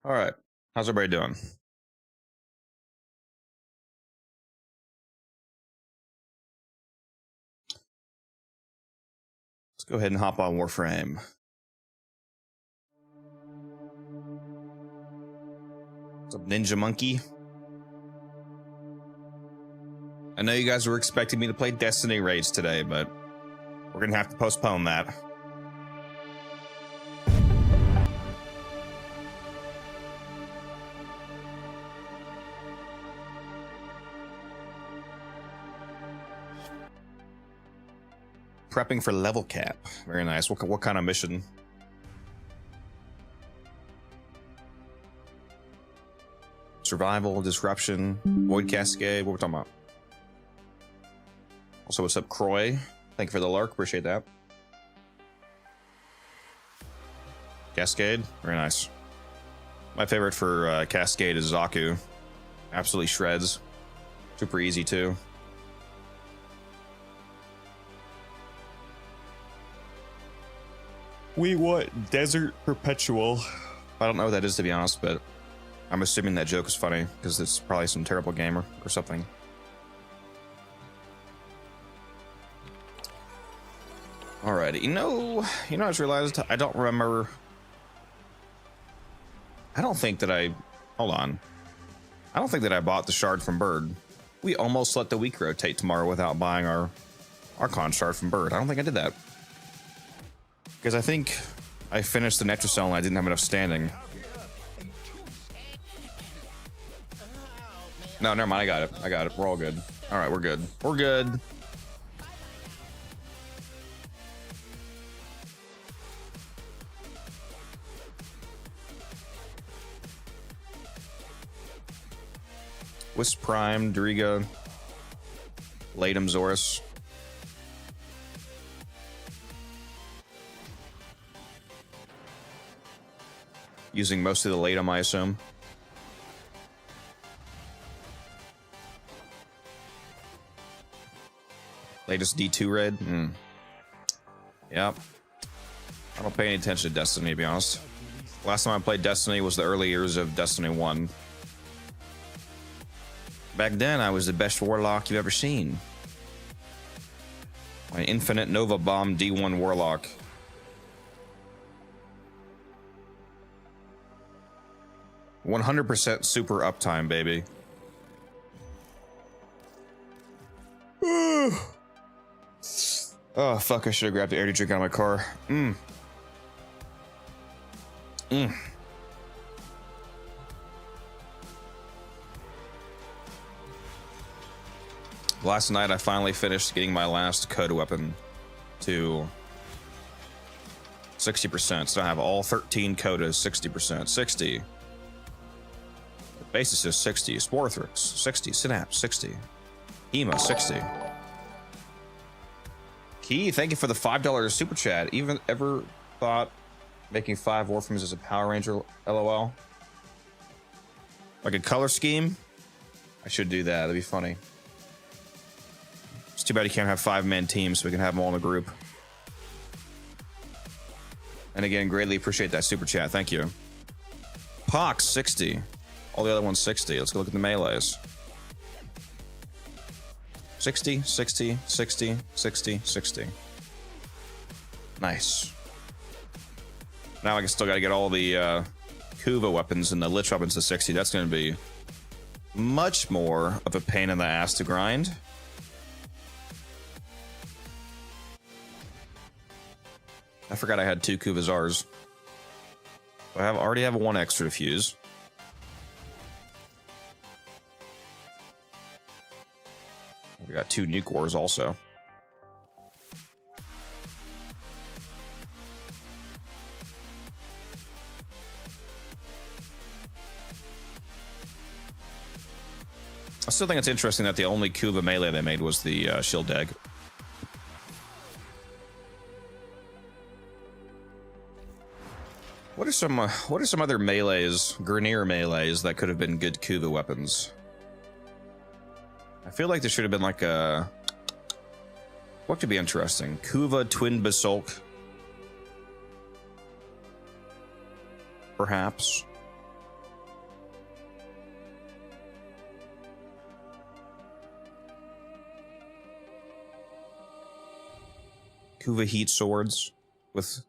All right. How's everybody doing? Let's go ahead and hop on Warframe. What's up, Ninja Monkey? I know you guys were expecting me to play Destiny raids today, but we're gonna have to postpone that. Prepping for level cap. Very nice. What kind of mission? Survival, disruption, void cascade. What we're talking about? Also, what's up, Croy? Thank you for the lurk. Appreciate that. Cascade. Very nice. My favorite for Cascade is Zaku. Absolutely shreds. Super easy too. We want Desert Perpetual. I don't know what that is, to be honest, but I'm assuming that joke is funny because it's probably some terrible gamer or something. Alrighty, you know, I just realized I don't remember. I don't think that I bought the shard from Bird. We almost let the week rotate tomorrow without buying our Archon shard from Bird. I don't think I did that. Because I think I finished the Netrocell and I didn't have enough standing. No, never mind. I got it. We're all good. All right, we're good. We're good. Wisp Prime, Doriga, Latum Zorus. Using mostly the Latum, I assume. Latest D2 raid? Yep. I don't pay any attention to Destiny, to be honest. Last time I played Destiny was the early years of Destiny 1. Back then, I was the best Warlock you've ever seen. An Infinite Nova Bomb D1 Warlock. %100% super uptime, baby. Oh, fuck, I should have grabbed the energy drink out of my car. Last night, I finally finished getting my last code weapon to 60%. So I have all 13 codas, 60%. 60. The basis is 60. Sporothrix, 60. Synapse, 60. Emo, 60. Key, thank you for the $5 super chat. Even ever thought making 5 Warframes as a Power Ranger, LOL? Like a color scheme? I should do that. That'd be funny. It's too bad you can't have 5-man teams, so we can have them all in a group. And again, greatly appreciate that super chat. Thank you. Pox, 60. All the other ones, 60. Let's go look at the melees. 60, 60, 60, 60, 60. Nice. Now I still gotta get all the Kuva weapons and the Lich weapons to 60. That's gonna be much more of a pain in the ass to grind. I forgot I had 2 Kuvazars. I already have 1 extra to fuse. We got 2 Nuke Wars also. I still think it's interesting that the only Kuva melee they made was the Shield Dag. What are some other melees, Grineer melees that could have been good Kuva weapons? I feel like there should have been like a... What could be interesting? Kuva Twin Basalt. Perhaps. Kuva heat swords with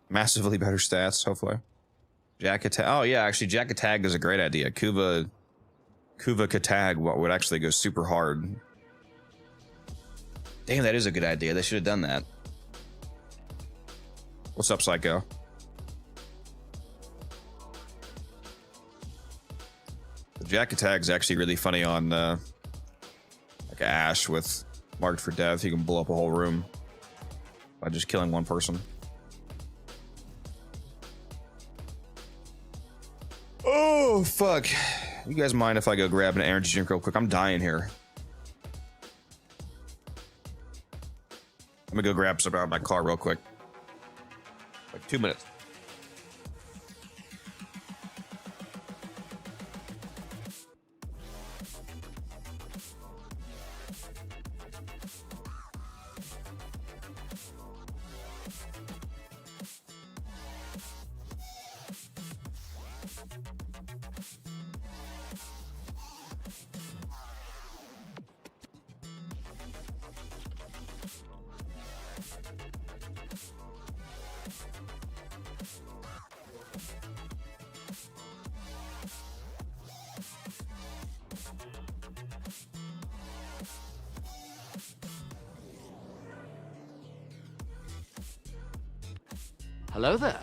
massively better stats, hopefully. Jacket tag. Oh yeah, actually, jacket tag is a great idea. Kuva Katag would actually go super hard. Damn, that is a good idea. They should have done that. What's up, Psycho? The jacket tag's actually really funny on like Ash with marked for death. You can blow up a whole room by just killing one person. Oh fuck! You guys mind if I go grab an energy drink real quick? I'm dying here. I'm gonna go grab some out of my car real quick. Like 2 minutes. Hello there.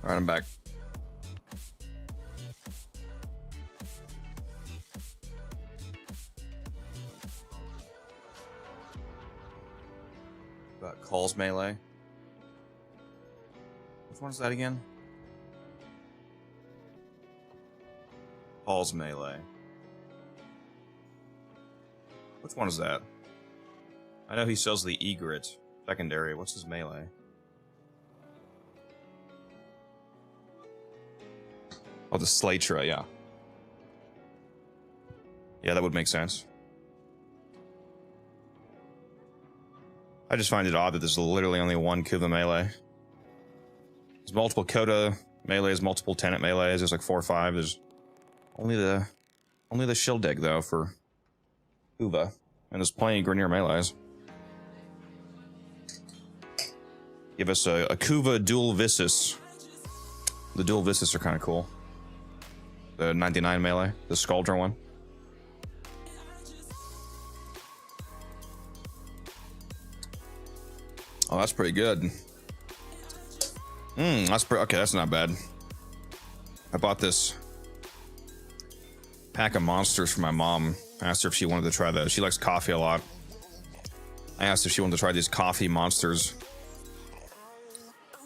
All right, I'm back. Calls melee. Which one's that again? Calls melee. Which one is that? I know he sells the egret secondary. What's his melee? Oh, the Slaytra, yeah. Yeah, that would make sense. I just find it odd that there's literally only one Kuva melee. There's multiple Coda melees, multiple Tenet melees. There's like 4 or 5. There's only the shield deck though for Kuva, and there's plenty of Grineer melees. Give us a Kuva dual Vissus. The dual Vissus are kind of cool. The 99 melee, the Skuldra one. Oh, that's pretty good. That's pretty okay. That's not bad. I bought this pack of monsters for my mom. I asked her if she wanted to try those. She likes coffee a lot. I asked if she wanted to try these coffee monsters.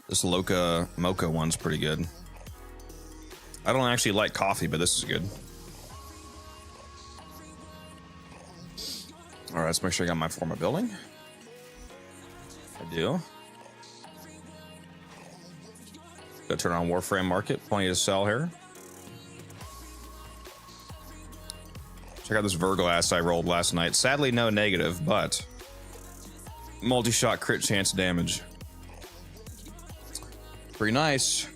This Loka Mocha one's pretty good. I don't actually like coffee, but this is good. All right, let's make sure I got my form of building. I do. Go turn on Warframe market. Plenty to sell here. Check out this Verglass I rolled last night. Sadly, no negative, but multi-shot crit chance damage. Pretty nice.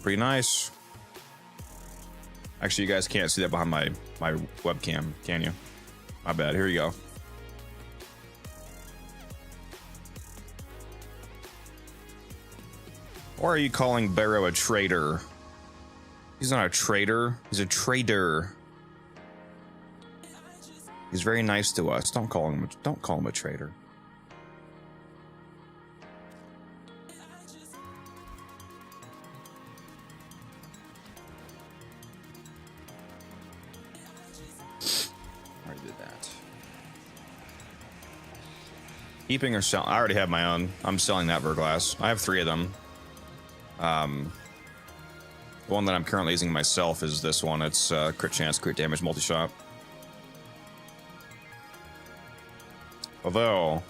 Pretty nice. Actually, you guys can't see that behind my webcam, can you? My bad. Here you go. Or are you calling Barrow a traitor? He's not a traitor. He's a trader. He's very nice to us. Don't call him a traitor. Already did that. Keeping or selling? I already have my own. I'm selling that Verglass. I have 3 of them. The one that I'm currently using myself is this one. It's crit chance, crit damage, multi-shot. Although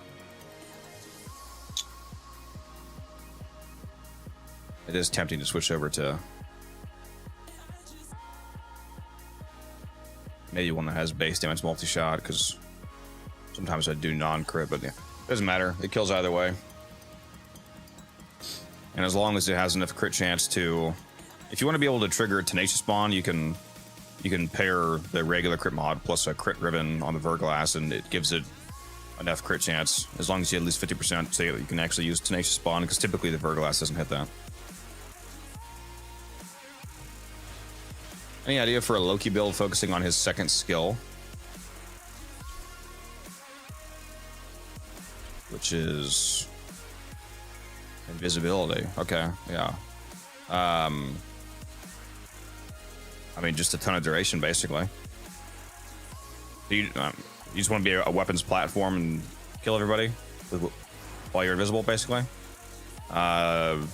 it is tempting to switch over to maybe one that has base damage multi-shot, because sometimes I do non-crit, but yeah, doesn't matter. It kills either way. And as long as it has enough crit chance to, if you want to be able to trigger a tenacious spawn, you can pair the regular crit mod plus a crit ribbon on the Verglass, and it gives it enough crit chance as long as you have at least 50%, so you can actually use tenacious spawn, because typically the Verglass doesn't hit that. Any idea for a Loki build focusing on his second skill, which is invisibility? Okay, yeah. I mean, just a ton of duration, basically. You just want to be a weapons platform and kill everybody while you're invisible, basically. Go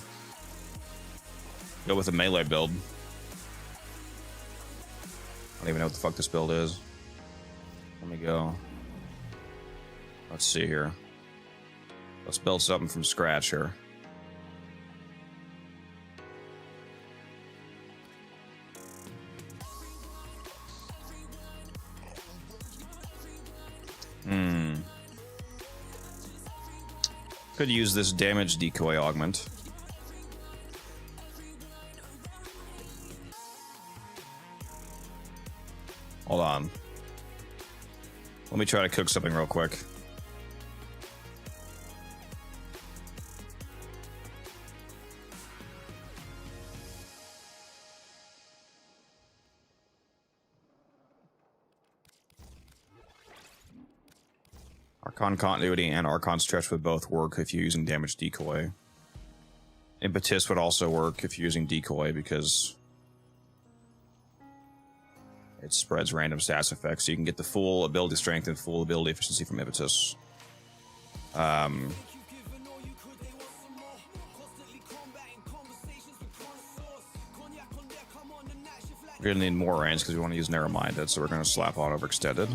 with a melee build. I don't even know what the fuck this build is. Let me go. Let's see here. Let's build something from scratch here. Could use this damage decoy augment. Hold on. Let me try to cook something real quick. Archon continuity and Archon stretch would both work if you're using damage decoy. Impetus would also work if you're using decoy, because it spreads random stats effects, so you can get the full ability strength and full ability efficiency from Impetus. We're gonna need more range because we want to use narrow-minded, so we're gonna slap on overextended.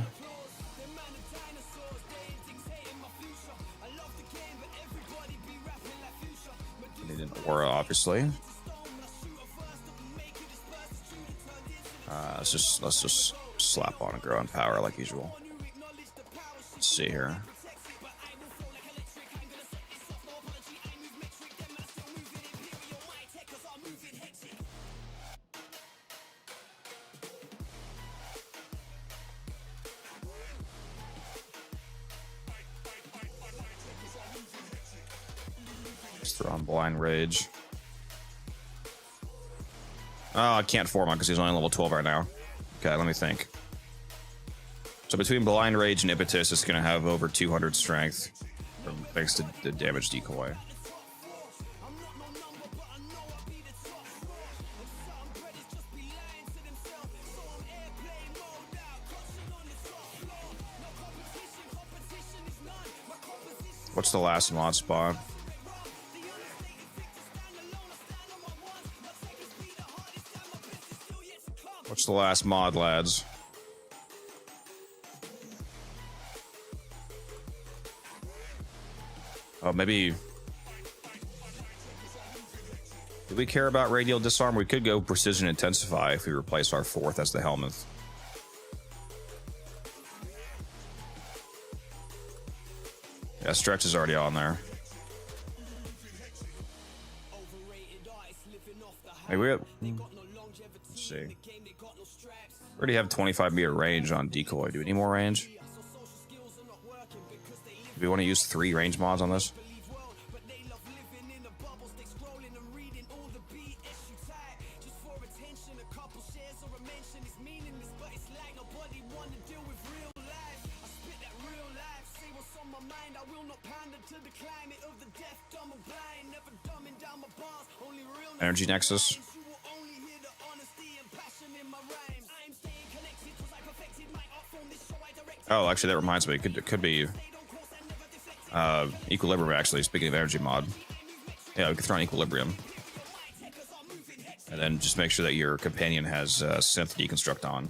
We need an aura, obviously. Let's just slap on and grow in power like usual. Let's see here. Just throw on blind rage. Oh, I can't form on because he's only level 12 right now. Okay, let me think. So between blind rage and impetus, it's going to have over 200 strength, thanks to the damage decoy. What's the last mod spot? What's the last mod, lads? Oh, maybe... Do we care about radial disarm? We could go precision intensify if we replace our 4th as the helmet. Yeah, stretch is already on there. Hey, we have... Let's see. We already have 25-meter range on decoy. Do we need more range? Do we want to use 3 range mods on this? Energy Nexus. Oh, actually, that reminds me. It could be Equilibrium, actually, speaking of energy mod. Yeah, we could throw in Equilibrium. And then just make sure that your companion has Synth Deconstruct on.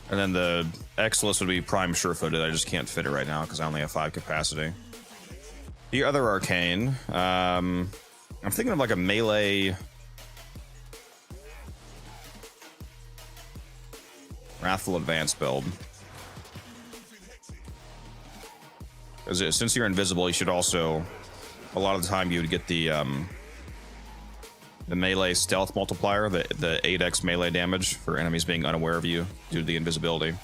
And then the X list would be Prime Sure-Footed. I just can't fit it right now because I only have 5 capacity. The other arcane, I'm thinking of like a melee Wrathful Advance build. Because since you're invisible, you should also, a lot of the time you would get the melee stealth multiplier, the 8x melee damage for enemies being unaware of you due to the invisibility.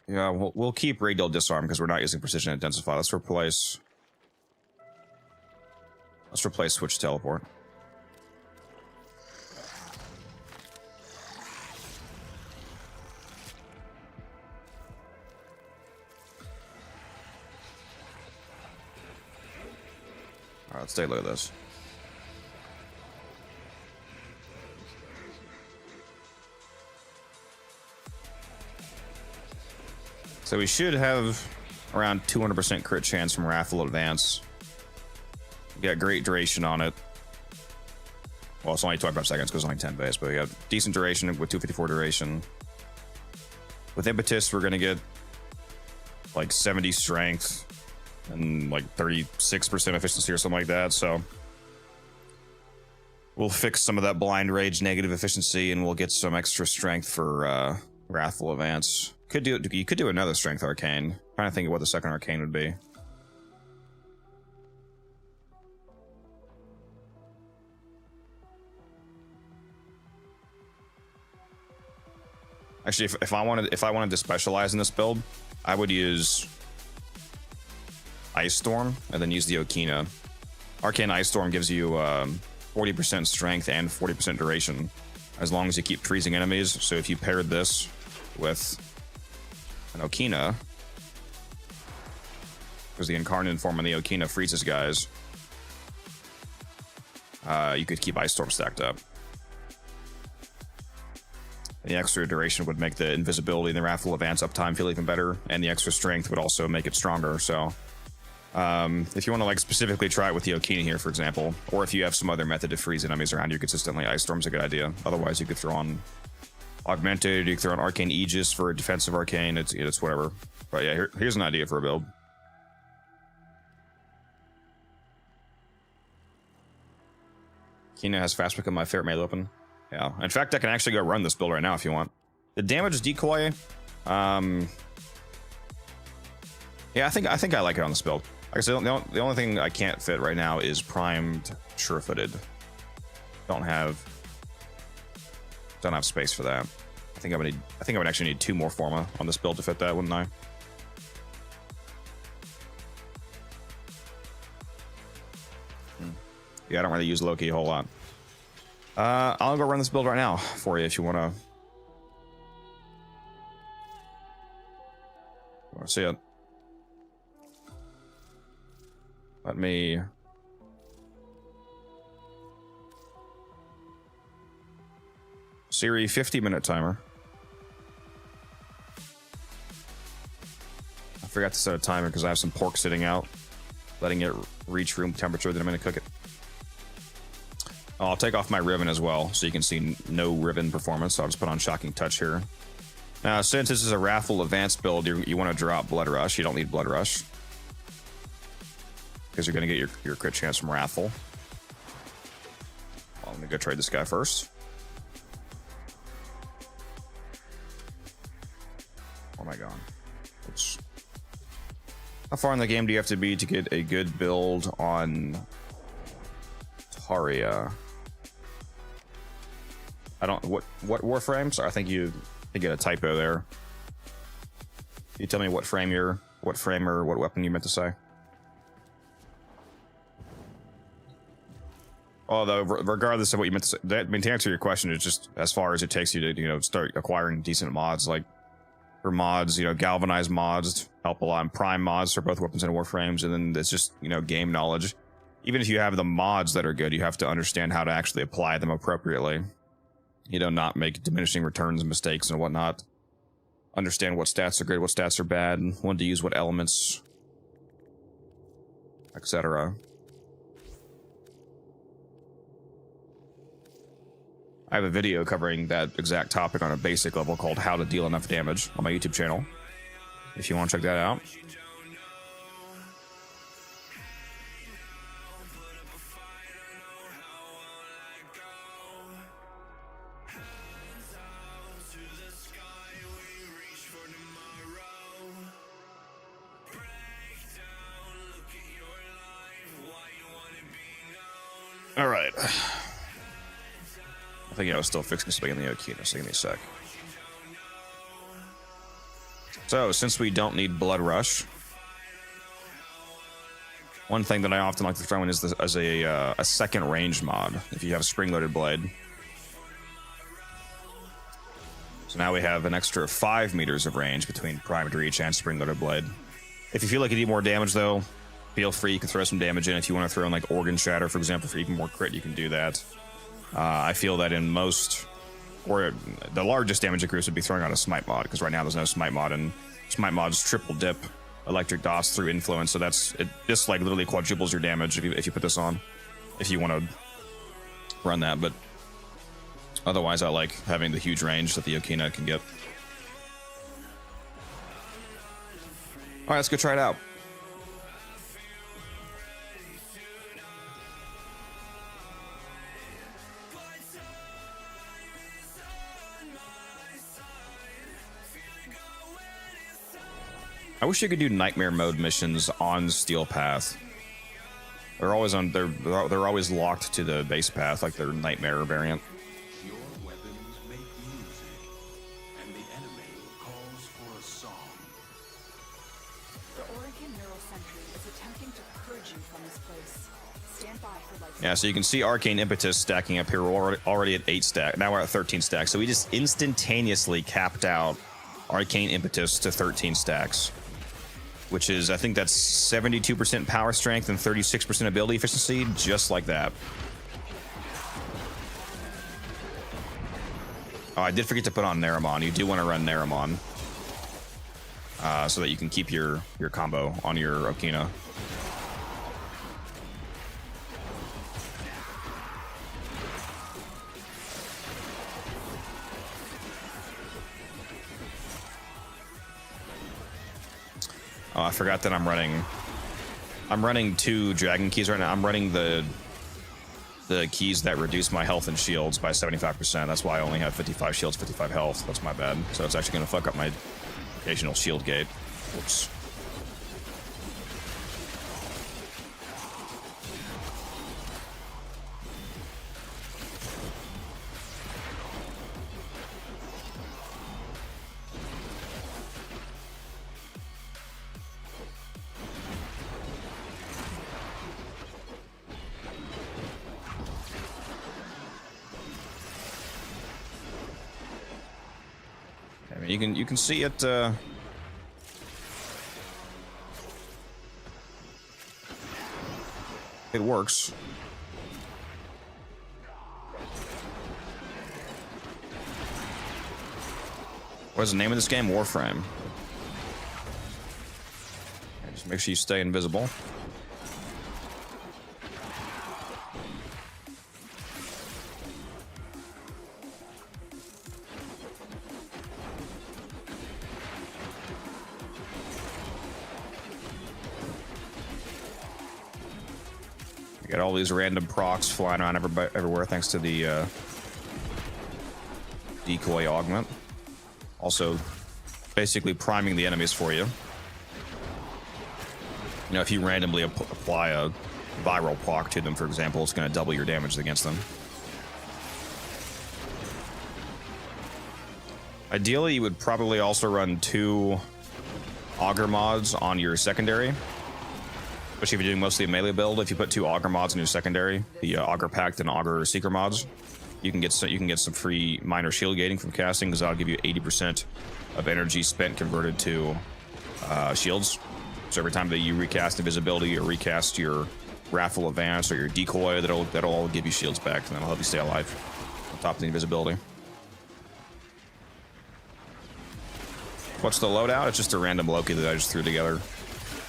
Yeah, we'll keep radial disarm because we're not using precision intensify. Let's replace switch teleport. All right, let's take a look at this. So we should have around 200% crit chance from Wrathful Advance. We got great duration on it. Well, it's only 25 seconds because it's only 10 base, but we got decent duration with 254 duration. With Impetus, we're going to get like 70 strength and like 36% efficiency or something like that. So we'll fix some of that blind rage negative efficiency and we'll get some extra strength for Wrathful Advance. You could do another strength arcane. I'm trying to think of what the second arcane would be. Actually, if I wanted to specialize in this build, I would use Ice Storm and then use the Okina. Arcane Ice Storm gives you 40% strength and 40% duration, as long as you keep freezing enemies. So if you paired this with an Okina, because the Incarnate form on the Okina freezes guys, you could keep Ice Storm stacked up. The extra duration would make the invisibility and the Wrathful Advance uptime feel even better, and the extra strength would also make it stronger. So if you want to like specifically try it with the Okina here, for example, or if you have some other method to freeze enemies around you consistently, Ice Storm's a good idea. Otherwise, you could throw on Augmented, you can throw an Arcane Aegis for a defensive arcane, it's whatever. But yeah, here's an idea for a build. Kina has fast become my favorite melee weapon. Yeah, in fact, I can actually go run this build right now if you want. The damage decoy, yeah, I think I like it on this build. Like I said, the only thing I can't fit right now is primed sure-footed. Don't have space for that. I think I would actually need 2 more Forma on this build to fit that, wouldn't I? Yeah, I don't really use Loki a whole lot. I'll go run this build right now for you if you want to see it. Let me... Siri, 50-minute timer. I forgot to set a timer because I have some pork sitting out. Letting it reach room temperature, then I'm going to cook it. Oh, I'll take off my ribbon as well, so you can see no ribbon performance. So I'll just put on Shocking Touch here. Now, since this is a Raffle Advanced build, you want to drop Blood Rush. You don't need Blood Rush. Because you're going to get your crit chance from Raffle. Well, I'm going to go trade this guy first. Oh my god. Oops. How far in the game do you have to be to get a good build on Taria? I don't... What Warframe? Sorry, I think you get a typo there. Can you tell me what frame or what weapon you meant to say? Although, regardless of what you meant to say, I mean, to answer your question, it's just as far as it takes you to, start acquiring decent mods, like for mods, galvanized mods help a lot, and prime mods for both weapons and warframes, and then it's just, game knowledge. Even if you have the mods that are good, you have to understand how to actually apply them appropriately. Not make diminishing returns and mistakes and whatnot. Understand what stats are good, what stats are bad, and when to use what elements, etc. I have a video covering that exact topic on a basic level called How to Deal Enough Damage on my YouTube channel, if you want to check that out. All right. I think I was still fixing something in the Okina, so give me a sec. So, since we don't need Blood Rush, one thing that I often like to throw in is a second range mod, if you have a spring-loaded blade. So now we have an extra 5 meters of range between primed reach and spring-loaded blade. If you feel like you need more damage, though, feel free, you can throw some damage in. If you want to throw in, like, Organ Shatter, for example, for even more crit, you can do that. I feel that in most, or the largest damage increase would be throwing on a Smite mod, because right now there's no Smite mod, and Smite mods triple dip Electric DOS through Influence, so it just like literally quadruples your damage if you put this on, if you want to run that. But otherwise, I like having the huge range that the Okina can get. All right, let's go try it out. I wish you could do nightmare mode missions on Steel Path. They're always on. They're always locked to the base path, like their nightmare variant. Your weapons make music, and the enemy calls for a song. The Oregon Neural Sentry is attempting to purge you from this place. Stand by for life. Yeah, so you can see Arcane Impetus stacking up here. We're already at 8 stack. Now we're at 13 stacks. So we just instantaneously capped out Arcane Impetus to 13 stacks. Which is, I think that's 72% power strength and 36% ability efficiency, just like that. Oh, I did forget to put on Naramon. You do want to run Naramon. So that you can keep your combo on your Okina. Oh, I forgot that I'm running 2 dragon keys right now. I'm running the keys that reduce my health and shields by 75%. That's why I only have 55 shields, 55 health. That's my bad. So it's actually going to fuck up my occasional shield gate. Whoops. You can see it. It works. What is the name of this game? Warframe. Just make sure you stay invisible. Got all these random procs flying around everywhere thanks to the decoy augment. Also, basically priming the enemies for you. You know, if you randomly apply a viral proc to them, for example, it's going to double your damage against them. Ideally, you would probably also run 2 auger mods on your secondary. Especially if you're doing mostly a melee build, if you put 2 auger mods in your secondary, the auger pact and auger seeker mods, you can get some free minor shield gating from casting, because that'll give you 80% of energy spent converted to shields. So every time that you recast invisibility or recast your raffle advance or your decoy, that'll all give you shields back, and that'll help you stay alive on top of the invisibility. What's the loadout? It's just a random Loki that I just threw together.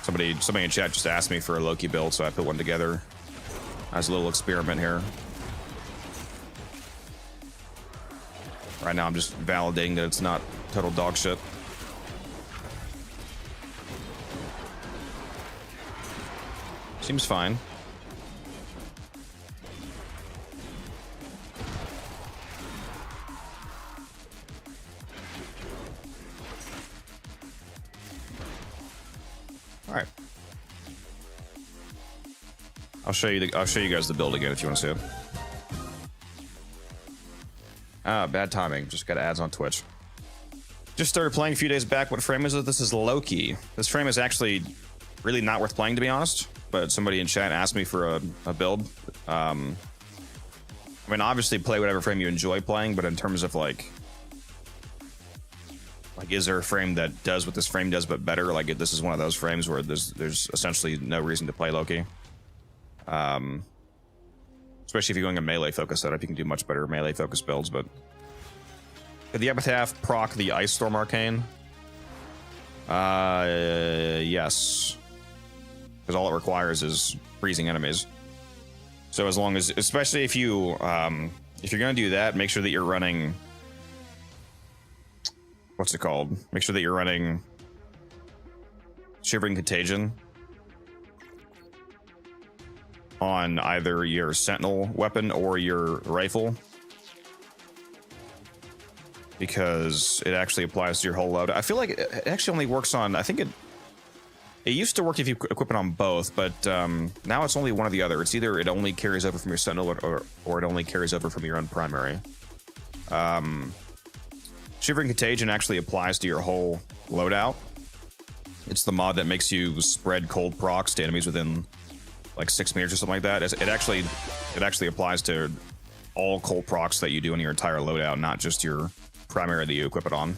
Somebody in chat just asked me for a Loki build, so I put one together as a little experiment here. Right now I'm just validating that it's not total dog shit. Seems fine. All right. I'll show you guys the build again if you want to see it. Ah, bad timing. Just got ads on Twitch. Just started playing a few days back. What frame is it? This is Loki. This frame is actually really not worth playing, to be honest. But somebody in chat asked me for a build. I mean, obviously play whatever frame you enjoy playing, but in terms of like is there a frame that does what this frame does but better? Like, this is one of those frames where there's essentially no reason to play Loki. Especially if you're going a melee focus setup, you can do much better melee focus builds. But the epitaph proc the Ice Storm Arcane. Yes, because all it requires is freezing enemies. So as long as, especially if you're gonna do that, make sure that you're running. What's it called? Make sure that you're running Shivering Contagion on either your Sentinel weapon or your rifle, because it actually applies to your whole load. I feel like it actually only works on, I think it used to work if you equip it on both, but now it's only one or the other. It's either it only carries over from your Sentinel or it only carries over from your own primary. Shivering Contagion actually applies to your whole loadout. It's the mod that makes you spread cold procs to enemies within like 6 meters or something like that. It actually applies to all cold procs that you do in your entire loadout, not just your primary that you equip it on.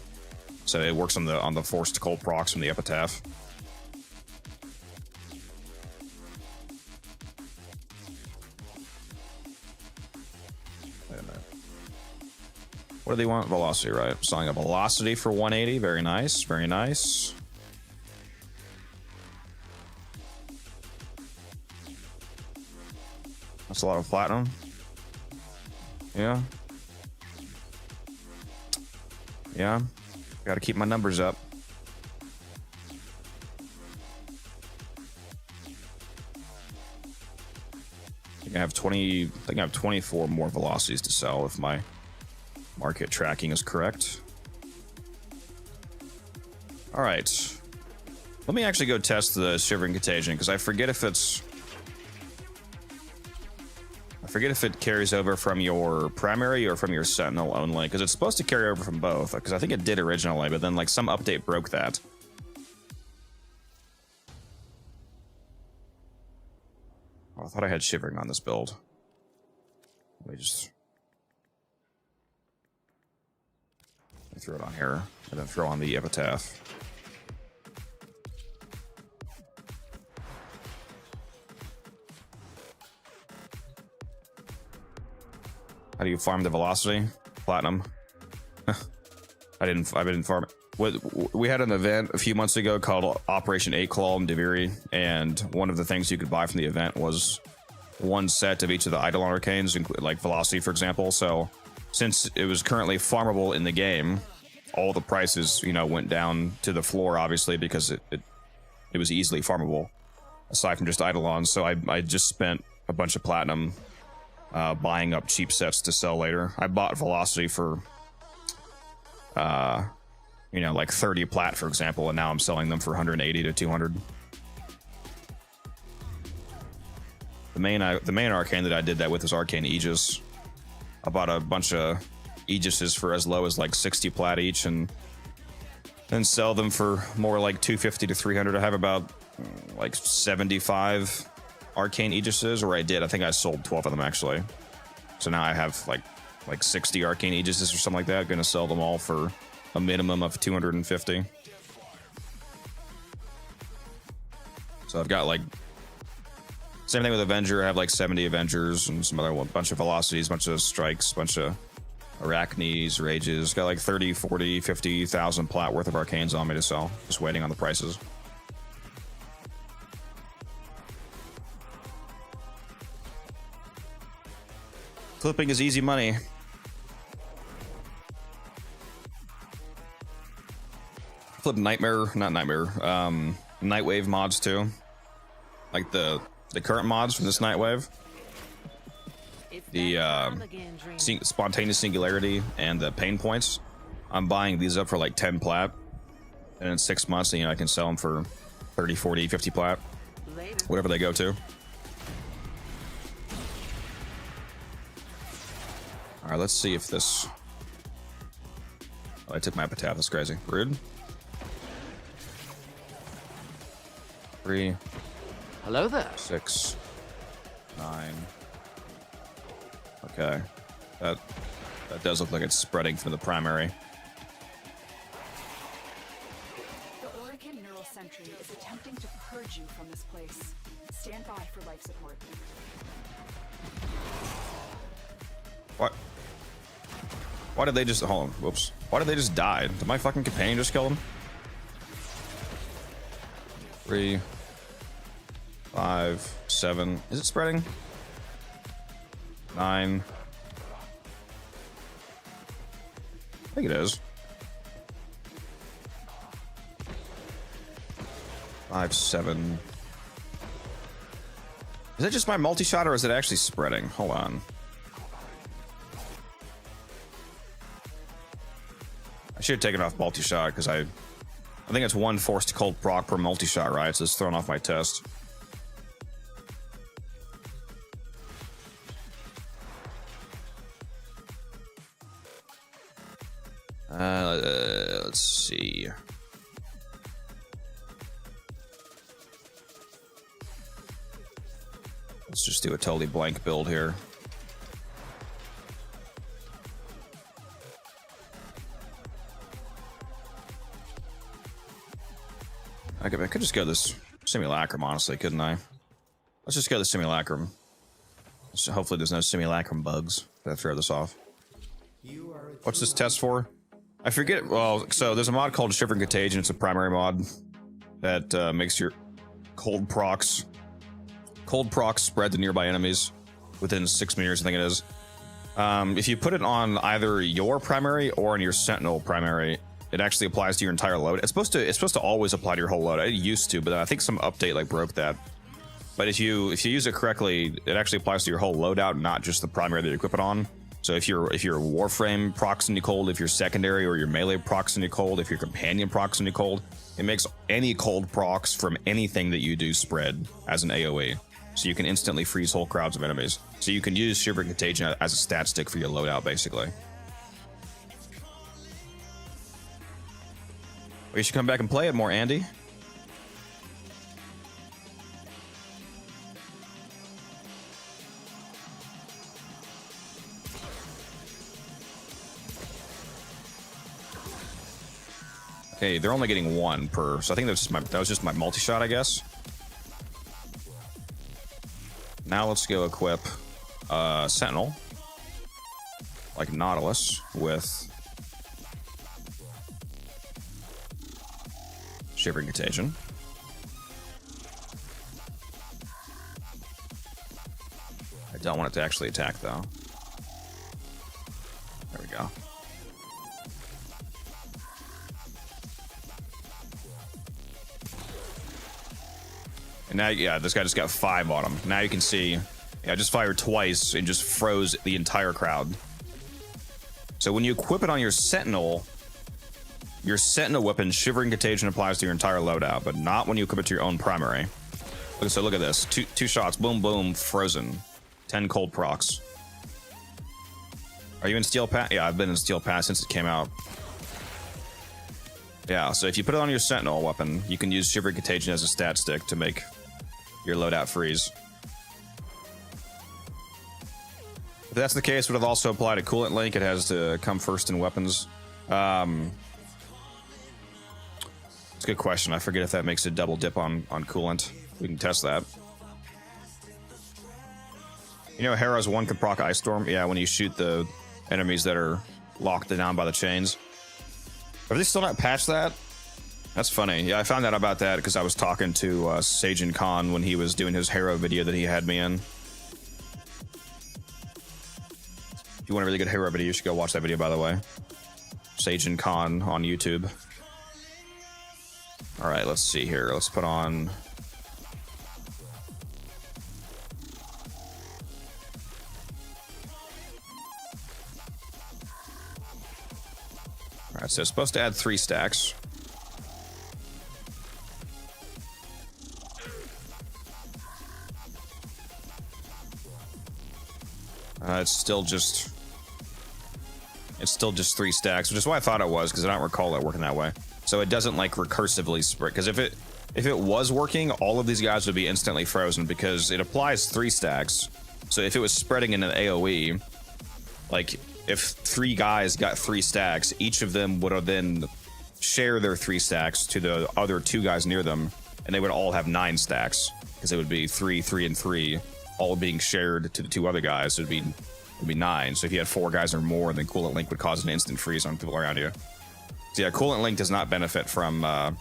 So it works on the forced cold procs from the epitaph. Wait a minute. What do they want? Velocity, right? Selling a velocity for 180. Very nice. Very nice. That's a lot of platinum. Yeah. Yeah. Got to keep my numbers up. I have 24 more velocities to sell if my market tracking is correct. All right. Let me actually go test the Shivering Contagion, because I forget if it carries over from your primary or from your Sentinel only, because it's supposed to carry over from both, because I think it did originally, but then like some update broke that. Oh, I thought I had Shivering on this build. Let me throw it on here, and then throw on the epitaph. How do you farm the velocity? Platinum. I didn't farm it. We had an event a few months ago called Operation 8 Claw in Deviri, and one of the things you could buy from the event was one set of each of the Eidolon Arcanes, like Velocity, for example. So since it was currently farmable in the game, all the prices, you know, went down to the floor, obviously, because it was easily farmable, aside from just Eidolons. So I just spent a bunch of platinum buying up cheap sets to sell later. I bought Velocity for, you know, like 30 plat, for example, and now I'm selling them for 180 to 200. The main arcane that I did that with is Arcane Aegis. I bought a bunch of Aegises for as low as like 60 plat each, and then sell them for more like 250 to 300. I have about like 75 Arcane Aegises, or I did. I think I sold 12 of them actually. So now I have like 60 Arcane Aegises or something like that. Gonna sell them all for a minimum of 250. So I've got like, same thing with Avenger. I have like 70 Avengers and some other bunch of Velocities, bunch of Strikes, bunch of Arachnes, Rages. Got like 30, 40, 50,000 plat worth of Arcanes on me to sell. Just waiting on the prices. Clipping is easy money. Flip Nightwave mods too. Like the current mods from this Nightwave. The Spontaneous Singularity and the Pain Points. I'm buying these up for like 10 plat. And in 6 months, you know, I can sell them for 30, 40, 50 plat. Whatever they go to. Alright, let's see if this... Oh, I took my epitaph. That's crazy. Rude. 3. Hello there. 6. 9. Okay. That does look like it's spreading from the primary. The Oricon Neural Sentry is attempting to purge you from this place. Stand by for life support. What? Why did they just... Hold on. Whoops. Why did they just die? Did my fucking companion just kill them? 3. 5. 7. Is it spreading? 9. I think it is. 5, 7. Is it just my multi-shot or is it actually spreading? Hold on. I should have taken off multi-shot because I think it's 1 forced cold proc per multi-shot, right? So it's thrown off my test. Let's see. Let's just do a totally blank build here. I could just go this simulacrum, honestly, couldn't I? Let's just go the simulacrum. So hopefully there's no simulacrum bugs that throw this off. What's this test for? I forget. Well, so there's a mod called Shivering Contagion. It's a primary mod that makes your cold procs spread to nearby enemies within 6 meters, I think it is. If you put it on either your primary or on your Sentinel primary, it actually applies to your entire load. It's supposed to always apply to your whole load. It used to, but I think some update like broke that. But if you use it correctly, it actually applies to your whole loadout, not just the primary that you equip it on. So if your Warframe proximity cold, if your secondary or your melee proximity cold, if your companion proximity cold, it makes any cold procs from anything that you do spread as an AoE. So you can instantly freeze whole crowds of enemies. So you can use Shivering Contagion as a stat stick for your loadout, basically. Well, you should come back and play it more, Andy. Okay, they're only getting 1 per, so I think that was just my multi-shot, I guess. Now let's go equip Sentinel. like Nautilus with Shivering Contagion. I don't want it to actually attack though. There we go. And now, yeah, this guy just got 5 on him. Now you can see, yeah, I just fired twice and just froze the entire crowd. So when you equip it on your Sentinel weapon, Shivering Contagion applies to your entire loadout, but not when you equip it to your own primary. So look at this. Two shots, boom, boom, frozen. 10 cold procs. Are you in Steel Pass? Yeah, I've been in Steel Pass since it came out. Yeah, so if you put it on your Sentinel weapon, you can use Shivering Contagion as a stat stick to make your loadout freeze. If that's the case, would have also applied a coolant link. It has to come first in weapons. It's a good question. I forget if that makes a double dip on coolant. We can test that. You know, Hera's 1 can proc Ice Storm? Yeah, when you shoot the enemies that are locked down by the chains. Have they still not patched that? That's funny. Yeah, I found out about that because I was talking to Sajin Khan when he was doing his Hero video that he had me in. If you want a really good Hero video, you should go watch that video, by the way. Sajin Khan on YouTube. All right, let's see here. Let's put on... All right, so it's supposed to add 3 stacks. It's still just 3 stacks, which is why I thought it was, because I don't recall it working that way. So it doesn't like recursively spread, because if it was working, all of these guys would be instantly frozen because it applies 3 stacks. So if it was spreading in an AoE, like if 3 guys got 3 stacks, each of them would have then share their 3 stacks to the other 2 guys near them, and they would all have 9 stacks because it would be 3, 3, and 3, all being shared to the 2 other guys. So it'd be 9. So if you had 4 guys or more, then Coolant Link would cause an instant freeze on people around you. So yeah, Coolant Link does not benefit from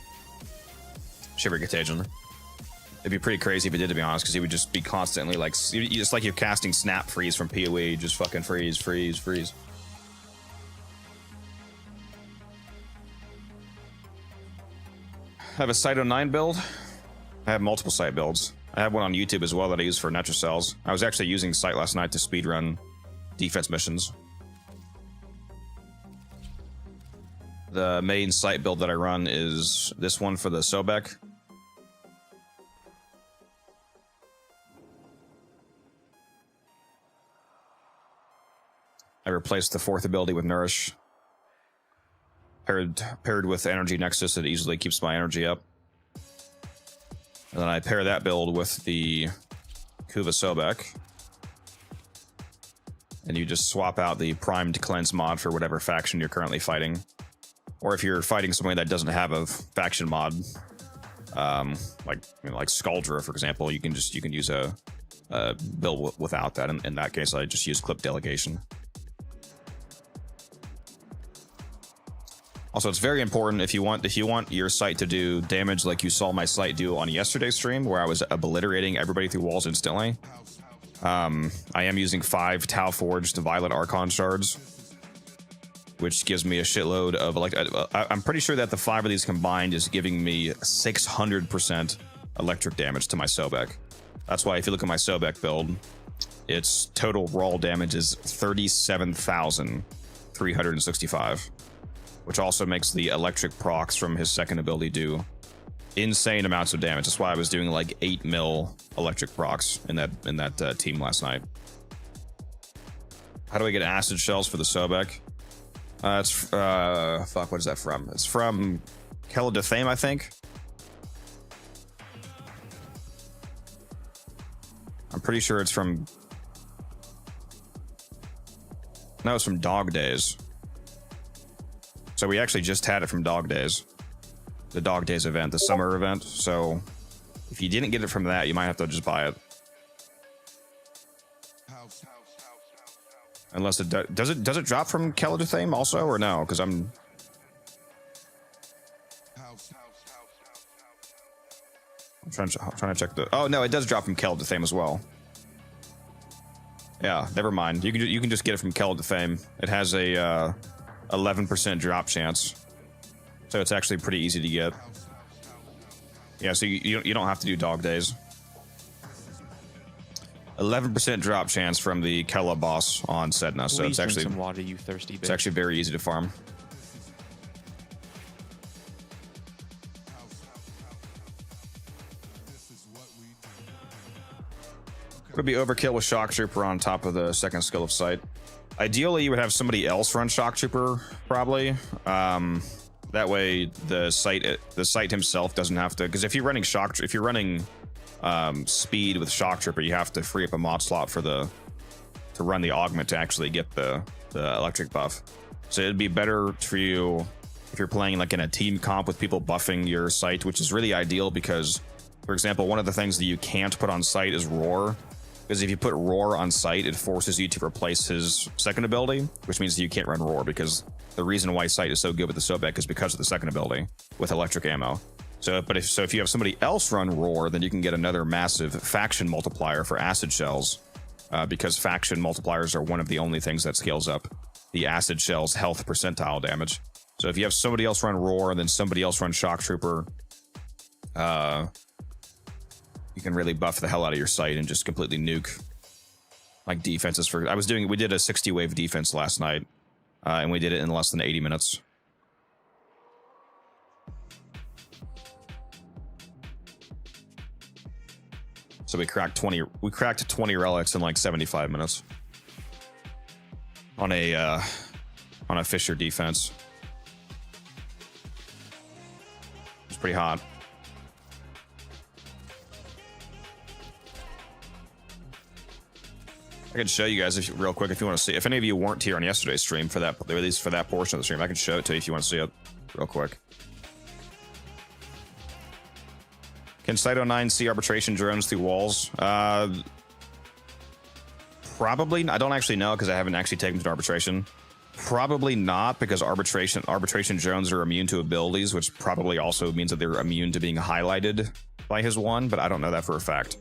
Shivering Contagion. It'd be pretty crazy if it did, to be honest, because he would just be constantly like, just like you're casting Snap Freeze from PoE, just fucking freeze, freeze, freeze. I have a Site 09 build. I have multiple Site builds. I have one on YouTube as well that I use for Nitro Cells. I was actually using Site last night to speedrun defense missions. The main Site build that I run is this one for the Sobek. I replaced the 4th ability with Nourish. Paired with Energy Nexus, it easily keeps my energy up. And then I pair that build with the Kuva Sobek. And you just swap out the Primed Cleanse mod for whatever faction you're currently fighting. Or if you're fighting somebody that doesn't have a faction mod, like Scaldra, for example, you can use a build without that. In that case, I just use Clip Delegation. Also, it's very important if you want your site to do damage like you saw my site do on yesterday's stream, where I was obliterating everybody through walls instantly. I am using 5 Tau Forged Violet Archon shards, which gives me a shitload of I'm pretty sure that the 5 of these combined is giving me 600% electric damage to my Sobek. That's why if you look at my Sobek build, its total raw damage is 37,365. Which also makes the electric procs from his 2nd ability do insane amounts of damage. That's why I was doing like 8 mil electric procs in that team last night. How do I get acid shells for the Sobek? It's fuck, what is that from? It's from Kella de Fame, I think. I'm pretty sure it's from... No, it's from Dog Days. So we actually just had it from Dog Days. The Dog Days event, the summer event. So if you didn't get it from that, you might have to just buy it. Unless it does it drop from Kelodathame also or no? Because I'm trying to check the. Oh no, it does drop from Kelodathame as well. Yeah, never mind. You can just get it from Kelodathame. It has a 11% drop chance, so it's actually pretty easy to get. Yeah, so you don't have to do dog days. 11% drop chance from the Kela boss on Sedna, so it's actually some water, you thirsty bitch. It's actually very easy to farm. Would be overkill with Shock Trooper on top of the second skill of Sight. Ideally, you would have somebody else run Shock Trooper, probably. That way, the Sight himself doesn't have to. Because if you're running speed with Shock Trooper, you have to free up a mod slot for to run the augment to actually get the electric buff. So it'd be better for you if you're playing like in a team comp with people buffing your Sight, which is really ideal because, for example, one of the things that you can't put on Sight is Roar. Because if you put Roar on Sight, it forces you to replace his second ability, which means that you can't run Roar, because the reason why Sight is so good with the Sobek is because of the second ability with electric ammo. So if you have somebody else run Roar, then you can get another massive faction multiplier for acid shells, because faction multipliers are one of the only things that scales up the acid shell's health percentile damage. So if you have somebody else run Roar and then somebody else run Shock Trooper, you can really buff the hell out of your Sight and just completely nuke like defenses. We did a 60 wave defense last night, and we did it in less than 80 minutes. So we cracked 20 relics in like 75 minutes on a Fisher defense. It's pretty hot. I can show you guys real quick if you want to see. If any of you weren't here on yesterday's stream for that, at least for that portion of the stream, I can show it to you if you want to see it real quick. Can Site 09 see arbitration drones through walls? Probably. I don't actually know because I haven't actually taken them to arbitration. Probably not, because arbitration drones are immune to abilities, which probably also means that they're immune to being highlighted by his one, but I don't know that for a fact.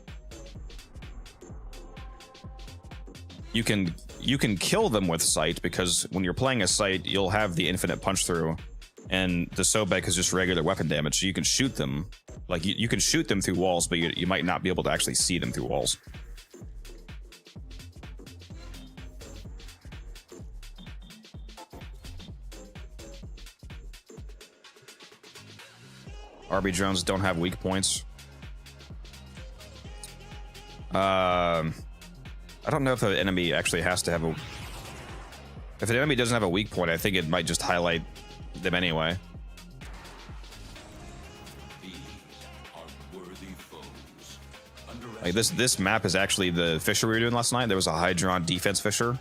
You can kill them with Sight, because when you're playing a Sight, you'll have the infinite punch through, and the Sobek is just regular weapon damage, so you can shoot them. Like, you can shoot them through walls, but you might not be able to actually see them through walls. RB drones don't have weak points. I don't know if the enemy actually has to have a... If the enemy doesn't have a weak point, I think it might just highlight them anyway. Like this map is actually the Fisher we were doing last night. There was a Hydron defense Fisher.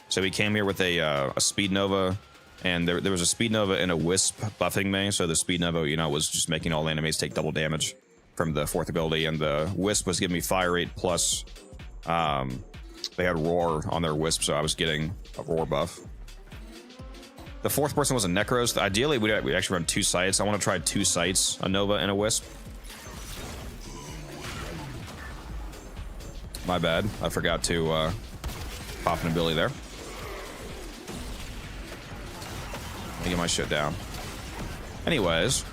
So we came here with a Speed Nova, and there was a Speed Nova and a Wisp buffing me. So the Speed Nova, was just making all the enemies take double damage from the fourth ability, and the Wisp was giving me fire rate plus... they had Roar on their Wisp, so I was getting a Roar buff. The fourth person was a Necros. Ideally, we actually run two sites. I want to try two sites, a Nova and a Wisp. My bad. I forgot to pop an ability there. Let me get my shit down. Anyways,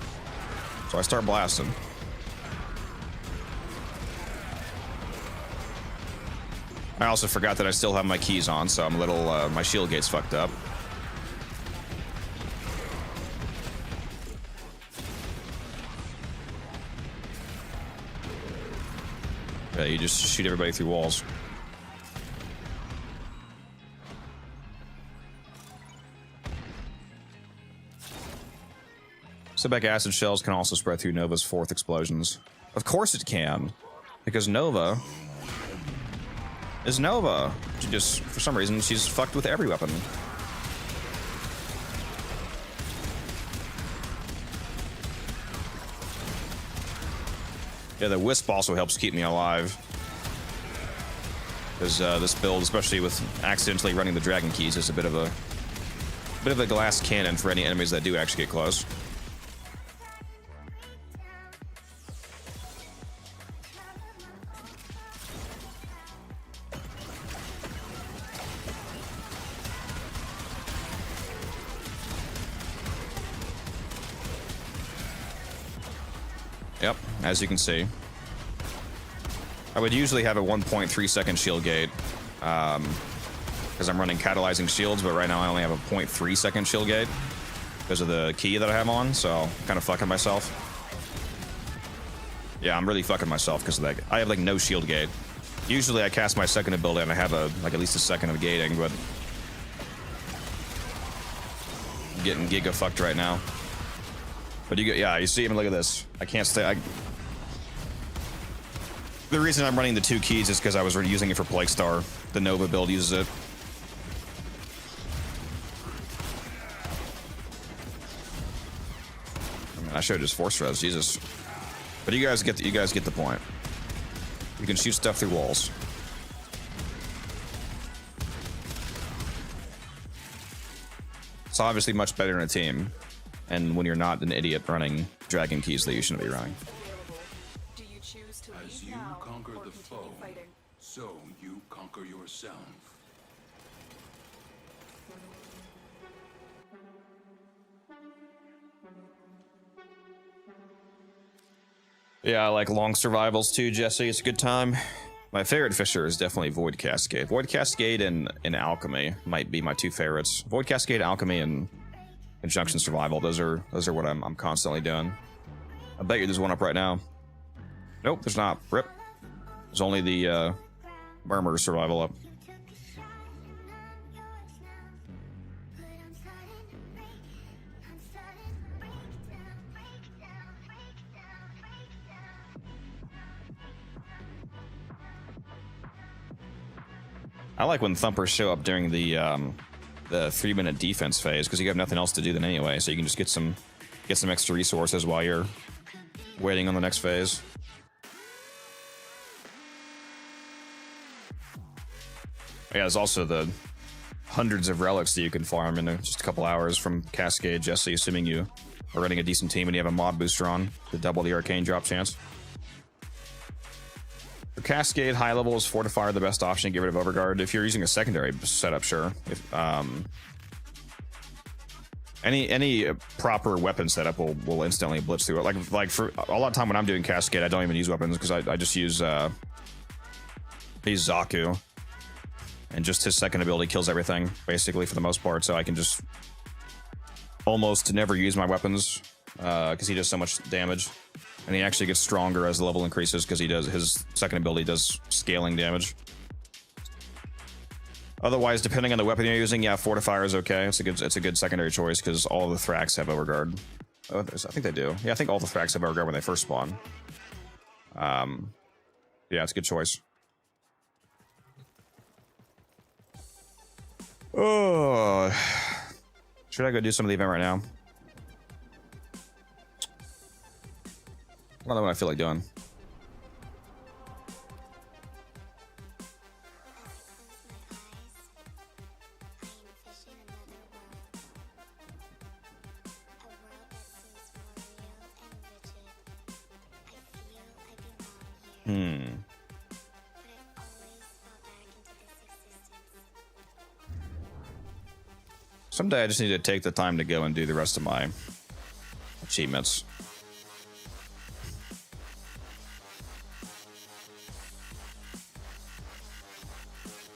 so I start blasting. I also forgot that I still have my keys on, so I'm a little, my shield gate's fucked up. Yeah, you just shoot everybody through walls. Sobek acid shells can also spread through Nova's fourth explosions. Of course it can, because Nova is Nova. She just, for some reason, she's fucked with every weapon. Yeah, the Wisp also helps keep me alive. Because this build, especially with accidentally running the dragon keys, is a bit of a glass cannon for any enemies that do actually get close. Yep, as you can see. I would usually have a 1.3 second shield gate because I'm running catalyzing shields, but right now I only have a 0.3 second shield gate because of the key that I have on, so I'm kind of fucking myself. Yeah, I'm really fucking myself because of that. I have like no shield gate. Usually I cast my second ability and I have a like at least a second of gating, but I'm getting giga fucked right now. But yeah, you see, even look at this. I can't stay. The reason I'm running the 2 keys is because I was using it for PLAGUESTAR. The Nova build uses it. I mean, I should have just force res, Jesus. But you guys get the point. You can shoot stuff through walls. It's obviously much better in a team. And when you're not an idiot running dragon keys that you shouldn't be running. Do you choose to As leave you now conquer or the continue foe, fighting? so you conquer yourself. Yeah, I like long survivals too, Jesse. It's a good time. My favorite fisher is definitely Void Cascade. Void Cascade and Alchemy might be my 2 favorites. Void Cascade, Alchemy, and Conjunction Survival. Those are what I'm constantly doing. I bet you there's one up right now. Nope, there's not. Rip. There's only the Murmur Survival up. I like when thumpers show up during the 3-minute defense phase because you have nothing else to do then anyway, so you can just get some extra resources while you're waiting on the next phase. Yeah, there's also the hundreds of relics that you can farm in just a couple hours from Cascade, Jesse, assuming you are running a decent team and you have a mod booster on to double the arcane drop chance. For Cascade, high level is Fortifier the best option to get rid of Overguard. If you're using a secondary setup, sure. If any proper weapon setup will instantly blitz through it. Like for a lot of time when I'm doing Cascade, I don't even use weapons because I just use Zaku, and just his second ability kills everything basically for the most part. So I can just almost never use my weapons because he does so much damage. And he actually gets stronger as the level increases because his second ability does scaling damage. Otherwise, depending on the weapon you're using, yeah, Fortifier is okay. It's a good secondary choice because all the Thrax have Overguard. Oh, I think they do. Yeah, I think all the Thrax have Overguard when they first spawn. Yeah, it's a good choice. Oh, should I go do some of the event right now? I don't know what I feel like doing. Someday I just need to take the time to go and do the rest of my achievements.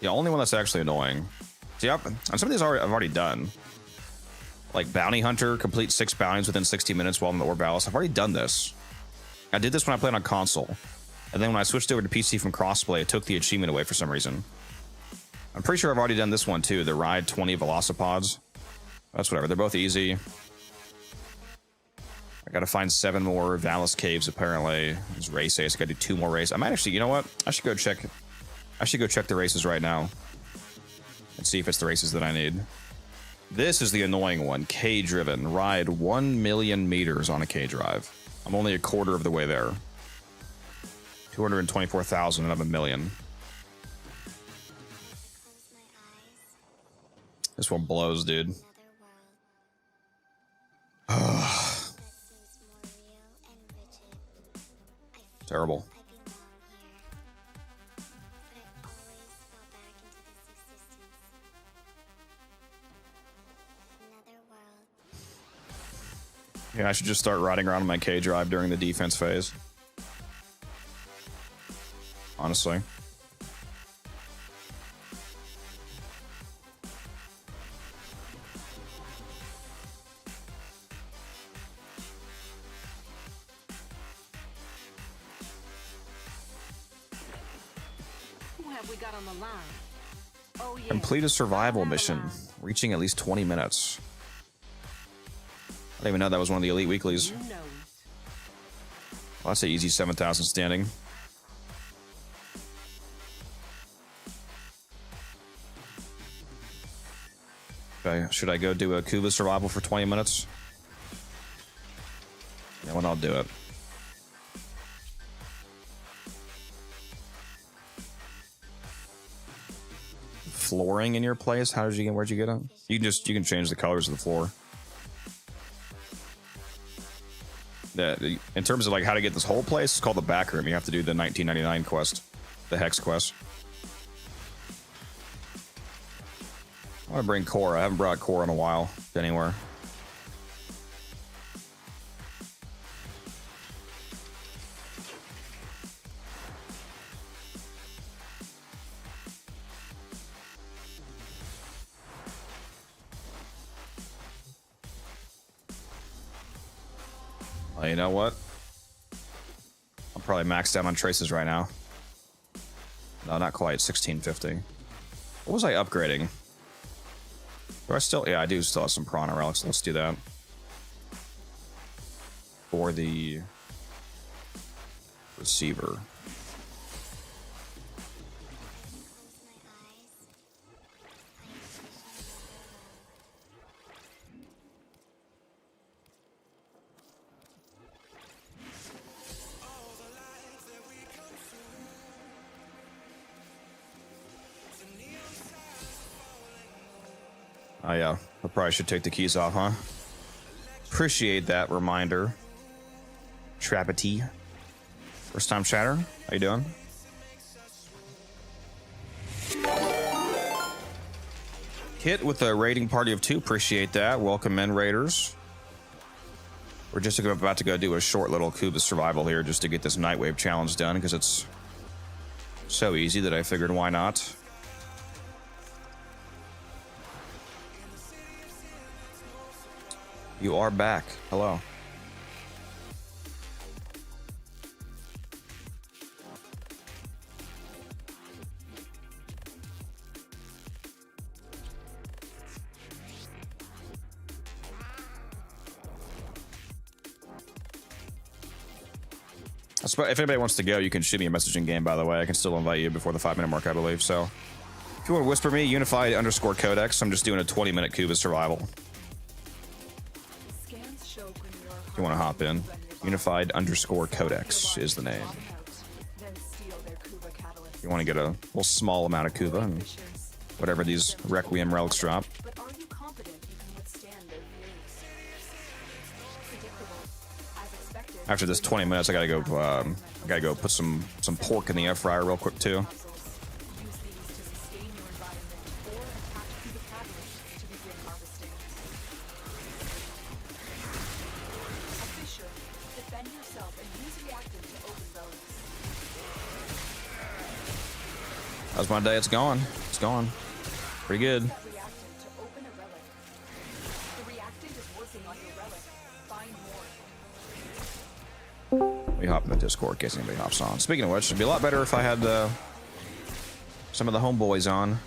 The only one that's actually annoying. See, on some of these I've already done. Like Bounty Hunter, complete 6 bounties within 60 minutes while in the Ore Palace. I've already done this. I did this when I played on console. And then when I switched over to PC from crossplay, it took the achievement away for some reason. I'm pretty sure I've already done this one too, the Ride 20 Velocipods. That's whatever, they're both easy. I gotta find 7 more Valis Caves apparently. There's race ace, I gotta do 2 more races. I might actually, you know what? I should go check the races right now. And see if it's the races that I need. This is the annoying one, K-driven. Ride 1 million meters on a K-drive. I'm only a quarter of the way there. 224,000 and I'm a million. This one blows, dude. Terrible. Yeah, I should just start riding around on my K drive during the defense phase. Honestly. Who have we got on the line? Oh, yeah. Complete a survival mission, reaching at least 20 minutes. I didn't even know that was one of the elite weeklies. You know it. Well, that's an easy 7,000 standing. Okay, should I go do a Kuva survival for 20 minutes? Yeah, well, I'll do it. Flooring in your place? How did you get? Where'd you get it? You can change the colors of the floor. In terms of like how to get this whole place, it's called the back room. You have to do the 1999 quest, the hex quest. I want to bring core. I haven't brought core in a while anywhere. Well, you know what? I'm probably maxed out on traces right now. No, not quite. 1650. What was I upgrading? Do I still? Yeah, I do still have some Prana relics. Let's do that. For the receiver. Oh yeah, I probably should take the keys off, huh? Appreciate that reminder. Trappity. First time chatter, how you doing? Kit with a raiding party of 2, appreciate that. Welcome in, raiders. We're just about to go do a short little Kuva survival here just to get this nightwave challenge done because it's so easy that I figured why not. You are back. Hello. If anybody wants to go, you can shoot me a message in game, by the way. I can still invite you before the 5-minute mark, I believe. So if you want to whisper me, unified_codex. I'm just doing a 20-minute Kuva survival. If you want to hop in, unified_codex is the name. If you want to get a little small amount of Kuva and whatever these Requiem relics drop. After this 20 minutes, I gotta go put some pork in the air fryer real quick too. How's my day? It's gone. It's gone. Pretty good. We hop in the Discord in case anybody hops on. Speaking of which, it'd be a lot better if I had some of the homeboys on.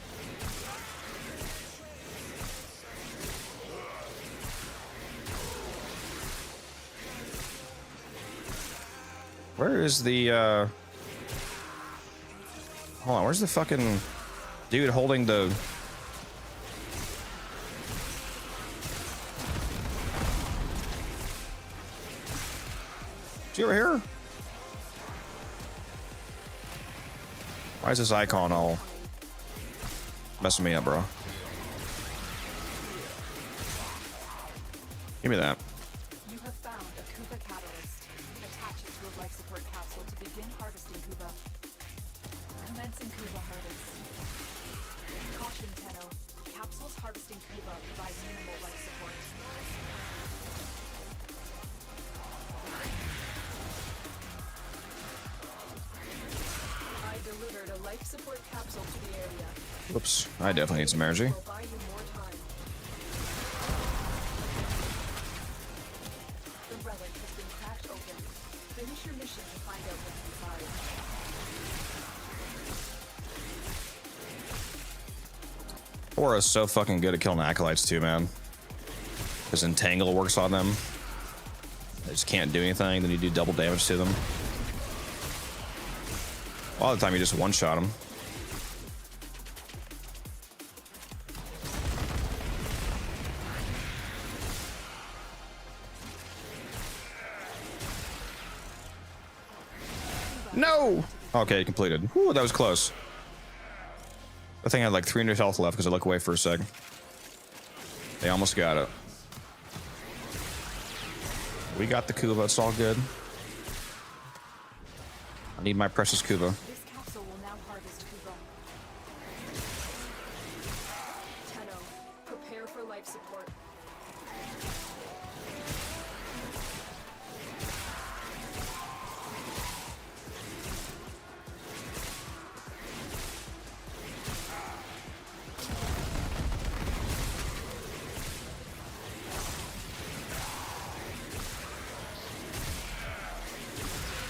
Where is the hold on, where's the fucking dude holding the... Is you over here? Why is this icon all messing me up, bro? Give me that. You have found a Kuva catalyst. Attach it to a life support capsule to begin harvesting Kuva. Commencing Kuva harvest. Caution, Tenno. Capsules harvesting Kuva provide minimal life support. I delivered a life support capsule to the area. Whoops. I definitely need some energy. Will buy you more time. The relic has been cracked open. Finish your mission to find out what's inside. Aura's so fucking good at killing acolytes too, man. Because Entangle works on them. They just can't do anything, then you do double damage to them. A lot of the time you just one-shot them. No! Okay, completed. Whew, that was close. I think I had like 300 health left because I look away for a sec. They almost got it. We got the Kuva, it's all good. I need my precious Kuva. This capsule will now harvest Kuva. Tenno, prepare for life support.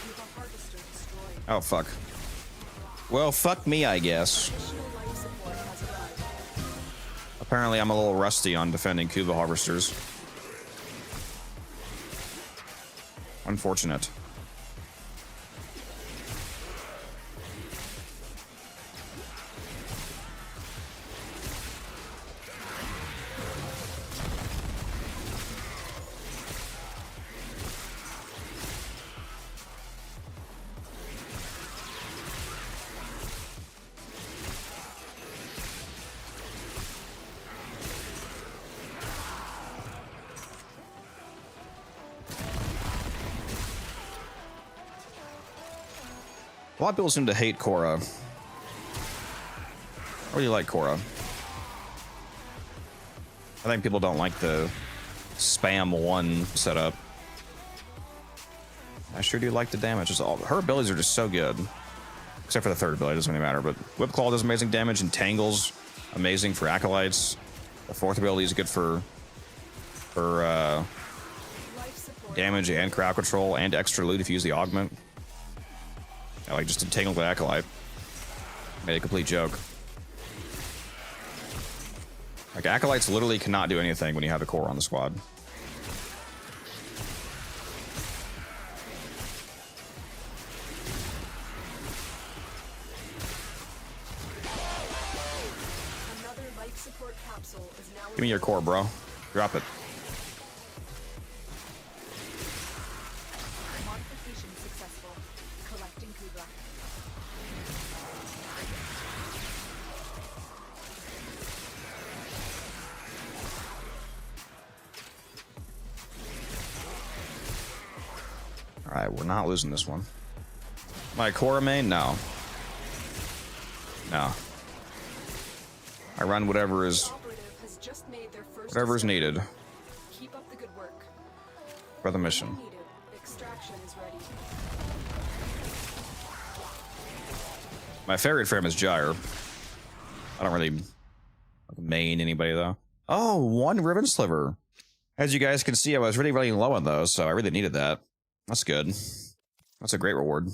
Kuva harvester destroyed. Oh, fuck. Well, fuck me, I guess. Additional life support has arrived. Apparently, I'm a little rusty on defending Kuva harvesters. Unfortunate. A lot of people seem to hate Korra. I really like Korra. I think people don't like the spam one setup. I sure do like the damage. It's all, her abilities are just so good. Except for the third ability, doesn't really matter. But Whip Claw does amazing damage. Entangles, amazing for acolytes. The fourth ability is good for Life support. damage and crowd control and extra loot if you use the augment. I like just entangled the acolyte. Made a complete joke. Like acolytes literally cannot do anything when you have a core on the squad. Another life support capsule is now Give me your core, bro. Drop it. modification successful. Collecting Kuva. Alright, we're not losing this one. My core main? No. No. I run whatever is Operative has just made their first whatever is discovery. needed Keep up the good work. for the mission. Needed. Extraction is ready. My favorite frame is Gyre. I don't really main anybody though. Oh, one ribbon sliver. As you guys can see, I was really running low on those, so I really needed that. That's good. That's a great reward. Kuva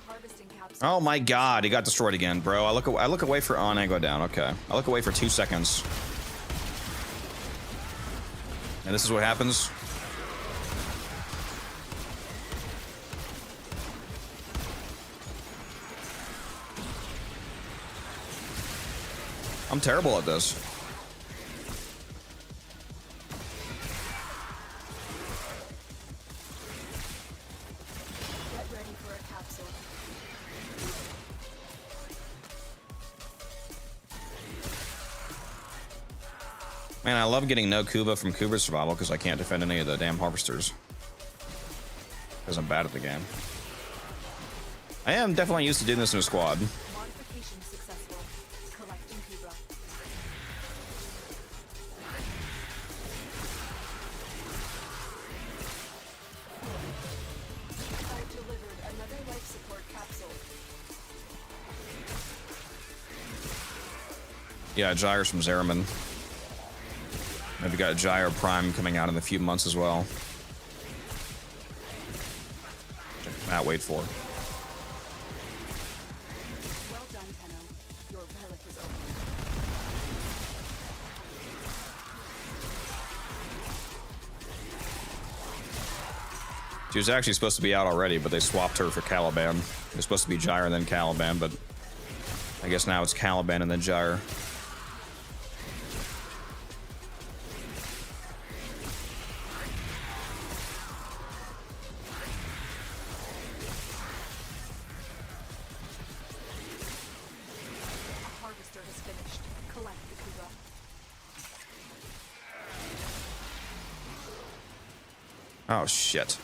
harvesting capsule. Oh my god, he got destroyed again, bro. I look away for on and go down. Okay. I look away for 2 seconds. And this is what happens. I'm terrible at this. Get ready for a capsule. Man, I love getting no Kuva from Kuva survival because I can't defend any of the damn harvesters. Because I'm bad at the game. I am definitely used to doing this in a squad. Modification successful. Collecting Kuva. I've delivered another life support capsule. Yeah, Gyre's from Zeraman. Maybe got a Gyre Prime coming out in a few months as well. Matt, wait for. Well done, Tenno. Your relic is open. She was actually supposed to be out already, but they swapped her for Caliban. It was supposed to be Gyre and then Caliban, but I guess now it's Caliban and then Gyre. A harvester has finished. Collect the Kuva. Oh, shit.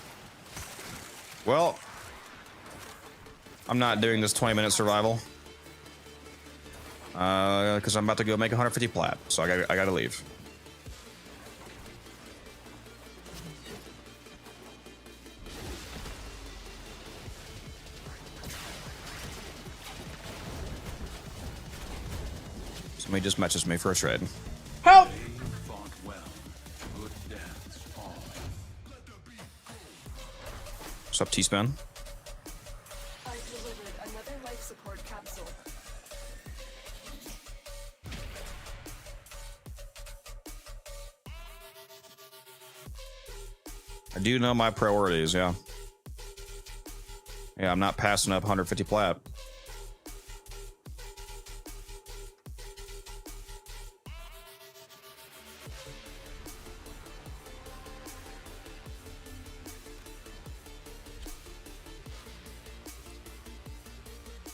Well, I'm not doing this 20-minute survival. Because I'm about to go make 150 plat, so I gotta leave. Somebody just matches me for a trade. They fought well. Good dance all. What's up, T-Spin? I've delivered another life support capsule. I do know my priorities, yeah. Yeah, I'm not passing up 150 plat.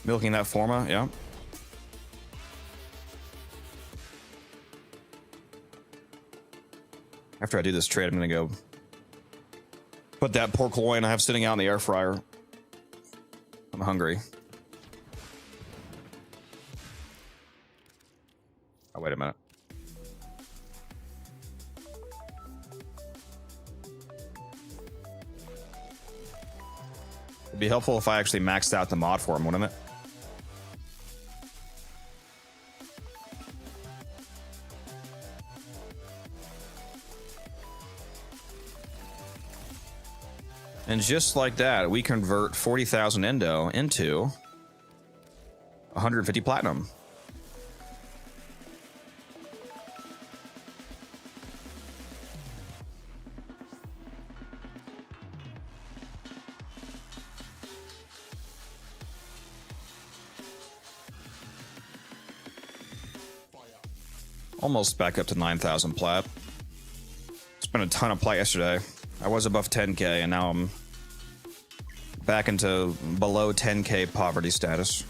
Milking that forma, yeah. After I do this trade, I'm gonna go put that pork loin I have sitting out in the air fryer. I'm hungry. Oh, wait a minute. It'd be helpful if I actually maxed out the mod for him, wouldn't it? And just like that, we convert 40,000 endo into 150 platinum. Almost back up to 9,000 plat. Spent a ton of plat yesterday. I was above 10k and now I'm back into below 10k poverty status.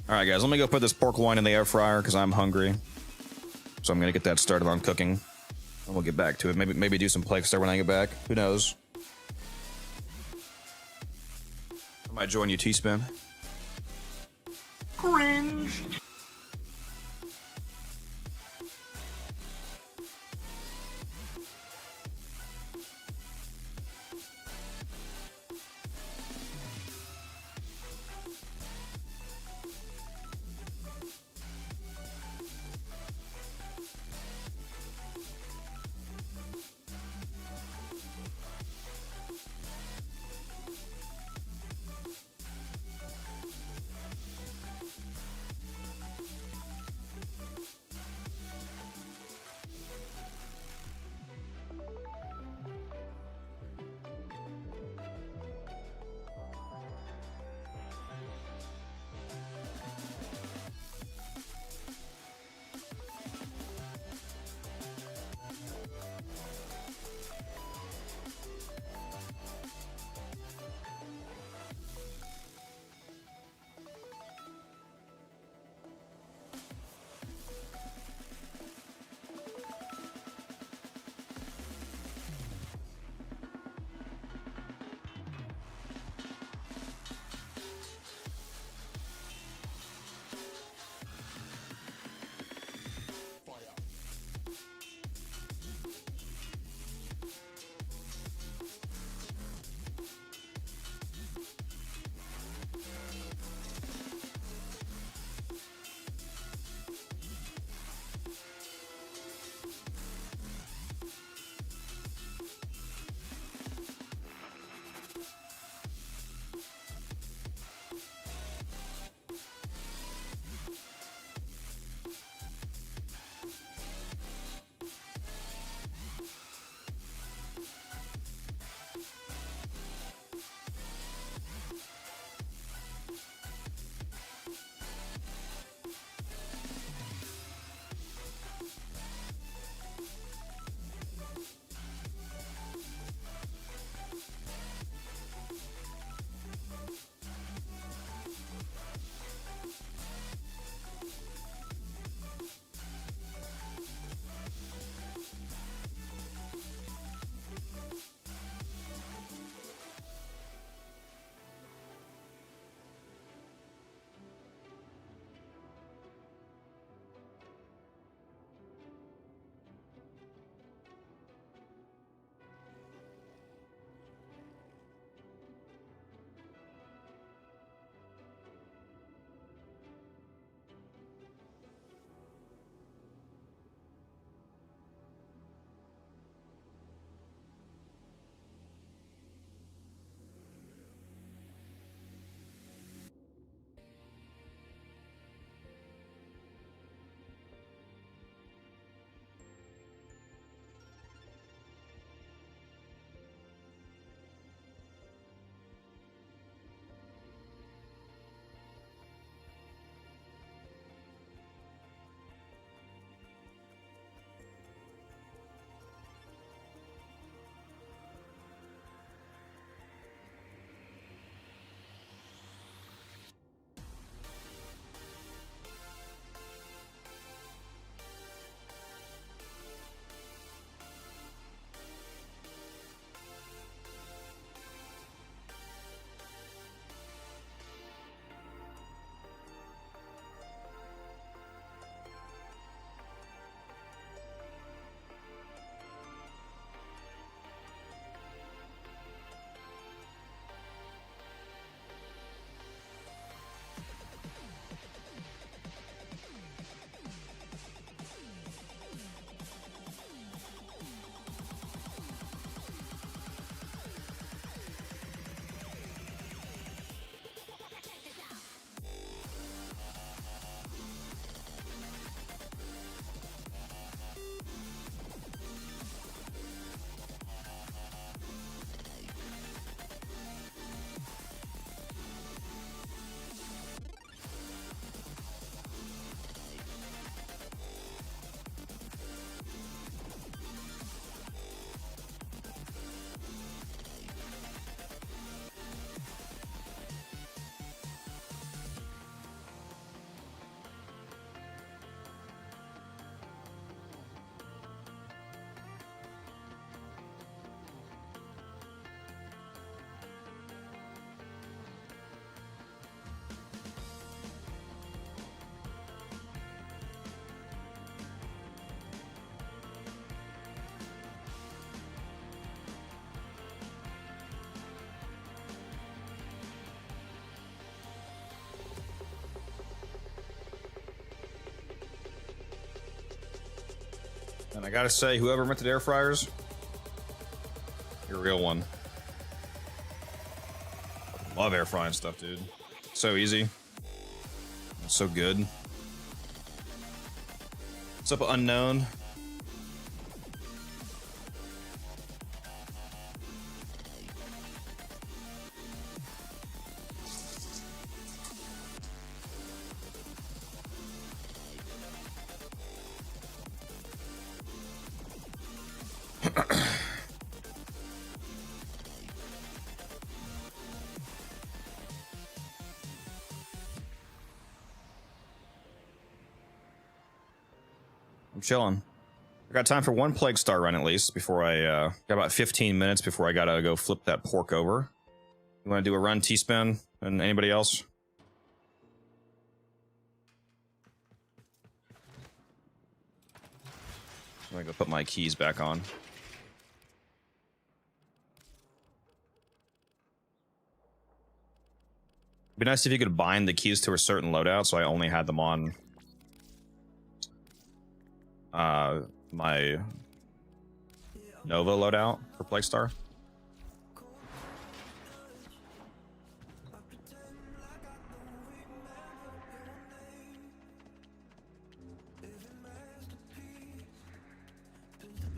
Alright guys, let me go put this pork loin in the air fryer because I'm hungry. So I'm gonna get that started on cooking. And we'll get back to it. Maybe do some PLAGUESTAR when I get back. Who knows? I might join you, T-Spin. Cringe. And I gotta say, whoever invented air fryers, you're a real one. Love air frying stuff, dude. So easy. It's so good. What's up, unknown? I'm chilling. I got time for one Plague Star run at least before I got about 15 minutes before I gotta go flip that pork over. You want to do a run, T-Spin, and anybody else? I'm gonna go put my keys back on. It'd be nice if you could bind the keys to a certain loadout, so I only had them on my Nova loadout for Plague Star.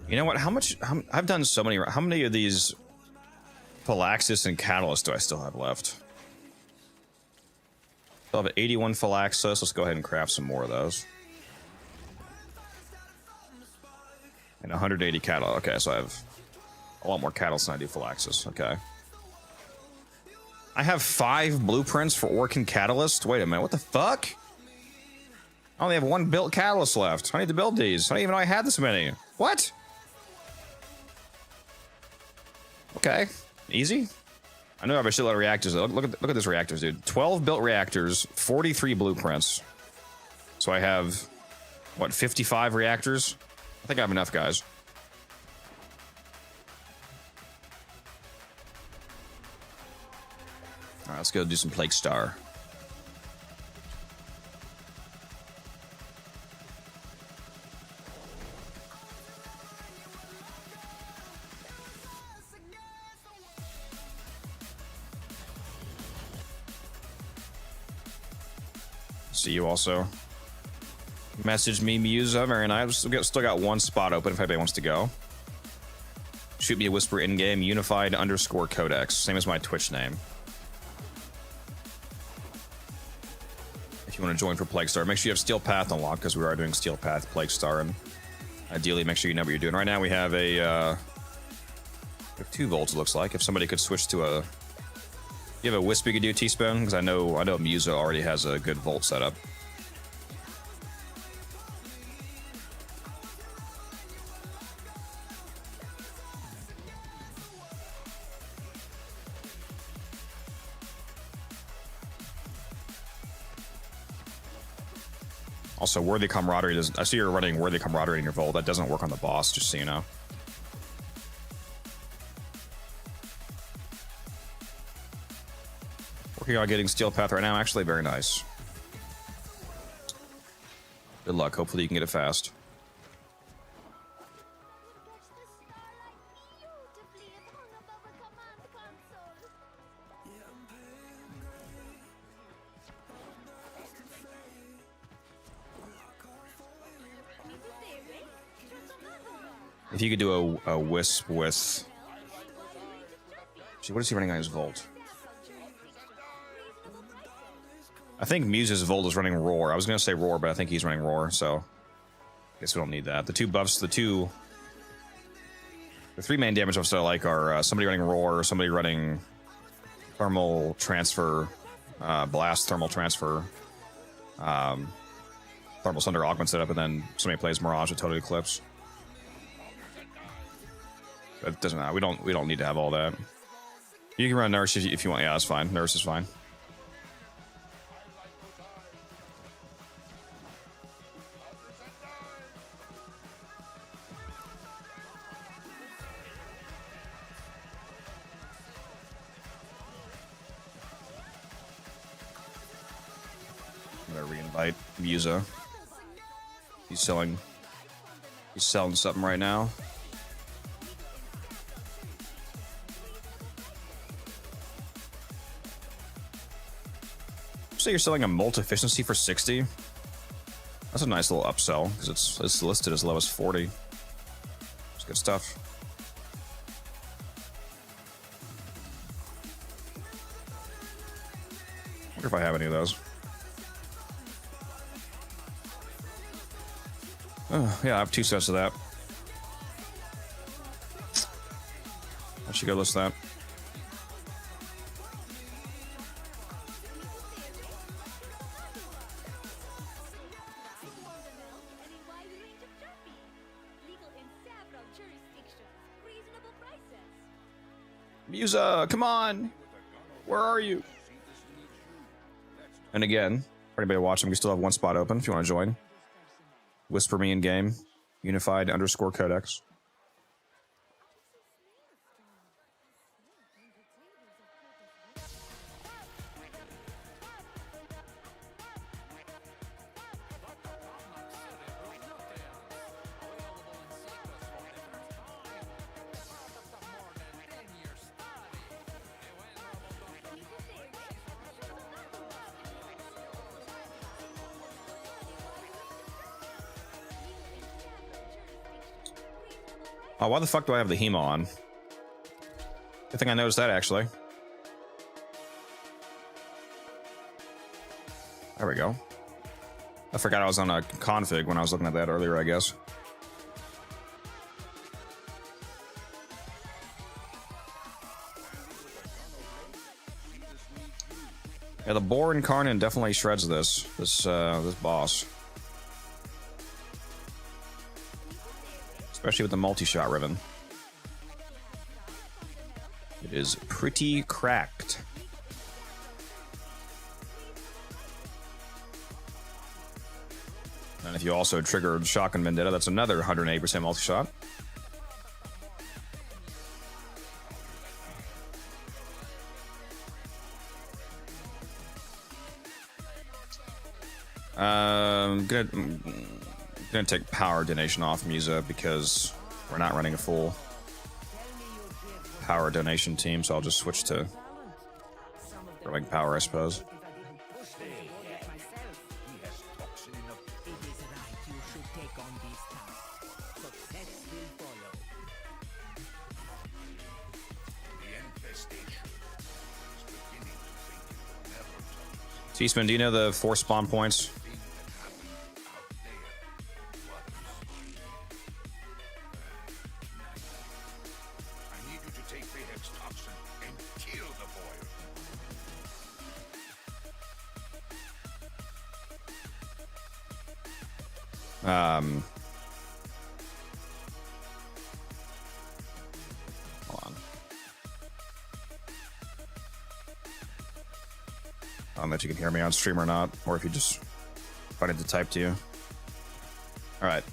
You know what? I've done so many. How many of these Phylaxis and Catalyst do I still have left? Still have 81 Phylaxis. Let's go ahead and craft some more of those. And 180 cattle. Okay, so I have a lot more cattle than I do Phylaxis. Okay. I have 5 blueprints for Orcan Catalyst. Wait a minute, what the fuck? I only have 1 built Catalyst left. I need to build these. I didn't even know I had this many. What? Okay, easy. I know I have a shitload of reactors. Look at this reactors, dude. 12 built reactors, 43 blueprints. So I have, what, 55 reactors? I think I have enough, guys. All right, let's go do some Plague Star. See you also. Message me, Musa. Very nice. Still got 1 spot open if anybody wants to go. Shoot me a whisper in game. Unified _ Codex. Same as my Twitch name. If you want to join for Plague Star, make sure you have Steel Path unlocked because we are doing Steel Path Plague Star, and ideally make sure you know what you're doing. Right now we have we have 2 volts. It looks like if somebody could switch to a. You have a wisp you could do, T-Spoon? Because I know Musa already has a good volt setup. Also, Worthy Camaraderie doesn't. I see you're running Worthy Camaraderie in your Volt. That doesn't work on the boss, just so you know. Working on getting Steel Path right now. Actually, very nice. Good luck. Hopefully, you can get it fast. If you could do a wisp with... See, what is he running on his Volt? I think Muse's Volt is running Roar. I was going to say Roar, but I think he's running Roar, so... I guess we don't need that. The 2 buffs, the 3 main damage buffs that I like are somebody running Roar, somebody running Thermal Transfer, Blast, Thermal Transfer, Thermal Thunder Augment setup, and then somebody plays Mirage with Total Eclipse. That doesn't matter. We don't need to have all that. You can run Nurse if you want. Yeah, that's fine. Nurse is fine. I'm gonna re-invite Musa. He's He's selling something right now. So you're selling a molt efficiency for 60? That's a nice little upsell because it's listed as low as 40. It's good stuff. I wonder if I have any of those. Oh, yeah, I have 2 sets of that. I should go list that. Musa, come on! Where are you? And again, for anybody watching, we still have 1 spot open if you want to join. Whisper me in game. Unified_codex. Oh, why the fuck do I have the HEMA on? Good thing I noticed that, actually. There we go. I forgot I was on a config when I was looking at that earlier, I guess. Yeah, the boar incarnate definitely shreds this boss. Especially with the multi-shot ribbon. It is pretty cracked. And if you also triggered Shotgun Vendetta, that's another 108% multi-shot. Gonna take power donation off Musa because we're not running a full power donation team, so I'll just switch to throwing power, I suppose. Teasman, do you know the 4 spawn points? Hold on. I don't know if you can hear me on stream or not, or if you just wanted to type to you. All right.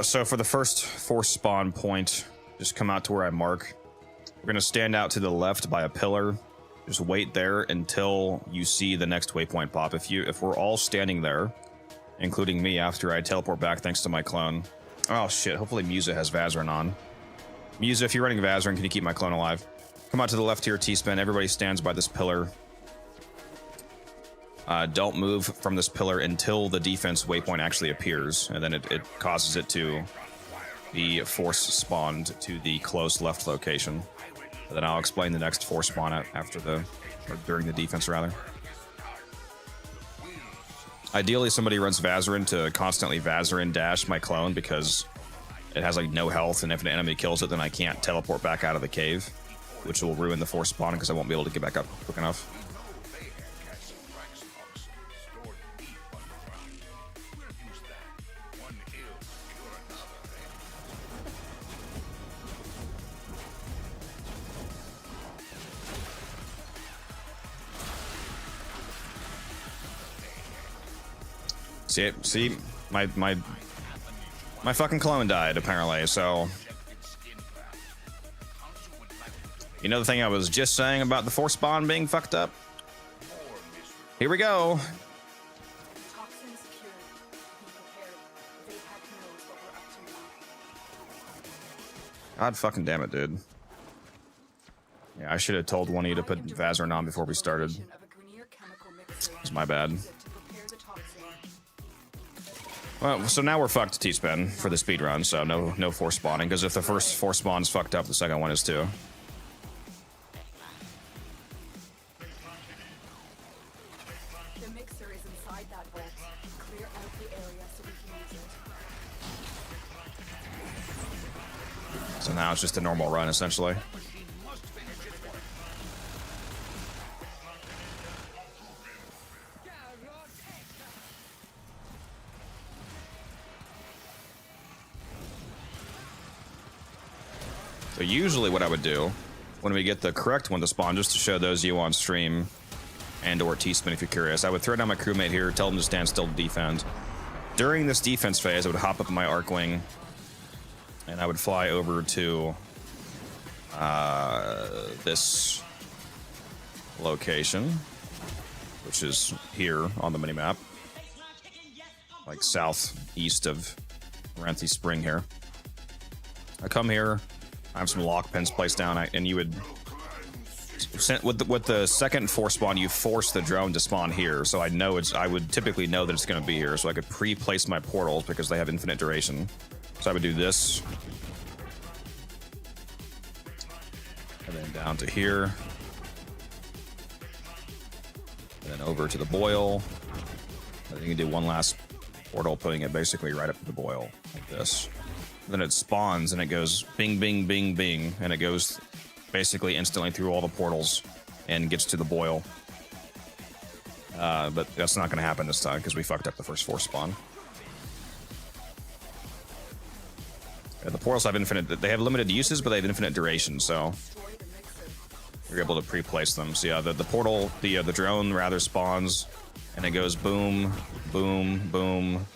So for the first 4 spawn point, just come out to where I mark. We're gonna stand out to the left by a pillar. Just wait there until you see the next waypoint pop. If we're all standing there, including me after I teleport back thanks to my clone. Oh shit, hopefully Musa has Vazarin on. Musa, if you're running Vazarin, can you keep my clone alive? Come out to the left here, T-Spin. Everybody stands by this pillar. Don't move from this pillar until the defense waypoint actually appears, and then it causes it to be force spawned to the close left location. And then I'll explain the next force spawn after or during the defense, rather. Ideally, somebody runs Vazarin to constantly Vazarin dash my clone because it has like no health, and if an enemy kills it, then I can't teleport back out of the cave, which will ruin the force spawn because I won't be able to get back up quick enough. See, my fucking clone died, apparently, so... You know the thing I was just saying about the force spawn being fucked up? Here we go! Toxin secured. Be prepared. Vapac knows what God fucking damn it, dude. Yeah, I should have told one of you to put Vazarin on before we started. It's my bad. Well, so now we're fucked T-spin for the speedrun, so no force spawning, because if the first force spawn is fucked up, the second one is too. The mixer is inside that vault. Clear out the area so we can use it. So now it's just a normal run, essentially. So usually what I would do when we get the correct one to spawn, just to show those of you on stream and or T-spin if you're curious, I would throw down my crewmate here, tell them to stand still to defend. During this defense phase, I would hop up in my arc wing and I would fly over to this location, which is here on the minimap, like southeast of Renthi Spring here. I come here, I have some lock pins placed down, and you would, with the second force spawn, you force the drone to spawn here. So I would typically know that it's going to be here, so I could pre-place my portals because they have infinite duration. So I would do this, and then down to here, and then over to the boil. And then you can do one last portal, putting it basically right up to the boil, like this. Then it spawns and it goes bing, bing, bing, bing, and it goes basically instantly through all the portals and gets to the boil. But that's not going to happen this time because we fucked up the first force spawn. Yeah, the portals have they have limited uses, but they have infinite duration, so you're able to pre-place them. So yeah, the portal, the drone rather spawns, and it goes boom, boom, boom,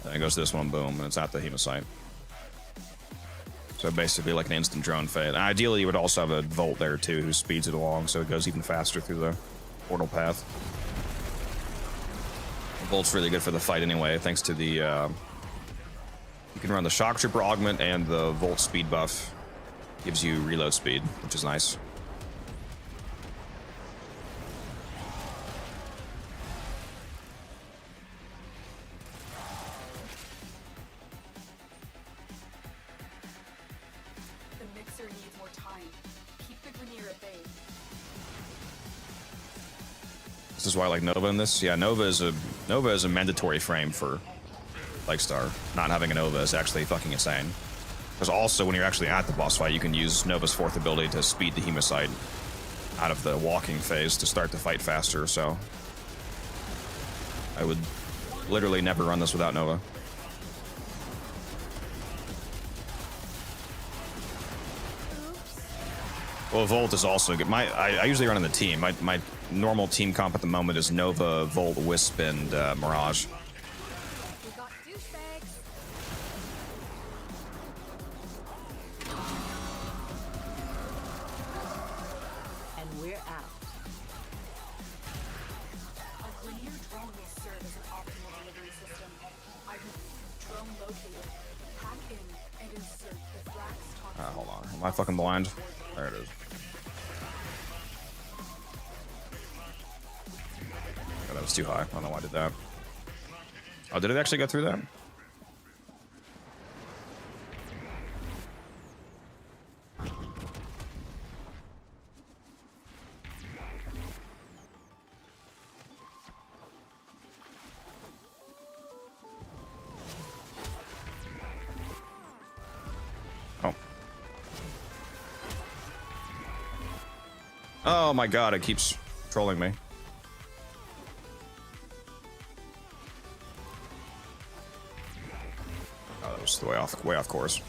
and it goes to this one, boom, and it's at the Hemosite. So basically like an instant drone fade. And ideally you would also have a Volt there too who speeds it along so it goes even faster through the portal path. The Volt's really good for the fight anyway, thanks to the you can run the Shock Trooper augment, and the Volt speed buff gives you reload speed, which is nice. This is why I like Nova in this. Yeah, Nova is a mandatory frame for PLAGUESTAR. Not having a Nova is actually fucking insane. Because also when you're actually at the boss fight, you can use Nova's fourth ability to speed the Hemosite out of the walking phase to start the fight faster, so I would literally never run this without Nova. Well, Volt is also good. I usually run in the team. My normal team comp at the moment is Nova, Volt, Wisp, and Mirage. We got douchebags. And we're out. A linear drone will serve as an optimal delivery system. I repeat, drone located. Hack in and insert the Thrax toxin. Hold on. Am I fucking blind? There it is. Oh, that was too high. I don't know why I did that. Oh, did it actually go through that? Oh. Oh my god, it keeps trolling me. Oh, that was way off course.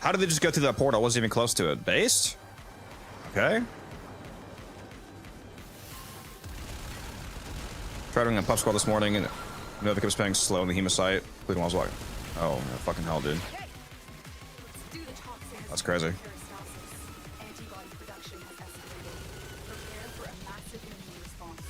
How did they just go through that portal? I wasn't even close to it. Based? Okay. Tried running a pub squad this morning and Nova kept spinning slow in the Hemosite. Including while I was like, oh, fucking hell, dude. That's crazy. Antibody production has escalated. Prepare for a massive immune response.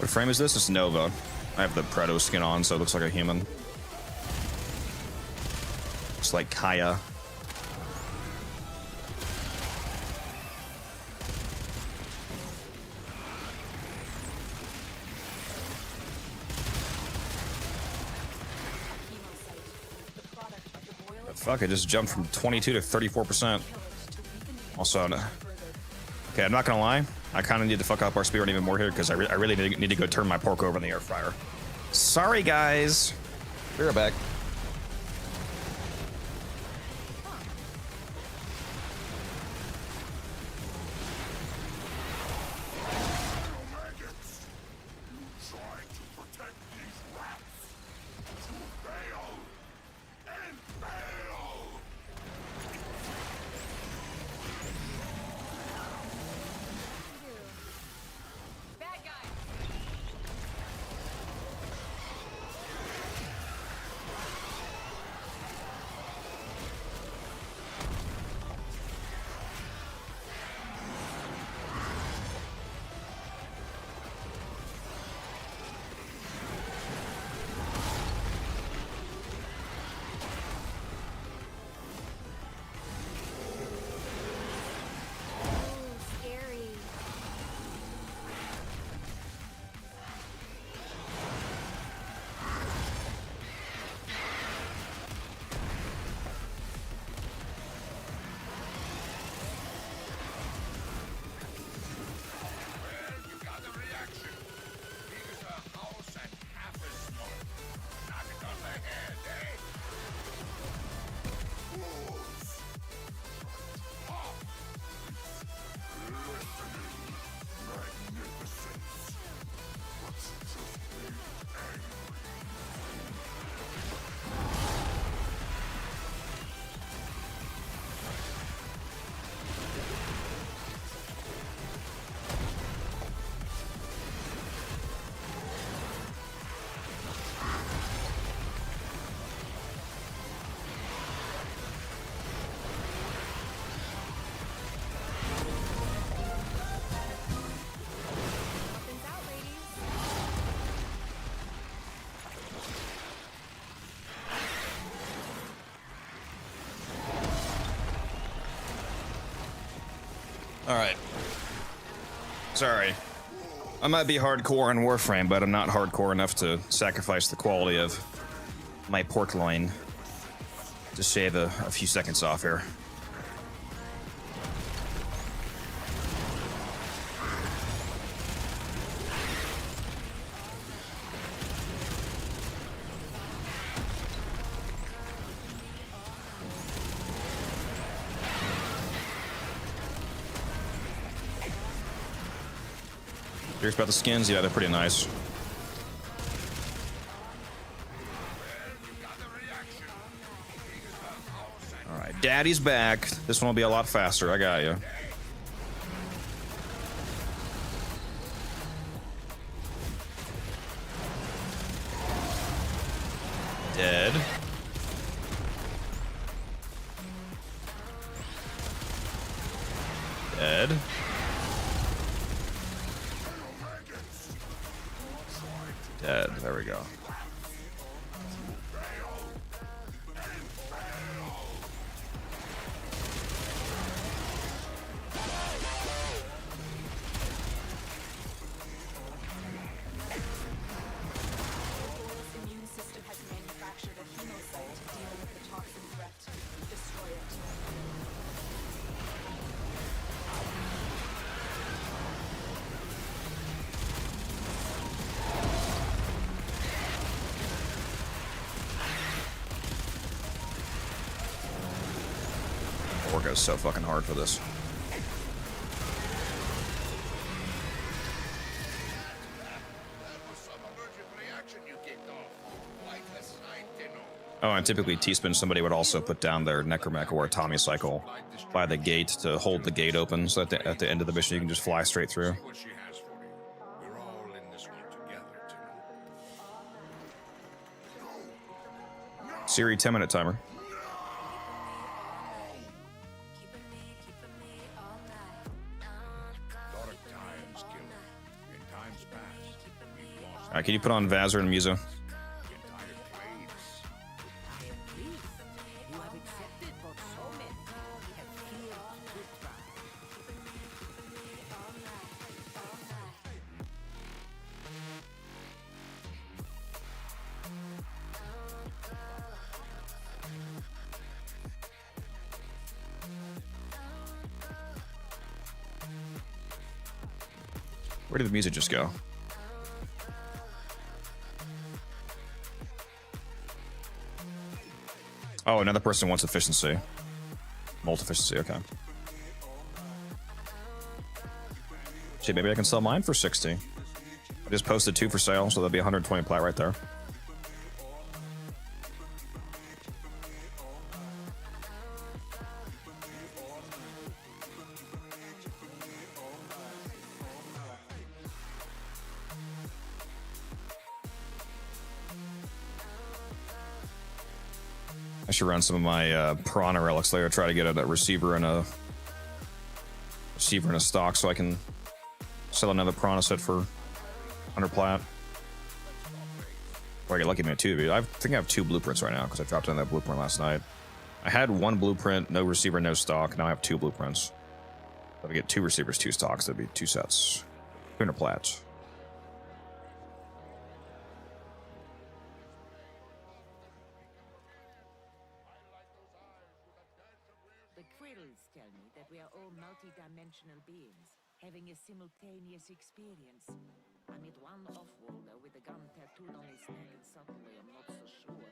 What frame is this? It's Nova. I have the Preto skin on, so it looks like a human. Looks like Kaya. Fuck, I just jumped from 22 to 34%. Also, okay, I'm not gonna lie. I kind of need to fuck up our speedrun even more here because I really need to go turn my pork over in the air fryer. Sorry, guys. Be right back. All right. Sorry. I might be hardcore in Warframe, but I'm not hardcore enough to sacrifice the quality of my pork loin to shave a few seconds off here. Curious about the skins? Yeah, they're pretty nice. Alright, Daddy's back. This one will be a lot faster. I got you. Dead. Dead. Dead. There we go. Immune system has manufactured a hemocyte to deal with the toxin threat. Destroy it. Goes so fucking hard for this. Oh, and typically T-Spin somebody would also put down their Necromech or a Tommy Cycle by the gate to hold the gate open, so that at the end of the mission you can just fly straight through. Siri, 10-minute timer. All right, can you put on Vazar and Musa? Where did the music just go? Oh, another person wants efficiency. Multi-efficiency, okay. Shit, maybe I can sell mine for 60. I just posted 2 for sale, so that'll be 120 plat right there. I should run some of my Piranha relics later. Try to get a receiver and a stock so I can sell another Piranha set for 100 plat. Or I get lucky, man, too. Dude. I think I have 2 blueprints right now because I dropped in that blueprint last night. I had 1 blueprint, no receiver, no stock. Now I have 2 blueprints. If I get 2 receivers, 2 stocks, that'd be 2 sets. 200 plats. The Quills tell me that we are all multi-dimensional beings, having a simultaneous experience. I met one off-worlder with a gun tattooed on his neck, and suddenly I'm not so sure.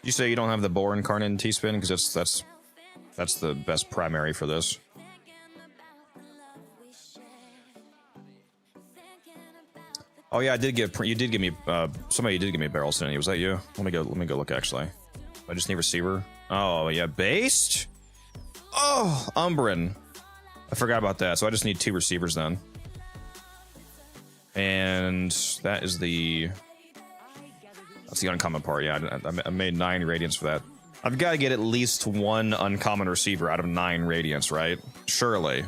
You say you don't have the boar incarnate in T-spin because that's the best primary for this. Oh yeah, you did give me somebody did give me a barrel cinny. Was that you? Let me go look actually. I just need receiver. Oh yeah, based. Oh, Umbran. I forgot about that. So I just need 2 receivers then. And that's the uncommon part. Yeah, I made 9 radiance for that. I've got to get at least 1 uncommon receiver out of 9 radiance, right? Surely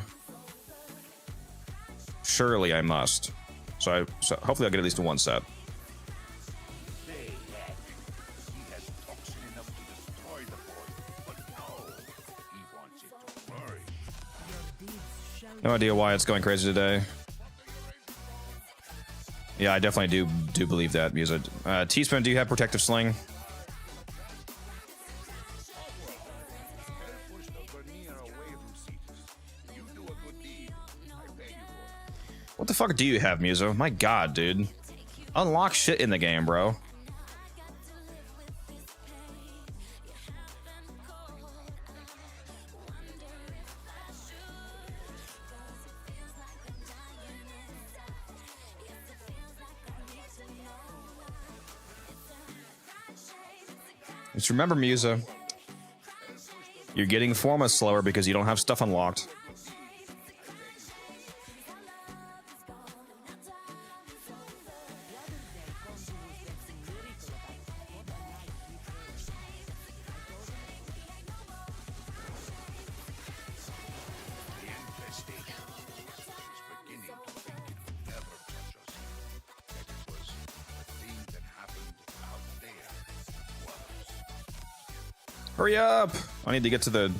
I must. So hopefully I'll get at least 1 set. No idea why it's going crazy today. Yeah, I definitely do believe that music. T-Spin, do you have protective sling? What the fuck do you have, Muso? My god, dude. Unlock shit in the game, bro. Just remember, Musa, you're getting Forma slower because you don't have stuff unlocked. Hurry up! I need to get to the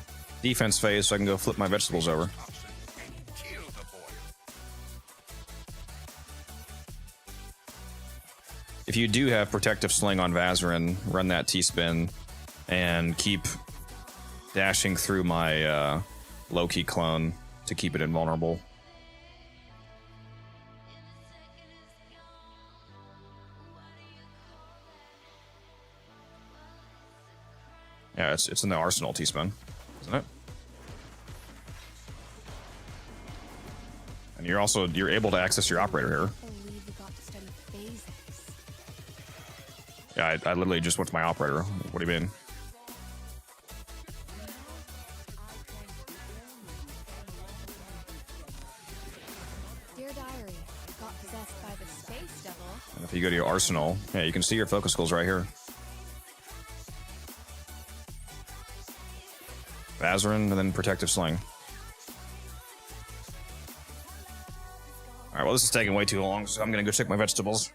defense phase so I can go flip my vegetables over. If you do have protective sling on Vazarin, run that T-spin and keep dashing through my Loki clone to keep it invulnerable. Yeah, it's in the arsenal T-spin, isn't it? And you're able to access your operator here. Yeah, I literally just went to my operator. What do you mean? Dear Diary, got possessed by the space devil. And if you go to your arsenal, yeah, you can see your focus goals right here. Vazarin and then protective sling. All right, well, this is taking way too long, so I'm gonna go check my vegetables.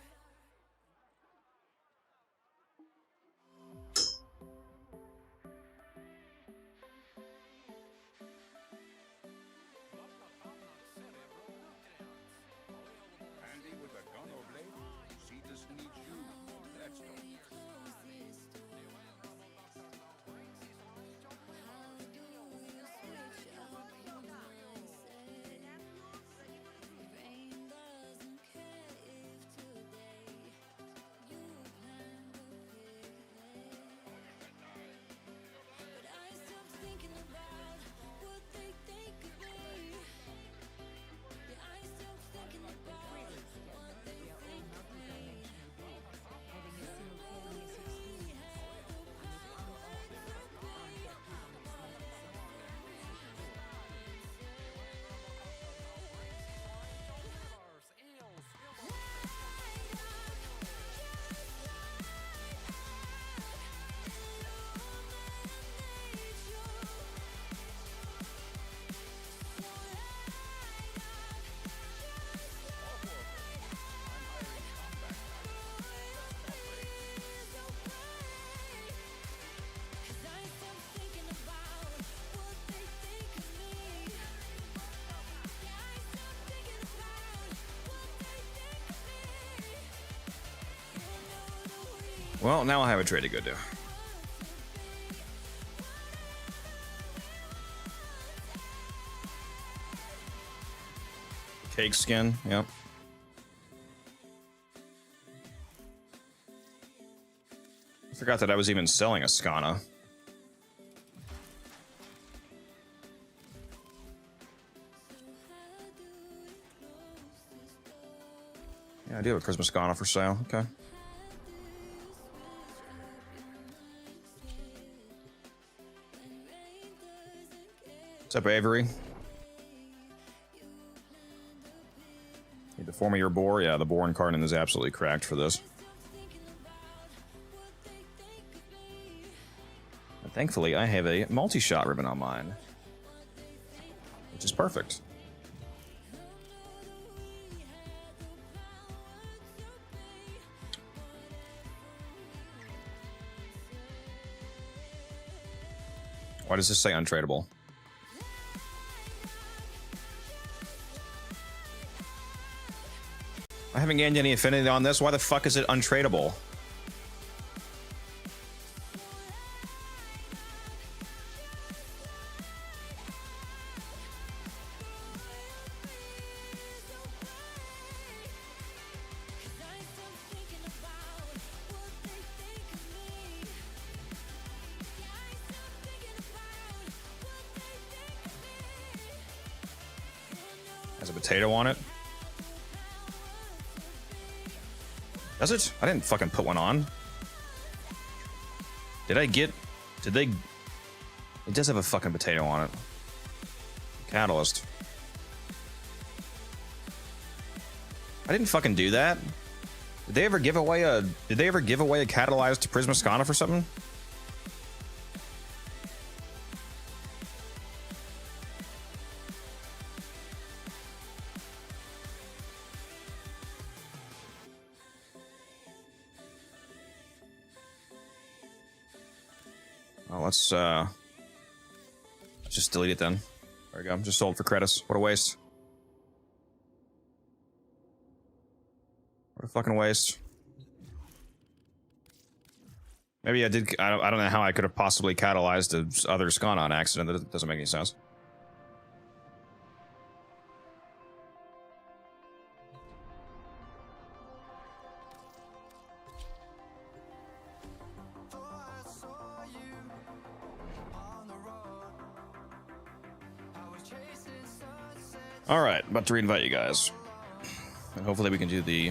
Well, now I have a trade to go do. Cake skin, yep. I forgot that I was even selling a Skana. Yeah, I do have a Christmas Skana for sale, okay. What's up, Avery? Need to form your boar? Yeah, the boar incarnate is absolutely cracked for this. And thankfully, I have a multi-shot ribbon on mine, which is perfect. Why does this say untradeable? I haven't gained any affinity on this. Why the fuck is it untradeable? Has a potato on it. Does it? I didn't fucking put one on. Did they? It does have a fucking potato on it. Catalyst. I didn't fucking do that. Did they ever give away a catalyzed Prisma Skana for something? Oh, let's just delete it then. There we go. Just sold for credits. What a waste. What a fucking waste. Maybe I did. I don't know how I could have possibly catalyzed the other Skana on accident. That doesn't make any sense. All right, about to reinvite you guys, and hopefully we can do the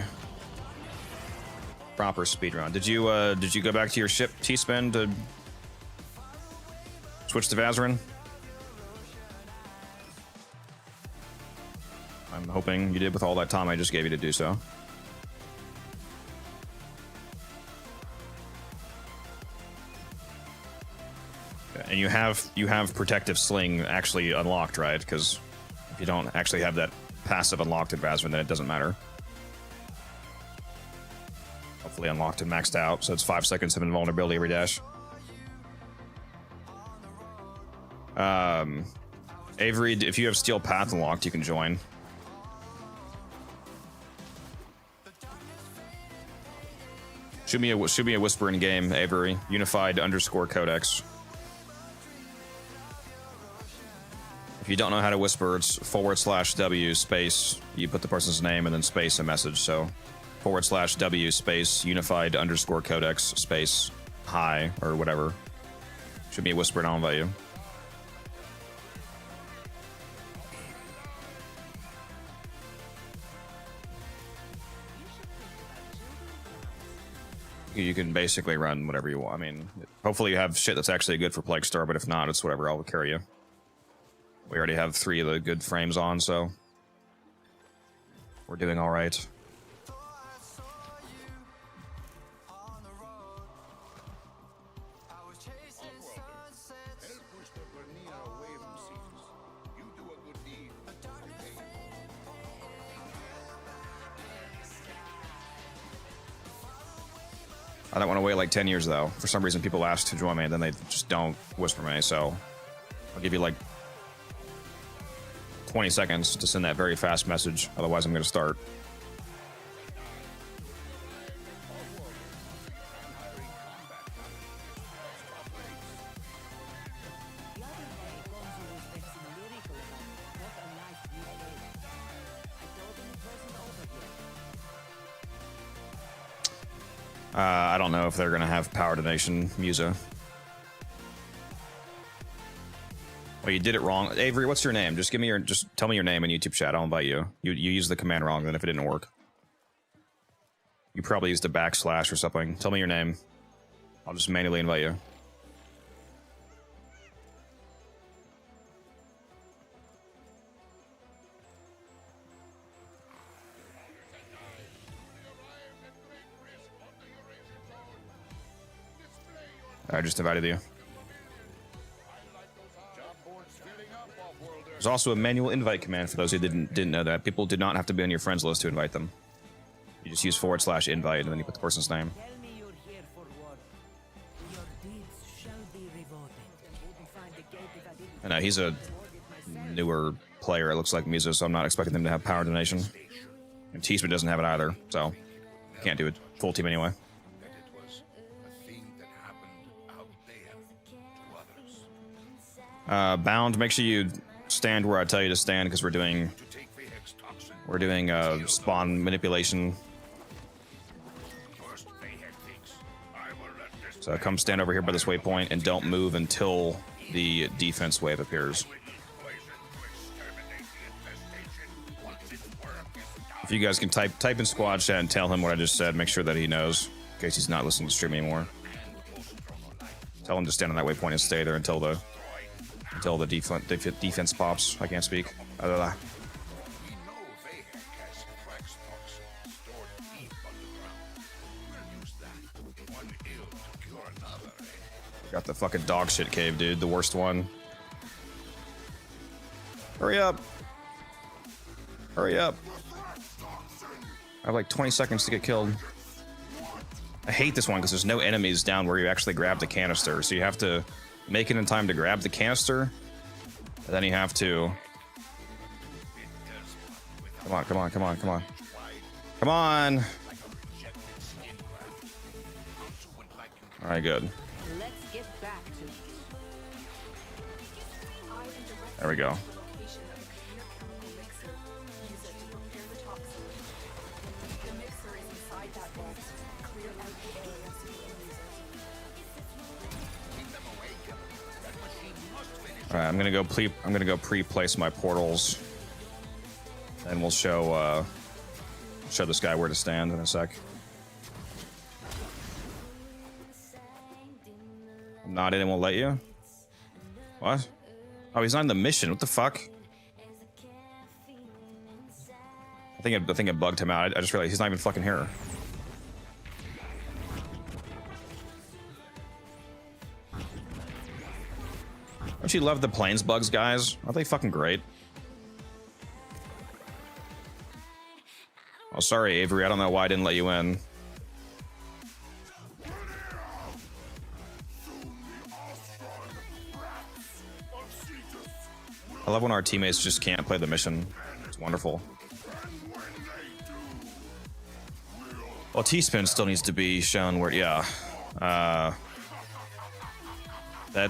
proper speedrun. Did you go back to your ship T-spin to switch to Vazarin? I'm hoping you did with all that time I just gave you to do so. And you have protective sling actually unlocked, right? Because if you don't actually have that passive unlocked advancement, then it doesn't matter. Hopefully unlocked and maxed out, so it's 5 seconds of invulnerability every dash. Avery, if you have Steel Path unlocked, you can join. Shoot me a whisper in game, Avery. Unified_codex. If you don't know how to whisper, it's /W space. You put the person's name and then space a message. So /W space unified_codex space hi or whatever. Should be a whisper and I'll invite you. You can basically run whatever you want. I mean, hopefully you have shit that's actually good for PLAGUESTAR, but if not, it's whatever. I'll carry you. We already have 3 of the good frames on, so we're doing all right. I don't want to wait like 10 years though. For some reason, people ask to join me, and then they just don't whisper me. So I'll give you like 20 seconds to send that very fast message. Otherwise, I'm going to start. I don't know if they're going to have power donation, Musa. Oh, you did it wrong. Avery, what's your name? Just tell me your name in YouTube chat. I'll invite you. You used the command wrong then if it didn't work. You probably used a backslash or something. Tell me your name. I'll just manually invite you. I just invited you. There's also a manual invite command for those who didn't know that. People did not have to be on your friends list to invite them. You just use /invite and then you put the person's name. I know he's a newer player, it looks like Musa, so I'm not expecting them to have power donation. And Teasman doesn't have it either, so can't do it full team anyway. Bound, make sure you stand where I tell you to stand because we're doing spawn manipulation. So come stand over here by this waypoint and don't move until the defense wave appears. If you guys can type in squad chat and tell him what I just said, make sure that he knows in case he's not listening to stream anymore. Tell him to stand on that waypoint and stay there until the defense pops. I can't speak. Got the fucking dog shit cave, dude. The worst one. Hurry up. Hurry up. I have like 20 seconds to get killed. I hate this one because there's no enemies down where you actually grab the canister. So you have to make it in time to grab the canister. And then you have to... Come on, come on, come on, come on. Come on! Alright, good. There we go. Alright, I'm gonna go pre-place my portals, and we'll show this guy where to stand in a sec. I'm not in and won't let you. What? Oh, he's not in the mission. What the fuck? I think it bugged him out. I just realized he's not even fucking here. Don't you love the planes bugs, guys? Aren't they fucking great? Oh, sorry, Avery. I don't know why I didn't let you in. I love when our teammates just can't play the mission. It's wonderful. Well, T-spin still needs to be shown where, yeah. That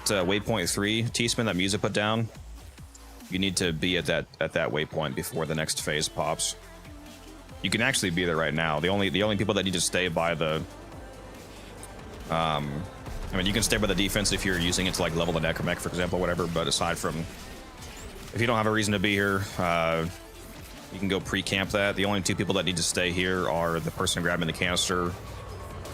waypoint 3 T-spin that Musa put down, you need to be at that waypoint before the next phase pops. You can actually be there right now. The only people that need to stay by the I mean, you can stay by the defense if you're using it to like level the necromech, for example, whatever, but aside from, if you don't have a reason to be here, you can go pre-camp that. The only 2 people that need to stay here are the person grabbing the canister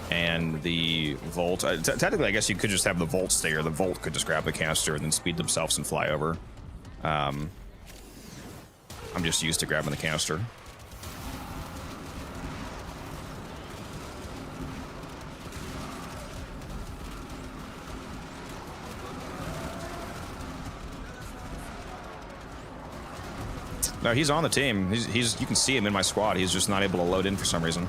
and the Volt. Technically, I guess you could just have the Volt stay, or the Volt could just grab the canister and then speed themselves and fly over. I'm just used to grabbing the canister. No, he's on the team. He's you can see him in my squad. He's just not able to load in for some reason.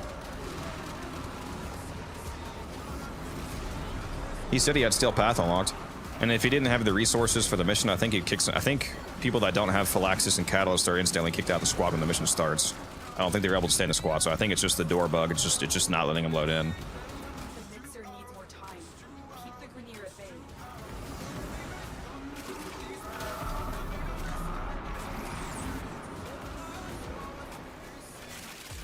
He said he had Steel Path unlocked, and if he didn't have the resources for the mission, I think he kicks. I think people that don't have Phylaxis and Catalyst are instantly kicked out of the squad when the mission starts. I don't think they're able to stay in the squad, so I think it's just the door bug. It's just not letting him load in. The mixer needs more time. Keep the Grenier at bay.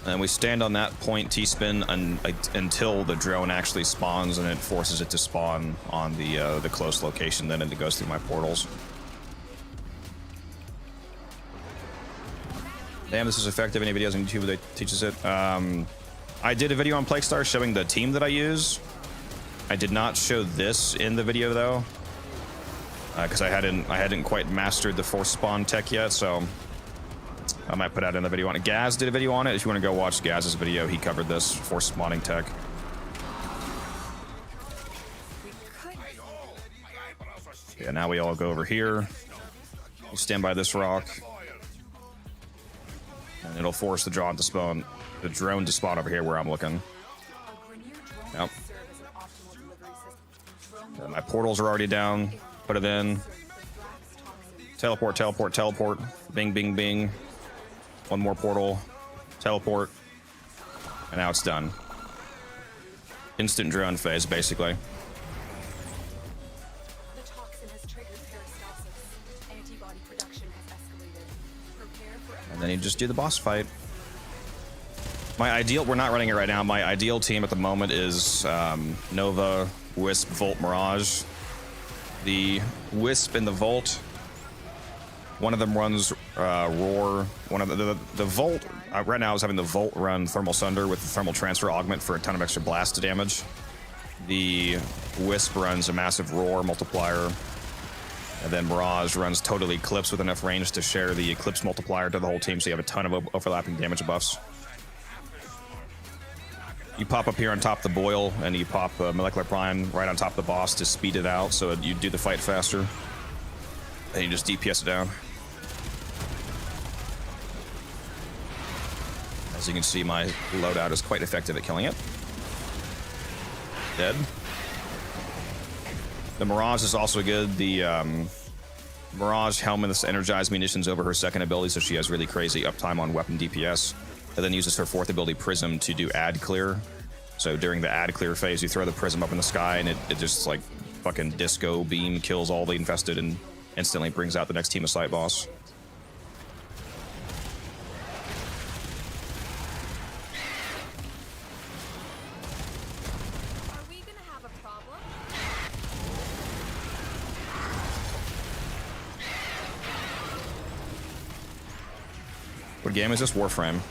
And we stand on that point T-spin until the drone actually spawns, and it forces it to spawn on the close location. Then it goes through my portals. Damn, this is effective. Any videos on YouTube that teaches it? I did a video on PLAGUESTAR showing the team that I use. I did not show this in the video though, because I hadn't quite mastered the force spawn tech yet. So I might put out another video on it. Gaz did a video on it. If you want to go watch Gaz's video, he covered this force spawning tech. Yeah, now we all go over here. We stand by this rock, and it'll force the drone to spawn. The drone to spawn over here where I'm looking. Yep. And my portals are already down. Put it in. Teleport, teleport, teleport. Bing, bing, bing. One more portal, teleport, and now it's done. Instant drone phase, basically. The toxin has triggered peristalsis. Antibody production has escalated. Prepare for And then you just do the boss fight. My ideal, we're not running it right now. My ideal team at the moment is Nova, Wisp, Volt, Mirage. The Wisp and the Volt, one of them runs Roar. One of the Volt right now is having the Volt run Thermal Sunder with the Thermal Transfer Augment for a ton of extra blast damage. The Wisp runs a massive Roar multiplier, and then Mirage runs Total Eclipse with enough range to share the Eclipse multiplier to the whole team, so you have a ton of overlapping damage buffs. You pop up here on top of the Boil, and you pop Molecular Prime right on top of the boss to speed it out, so you do the fight faster. And you just DPS it down. As you can see, my loadout is quite effective at killing it. Dead. The Mirage is also good. The Mirage helmets energized munitions over her second ability, so she has really crazy uptime on weapon DPS. And then uses her fourth ability, Prism, to do ad clear. So during the ad clear phase, you throw the Prism up in the sky, and it just like fucking disco beam kills all the infested and instantly brings out the next team of sight boss. Are we gonna have a problem? What game is this? Warframe.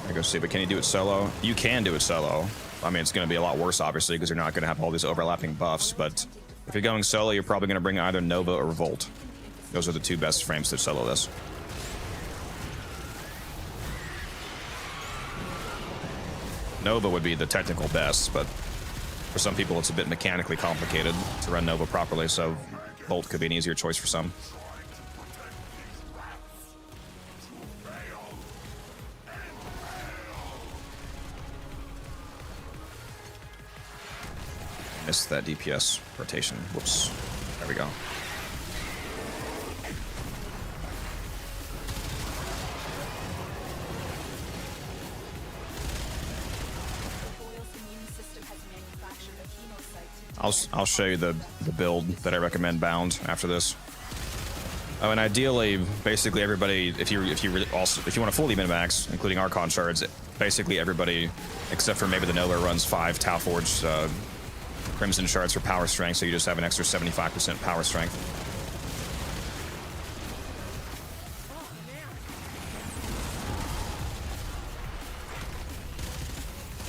I go see, but can you do it solo? You can do it solo. I mean, it's going to be a lot worse, obviously, because you're not going to have all these overlapping buffs, but if you're going solo, you're probably going to bring either Nova or Volt. Those are the two best frames to solo this. Nova would be the technical best, but for some people, it's a bit mechanically complicated to run Nova properly, so Volt could be an easier choice for some. missed that DPS rotation. Whoops. There we go. I'll show you the build that I recommend bound after this. Oh, and ideally, basically everybody, if you want to fully min-max, including Archon shards, basically everybody, except for maybe the Nova, runs 5 Tau Forged Crimson shards for power strength, so you just have an extra 75% power strength.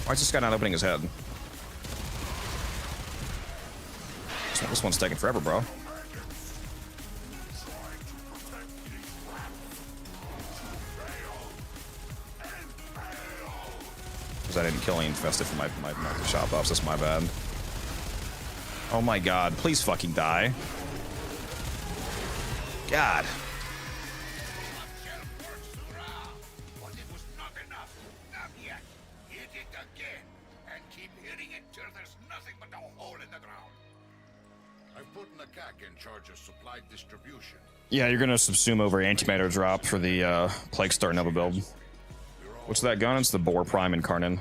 Why is this guy not opening his head? This one's taking forever, bro. Because I didn't kill any infested for my shot buffs. That's my bad. Oh my god. Please fucking die. God. Yeah, you're gonna subsume over antimatter drop for the PLAGUESTAR Nova build. What's that gun? It's the Warframe Incarnate.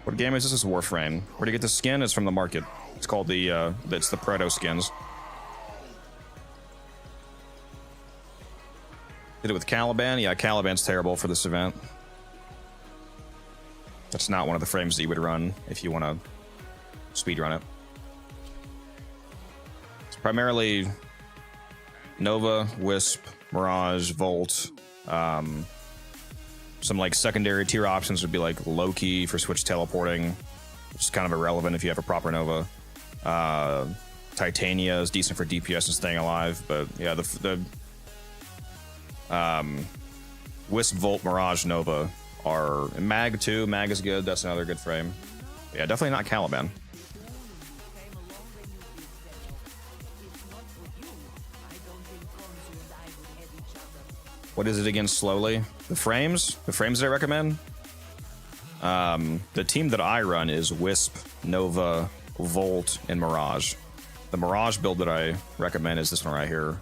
What game is this? It's Warframe. Where do you get the skin? It's from the market. It's called the it's the Proto skins. Did it with Caliban? Yeah, Caliban's terrible for this event. That's not one of the frames that you would run if you want to speedrun it. It's primarily Nova, Wisp, Mirage, Volt. Some like secondary tier options would be like Loki for switch teleporting, which is kind of irrelevant if you have a proper Nova. Titania is decent for DPS and staying alive, but yeah, the Wisp, Volt, Mirage, Nova are Mag too. Mag is good. That's another good frame. Yeah, definitely not Caliban. What is it again? Slowly. The frames that I recommend. The team that I run is Wisp, Nova, Volt, and Mirage. The Mirage build that I recommend is this one right here.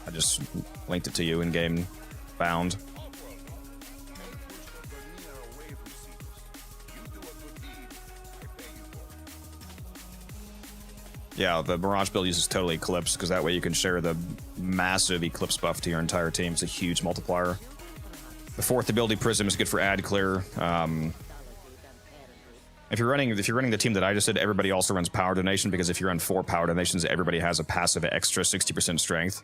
I just linked it to you in game bound. Yeah, the Mirage build uses totally Eclipse because that way you can share the massive Eclipse buff to your entire team. It's a huge multiplier. The 4th ability Prism is good for ad clear. If you're running the team that I just did, everybody also runs power donation because if you run 4 power donations, everybody has a passive extra 60% strength.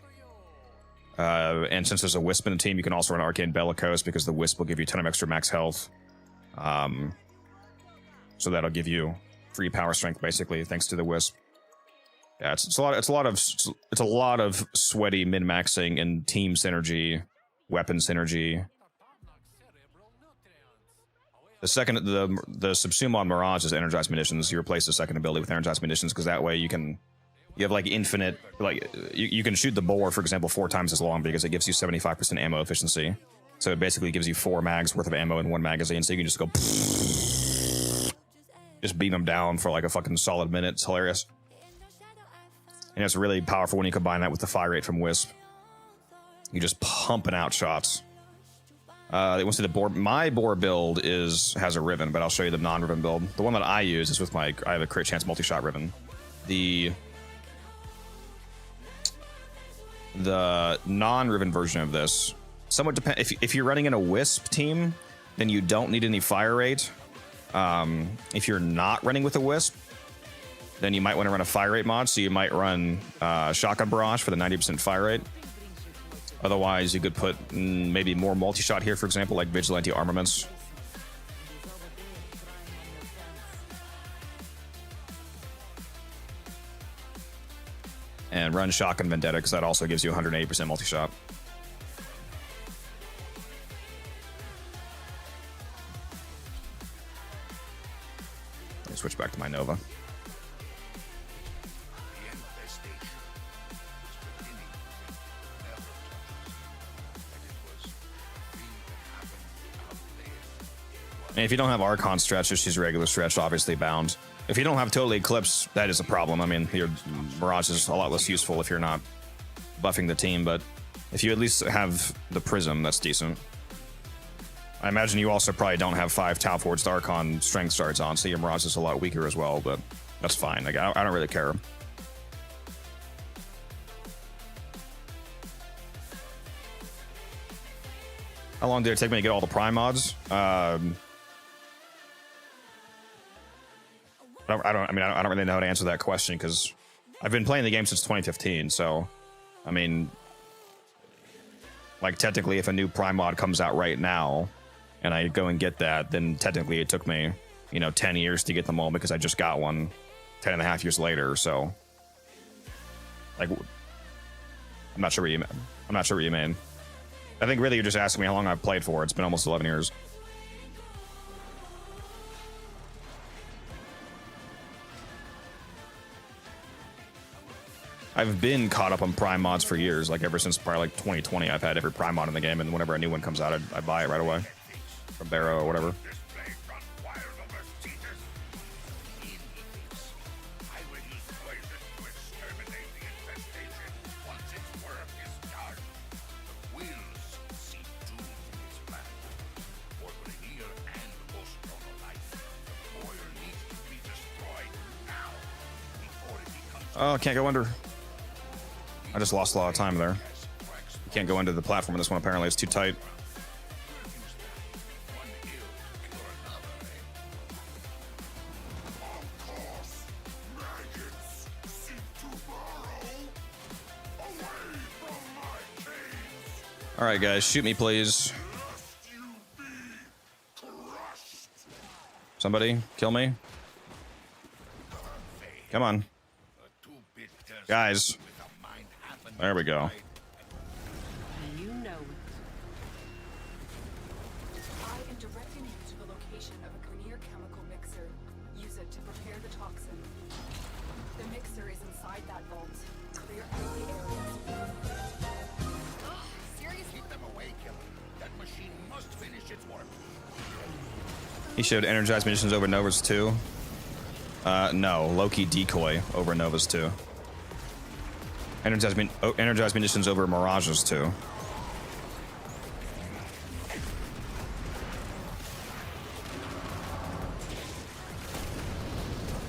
And since there's a Wisp in the team, you can also run Arcane Bellicose because the Wisp will give you a ton of extra max health. So that'll give you free power strength basically, thanks to the Wisp. Yeah, it's a lot of sweaty min-maxing and team synergy, weapon synergy. The subsume on Mirage is energized munitions. You replace the second ability with energized munitions because that way you have like infinite, like you can shoot the bore, for example, 4 times as long because it gives you 75% ammo efficiency. So it basically gives you 4 mags worth of ammo in 1 magazine. So you can just go just beam them down for like a fucking solid minute. It's hilarious. And it's really powerful when you combine that with the fire rate from Wisp. You're just pumping out shots. They want to see the bore. My bore build has a Riven, but I'll show you the non-Riven build. The one that I use is with I have a crit chance multi-shot Riven. The non-Riven version of this somewhat depends. If you're running in a Wisp team, then you don't need any fire rate. If you're not running with a Wisp, then you might want to run a fire rate mod, so you might run Shotgun Barrage for the 90% fire rate. Otherwise, you could put maybe more multi-shot here, for example, like Vigilante Armaments. And run Shotgun Vendetta, because that also gives you 180% multi-shot. Let me switch back to my Nova. And if you don't have Archon stretch, just use regular stretch, obviously bound. If you don't have Totally Eclipse, that is a problem. I mean, your Mirage is a lot less useful if you're not buffing the team, but if you at least have the Prism, that's decent. I imagine you also probably don't have 5 Tau Forged Archon strength starts on, so your Mirage is a lot weaker as well, but that's fine. Like, I don't really care. How long did it take me to get all the Prime mods? I don't really know how to answer that question because I've been playing the game since 2015. So, I mean, like technically, if a new Prime mod comes out right now, and I go and get that, then technically it took me, 10 years to get them all because I just got one 10 and a half years later. So, like, I'm not sure what you mean. I'm not sure what you mean. I think really you're just asking me how long I've played for. It's been almost 11 years. I've been caught up on Prime mods for years, like ever since probably like 2020. I've had every Prime mod in the game, and whenever a new one comes out, I buy it right away from Barrow or whatever. Oh, can't go under. I just lost a lot of time there. You can't go into the platform in this one, apparently. It's too tight. Alright, guys, shoot me, please. Somebody, kill me. Come on. Guys. There we go. You know it. I am directing you to the location of a Grineer chemical mixer. Use it to prepare the toxin. The mixer is inside that vault. Clear out the area. Seriously? Keep them away, killer. That machine must finish its work. He showed energized munitions over Novas 2. No, Loki decoy over Novas 2. Energized munitions over Mirages too.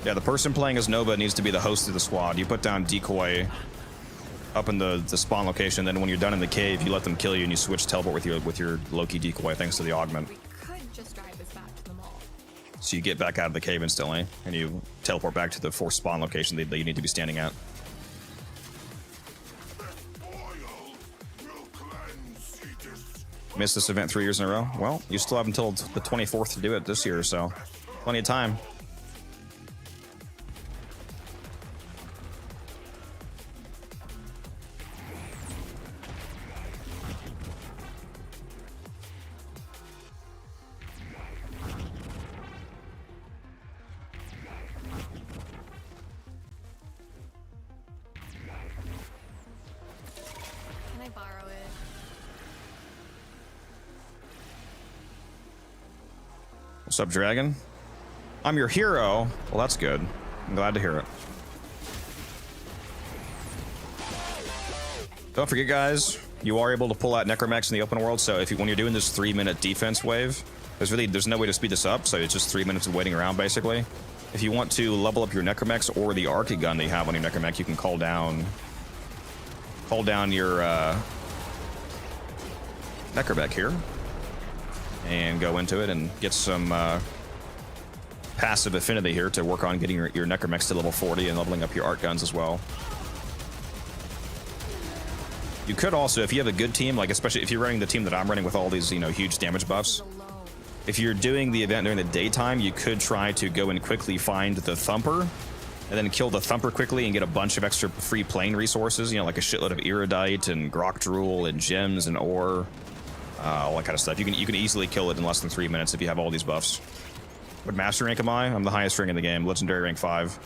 Yeah, the person playing as Nova needs to be the host of the squad. You put down decoy up in the spawn location, then when you're done in the cave, you let them kill you and you switch teleport with your Loki decoy thanks to the augment. We could just drive this back to the mall. So you get back out of the cave instantly and you teleport back to the forced spawn location that you need to be standing at. Missed this event 3 years in a row. Well, you still have until the 24th to do it this year, so plenty of time. Can I borrow it? What's up, Dragon? I'm your hero. Well, that's good. I'm glad to hear it. Don't forget, guys, you are able to pull out Necromechs in the open world, so when you're doing this 3-minute defense wave, there's no way to speed this up, so it's just 3 minutes of waiting around, basically. If you want to level up your Necromechs or the Arctic gun that you have on your Necromech, you can call down your Necromech here and go into it and get some passive affinity here to work on getting your Necromechs to level 40 and leveling up your art guns as well. You could also, if you have a good team, like especially if you're running the team that I'm running with all these, huge damage buffs, if you're doing the event during the daytime, you could try to go and quickly find the Thumper and then kill the Thumper quickly and get a bunch of extra free plane resources, like a shitload of Iridite and Grok Drool and gems and ore, all that kind of stuff. You can easily kill it in less than 3 minutes if you have all these buffs. What master rank am I? I'm the highest rank in the game, legendary rank 5.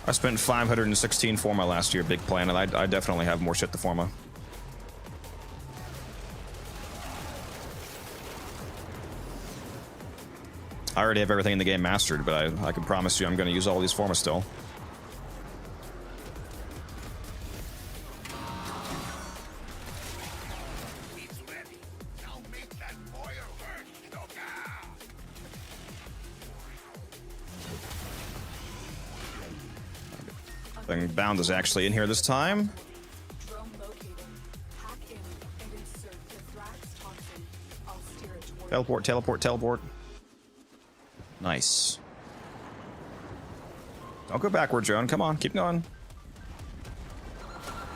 I spent 516 Forma last year, big plan, and I definitely have more shit to Forma. I already have everything in the game mastered, but I can promise you I'm going to use all these Forma still. Bound is actually in here this time. Drone located. Hack in and insert the Thrax toxin. I'll steer it toward Teleport, teleport, teleport. Nice. Don't go backward, Joan. Come on, keep going.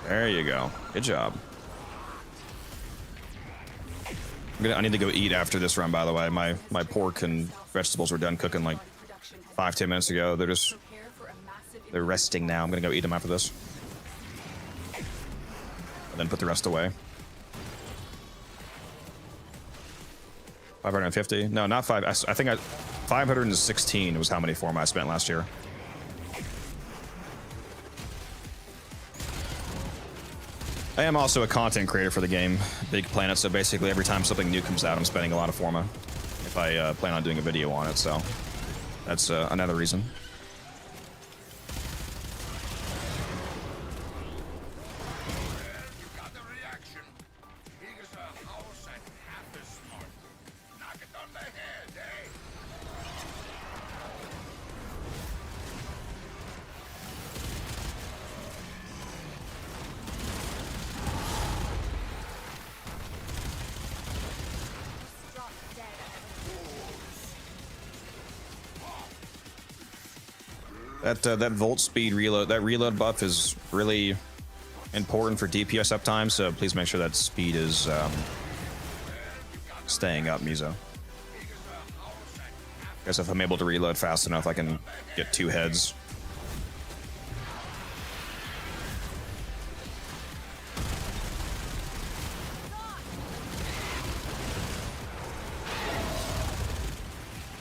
There you go. Good job. I need to go eat after this run, by the way. My pork and vegetables were done cooking like 5-10 minutes ago. They're resting now. I'm gonna go eat them after this. And then put the rest away. 550? No, not 5. I think 516 was how many Forma I spent last year. I am also a content creator for the game, Big Planet, so basically every time something new comes out, I'm spending a lot of Forma if I plan on doing a video on it, so that's another reason. That volt speed reload, that reload buff is really important for DPS uptime, so please make sure that speed is staying up, Mizo. Guess if I'm able to reload fast enough, I can get 2 heads.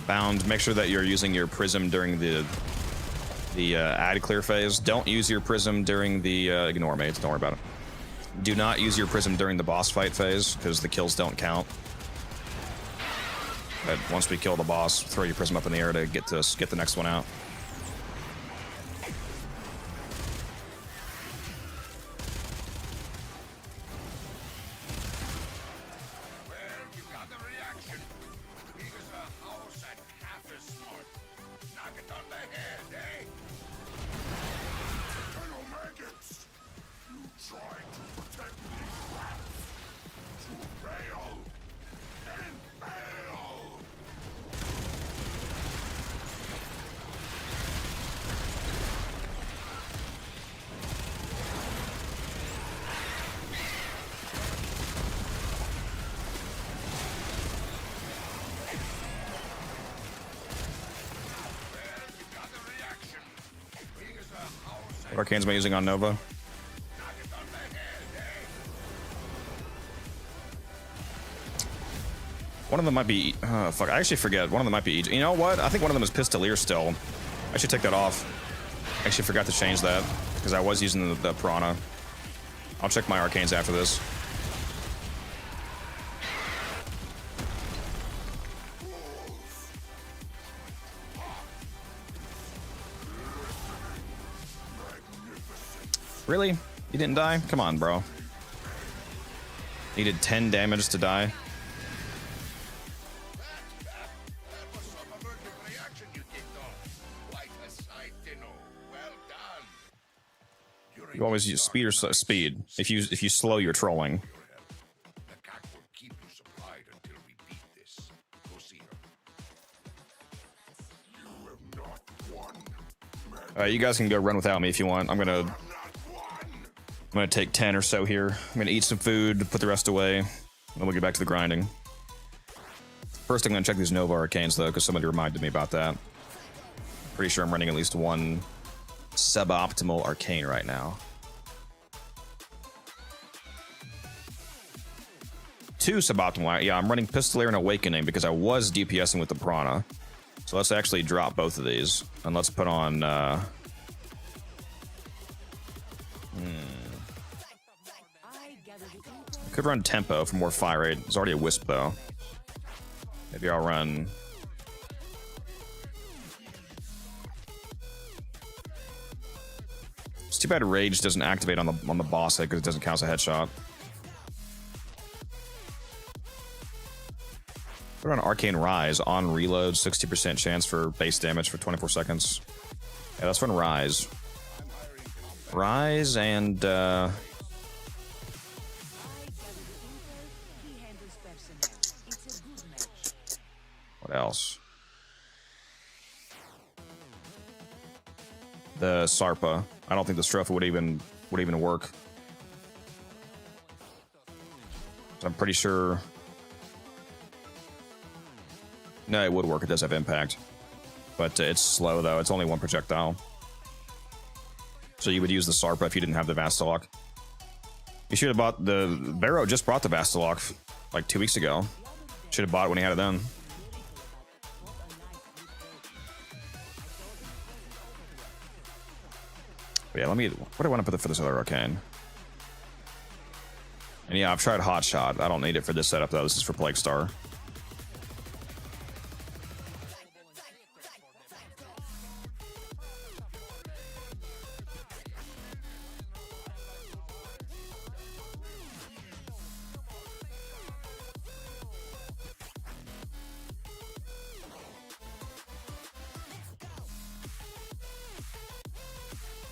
Bound, make sure that you're using your prism during the ad clear phase. Don't use your prism during the ignore me, don't worry about it. Do not use your prism during the boss fight phase because the kills don't count. But once we kill the boss, throw your prism up in the air to get the next one out. Arcane's been using on Nova. One of them might be... fuck, I actually forget. One of them might be... You know what? I think one of them is Pistolier still. I should take that off. I actually forgot to change that because I was using the Piranha. I'll check my Arcanes after this. Really? You didn't die? Come on, bro. Needed 10 damage to die. You always use speed or speed. If you slow, you're trolling. You guys can go run without me if you want. I'm gonna take 10 or so here. I'm gonna eat some food, put the rest away, and then we'll get back to the grinding. First, I'm gonna check these Nova Arcanes though, because somebody reminded me about that. Pretty sure I'm running at least one suboptimal Arcane right now. 2 suboptimal. Yeah, I'm running Pistolier and Awakening because I was DPSing with the Piranha. So let's actually drop both of these, and let's put on Could run tempo for more fire rate. There's already a wisp though. Maybe I'll run. It's too bad rage doesn't activate on the boss head because it doesn't count as a headshot. Put on Arcane Rise on reload, 60% chance for base damage for 24 seconds. Yeah, let's run Rise. Rise and what else? The Sarpa. I don't think the Stropha would even work. I'm pretty sure. No, it would work. It does have impact, but it's slow though. It's only one projectile. So you would use the Sarpa if you didn't have the Vastalok. You should have bought the Barrow. Just brought the Vastalok like 2 weeks ago. Should have bought it when he had it then. But yeah, let me. What do I want to put for this other arcane? And yeah, I've tried Hot Shot. I don't need it for this setup though. This is for PLAGUESTAR.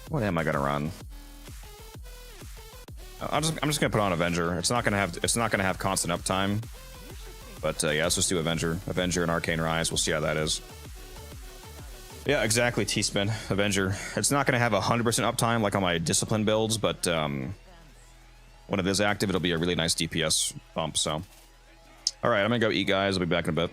What am I gonna run? I'm just gonna put on Avenger. It's not gonna have constant uptime. But yeah, let's just do Avenger and Arcane Rise. We'll see how that is. Yeah, exactly. T-spin Avenger. It's not gonna have 100% uptime like on my discipline builds, but when it is active, it'll be a really nice DPS bump. So, all right, I'm gonna go eat, guys. I'll be back in a bit.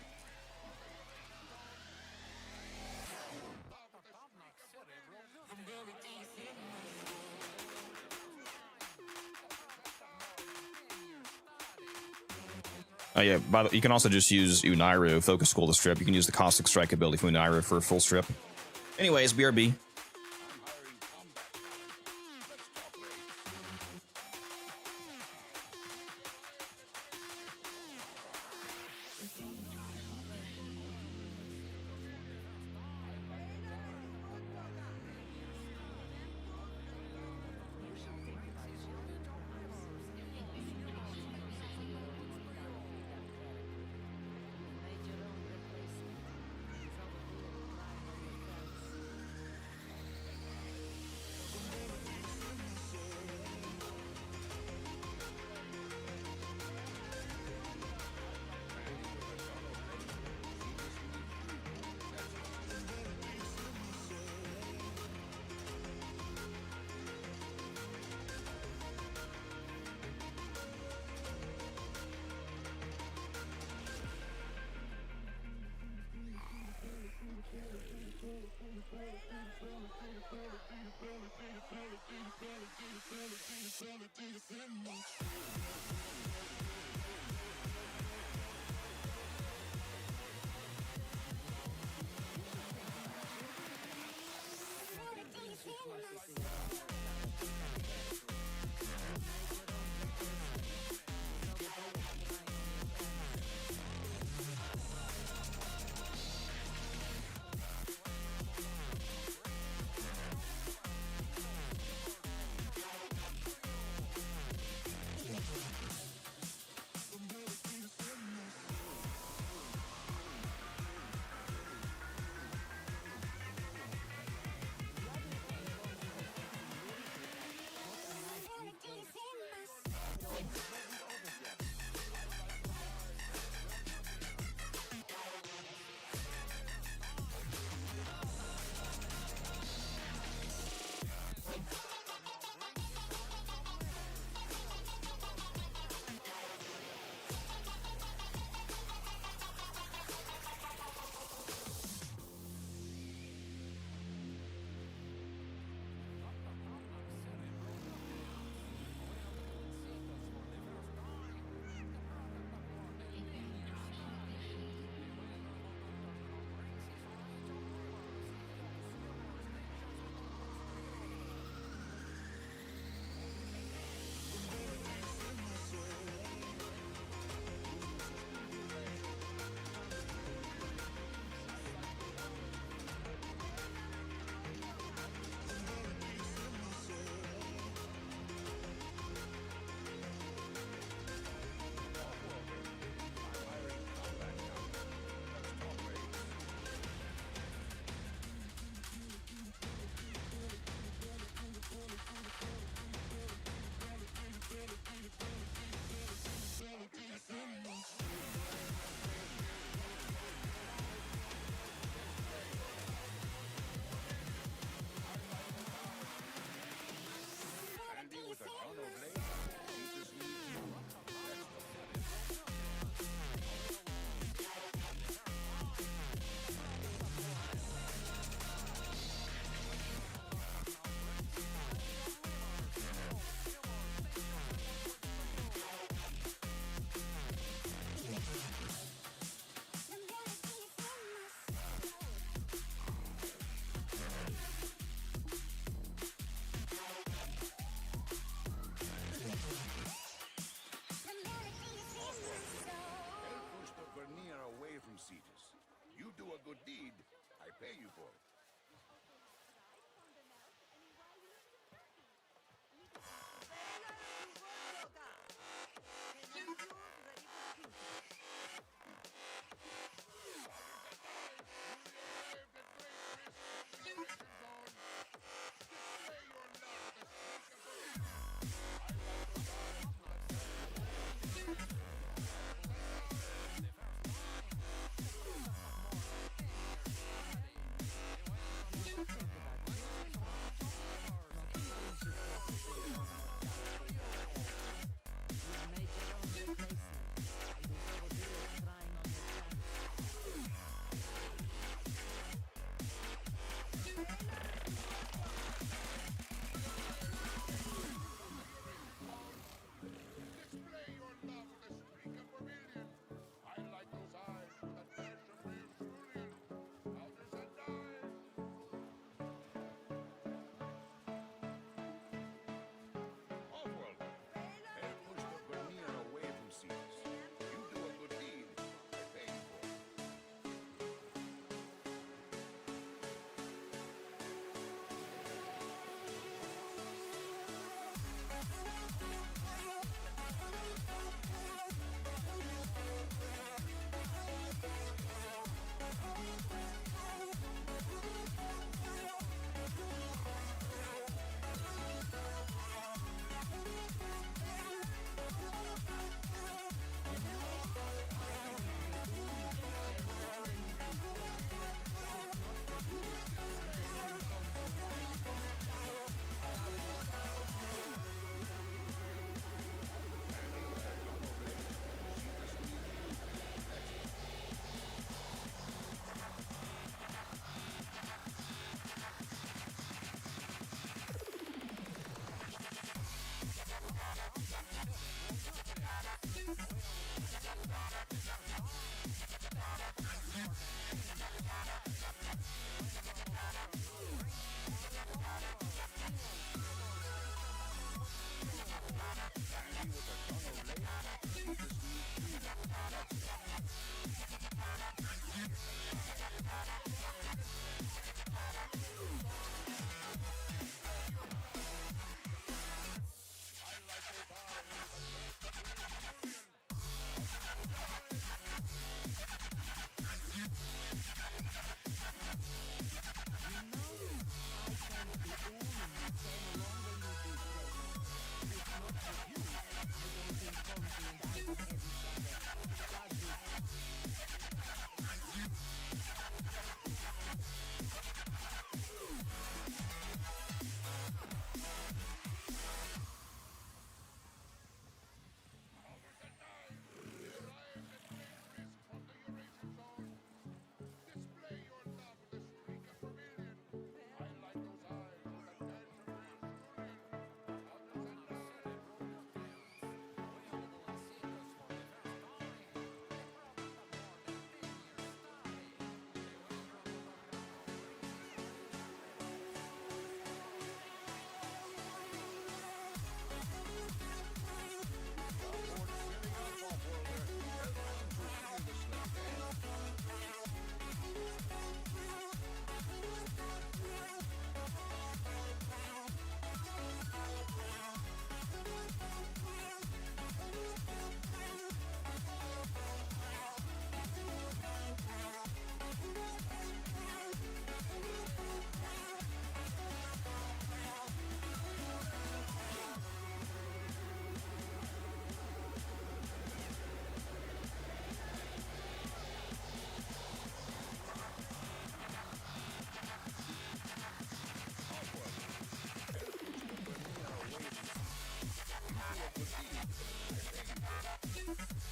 Oh yeah, you can also just use Unairu, Focus School to strip. You can use the Caustic Strike ability from Unairu for a full strip. Anyways, BRB.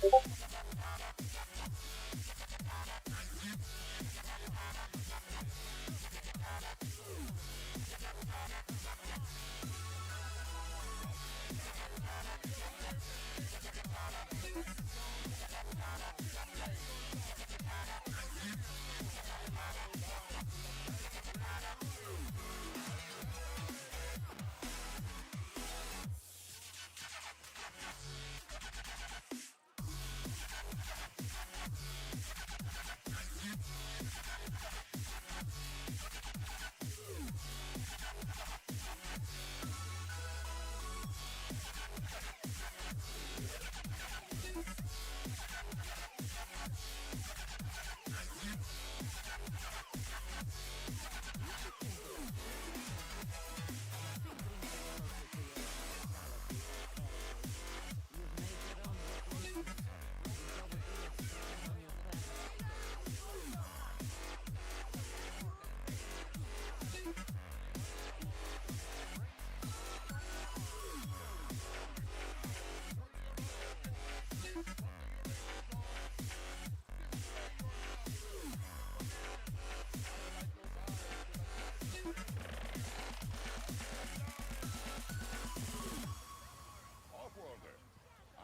Offworlder,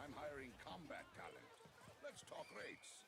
I'm hiring combat talent. Let's talk rates.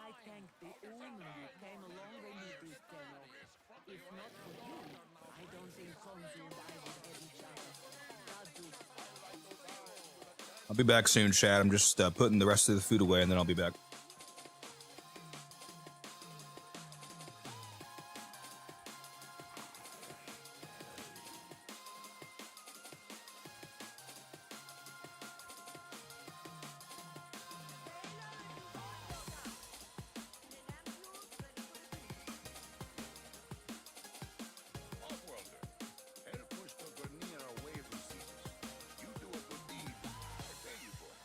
I thank the Omen who came along with me this Tenno. If not for you, I don't think Konzu and I would get each other. God do. I'll be back soon, Chad. I'm just putting the rest of the food away, and then I'll be back. Off-worlder, help push the Grenadier away from Caesars. You do it with ease. I pay you for it.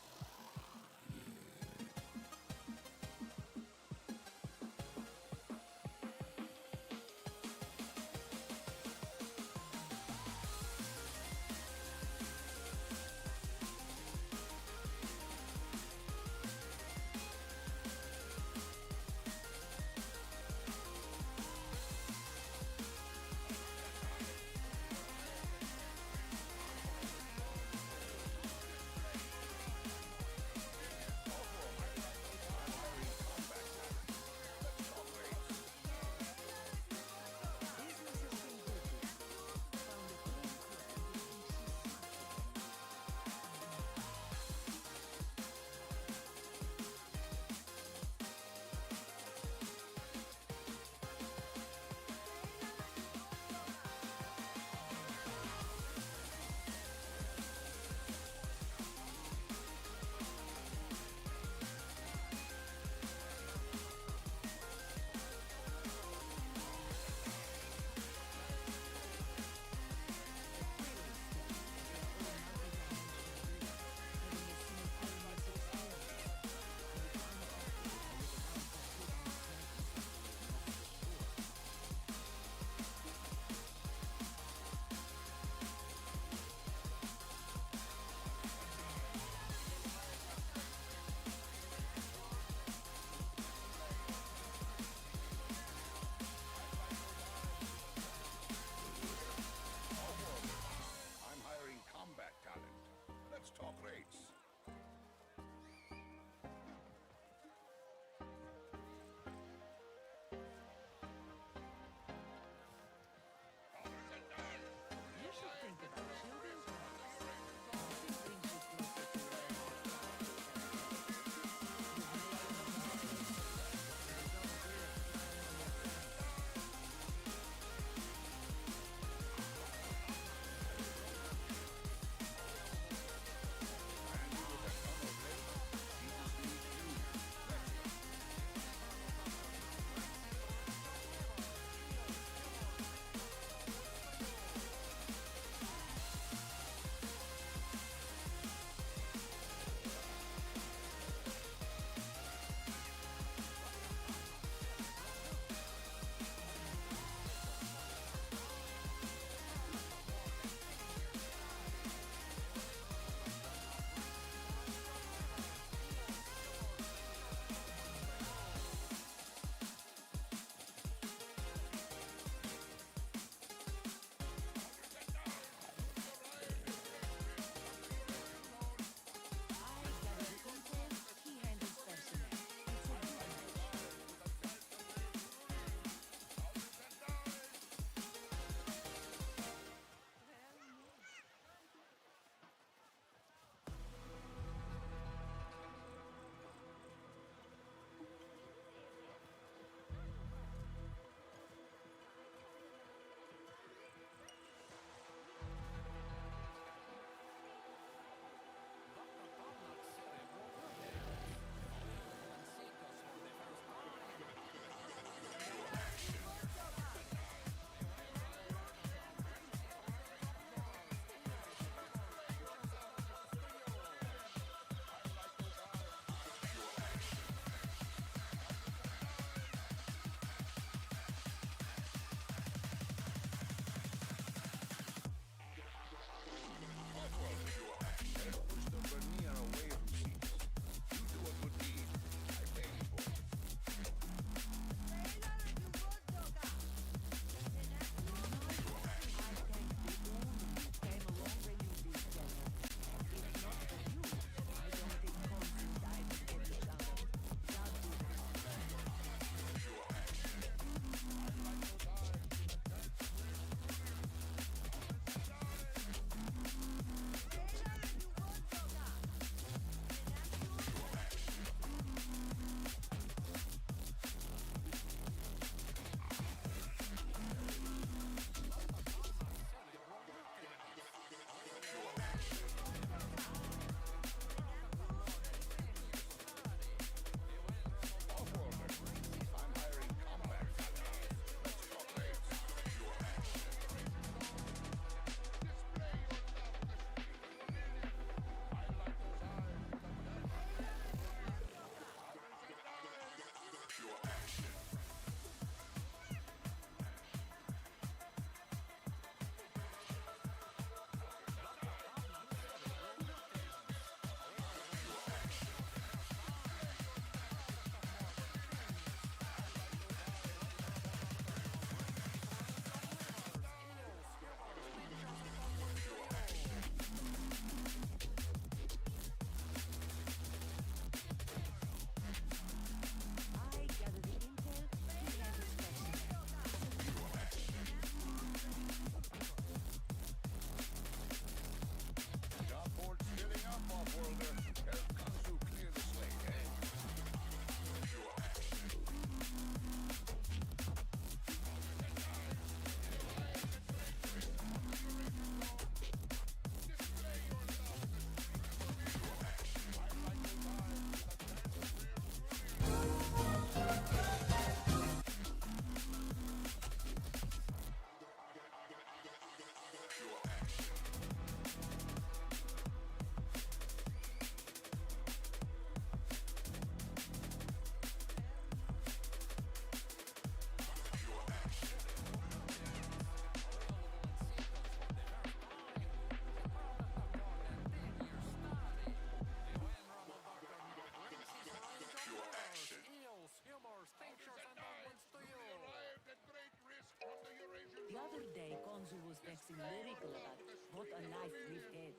other day, Konzu was vexing lyrical about what a life we've had.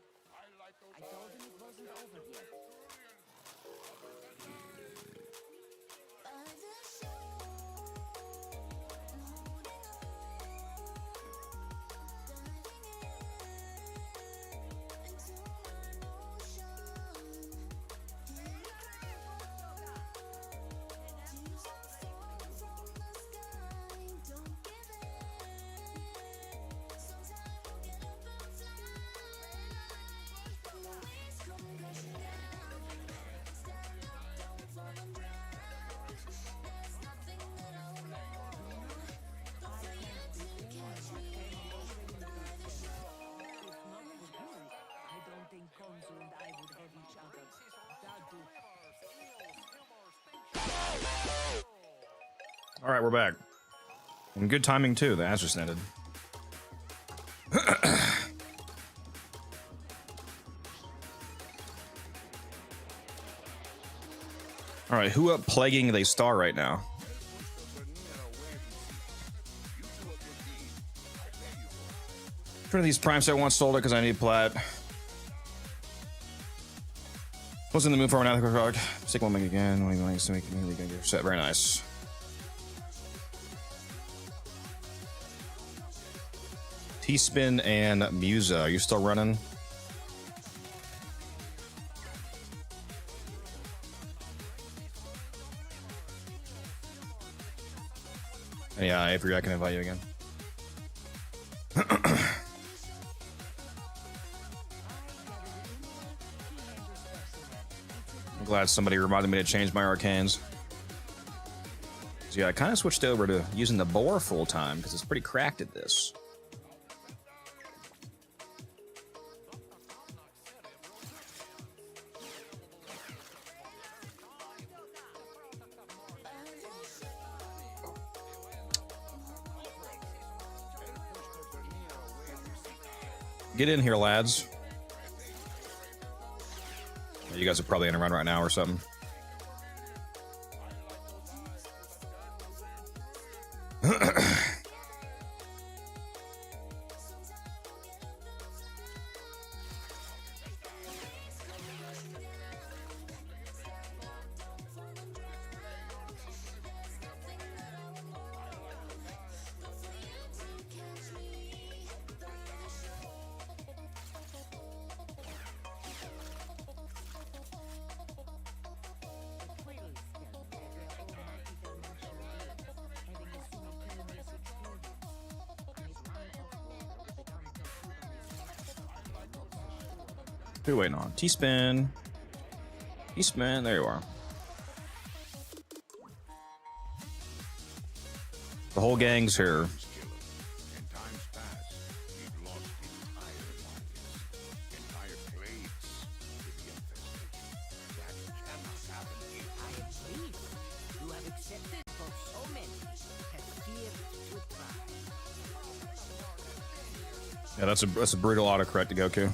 I told him it wasn't over yet. Konzu and I would have each other. All right, we're back. And good timing too. The ads just ended. All right, who up plaguing the star right now? One of these prime set once sold it because I need plat. Was in the mood for an ethical product. Stick one make again. When he likes to make it set. Very nice. T-Spin and Musa. Are you still running? Yeah, Avery, I can invite you again. I'm glad somebody reminded me to change my arcanes. So yeah, I kind of switched over to using the boar full time because it's pretty cracked at this. Get in here, lads. You guys are probably in a run right now or something. Who are we waiting on? T-Spin. T-Spin, there you are. The whole gang's here. In times past, we've lost entire clades to the infestation. That cannot happen again. I am pleased. You have accepted for so many. Have fear to try. Yeah, that's a brutal autocorrect to Goku.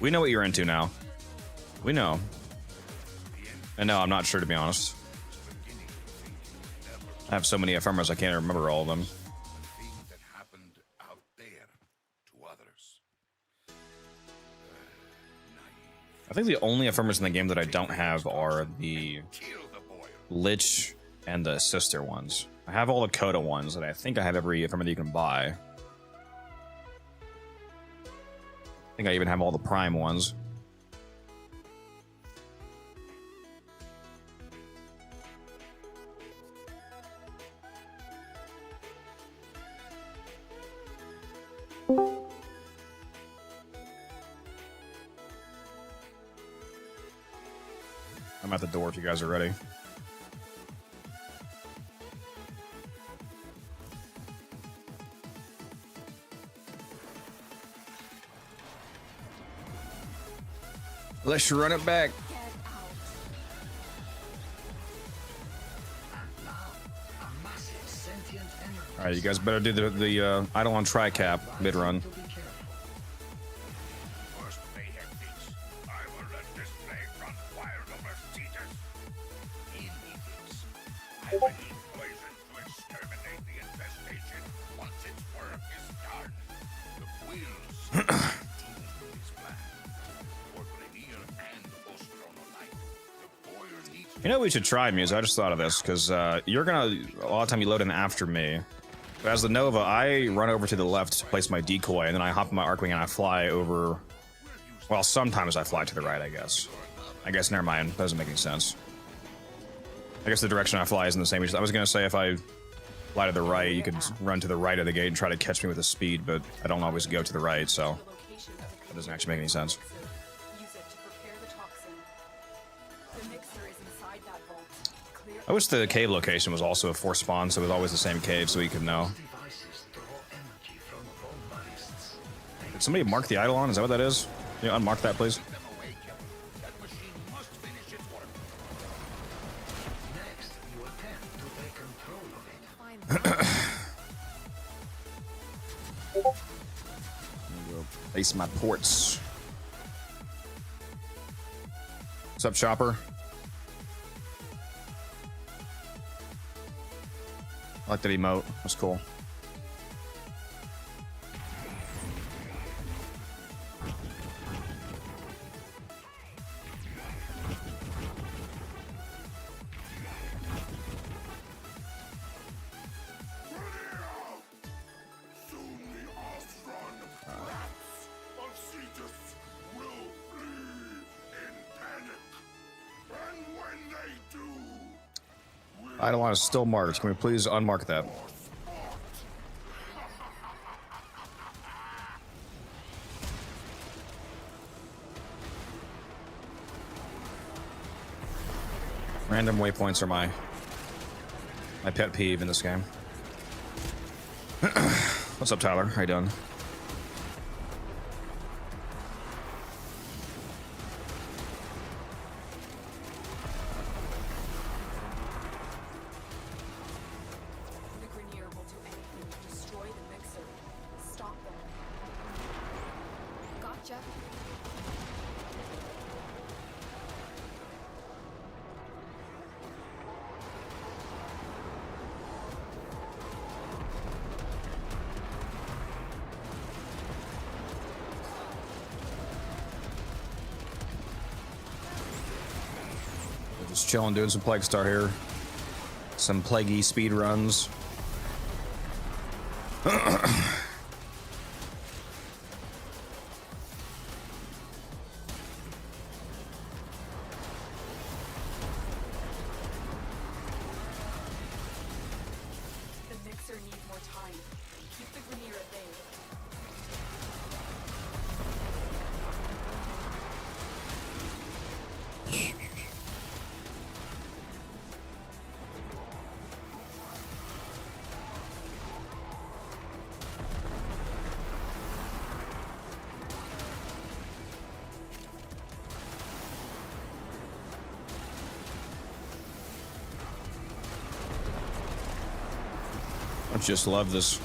We know what you're into now. We know. And no, I'm not sure, to be honest. I have so many ephemeras I can't remember all of them. Thing that happened out there to others. I think the only ephemeras in the game that I don't have are the Kill the boy. Lich and the sister ones. I have all the Coda ones, and I think I have every ephemera that you can buy. I think I even have all the Prime ones. I'm at the door if you guys are ready. Let's run it back. All right, you guys better do the idle on tri-cap mid run. First mayhem beats. I will let this plague run wild over Cetus. In me beats. I will eat poison to exterminate. You know what we should try, Muse? I just thought of this, because you're gonna, a lot of time you load in after me. But as the Nova, I run over to the left to place my decoy, and then I hop in my Arcwing and I fly over. Well, sometimes I fly to the right, I guess. Never mind. That doesn't make any sense. I guess the direction I fly isn't the same. I was gonna say if I fly to the right, you could run to the right of the gate and try to catch me with a speed, but I don't always go to the right, so that doesn't actually make any sense. Use it to prepare the toxin. The mixer is inside that vault. Clear. I wish the cave location was also a force spawn, so it was always the same cave, so we could know. Did somebody mark the Eidolon? Is that what that is? Can you unmark that, please? That machine must finish its work. Next, you attempt to take control of it. Place my ports. What's up, Chopper? I like that emote. That's cool. Soon the off-run rats of Cetus will flee in panic. And when they do, Eidolon is still marked. Can we please unmark that? Random waypoints are my pet peeve in this game. What's up, Tyler? How you doing? The Grenier will do anything to destroy the mixer. Stop them. Gotcha. We're just chilling, doing some PLAGUESTAR here. Some plaguey speed runs. The mixer needs more time. Keep the Grenier at bay. I just love this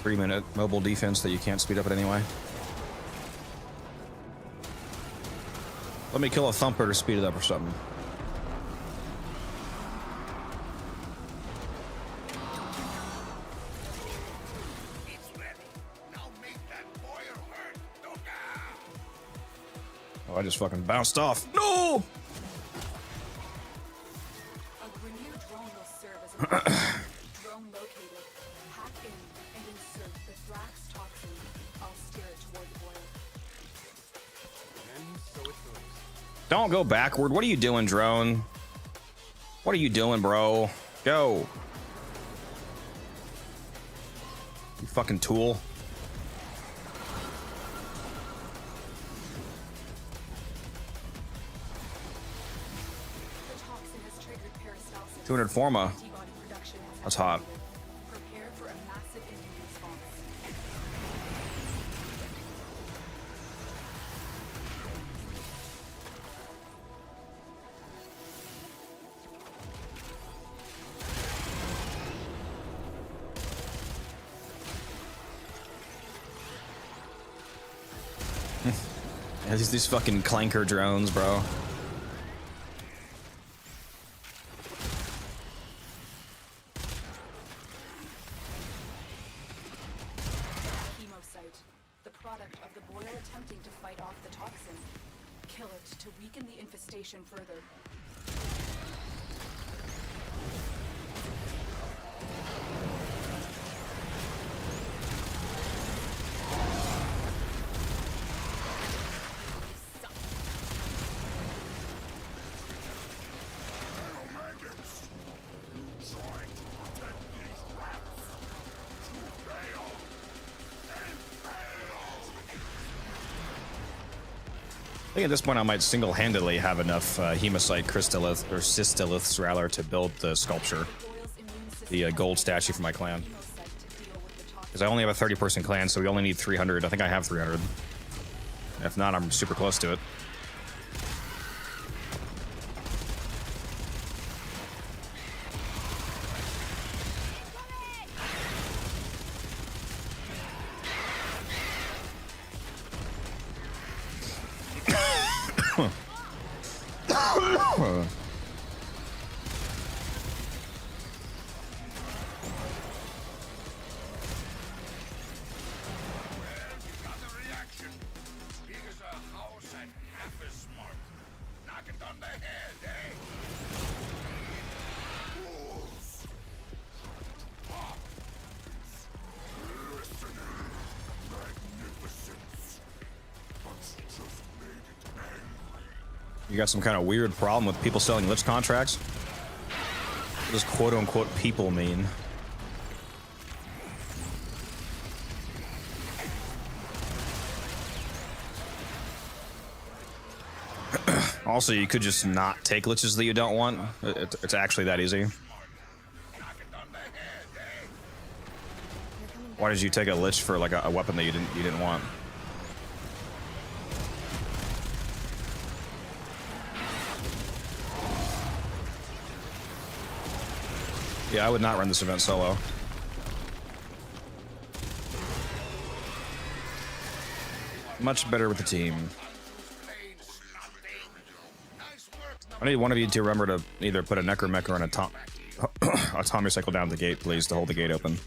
3-minute mobile defense that you can't speed up it anyway. Let me kill a thumper to speed it up or something. it's ready. Now make that boy hurt. Loka! Oh, I just fucking bounced off. No! A Grenier drone will serve as a backup. Drone located. Hack in and insert the Thrax toxin. I'll steer it toward the boiler. Don't go backward. What are you doing, drone? What are you doing, bro? Go. You fucking tool. The toxin has triggered peristalsis. 200 forma. Antibody production has That's hot. activated. Prepare for a massive immune response. Yeah, these fucking clanker drones, bro. Chemocyte, the product of the boil attempting to fight off the toxin. Kill it to weaken the infestation further. I think at this point I might single-handedly have enough hemocyte crystallith or cystoliths rather to build the sculpture, the gold statue for my clan. Because I only have a 30-person clan, so we only need 300. I think I have 300. If not, I'm super close to it. You got some kind of weird problem with people selling Lich contracts? What does quote-unquote people mean? Also, you could just not take Liches that you don't want. It's actually that easy. Why did you take a Lich for like a weapon that you didn't want? Yeah, I would not run this event solo. Much better with the team. I need one of you to remember to either put a Necromecha or an Atomic Cycle down the gate, please, to hold the gate open.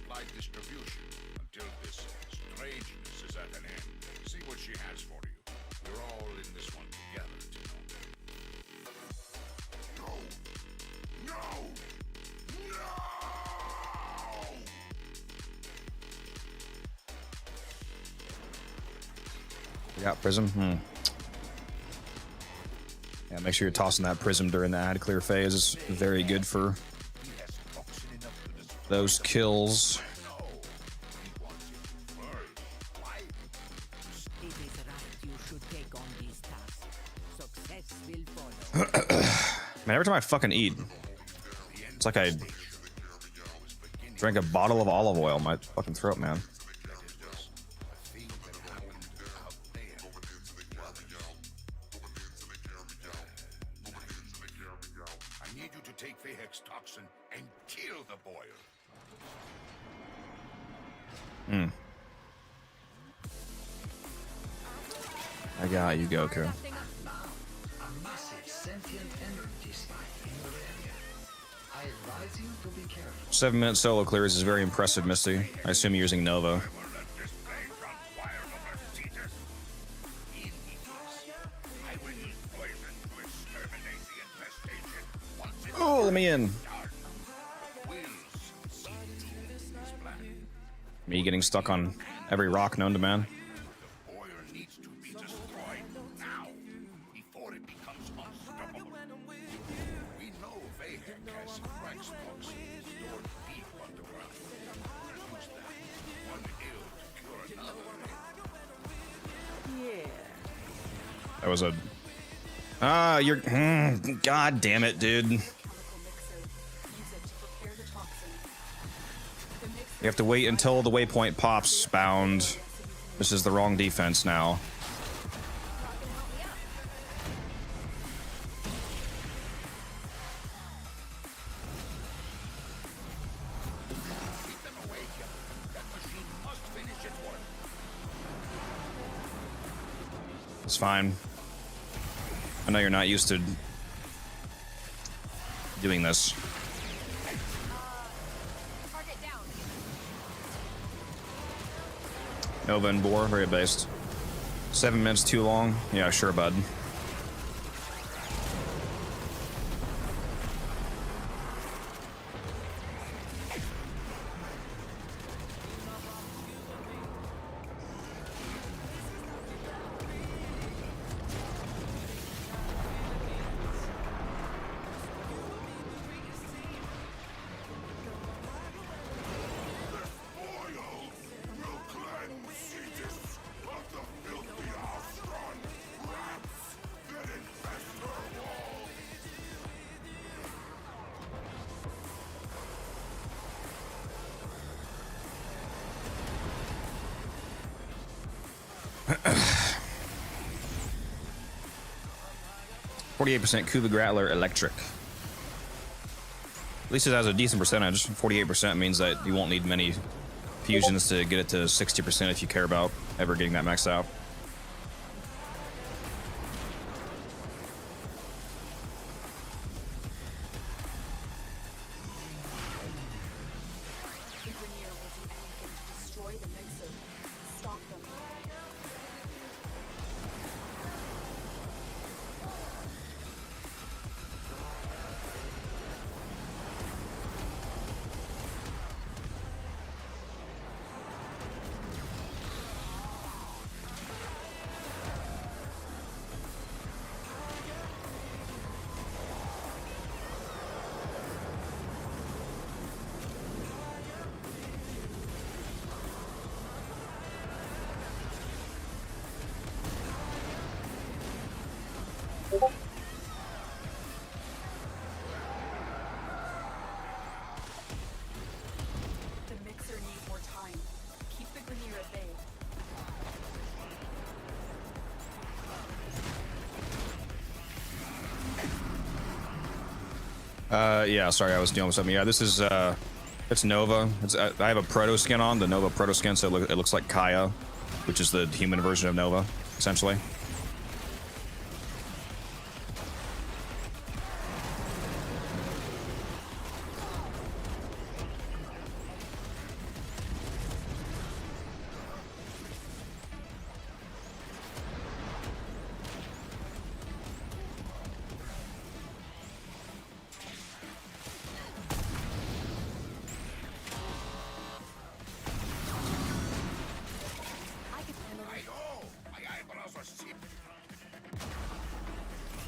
Yeah, prism. Yeah, make sure you're tossing that prism during the ad clear phase. It's very good for those kills. Man, every time I fucking eat, it's like I drank a bottle of olive oil in my fucking throat, man. I got you, Goku. A massive sentient energy spike in your area. I advise you to be careful. 7-minute solo clears is very impressive, Misty. I assume you're using Nova. Oh, let me in. Me getting stuck on every rock known to man. That was a... you're... God damn it, dude. You have to wait until the waypoint pops, bound. This is the wrong defense now. It's fine. I know you're not used to doing this. Nova and Boar, very based. 7 minutes too long? Yeah, sure, bud. 48% Kuva Grattler Electric. At least it has a decent percentage. 48% means that you won't need many fusions to get it to 60% if you care about ever getting that maxed out. The Grenier will do anything to destroy the mixer. Stop them. The mixer needs more time. Keep the Grenier at bay. Yeah, sorry, I was dealing with something. Yeah, this is, it's Nova. I have a proto skin on, the Nova proto skin, so it looks like Kaya, which is the human version of Nova, essentially.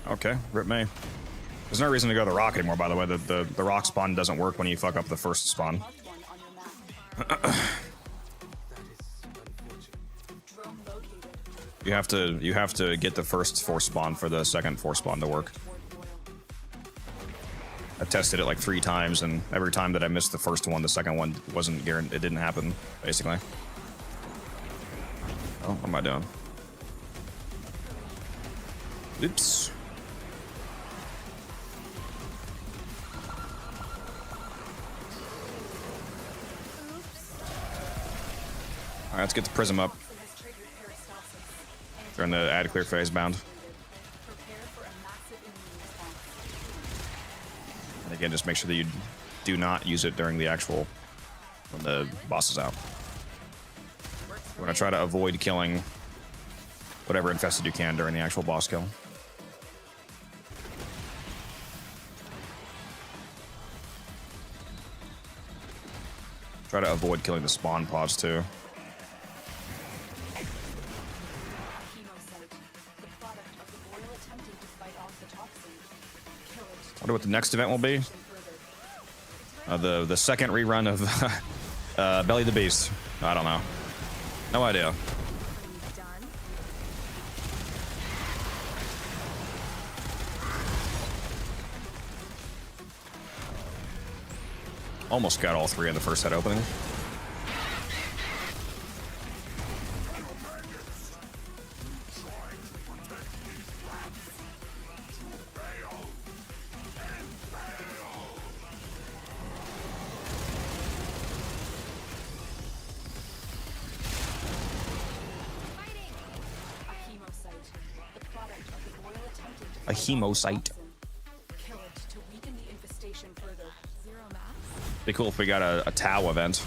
Okay, rip me. There's no reason to go to the rock anymore, by the way. The rock spawn doesn't work when you fuck up the first spawn. Mark one on your map. Drone located. You have to get the first force spawn for the second force spawn to work. Toward oil. I tested it like 3 times, and every time that I missed the first one, the second one wasn't guaranteed. It didn't happen, basically. Oh, what am I doing? Oops. Alright, let's get the prism up. Has triggered peristalsis. They're in the add clear phase bound. Prepare for a massive immune response. And again, just make sure that you do not use it during the actual, when the boss is out. You want to try to avoid killing whatever infested you can during the actual boss kill. Try to avoid killing the spawn pods too. Chemocyte, the product of the boil attempting to fight off the toxin. Kill it. Wonder what the next event will be. Further. The second rerun of Belly the Beast. I don't know. No idea. Done. Almost got all 3 in the first set opening. A hemocyte. Kill it to weaken the infestation further. Zero max. Be cool if we got a Tau event.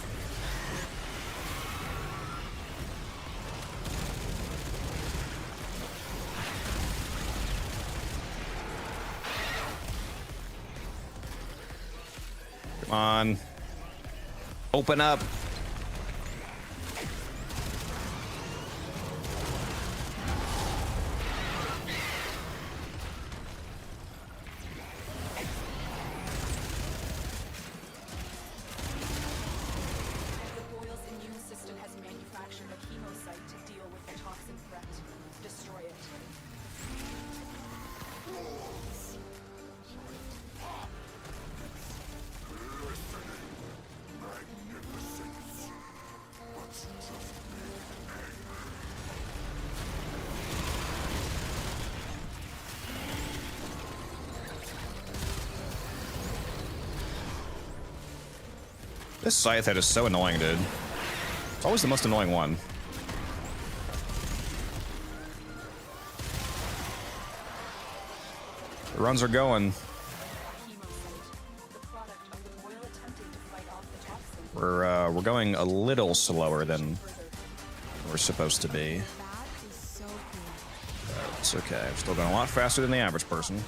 Come on. Open up. The boil's immune system has manufactured a chemocyte to deal with the toxin threat. Destroy it. This scythe head is so annoying, dude. It's always the most annoying one. The runs are going. We're going a little slower than we're supposed to be. It's okay. I'm still going a lot faster than the average person.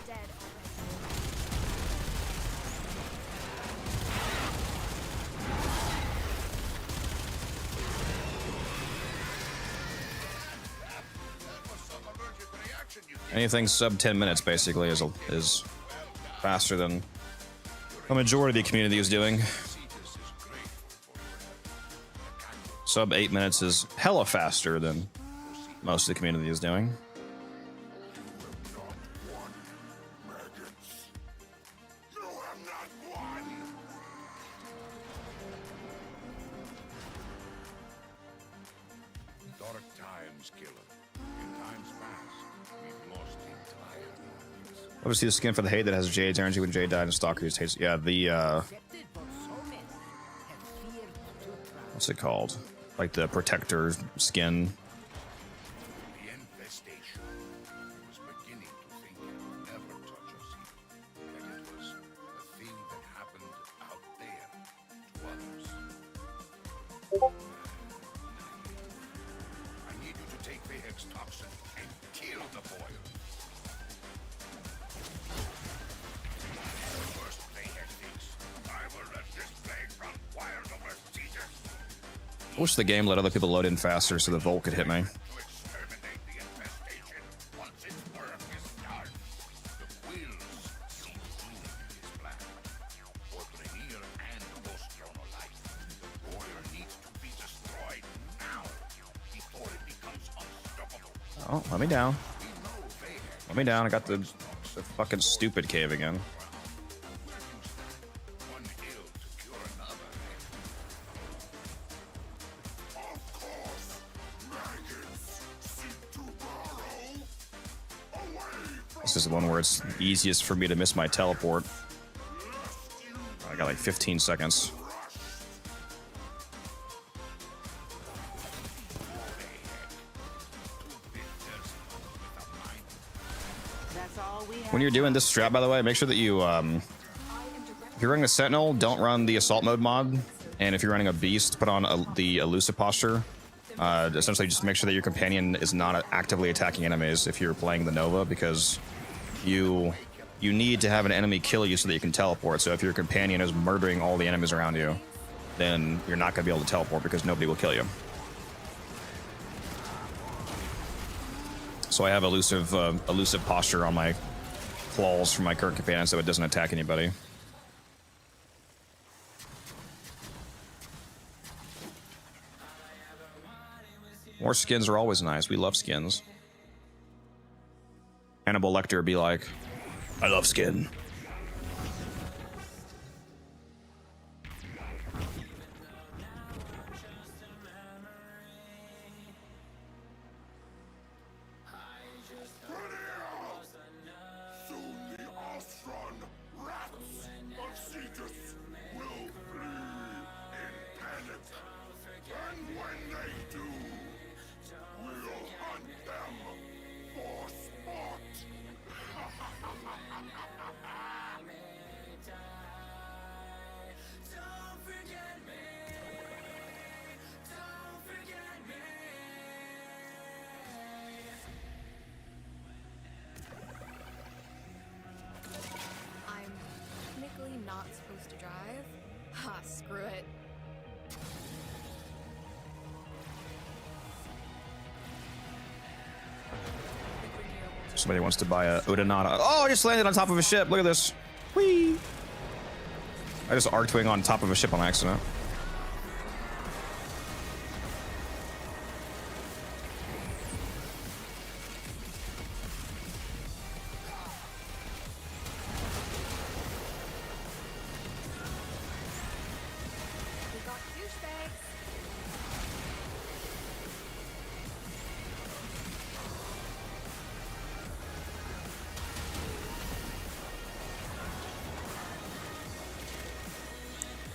Anything sub 10 minutes basically is faster than the majority of the community is doing. Sub 8 minutes is hella faster than most of the community is doing. Obviously, the skin for the Hate that has Jade's energy when Jade died and Stalker used Hate's. Yeah, the what's it called? Like the protector skin. The infestation was beginning to think it would never touch us here. That it was a thing that happened out there to others. I need you to take the Hex toxin and kill the boy. First Playhex thinks, I will let this plague run wild over Caesar. I wish the game let other people load in faster so the Volt could hit me. To exterminate the infestation once its work is done. The quills see through his plan. For Premier and Postron alike, the warrior needs to be destroyed now before it becomes unstoppable. Oh, let me down. We know they have Let me down. I got the fucking stupid cave again. one ill to cure another. Of course, maggots seek to burrow away. This is the one where it's easiest for me to miss my teleport. I got like 15 seconds. That's all we have. When you're doing this strat, by the way, make sure that you, if you're running a Sentinel, don't run the Assault Mode mod. And if you're running a Beast, put on the Elusive Posture. Essentially, just make sure that your companion is not actively attacking enemies if you're playing the Nova, because you need to have an enemy kill you so that you can teleport. So if your companion is murdering all the enemies around you, then you're not going to be able to teleport because nobody will kill you. So I have elusive posture on my claws for my current companion so it doesn't attack anybody. More skins are always nice. We love skins. Hannibal Lecter would be like, I love skin. Soon the Ostron rats of Cetus will flee in panic. And when they do, we'll hunt them for sport. I'm technically not supposed to drive. Ha, screw it. Somebody wants to buy a Udinata. Oh, I just landed on top of a ship. Look at this. Whee! I just arc-twing on top of a ship on accident. We got douchebags.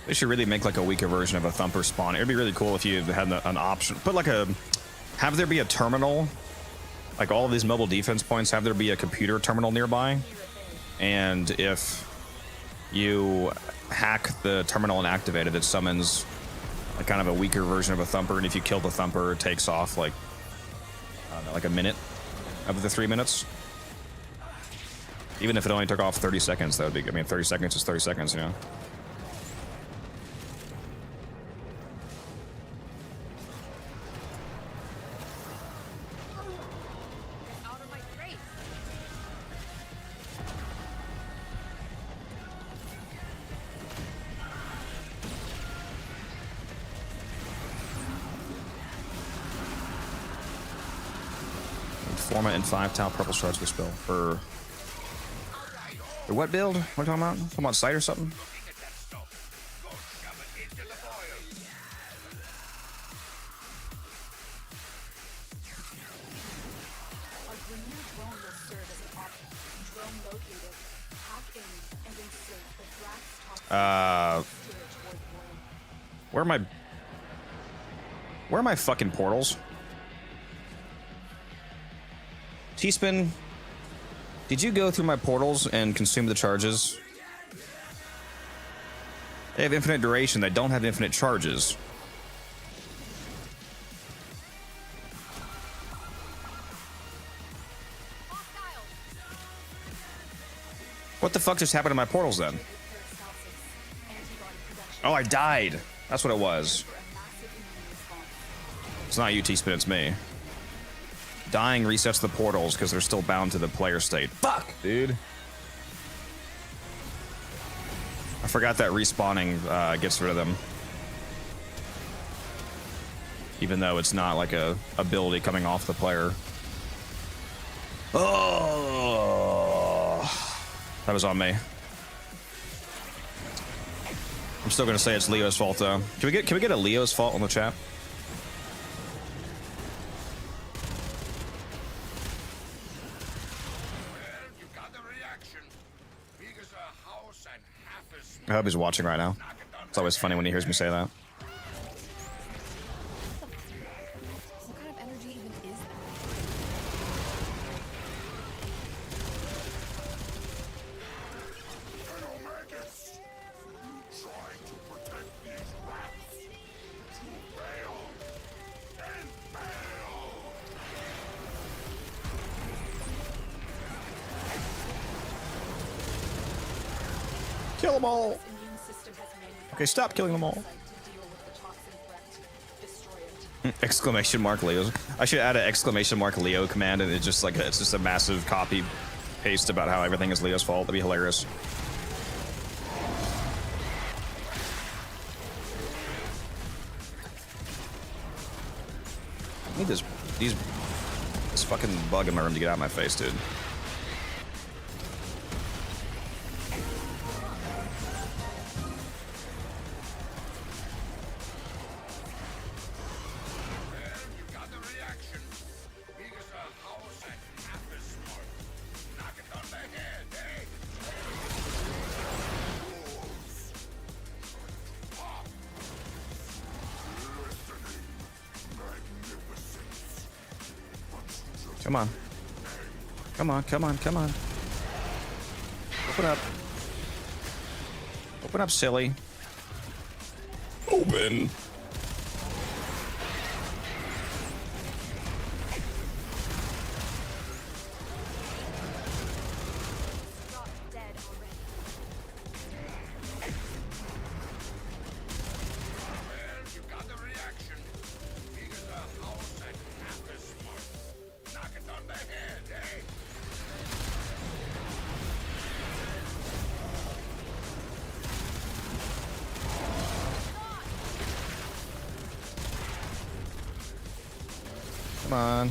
They should really make like a weaker version of a thumper spawn. It'd be really cool if you had an option. Put like have there be a terminal, like all of these mobile defense points, have there be a computer terminal nearby. And if you hack the terminal and activate it, it summons like kind of a weaker version of a thumper. And if you kill the thumper, it takes off like, I don't know, like a minute of the 3 minutes. Even if it only took off 30 seconds, that would be, I mean, 30 seconds is 30 seconds, you know? Out of my face. Forma and 5 tau purple shards we spill for what build? What are you talking about? Talking about sight or something? A Grenadier drone will serve as an option. Drone located. Hack in and insert the Drax top storage void portal. Where are my fucking portals? T-Spin, did you go through my portals and consume the charges? They have infinite duration, they don't have infinite charges. Hostile. What the fuck just happened to my portals then? Antibody production Oh, I died. That's what it was. for a massive immune response. It's not you, T-Spin, it's me. Dying resets the portals because they're still bound to the player state. Fuck, dude. I forgot that respawning gets rid of them. Even though it's not like a ability coming off the player. Oh, that was on me. I'm still gonna say it's Leo's fault though. Can we get a Leo's fault on the chat? I hope he's watching right now. It's always funny when he hears me say that. What kind of energy even is that? Trying to protect these rats. To fail and fail. Kill them all. Immune system has manufactured Okay, stop killing them all. to deal with the toxin threat. Destroy it. Exclamation mark Leo. I should add an exclamation mark Leo command, and it's just a massive copy paste about how everything is Leo's fault. That'd be hilarious. I need this fucking bug in my room to get out of my face, dude. Come on. Come on, come on, come on. Open up. Open up, silly. Open. Not dead already. You got the reaction. Big as a house and half as smart. Knock it on the head, eh? Come on.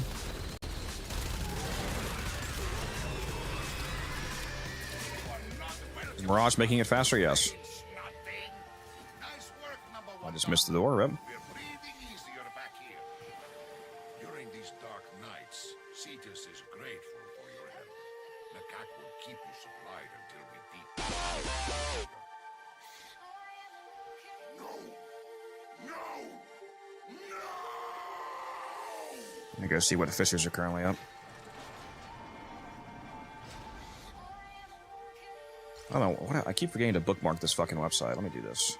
Is Mirage making it faster? Yes. Nothing. Nice work, number I one. just missed the door, rip. We're breathing easier back here. During these dark nights, Cetus is grateful for your help. Macaque will keep you supplied until we deep. Let me go see what fishers are currently up. I don't know. I keep forgetting to bookmark this fucking website. Let me do this.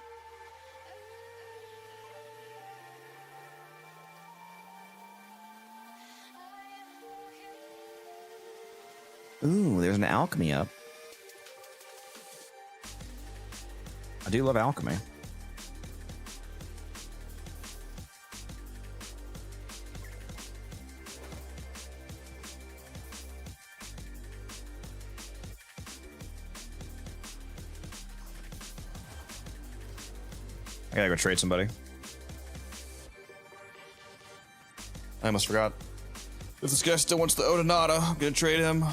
Ooh, there's an alchemy up. I do love alchemy. I gotta go trade somebody. I almost forgot. If this guy still wants the Odonata, I'm gonna trade him.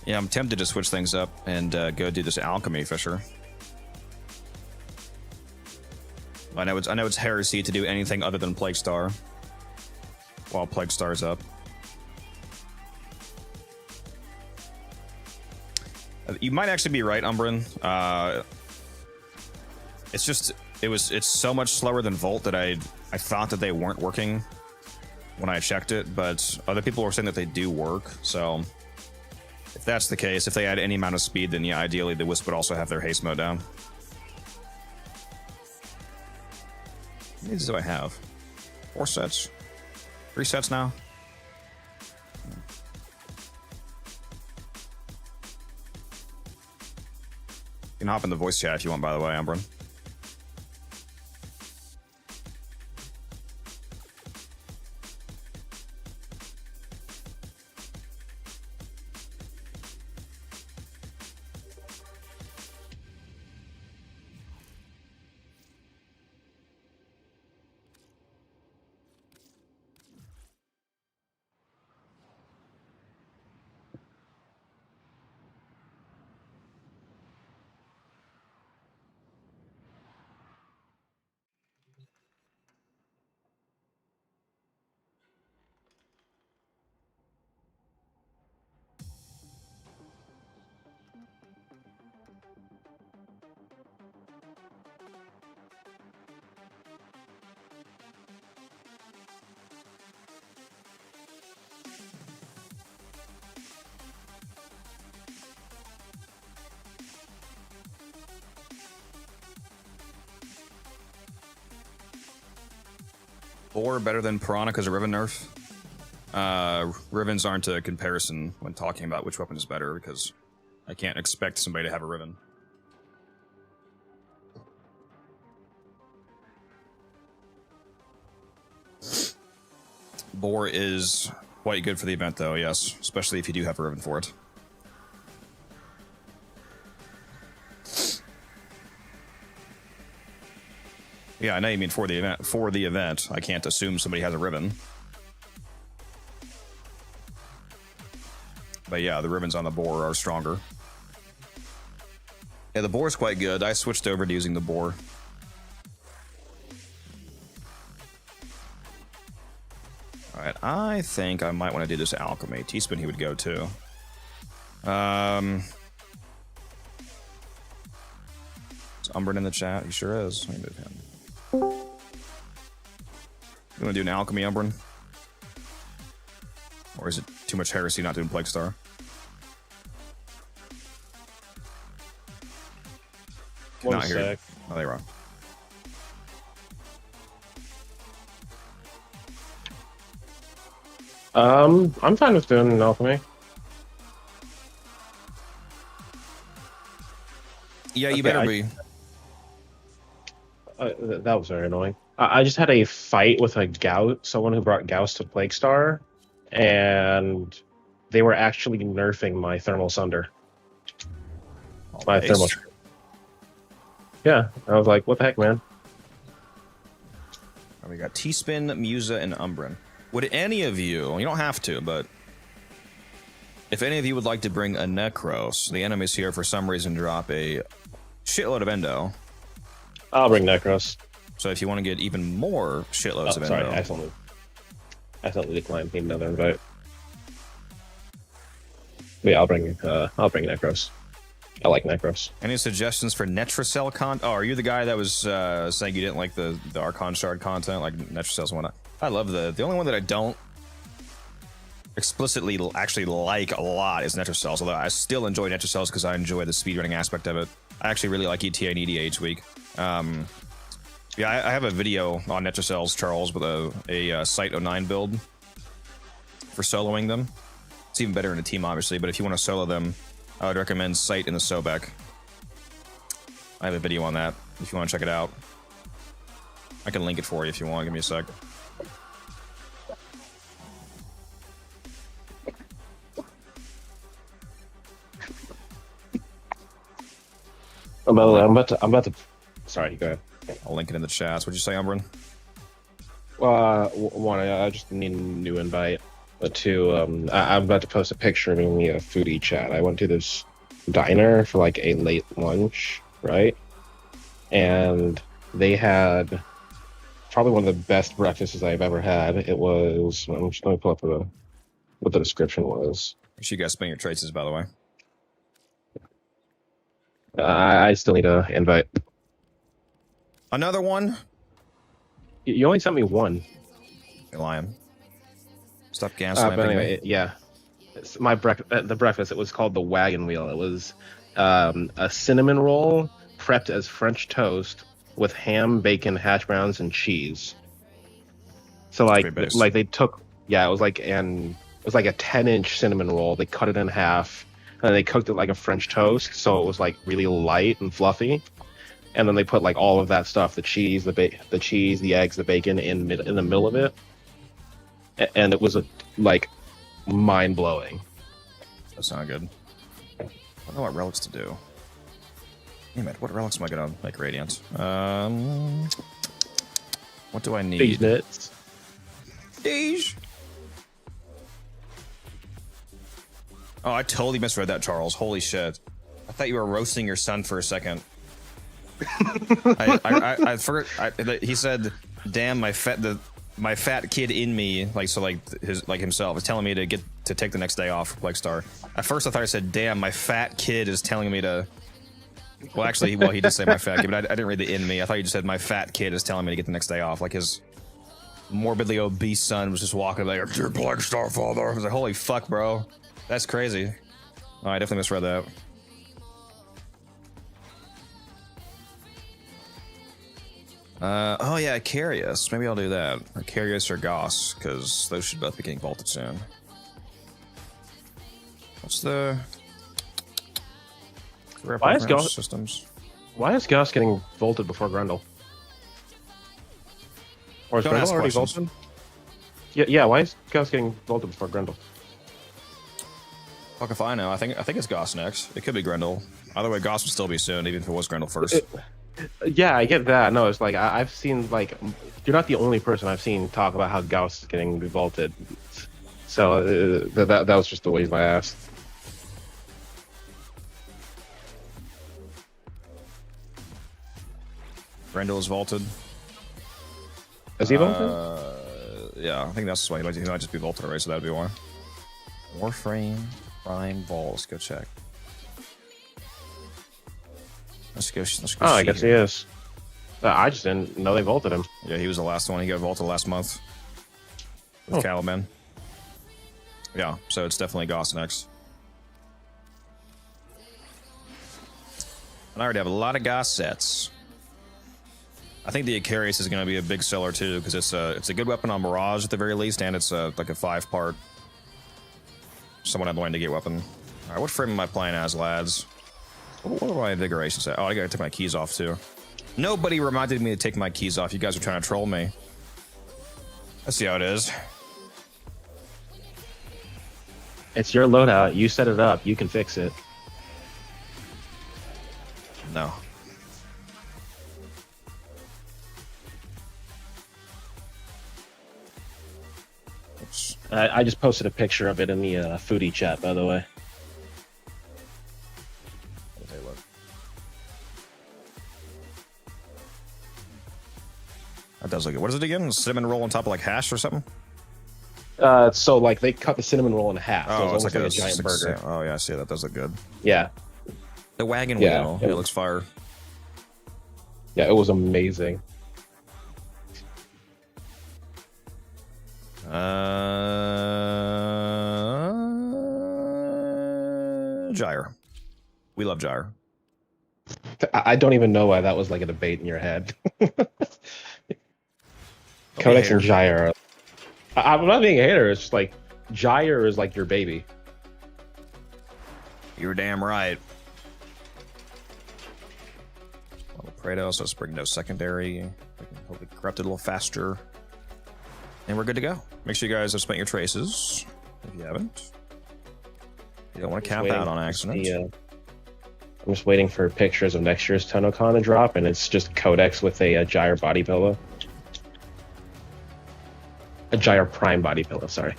Yeah, I'm tempted to switch things up and go do this alchemy fisher. I know it's heresy to do anything other than Plaguestar while Plaguestar's up. You might actually be right, Umbran. It's so much slower than Volt that I thought that they weren't working when I checked it, but other people were saying that they do work, so if that's the case, if they add any amount of speed, then yeah, ideally the Wisp would also have their haste mode down. How many do I have? 4 sets? 3 sets now? You can hop in the voice chat if you want, by the way, Umbran. Or better than Piranha because of Riven nerf. Rivens aren't a comparison when talking about which weapon is better because I can't expect somebody to have a Riven. Boar is quite good for the event though, yes. Especially if you do have a Riven for it. Yeah, I know you mean for the event. For the event, I can't assume somebody has a Riven. But yeah, the Rivens on the Boar are stronger. Yeah, the Boar is quite good. I switched over to using the Boar. Alright, I think I might want to do this alchemy. Teaspoon he would go to. Is Umbran in the chat? He sure is. Let me move him. You want to do an alchemy, Umbran? Or is it too much heresy not doing Plaguestar? One sec. Oh, they wrong. I'm fine with doing an alchemy. Yeah, you better be. That was very annoying. I just had a fight with someone who brought Gauss to Plaguestar, and they were actually nerfing my Thermal Sunder. My Thermal. Yeah, I was like, what the heck, man? We got T-Spin, Musa, and Umbran. Would any of you don't have to, but If any of you would like to bring a Necros, the enemies here for some reason drop a shitload of endo. I'll bring Necros. So if you want to get even more shitloads of Sorry, endo, I accidentally declined another invite. But yeah, I'll bring Necros. I like Necros. any suggestions for Netracell content? Oh, are you the guy that was saying you didn't like the Archon Shard content, like Netracells and whatnot? I love the only one that I don't explicitly actually like a lot is Netracells, although I still enjoy Netracells because I enjoy the speedrunning aspect of it. I actually really like ETA and EDA each week. Yeah, I have a video on Netracells, Charles, with a Site 09 build for soloing them. It's even better in a team, obviously, but if you want to solo them, I would recommend Site in the Sobek. I have a video on that if you want to check it out. I can link it for you if you want. Give me a sec. Oh, by the way, I'm about to. Sorry, go ahead. I'll link it in the chats. What'd you say, Umbrin? One, I just need a new invite. But two, I'm about to post a picture of me a foodie chat. I went to this diner for like a late lunch, right? And they had probably one of the best breakfasts I've ever had. It was. Let me pull up what the description was. Make sure you guys spend your traces, by the way. I still need an invite. Another one? You only sent me one. You're lying. Stop But gaslighting anyway, me. yeah. It's the breakfast, it was called the Wagon Wheel. It was a cinnamon roll prepped as French toast with ham, bacon, hash browns, and cheese. So pretty basic. like they took, yeah, it was like a 10-inch cinnamon roll. They cut it in half and they cooked it like a French toast, so it was like really light and fluffy. And then they put like all of that stuff, the cheese, the eggs, the bacon in the middle of it. And it was like mind-blowing. That sounds good. I don't know what relics to do. Damn it, what relics am I gonna make radiant? What do I need? These nuts. Deej. Oh, I totally misread that, Charles. Holy shit. I thought you were roasting your son for a second. I forgot. He said, "Damn, my fat kid in me," like himself is telling me to take the next day off for PLAGUESTAR. At first, I thought I said, "Damn, my fat kid is telling me to." Well, actually, he did say my fat kid, but I didn't read the in me. I thought you just said my fat kid is telling me to get the next day off. Like his morbidly obese son was just walking like, "Dear PLAGUESTAR, father." I was like, "Holy fuck, bro, that's crazy." Oh, I definitely misread that. Oh yeah, Carius. Maybe I'll do that. Or Carius or Goss, because those should both be getting vaulted soon. What's the Why is Goss systems? Why is Goss getting vaulted before Grundle? Or is Don't Grundle ask already questions. vaulted? Yeah. Why is Goss getting vaulted before Grundle? Fuck if I know. I think it's Goss next. It could be Grendel. Either way, Goss would still be soon, even if it was Grendel first. Yeah, I get that. No, it's like I've seen like you're not the only person I've seen talk about how Gauss is getting vaulted. So that was just the way I asked. Grendel is vaulted. Is he vaulted? Yeah, I think that's why he might just be vaulted already, so that'd be why. Warframe, Prime, Balls. Go check. Let's go. Oh, I guess he is. I just didn't know they vaulted him. Yeah, he was the last one. He got vaulted last month with Caliban. Yeah, so it's definitely Goss next. And I already have a lot of Goss sets. I think the Icarius is going to be a big seller too, because it's a good weapon on Mirage at the very least, and it's like a 5-part. Someone I'm going to get weapon. All right, what frame am I playing as, lads? What are my invigorations at? Oh, I gotta take my keys off too. Nobody reminded me to take my keys off. You guys are trying to troll me. Let's see how it is. It's your loadout. You set it up. You can fix it. No. Oops. I just posted a picture of it in the foodie chat, by the way. Okay, look. That does look good. What is it again? Cinnamon roll on top of like hash or something? So like they cut the cinnamon roll in half. So Oh, it's it's almost like like a giant burger. Oh yeah, I see that. Does look good. Yeah, The wagon Yeah, wheel. it- It looks fire. yeah, it was amazing. Gyre. We love Gyre. I don't even know why that was like a debate in your head. Don't be a Codex hater. and Gyre. I'm not being a hater. It's just like Gyre is like your baby. You're damn right. Well, Praetos, let's bring no secondary. We can hopefully corrupt it a little faster. And we're good to go. Make sure you guys have spent your traces. If you haven't. You don't want to camp out on accident. I'm just waiting for pictures of next year's TennoCon to drop, and it's just Codex with a Gyre body pillow. A Gyre Prime body pillow, sorry.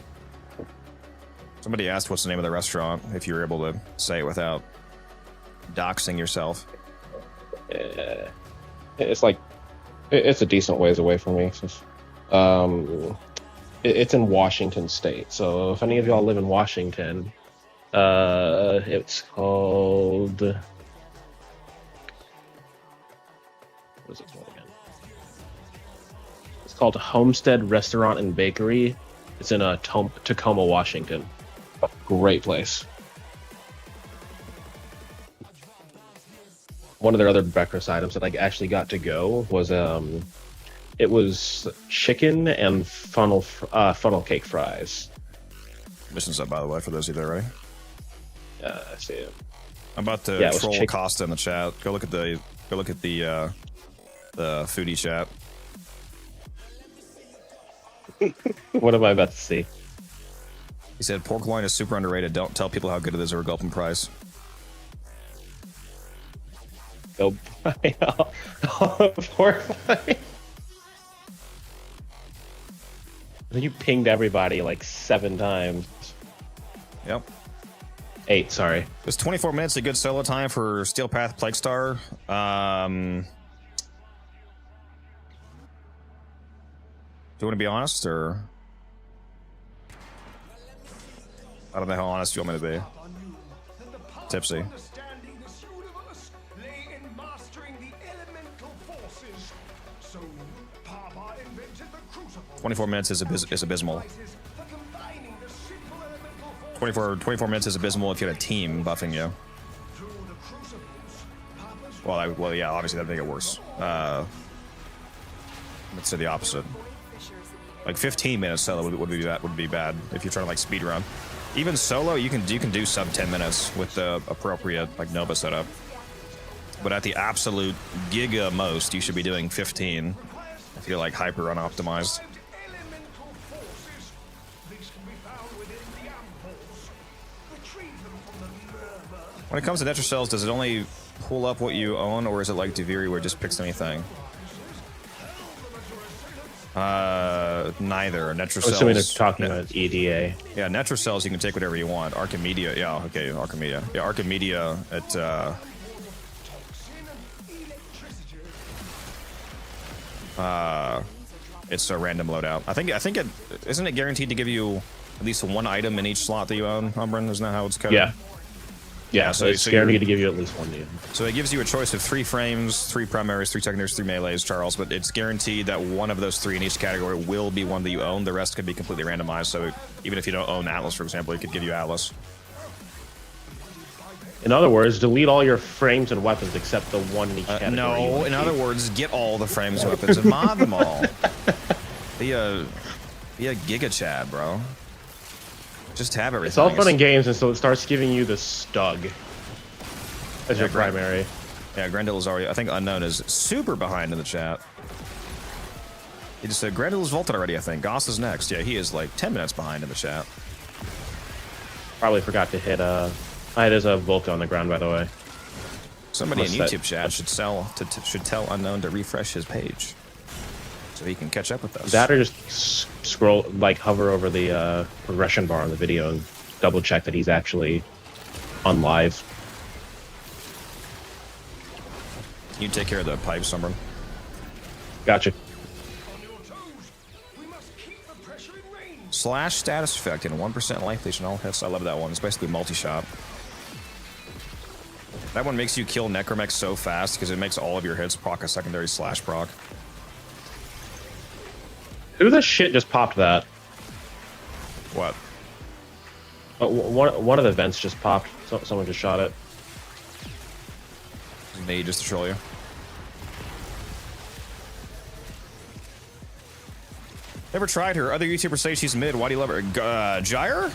Somebody asked what's the name of the restaurant, if you were able to say it without doxing yourself. It's like, it's a decent ways away from me. It's in Washington State. So if any of y'all live in Washington, it's called... What is it called again? It's called Homestead Restaurant and Bakery. It's in Tacoma, Washington. Great place. One of their other breakfast items that I actually got to go was it was chicken and funnel cake fries. Missions up, by the way, for those of you that are ready. I see it. I'm about to Yeah, it was troll chicken. Costa in the chat. Go look at the foodie chat. What am I about to see? He said pork loin is super underrated. Don't tell people how good it is over gulping price. Go buy pork loin. You pinged everybody like 7 times. Yep. 8, sorry. It's 24 minutes, a good solo time for Steel Path PLAGUESTAR. Do you want to be honest, or I don't know how honest you want me to be. Tipsy. 24 minutes is abysmal. 24 minutes is abysmal if you had a team buffing you. Well, yeah, obviously that'd make it worse. Let's say the opposite. Like 15 minutes solo would be bad if you're trying to like speed run. Even solo, you can do sub 10 minutes with the appropriate like Nova setup. But at the absolute giga most, you should be doing 15 if you're like hyper unoptimized. When it comes to Nether Cells, does it only pull up what you own, or is it like Duviri where it just picks anything? Neither. Nether Cells. Assuming they're talking about EDA. Yeah, Nether Cells you can take whatever you want. Archimedia, yeah, okay, Archimedia. Yeah, Archimedia at it's a random loadout. I think it isn't it guaranteed to give you at least one item in each slot that you own, Umbrin? Isn't that how it's coded? Yeah. Yeah, so it's guaranteed to give you at least one. So it gives you a choice of 3 frames, 3 primaries, 3 secondaries, 3 melees, Charles, but it's guaranteed that one of those 3 in each category will be one that you own. The rest can be completely randomized, so even if you don't own Atlas, for example, it could give you Atlas. In other words, delete all your frames and weapons except the one in each category. No, in other words, get all the frames and weapons and mod them all. Be a Giga Chad, bro. Just have everything. It's all fun and games, and so it starts giving you the Stug as your primary. Yeah, Grendel is already, I think Unknown is super behind in the chat. He just said Grendel is vaulted already, I think. Goss is next. Yeah, he is like 10 minutes behind in the chat. Probably forgot to hit there's a Volta on the ground, by the way. Somebody in Unless YouTube chat should tell Unknown to refresh his page so he can catch up with us. That or just scroll, like hover over the progression bar on the video and double check that he's actually on live. You take care of the pipe, Sunburn. Gotcha. Slash status effect and 1% life leech on all hits. I love that one. It's basically multi-shot. That one makes you kill Necromech so fast because it makes all of your hits proc a secondary slash proc. Who the shit just popped that? What? One of the vents just popped. Someone just shot it. Me just to troll you. Never tried her. Other YouTubers say she's mid. Why do you love her? Gyre?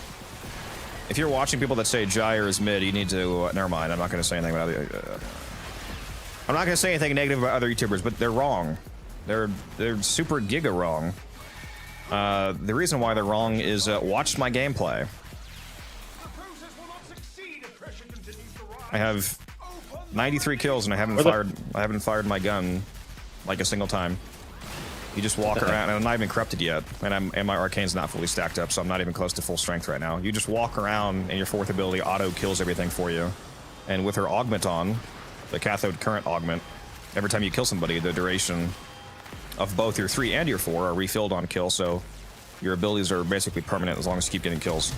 If you're watching people that say Gyre is mid, you need to... never mind. I'm not going to say anything about I'm not going to say anything negative about other YouTubers, but they're wrong. They're super giga wrong. The reason why they're wrong is watch my gameplay. I have 93 kills and I haven't fired my gun like a single time. You just walk around, and I'm not even corrupted yet, and my arcane's not fully stacked up, so I'm not even close to full strength right now. You just walk around, and your fourth ability auto kills everything for you. And with her augment on, the cathode current augment, every time you kill somebody, the duration of both your 3 and your 4 are refilled on kill, so your abilities are basically permanent as long as you keep getting kills.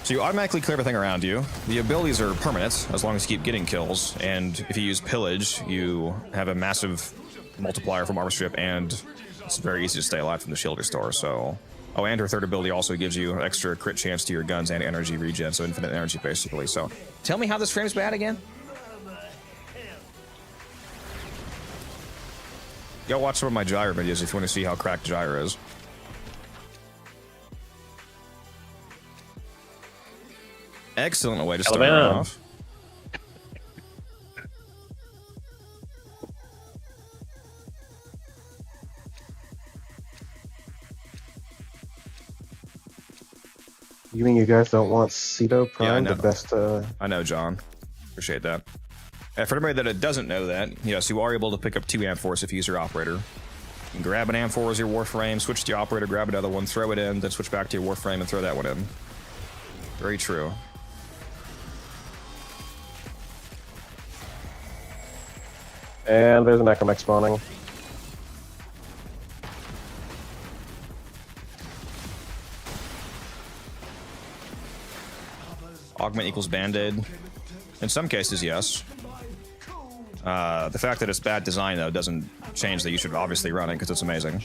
So you automatically clear everything around you. The abilities are permanent as long as you keep getting kills, and if you use pillage, you have a massive multiplier from armor strip, and it's very easy to stay alive from the shield restore. So, oh, and her third ability also gives you an extra crit chance to your guns and energy regen, so infinite energy basically. So, tell me how this frame's bad again. Go watch some of my Gyre videos if you want to see how cracked Gyre is. Excellent way to start it off. You mean you guys don't want Ceto Prime, yeah, the best? I know, John. Appreciate that. And for anybody that doesn't know that, yes, you are able to pick up 2 Amphors if you use your operator. You can grab an Amphor as your Warframe, switch to your operator, grab another one, throw it in, then switch back to your Warframe and throw that one in. Very true. And there's an Necromech spawning. Augment equals Band-Aid. In some cases, yes. The fact that it's bad design, though, doesn't change that you should obviously run it, because it's amazing.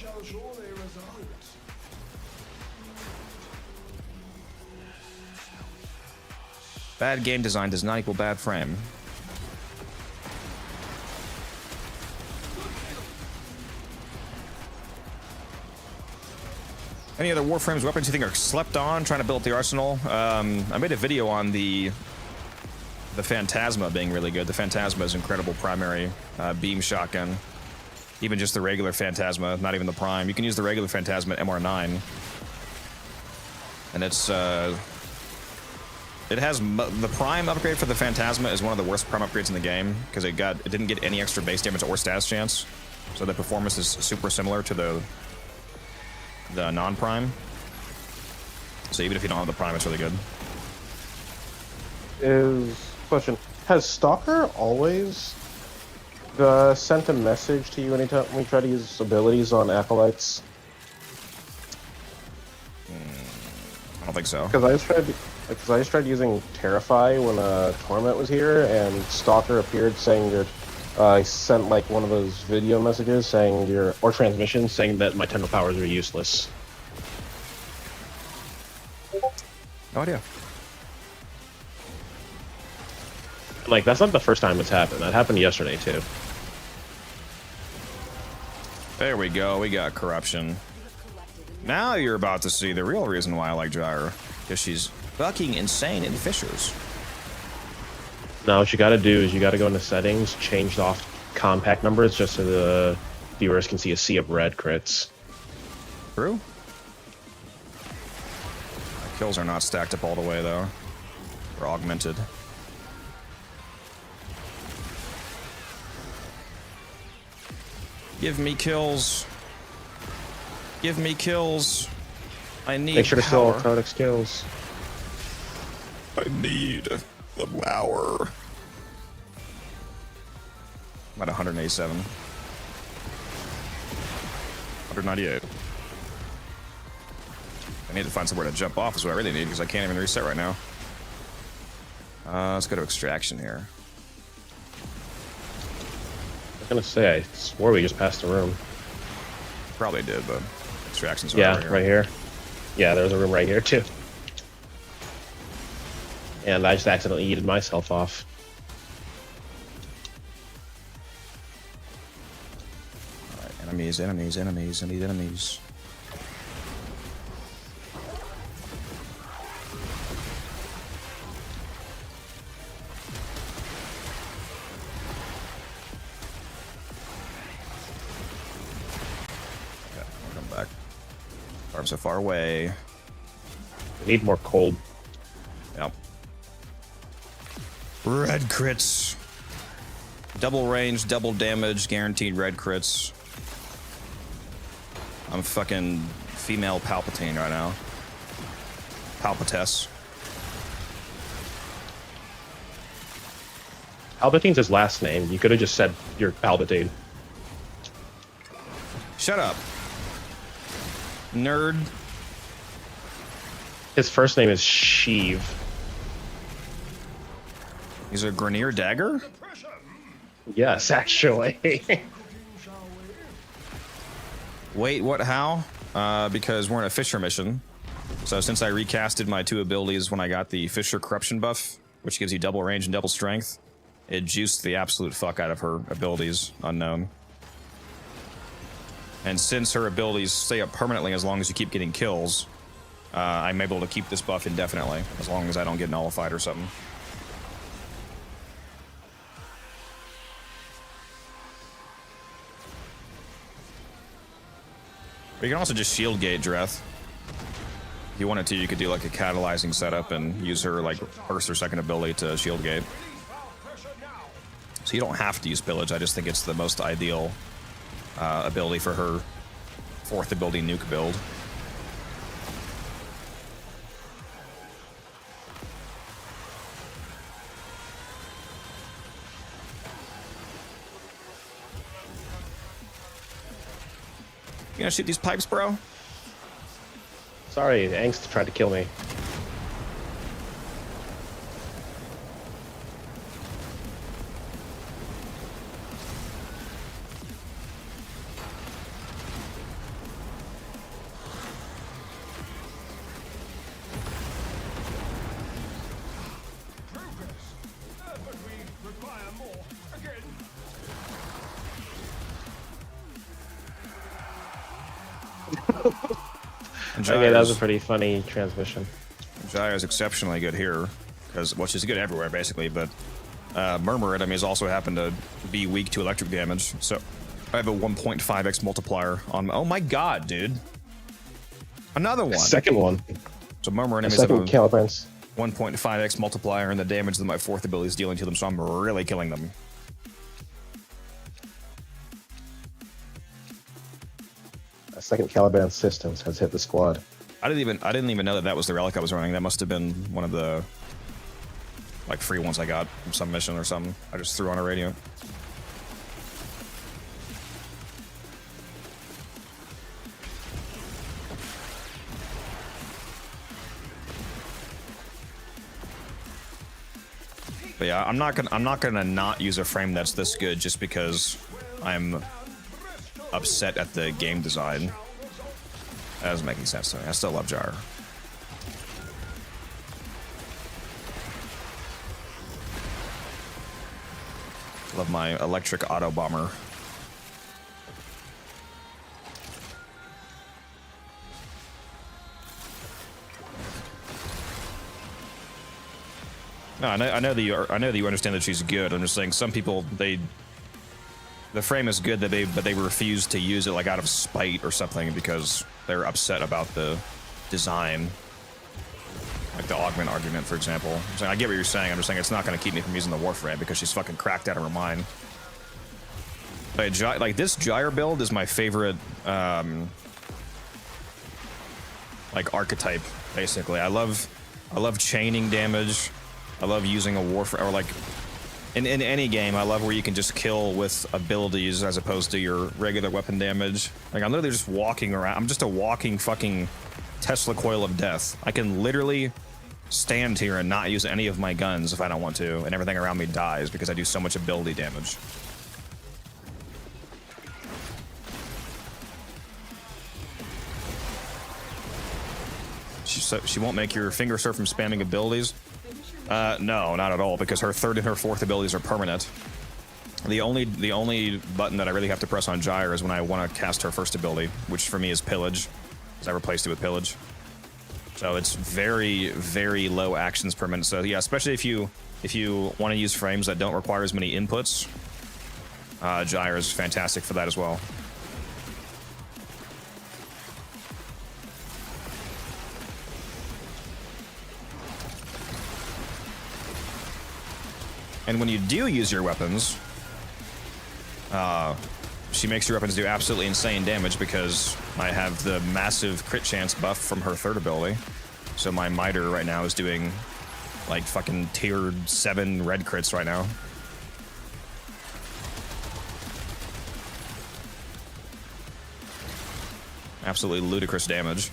Bad game design does not equal bad frame. Any other Warframes weapons you think are slept on, trying to build up the arsenal? I made a video on the Phantasma being really good. The Phantasma is incredible primary beam shotgun. Even just the regular Phantasma, not even the Prime. You can use the regular Phantasma at MR9. And it's... it has... the Prime upgrade for the Phantasma is one of the worst Prime upgrades in the game, because it didn't get any extra base damage or status chance. So the performance is super similar to the non-Prime. So even if you don't have the Prime, it's really good. Question. Has Stalker always sent a message to you anytime we try to use abilities on Acolytes? I don't think so. Because I just tried using Terrify when Torment was here, and Stalker appeared saying that I sent like one of those video messages saying or transmissions saying that my Tenno powers are useless. No idea. Like, that's not the first time it's happened. That happened yesterday too. There we go. We got corruption. Now you're about to see the real reason why I like Gyre. Because she's fucking insane in fissures. Now what you gotta do is you gotta go into settings, change off compact numbers just so the viewers can see a sea of red crits. True. My kills are not stacked up all the way though. They're augmented. Give me kills. Give me kills. I need Make sure to steal all power. Codex kills. I need the power. I'm at 187. 198. I need to find somewhere to jump off is what I really need because I can't even reset right now. Let's go to extraction here. I was gonna say, I swore we just passed the room. Probably did, but extraction's Yeah, over right here. Yeah, there's a room right here too. And I just accidentally yeeted myself off. Alright, enemies, enemies, enemies, I need enemies. Okay, I'll come back. Arms so far away. We need more cold. Yep. Red crits. Double range, double damage, guaranteed red crits. I'm fucking female Palpatine right now. Palpatess. Palpatine's his last name. You could have just said you're Palpatine. Shut up. Nerd. His first name is Sheev. He's a Grenier dagger? Yes, actually. Wait, what? How? Because we're in a Fisher mission. So since I recasted my 2 abilities when I got the Fisher corruption buff, which gives you double range and double strength, it juiced the absolute fuck out of her abilities, unknown. And since her abilities stay up permanently as long as you keep getting kills, I'm able to keep this buff indefinitely, as long as I don't get nullified or something. But you can also just shield gate Dreth. If you wanted to, you could do like a catalyzing setup and use her like first or second ability to shield gate. So you don't have to use pillage. I just think it's the most ideal ability for her 4th ability nuke build. You gonna shoot these pipes, bro? Sorry, Angst tried to kill me. Okay, that was a pretty funny transmission. Jaya is exceptionally good here, because, well, she's good everywhere, basically, but Murmur enemies also happen to be weak to electric damage, so I have a 1.5x multiplier on... Oh my god, dude. Another one. Second one. So Murmur enemies have a Second calibrance. 1.5x multiplier and the damage that my 4th ability is dealing to them, so I'm really killing them. Second Caliban Systems has hit the squad. I didn't even know that that was the relic I was running. That must have been one of the like free ones I got from some mission or something. I just threw on a radio. But yeah, I'm not gonna not use a frame that's this good just because I'm upset at the game design. That doesn't make any sense to me. I still love Jar. Love my electric auto bomber. No, I know that you understand that she's good. I'm just saying some people the frame is good but they refuse to use it like out of spite or something because they're upset about the design. Like the augment argument, for example. So I get what you're saying. I'm just saying it's not going to keep me from using the Warframe because she's fucking cracked out of her mind. But like this Gyre build is my favorite like archetype, basically. I love chaining damage. I love using a Warframe, or like in any game, I love where you can just kill with abilities as opposed to your regular weapon damage. Like I'm literally just walking around. I'm just a walking fucking Tesla coil of death. I can literally stand here and not use any of my guns if I don't want to, and everything around me dies because I do so much ability damage. She won't make your finger surf from spamming abilities. No, not at all, because her third and her fourth abilities are permanent. The only button that I really have to press on Gyre is when I want to cast her first ability, which for me is Pillage, because I replaced it with Pillage. So it's very, very low actions per minute. So yeah, especially if you want to use frames that don't require as many inputs, Gyre is fantastic for that as well. And when you do use your weapons, she makes your weapons do absolutely insane damage because I have the massive crit chance buff from her third ability. So my Miter right now is doing like fucking tier 7 red crits right now. Absolutely ludicrous damage.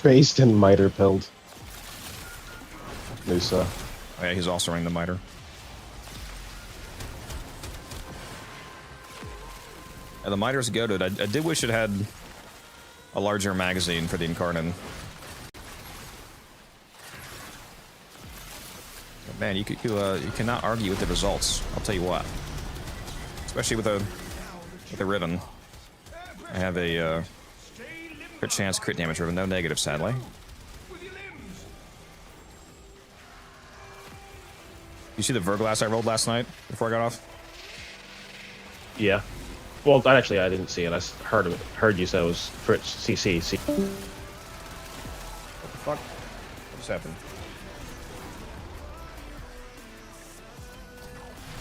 Based and miter pilled. Musa. Oh yeah, he's also running the Miter. Yeah, the Miter's goated. I did wish it had a larger magazine for the Incarnate. But man, you cannot argue with the results. I'll tell you what. Especially with a Riven. I have a crit chance, crit damage Riven, no negative, sadly. You see the Verglass I rolled last night before I got off? Yeah. Well, actually, I didn't see it. I heard you say it was for CC. What the fuck? What just happened?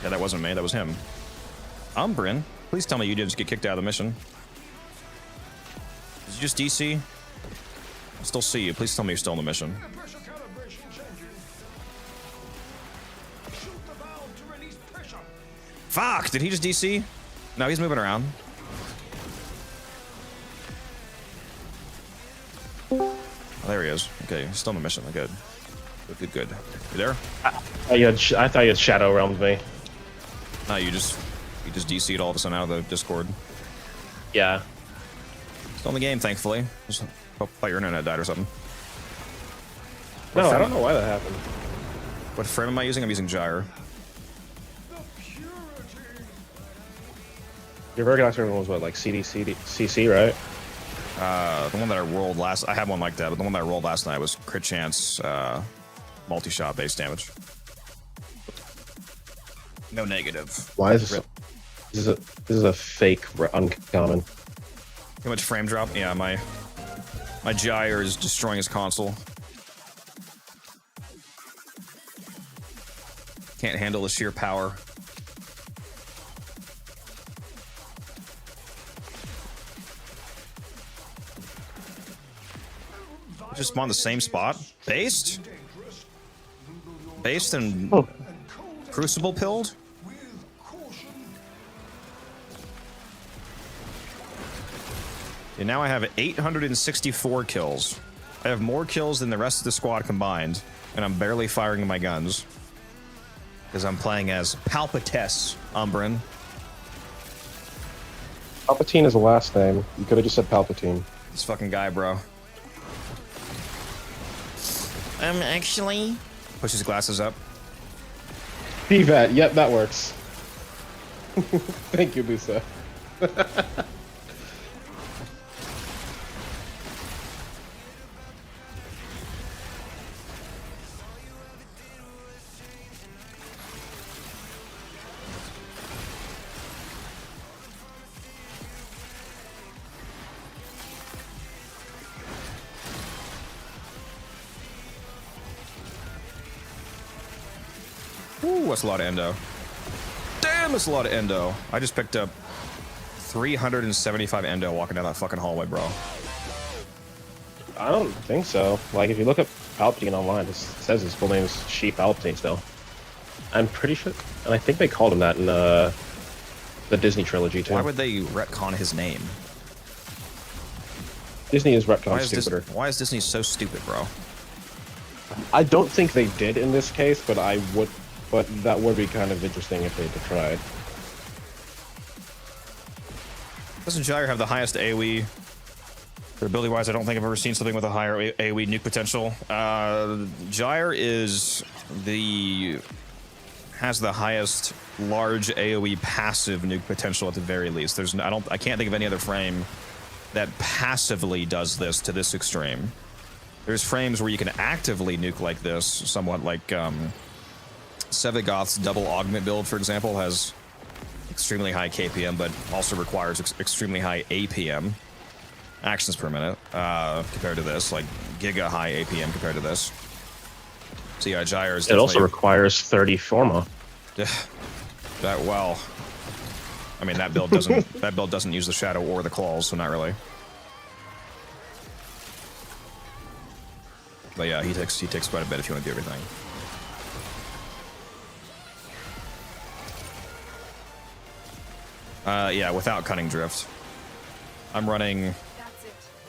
Yeah, that wasn't me. That was him. Umbrin, please tell me you didn't just get kicked out of the mission. Did you just DC? I still see you. Please tell me you're still in the mission. Fuck! Did he just DC? No, he's moving around. Oh, there he is. Okay, he's still in the mission. Good. Good. You there? I thought you had Shadow Realmed me. No, you just DC'd all of a sudden out of the Discord. Yeah. Still in the game, thankfully. Just hope your internet died or something. No, I don't know why that happened. What frame am I using? I'm using Gyre. Your Verglass one was what, like CC, right? The one that I rolled last, I had one like that, but the one that I rolled last night was crit chance, multi-shot base damage. No negative. Why is this? This is a fake uncommon. Too much frame drop. Yeah, my Gyre is destroying his console. Can't handle the sheer power. Just spawn the same spot. Based and Crucible pilled. And now I have 864 kills. I have more kills than the rest of the squad combined, and I'm barely firing my guns because I'm playing as Palpatess Umbrin. Palpatine is the last name. You could have just said Palpatine. This fucking guy, bro. Actually... Push his glasses up. PVAT, yep, that works. Thank you, Musa. Ooh, that's a lot of endo. Damn, that's a lot of endo. I just picked up 375 endo walking down that fucking hallway, bro. I don't think so. Like, if you look up Palpatine online, it says his full name is Sheep Palpatine still. I'm pretty sure, and I think they called him that in the Disney trilogy too. Why would they retcon his name? Disney is retcon stupider. Why is Disney so stupid, bro? I don't think they did in this case, but that would be kind of interesting if they tried. Doesn't Gyre have the highest AoE? Ability-wise, I don't think I've ever seen something with a higher AoE nuke potential. Gyre has the highest large AoE passive nuke potential at the very least. I can't think of any other frame that passively does this to this extreme. There's frames where you can actively nuke like this, somewhat like Sevigoth's double augment build, for example, has extremely high KPM, but also requires extremely high APM, actions per minute, compared to this, like giga high APM compared to this. So yeah, Gyre is. It also requires 30 Forma. Well, I mean that build doesn't use the shadow or the claws, so not really. But yeah, he takes quite a bit if you want to do everything. Yeah, without cutting drift. I'm running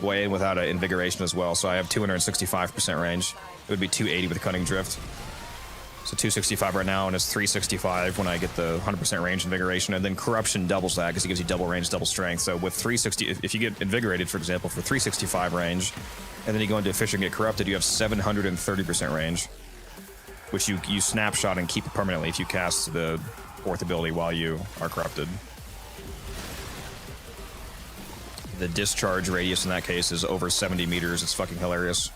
way in without an invigoration as well, so I have 265% range. It would be 280 with cutting drift. So 265 right now, and it's 365 when I get the 100% range invigoration, and then corruption doubles that because it gives you double range, double strength. So with 360, if you get invigorated, for example, for 365 range, and then you go into efficient and get corrupted, you have 730% range, which you snapshot and keep permanently if you cast the fourth ability while you are corrupted. The discharge radius in that case is over 70 meters. It's fucking hilarious.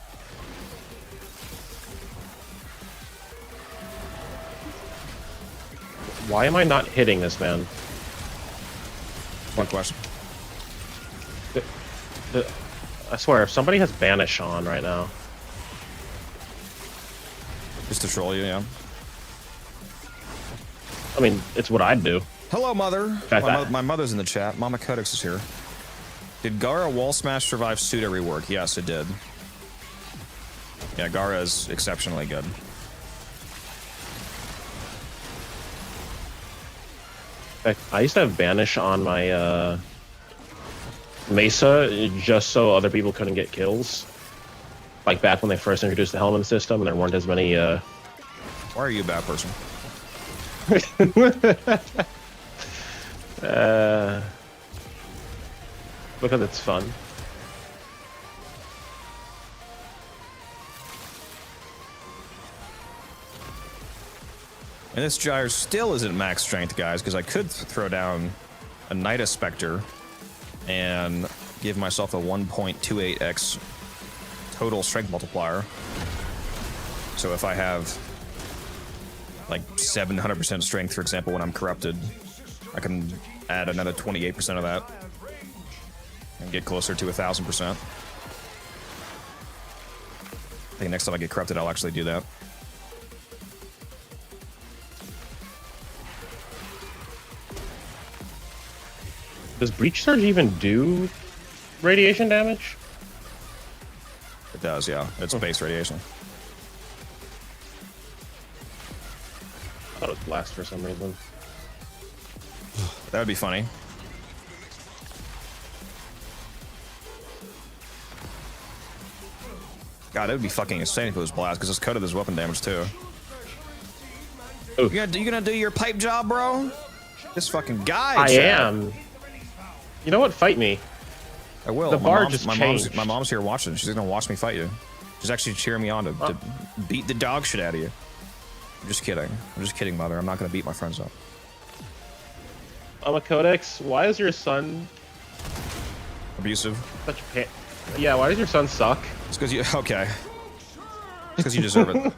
Why am I not hitting this man? Good question. I swear, if somebody has Banish on right now. Just to troll you, yeah. I mean, it's what I'd do. Hello, mother. My mother's in the chat. Mama Codex is here. Did Gara Wall Smash survive pseudo rework? Yes, it did. Yeah, Gara is exceptionally good. I used to have Banish on my Mesa just so other people couldn't get kills. Like back when they first introduced the Helmet system and there weren't as many... Why are you a bad person? Because it's fun. And this Gyre still isn't max strength, guys, because I could throw down a Nida Spectre and give myself a 1.28x total strength multiplier. So if I have like 700% strength, for example, when I'm corrupted, I can add another 28% of that and get closer to 1,000%. I think next time I get corrupted, I'll actually do that. Does Breach Surge even do radiation damage? It does, yeah. It's base radiation. I thought it was blast for some reason. That would be funny. God, that would be fucking insane if it was blast, because it's coded as weapon damage too. You gonna do your pipe job, bro? This fucking guy. I am. You know what? Fight me. I will. The bar just changed. My mom's here watching. She's gonna watch me fight you. She's actually cheering me on to beat the dog shit out of you. I'm just kidding. I'm just kidding, mother. I'm not gonna beat my friends up. Codex, why is your son Abusive. such a yeah, why does your son suck? It's because you. Okay. It's because you deserve it.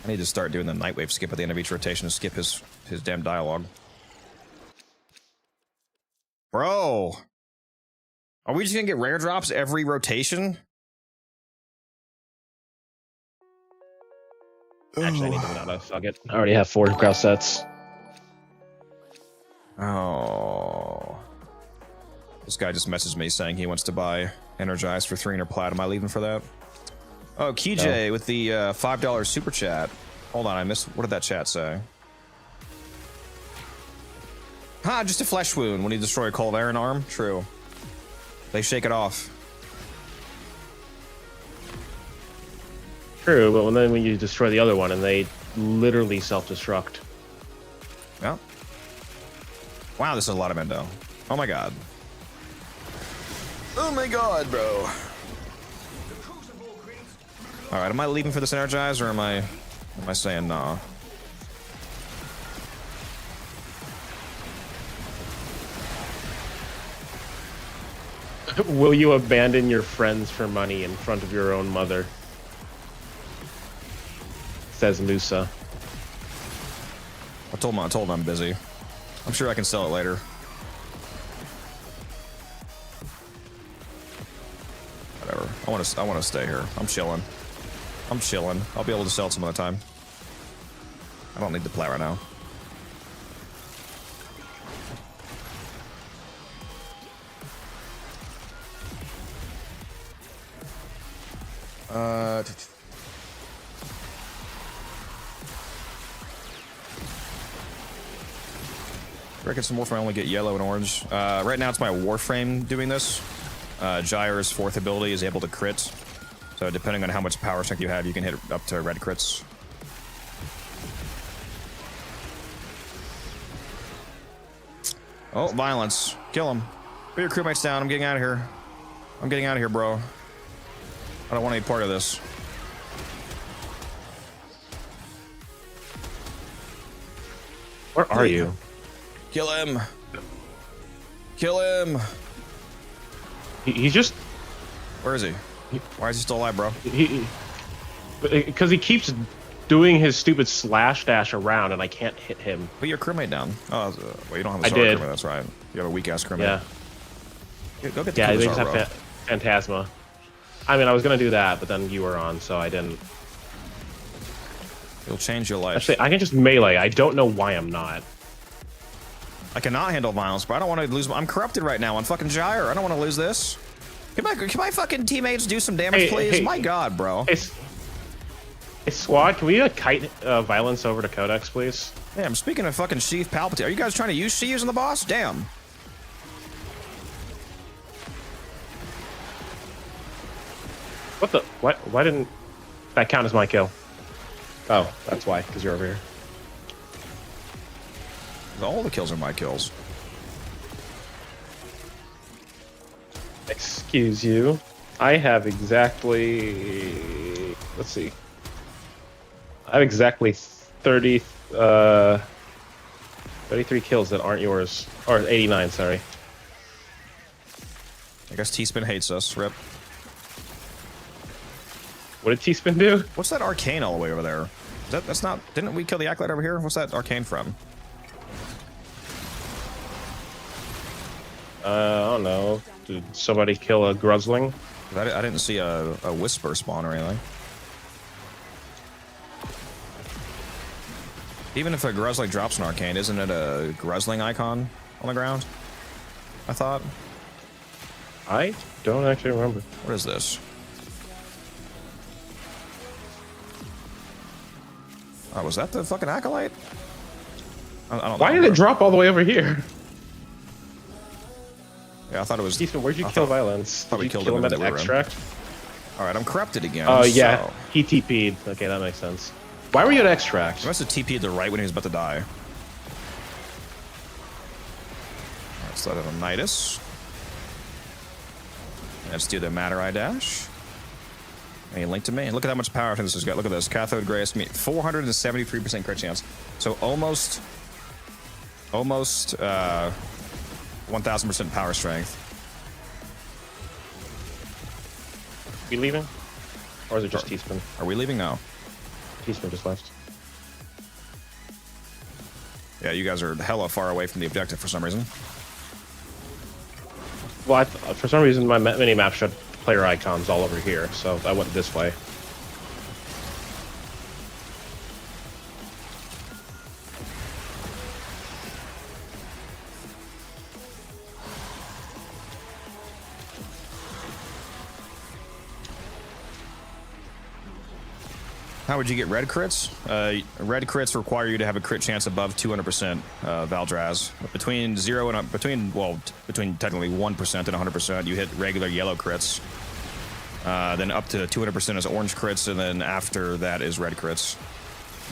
I need to start doing the nightwave skip at the end of each rotation to skip his damn dialogue. Bro! Are we just gonna get rare drops every rotation? Actually, I need to get out of fuck it. I already have 4 grouse sets. Oh. This guy just messaged me saying he wants to buy Energized for 300 plat. Am I leaving for that? Oh, KJ with the $5 super chat. Hold on, I missed. What did that chat say? Ha, just a flesh wound when you destroy a cold iron arm. True. They shake it off. True, but when you destroy the other one and they literally self-destruct. Yeah. Wow, this is a lot of endo. Oh my god. Oh my god, bro. Alright, am I leaving for this Energize or am I saying nah? Will you abandon your friends for money in front of your own mother? Says Musa. I told him I'm busy. I'm sure I can sell it later. Whatever. I want to stay here. I'm chilling. I'll be able to sell it some other time. I don't need the plat right now. I reckon some Warframe, I only get yellow and orange. Right now it's my Warframe doing this. Gyre's 4th ability is able to crit. So depending on how much power strength you have, you can hit up to red crits. Oh, violence. Kill him. Put your crewmates down. I'm getting out of here. I'm getting out of here, bro. I don't want any part of this. Where are you? Kill him. Kill him. He's just... Where is he? Why is he still alive, bro? Because he keeps doing his stupid slash dash around and I can't hit him. Put your crewmate down. Oh, well, you don't have a I star did. crewmate, that's right. You have a weak-ass crewmate. Yeah. Go get the Yeah, they Kuva just star, bro. have Phantasma. I mean, I was going to do that, but then you were on, so I didn't. It'll change your life. Actually, I can just melee. I don't know why I'm not. I cannot handle violence, but I don't want to lose. I'm corrupted right now on fucking Gyre. I don't want to lose this. Can my fucking teammates do some damage, please? My god, bro. Hey, squad, can we kite violence over to Codex, please? Damn, speaking of fucking Sheath Palpatine, are you guys trying to use Sheaves on the boss? Damn. What the? What? Why didn't that count as my kill? Oh, that's why, because you're over here. All the kills are my kills. Excuse you. I have exactly... Let's see. I have exactly 33 kills that aren't yours. Or 89, sorry. I guess T-Spin hates us. Rip. What did T-Spin do? What's that arcane all the way over there? That's not... Didn't we kill the Acolyte over here? What's that arcane from? I don't know. Did somebody kill a Gruzling? I didn't see a Whisper spawn or anything. Even if a Gruzling drops an arcane, isn't it a Gruzling icon on the ground? I thought. I don't actually remember. What is this? Oh, was that the fucking Acolyte? I don't know. Why did it drop all the way over here? Yeah, I thought it was... Ethan, where'd you kill Violence? Thought we Did you killed kill him him in at the Extract? Alright, I'm corrupted again. Oh, yeah. So. He TP'd. Okay, that makes sense. Why were you at Extract? He must have TP'd the right when he was about to die. Let's let it on Nidus. Let's do the Matter Eye Dash. Hey, link to me. Look at how much power this has got. Look at this. Cathode Grace meat. 473% crit chance. So almost 1000% power strength. We leaving? Or is it just T-Spin? Are we leaving now? T-Spin just left. Yeah, you guys are hella far away from the objective for some reason. Well, for some reason, my mini-map showed player icons all over here, so I went this way. How would you get red crits? Red crits require you to have a crit chance above 200%, Valdraz. Between 0 and between technically 1% and 100%, you hit regular yellow crits. Then up to 200% is orange crits, and then after that is red crits.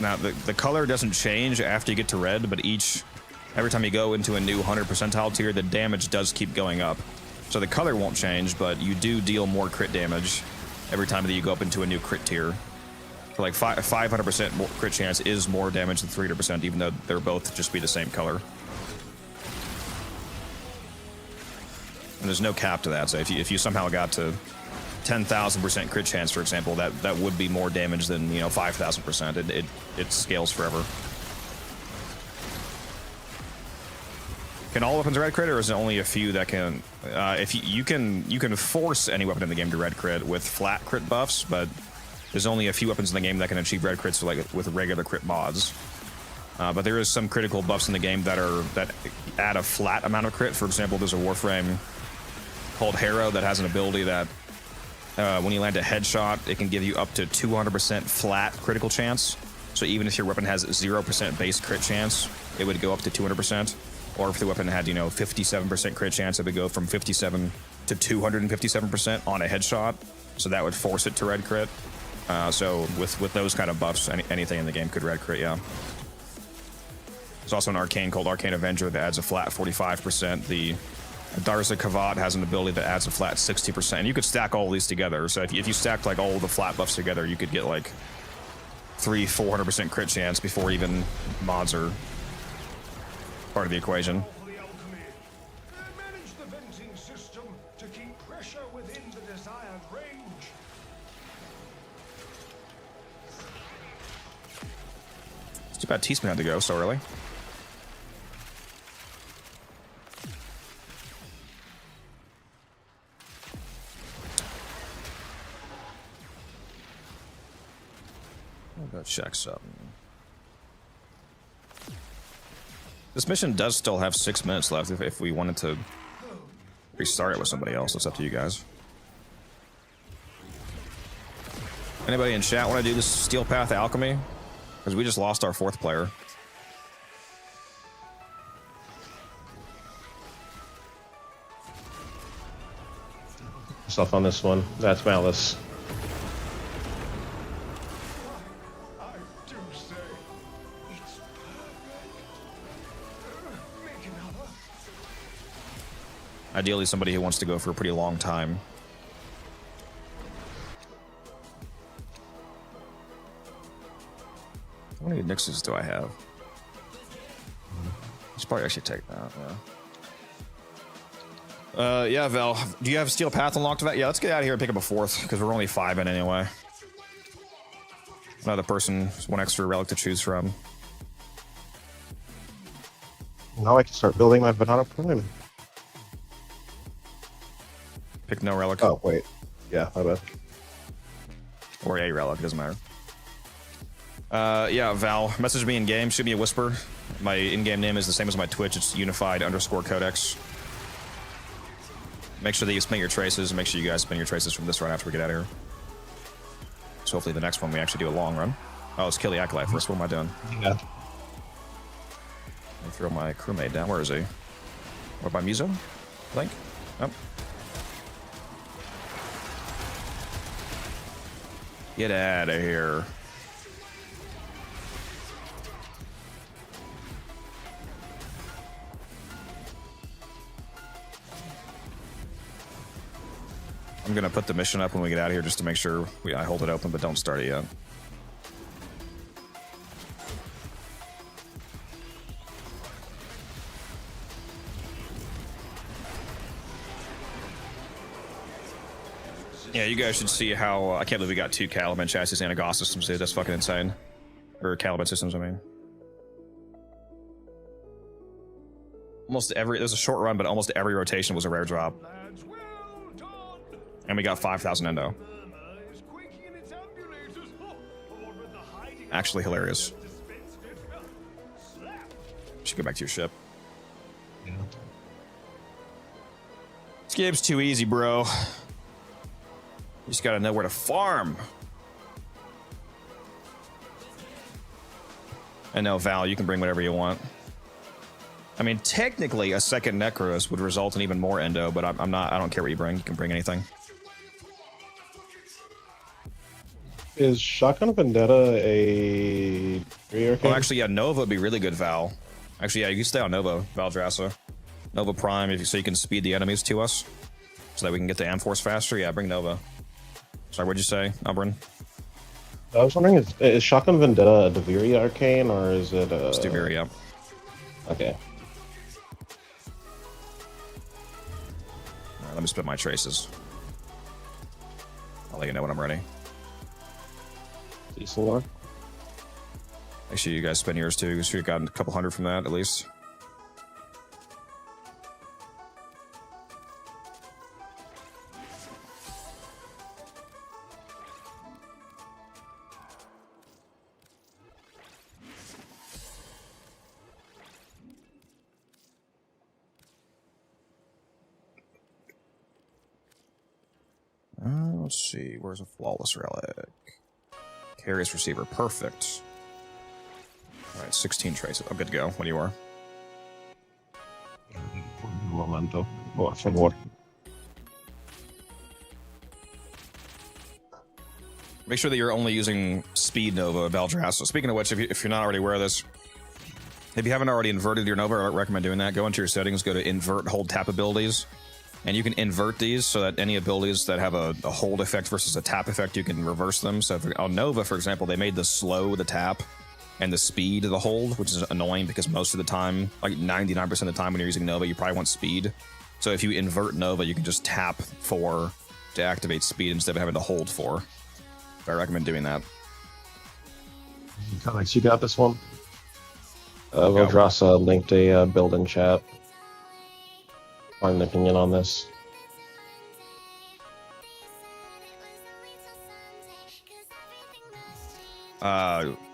Now the color doesn't change after you get to red, but every time you go into a new 100 percentile tier, the damage does keep going up. So the color won't change, but you do deal more crit damage every time that you go up into a new crit tier. So like 500% more crit chance is more damage than 300%, even though they're both just be the same color. And there's no cap to that. So if you somehow got to 10,000% crit chance, for example, that would be more damage than 5,000%. It scales forever. Can all weapons red crit, or is it only a few that can? If you can force any weapon in the game to red crit with flat crit buffs, but there's only a few weapons in the game that can achieve red crits like with regular crit mods. But there is some critical buffs in the game that add a flat amount of crit. For example, there's a Warframe called Harrow that has an ability that when you land a headshot, it can give you up to 200% flat critical chance. So even if your weapon has 0% base crit chance, it would go up to 200%. Or if the weapon had 57% crit chance, it would go from 57 to 257% on a headshot. So that would force it to red crit. So with those kind of buffs, anything in the game could red crit, yeah. There's also an arcane called Arcane Avenger that adds a flat 45%. The Darza Kavat has an ability that adds a flat 60%. And you could stack all these together. So if you stacked like all the flat buffs together, you could get like 400% crit chance before even mods are part of the equation. Manage the venting system to keep pressure within the desired range. It's too bad Teaspoon had to go so early. I'll go check something. This mission does still have 6 minutes left if we wanted to restart it with somebody else. It's up to you guys. Anybody in chat want to do this Steel Path Alchemy? Because we just lost our 4th player. Stuff on this one. That's Malice. I do say it's perfect. Make another. Ideally, somebody who wants to go for a pretty long time. How many nixes do I have? Let's probably actually take that, yeah. Yeah, Val, do you have Steel Path unlocked to that? Yeah, let's get out of here and pick up a 4th, because we're only 5 in anyway. Another person, one extra relic to choose from. Now I can start building my Banana Prime. Pick no relic. Oh, wait. Yeah, my bad. Or a relic, doesn't matter. Yeah, Val, message me in game, shoot me a whisper. My in-game name is the same as my Twitch, it's unified_codex. Make sure that you spin your traces, and make sure you guys spin your traces from this run after we get out of here. So hopefully the next one we actually do a long run. Oh, let's kill the Acolyte first. What am I doing? Yeah. Let me throw my crewmate down. Where is he? What, by Muso? I think? Oh. Get out of here. I'm gonna put the mission up when we get out of here just to make sure I hold it open, but don't start it yet. Yeah, you guys should see how I can't believe we got 2 Caliban chassis and a Gauss systems, dude. That's fucking insane. Or Caliban systems, I mean. Almost every, it was a short run, but almost every rotation was a rare drop. Lads, well done. And we got 5,000 endo. Murmur is quaking in its ambulators. Oh, with the hiding Actually hilarious. dispensed it. Slap. Should go back to your ship. Yeah. This game's too easy, bro. You just gotta know where to farm. And no, Val, you can bring whatever you want. I mean, technically, a second Necros would result in even more endo, but I'm not. I don't care what you bring. You can bring anything. Is Shotgun Vendetta a 3 arcane? Well, actually, yeah, Nova would be really good, Val. Actually, yeah, you can stay on Nova, Valdrassa. Nova Prime, if you, so you can speed the enemies to us, so that we can get to Amforce faster. Yeah, bring Nova. Sorry, what'd you say, Albrin? I was wondering, is Shotgun Vendetta a Deviria arcane, or is it a... It's Deviria, yeah. Okay. All right, let me split my traces. I'll let you know when I'm ready. Decent one. Make sure you guys spend yours too, because you've gotten a couple hundred from that at least. Let's see, where's a flawless relic? Carries receiver, perfect. Alright, 16 traces. I'm good to go when you are. Un momento. Por favor. Make sure that you're only using Speed Nova Valdrassa. Speaking of which, if you're not already aware of this, if you haven't already inverted your Nova, I recommend doing that. Go into your settings, go to invert, hold, tap abilities. And you can invert these so that any abilities that have a hold effect versus a tap effect, you can reverse them. So if, on Nova, for example, they made the slow the tap and the speed the hold, which is annoying because most of the time, like 99% of the time when you're using Nova, you probably want speed. So if you invert Nova, you can just tap 4 to activate speed instead of having to hold 4. So I recommend doing that. Alex, you got this one? Valdrassa linked a build in chat. Find an opinion on this.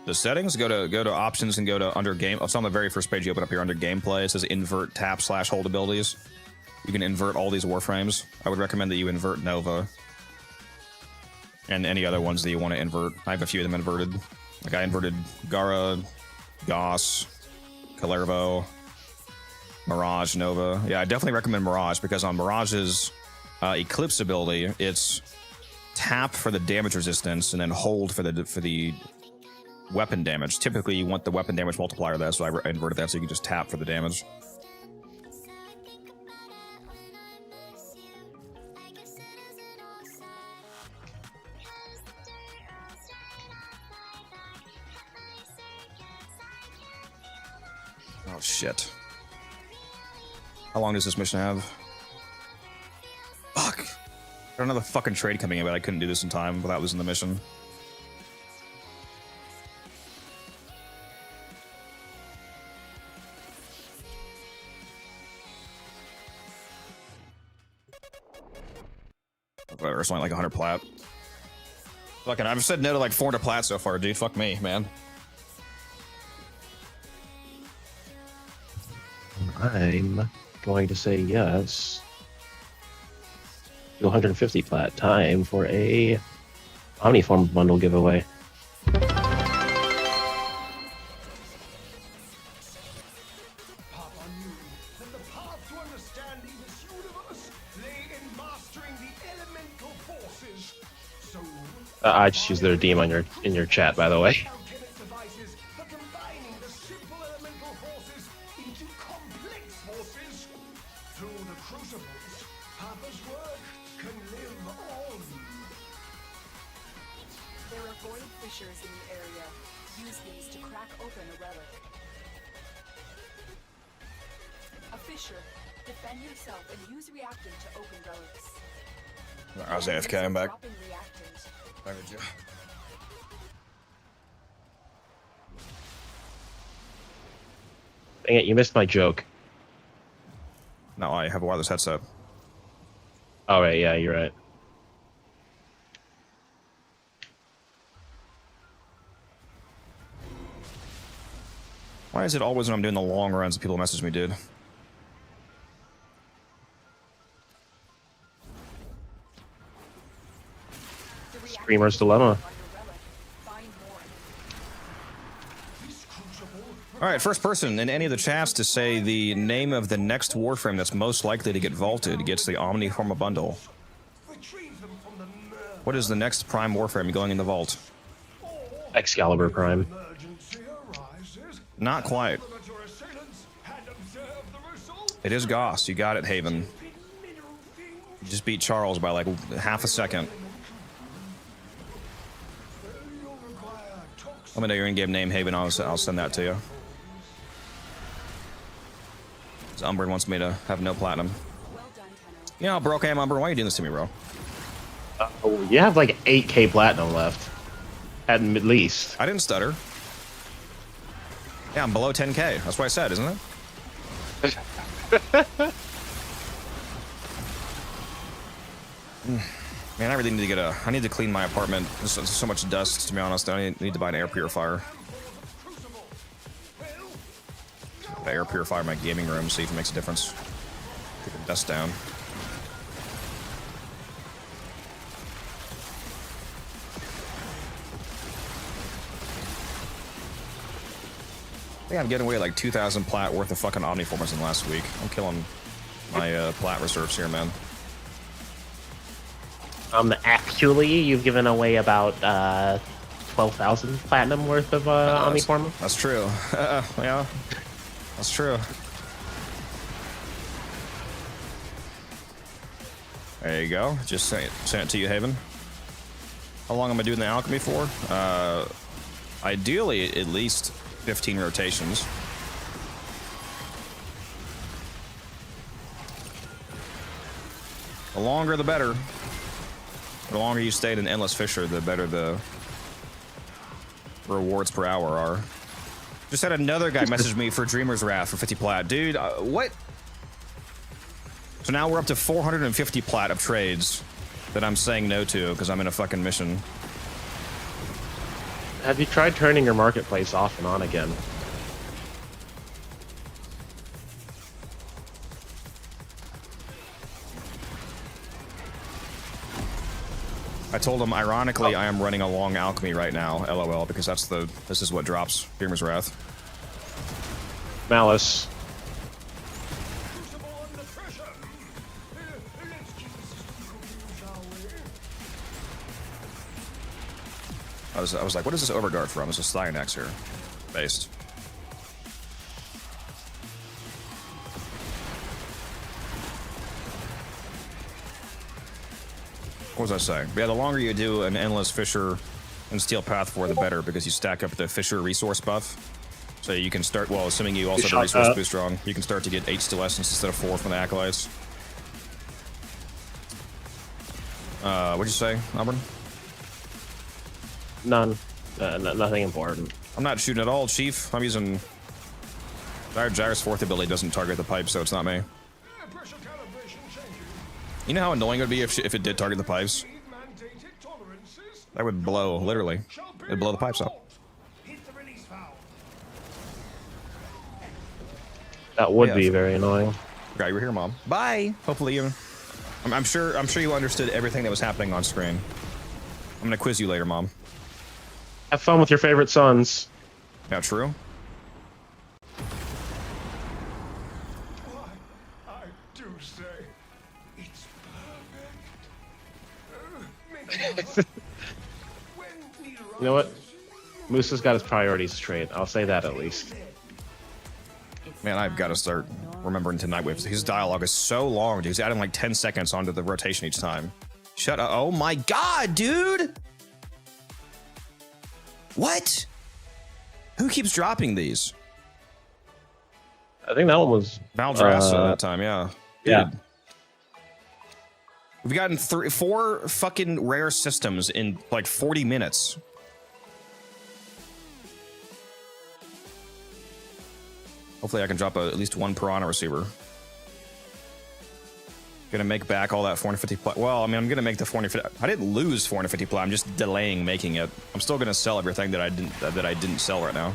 The settings, go to options and go to under game. It's on the very first page you open up here under gameplay. It says invert tap / hold abilities. You can invert all these warframes. I would recommend that you invert Nova and any other ones that you want to invert. I have a few of them inverted. Like I inverted Gara, Goss, Kalervo, Mirage, Nova. Yeah, I definitely recommend Mirage because on Mirage's Eclipse ability, it's tap for the damage resistance and then hold for the weapon damage. Typically, you want the weapon damage multiplier there, so I inverted that so you can just tap for the damage. Oh, shit. How long does this mission have? Fuck! Got another fucking trade coming in, but I couldn't do this in time without losing the mission. Whatever, it's only like 100 plat. Fucking, I've said no to like 400 plat so far, dude. Fuck me, man. I'm going to say yes. 250 plat. Time for a Omniform bundle giveaway. I just used their redeem on in your chat, by the way. I was AFK, I'm back. Dang it, you missed my joke. No, I have a wireless headset. Oh, right, yeah, you're right. Why is it always when I'm doing the long runs that people message me, dude? Screamer's Dilemma. All right, first person in any of the chats to say the name of the next Warframe that's most likely to get vaulted gets the Omniforma bundle. Retrieve them from the nerve. What is the next Prime Warframe going in the vault? Excalibur Prime. Emergency arises. Not quite. At your assailants and observe the result. It is Goss. You got it, Haven. Mineral things. You just beat Charles by like half a second. You'll require toxic. Let me know your in-game name, Haven. I'll send that to you. Umbrin wants me to have no platinum. Well done, Tenno. Yeah, bro. Okay, Umbrin, why are you doing this to me, bro? Oh, you have like 8k platinum left. At least. I didn't stutter. Yeah, I'm below 10k. That's what I said, isn't it? Man, I really need to get a. I need to clean my apartment. There's so much dust, to be honest. I need to buy an air purifier. An air purifier in my gaming room, see if it makes a difference. Keep the dust down. I think I'm getting away like 2,000 plat worth of fucking Omniformers in last week. I'm killing my plat reserves here, man. Actually, you've given away about 12,000 platinum worth of Omniforma. That's true. Yeah, that's true. There you go. Just sent it to you, Haven. How long am I doing the alchemy for? Ideally, at least 15 rotations. The longer, the better. The longer you stayed in Endless Fisher, the better the rewards per hour are. Just had another guy message me for Dreamer's Wrath for 50 plat. Dude, what? So now we're up to 450 plat of trades that I'm saying no to because I'm in a fucking mission. Have you tried turning your marketplace off and on again? I told him, ironically, I am running a long alchemy right now, LOL, because this is what drops Dreamer's Wrath. Malice. Crucible under pressure. Let's keep the system cooking, shall we? I was like, what is this overguard from? It's a Styanax here. Based. What was I saying? Yeah, the longer you do an Endless Fisher and Steel Path for, the better, because you stack up the Fisher resource buff. So you can start, well, assuming you also have the resource boost strong, you can start to get 8 Steel Essence instead of 4 from the Acolytes. What'd you say, Auburn? None. Nothing important. I'm not shooting at all, Chief. I'm using... Gyro's fourth ability doesn't target the pipe, so it's not me. Pressure calibration changing. You know how annoying it would be if it did target the pipes? Mandated tolerances. That would blow, literally. It'd blow the pipes up. Hit the release valve. That would Yeah, be so- very annoying. Forgot you were here, Mom. Bye! Hopefully you... I'm sure you understood everything that was happening on screen. I'm gonna quiz you later, Mom. Have fun with your favorite sons. Yeah, true? Why, I do say, it's perfect. You know what? Moose has got his priorities straight. I'll say that at least. Man, I've got to start remembering to nightwave. His dialogue is so long, dude. He's adding like 10 seconds onto the rotation each time. Shut up. Oh my god, dude! What? Who keeps dropping these? I think that one was Valdrassa that time, yeah. Yeah. Dude. We've gotten 4 fucking rare systems in like 40 minutes. Hopefully I can drop at least 1 Piranha receiver. Gonna make back all that 450 plat. Well, I mean, I'm gonna make the 450. I didn't lose 450 plat. I'm just delaying making it. I'm still gonna sell everything that I didn't sell right now.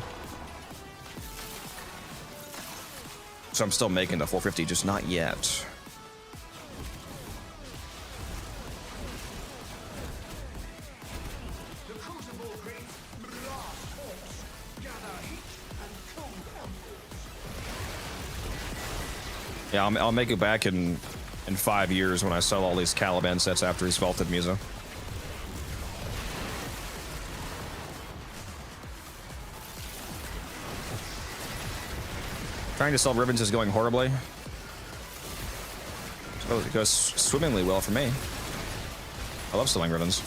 So I'm still making the 450, just not yet. Yeah, I'll make it back in 5 years when I sell all these Caliban sets after he's vaulted Musa. Trying to sell ribbons is going horribly. So it goes swimmingly well for me. I love selling ribbons.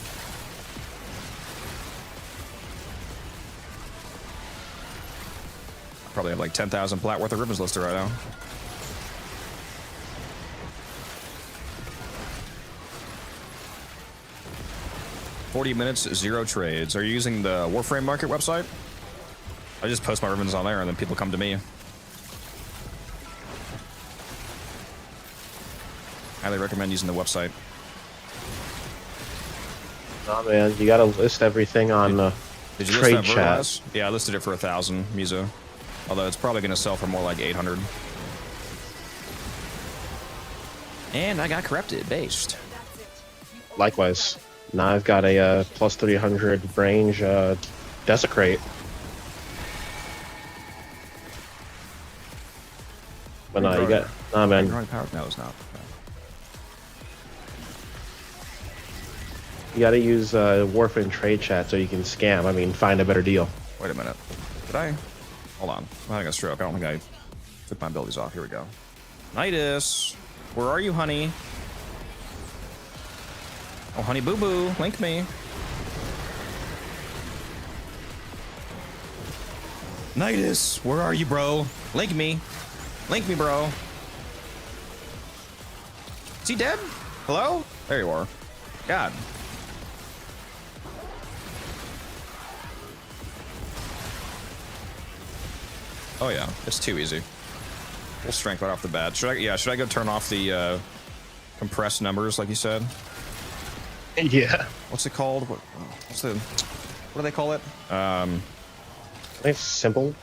I probably have like 10,000 plat worth of ribbons listed right now. $40 minutes, 0 trades. Are you using the Warframe market website? I just post my ribbons on there and then people come to me. Highly recommend using the website. Oh man, you gotta list everything on Did you trade list that chat. Vertaz? Yeah, I listed it for 1,000 Musa. Although it's probably going to sell for more like 800. And I got corrupted, based. Likewise. Now I've got a plus 300 range desecrate. But no, you got... Nah, man. Growing power? No, it's not. You gotta use Warframe trade chat so you can scam. I mean, find a better deal. Wait a minute. Did I? Hold on. I'm having a stroke. I don't think I took my abilities off. Here we go. Nidus, where are you, honey? Oh, honey boo boo, link me. Nidus, where are you, bro? Link me. Link me, bro. Is he dead? Hello? There you are. God. Oh yeah, it's too easy. Full strength right off the bat. Should I go turn off the compressed numbers like you said? Yeah. What's it called? What do they call it? I think it's simple.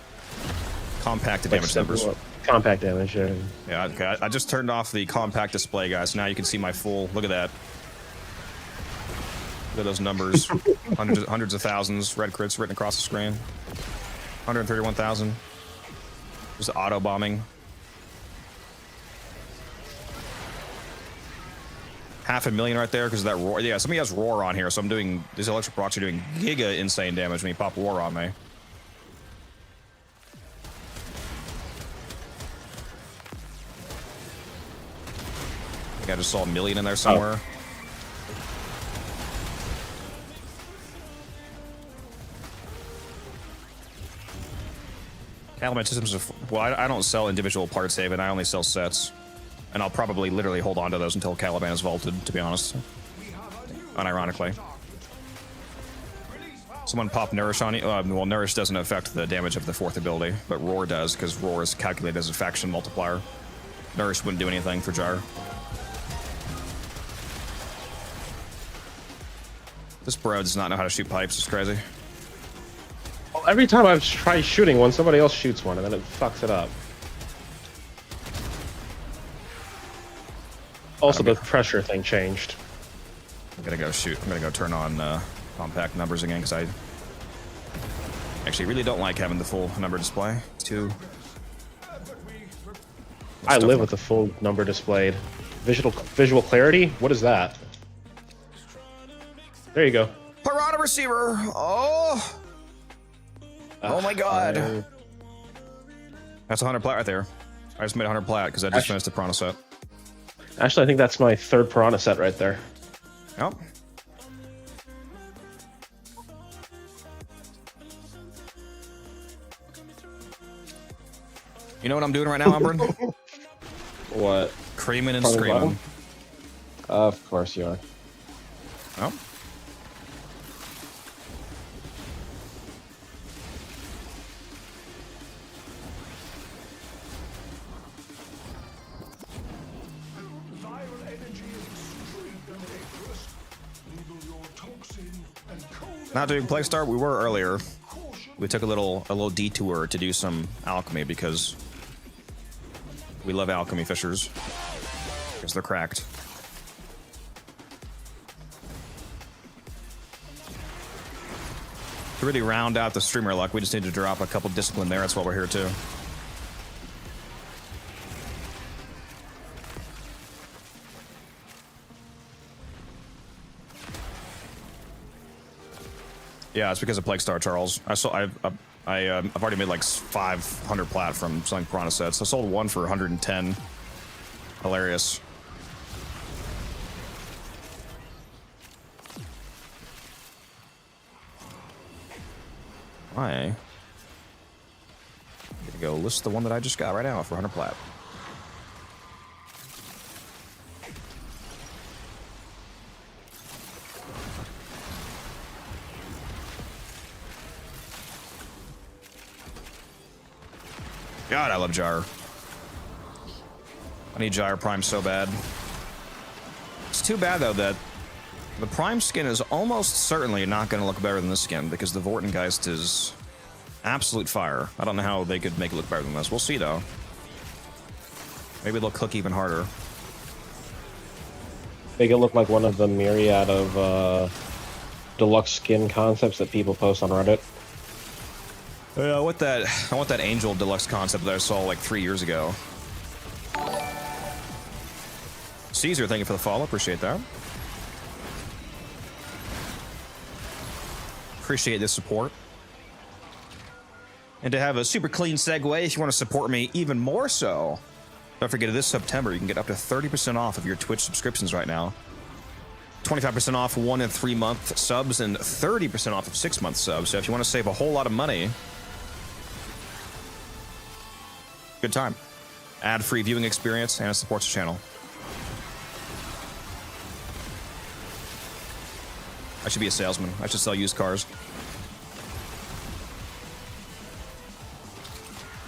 Compact Like damage simple, numbers. Compact damage, yeah. Yeah, okay. I just turned off the compact display, guys. Now you can see my full. Look at that. Look at those numbers. hundreds of thousands. Red crits written across the screen. 131,000. Just auto bombing. 500,000 right there because of that roar. Yeah, somebody has roar on here, so I'm doing these electric rocks are doing giga insane damage when you pop roar on me. I think I just saw 1 million in there somewhere. Caliban systems are well. I don't sell individual parts, Haven. I only sell sets, and I'll probably literally hold on to those until Caliban is vaulted. To be honest, unironically. Someone pop Nourish on you. Well, Nourish doesn't affect the damage of the 4th ability, but Roar does because Roar is calculated as a faction multiplier. Nourish wouldn't do anything for Jar. This bro does not know how to shoot pipes. It's crazy. Every time I've tried shooting one, somebody else shoots one, and then it fucks it up. Also, the pressure thing changed. I'm gonna go shoot. I'm gonna go turn on compact numbers again because I actually really don't like having the full number display. It's too. I live with the full number displayed. Visual clarity? What is that? There you go. Piranha receiver. Oh. Oh my god. That's 100 plat right there. I just made 100 plat because I just finished the Piranha set. Actually, I think that's my 3rd Piranha set right there. Yep. You know what I'm doing right now, Umbrin? What? Creaming and Probably screaming. bottom? Of course you are. Oh. Viral energy is extremely dangerous. Label your toxin and cold Not doing PLAGUESTAR. We were earlier. caution. We took a little detour to do some alchemy because we love alchemy fishers because they're cracked. To really round out the streamer luck, we just need to drop a couple discipline merits while we're here too. Yeah, it's because of PLAGUESTAR, Charles. I've already made like 500 plat from selling Piranha sets. I sold one for 110. Hilarious. I'm gonna go list the one that I just got right now for 100 plat. God, I love Gyre. I need Gyre Prime so bad. It's too bad, though, that the Prime skin is almost certainly not going to look better than this skin, because the Vortengeist is absolute fire. I don't know how they could make it look better than this. We'll see, though. Maybe they'll cook even harder. Make it look like one of the myriad of deluxe skin concepts that people post on Reddit. I want that Angel Deluxe concept that I saw like 3 years ago. Caesar, thank you for the follow. Appreciate that. Appreciate the support. And to have a super clean segue, if you want to support me even more so, don't forget this September, you can get up to 30% off of your Twitch subscriptions right now. 25% off 1 and 3 month subs and 30% off of 6 month subs. So if you want to save a whole lot of money, good time. Ad-free viewing experience, and it supports the channel. I should be a salesman. I should sell used cars.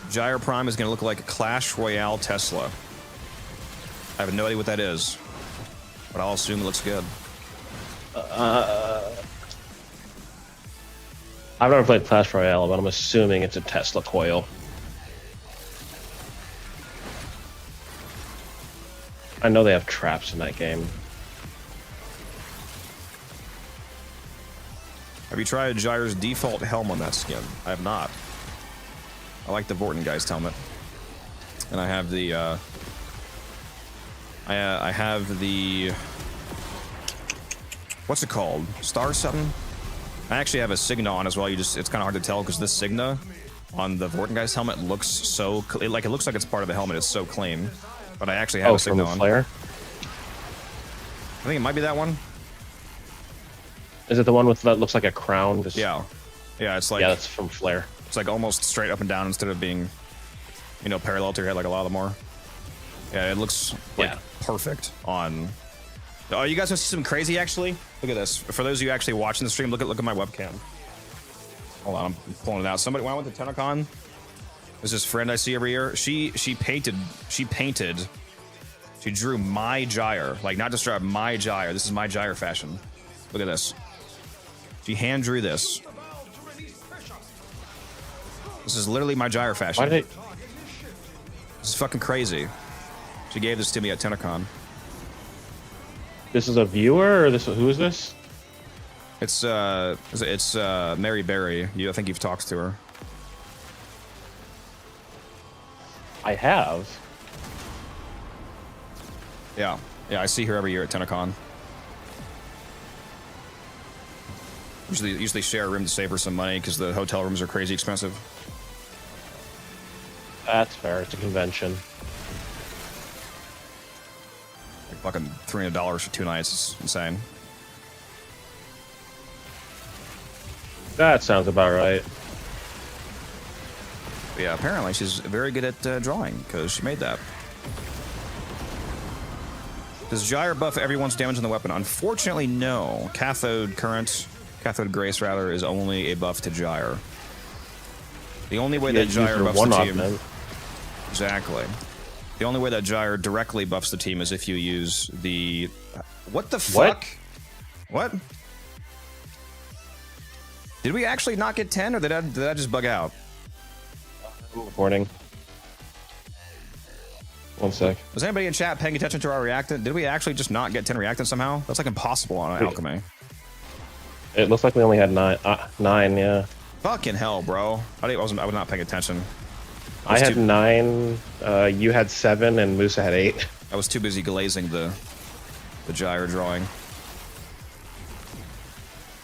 Gyre Prime is going to look like a Clash Royale Tesla. I have no idea what that is, but I'll assume it looks good. I've never played Clash Royale, but I'm assuming it's a Tesla coil. I know they have traps in that game. Have you tried Gyre's default helm on that skin? I have not. I like the Vortengeist helmet. And I have the, I have the... What's it called? Star something? I actually have a Signa on as well. It's kind of hard to tell because this Signa on the Vortengeist helmet looks so... it looks like it's part of the helmet. It's so clean. But I actually have a Signa on. Flare? I think it might be that one. Is it the one with that looks like a crown? Just... Yeah. Yeah, it's like... Yeah, that's from Flare. It's like almost straight up and down instead of being, you know, parallel to your head like a lot of them are. Yeah, it looks like perfect on... Oh, you guys want to see something crazy, actually? Look at this. For those of you actually watching the stream, look at my webcam. Hold on, I'm pulling it out. Somebody, when I went to TennoCon, there's this friend I see every year. She drew my Gyre. Like, not just draw my Gyre. This is my Gyre fashion. Look at this. She hand drew this. This is literally my Gyre fashion. Why did This is fucking crazy. She gave this to me at TennoCon. This is a viewer, or who is this? It's Mary Berry. I think you've talked to her. I have. Yeah, I see her every year at TennoCon. Usually share a room to save her some money because the hotel rooms are crazy expensive. That's fair. It's a convention. Like fucking $300 for 2 nights. It's insane. That sounds about right. But yeah, apparently she's very good at drawing because she made that. Does Gyre buff everyone's damage on the weapon? Unfortunately, no. Cathode Grace rather is only a buff to Gyre. The only way that Gyre buffs the team... Exactly. The only way that Gyre directly buffs the team is if you use the... What the fuck? What? Did we actually not get 10, or did I just bug out? I'm recording. 1 sec. Was anybody in chat paying attention to our reactant? Did we actually just not get 10 reactant somehow? That's like impossible on Alchemy. It looks like we only had 9. 9, yeah. Fucking hell, bro. I was not paying attention. I had 9, you had 7, and Musa had 8. I was too busy glazing the Gyre drawing.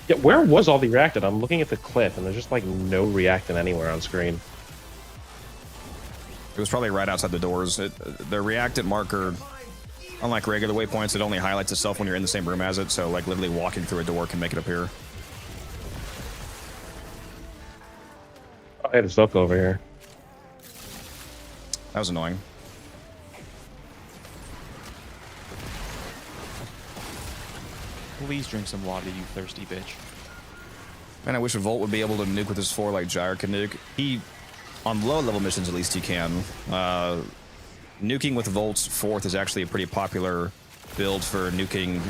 Yeah, where was all the reactant? I'm looking at the clip, and there's just like no reactant anywhere on screen. It was probably right outside the doors. The reactant marker, unlike regular waypoints, it only highlights itself when you're in the same room as it. So like literally walking through a door can make it appear. I had a stuff over here. That was annoying. Please drink some water, you thirsty bitch. Man, I wish a Volt would be able to nuke with his 4 like Gyre can nuke. He, on low level missions at least, he can. Nuking with Volt's 4th is actually a pretty popular build for nuking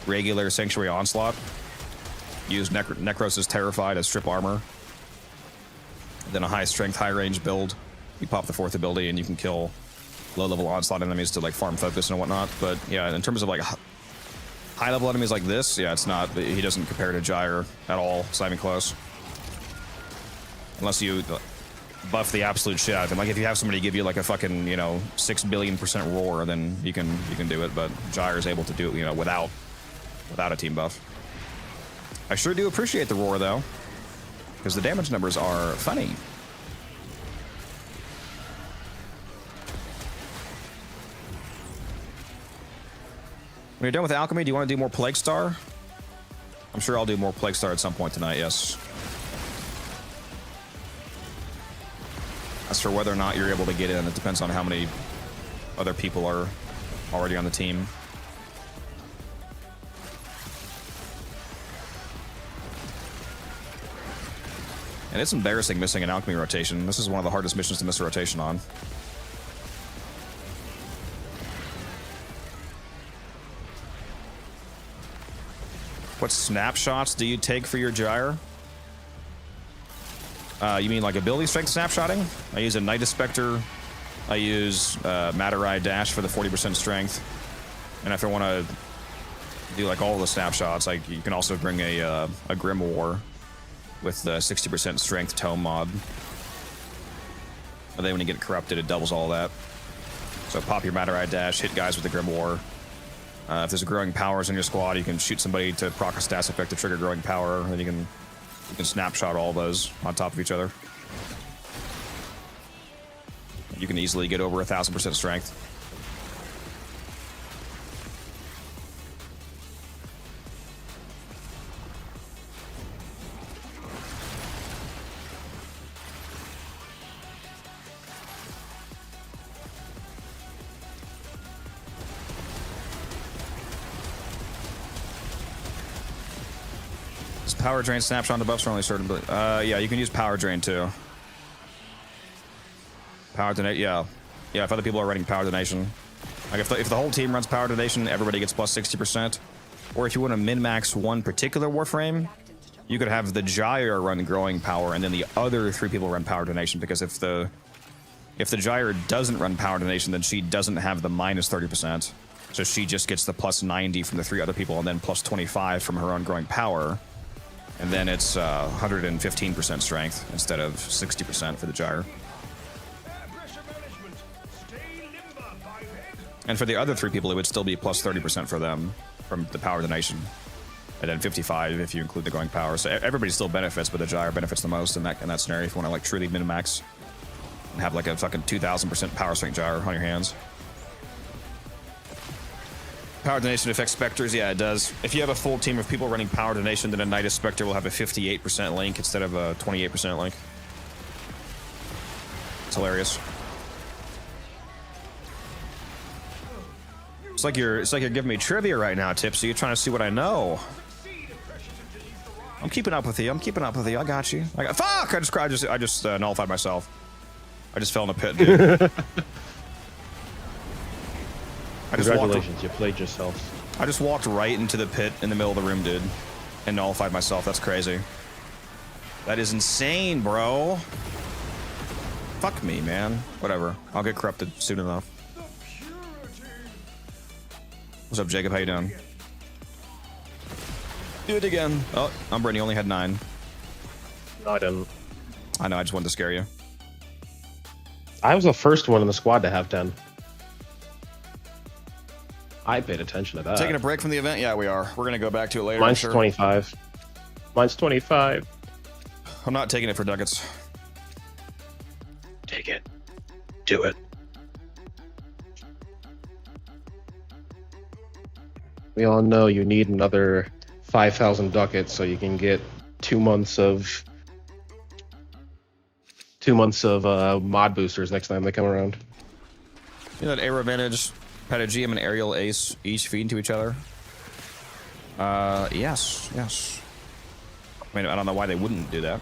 regular Sanctuary Onslaught. Use Necros' Terrified as strip armor. Then a high strength, high range build. You pop the 4th ability and you can kill low level Onslaught enemies to like farm focus and whatnot. But yeah, in terms of like high level enemies like this, yeah, it's not. He doesn't compare to Gyre at all. It's not even close. Unless you buff the absolute shit out of him. Like if you have somebody give you like a fucking, you know, 6 billion% roar, then you can do it. But Gyre is able to do it, you know, without a team buff. I sure do appreciate the roar though, because the damage numbers are funny. When you're done with Alchemy, do you want to do more Plaguestar? I'm sure I'll do more Plaguestar at some point tonight, yes. As for whether or not you're able to get in, it depends on how many other people are already on the team. And it's embarrassing missing an Alchemy rotation. This is one of the hardest missions to miss a rotation on. What snapshots do you take for your Gyre? You mean like ability strength snapshotting? I use a Nidus Spectre. I use Matter Eye Dash for the 40% strength. And if I want to do like all the snapshots, like you can also bring a Grim War with the 60% strength tome mod. And then when you get corrupted, it doubles all that. So pop your Matter Eye Dash, hit guys with the Grim War. If there's a growing powers in your squad, you can shoot somebody to proc a stats effect to trigger growing power, and then you can snapshot all those on top of each other. You can easily get over 1,000% strength. Power drain snapshot the buffs are only certain. Yeah, you can use power drain too. Power donate, yeah. If other people are running power donation. Like if the whole team runs power donation, everybody gets plus 60%. Or if you want to min-max one particular Warframe, you could have the Gyre run growing power and then the other 3 people run power donation, because if the Gyre doesn't run power donation, then she doesn't have the minus 30%. So she just gets the plus 90 from the 3 other people and then plus 25 from her own growing power. And then it's 115% strength instead of 60% for the Gyre. And for the other 3 people, it would still be plus 30% for them from the power donation. And then 55 if you include the growing power. So everybody still benefits, but the Gyre benefits the most in that scenario if you want to like truly min-max and have like a fucking 2,000% power strength Gyre on your hands. Power donation affects specters, yeah, it does. If you have a full team of people running power donation, then a Nidus Spectre will have a 58% link instead of a 28% link. It's hilarious. It's like you're giving me trivia right now, Tipsy. You're trying to see what I know. I'm keeping up with you. I got you. Fuck! I just nullified myself. I just fell in a pit, dude. Congratulations, you played yourself. I just walked right into the pit in the middle of the room, dude, and nullified myself. That's crazy. That is insane, bro. Fuck me, man. Whatever. I'll get corrupted soon enough. What's up, Jacob? How you doing? Do it again. Oh, Umbra, you only had 9. No, I didn't. I know, I just wanted to scare you. I was the first one in the squad to have 10. I paid attention to that. Taking a break from the event? Yeah, we are. We're going to go back to it later. Mine's sure. 25. Mine's 25. I'm not taking it for ducats. Take it. Do it. We all know you need another 5,000 ducats so you can get 2 months of mod boosters next time they come around. You know that air advantage, Patagium and Aerial Ace each feed into each other? Yes. I mean, I don't know why they wouldn't do that.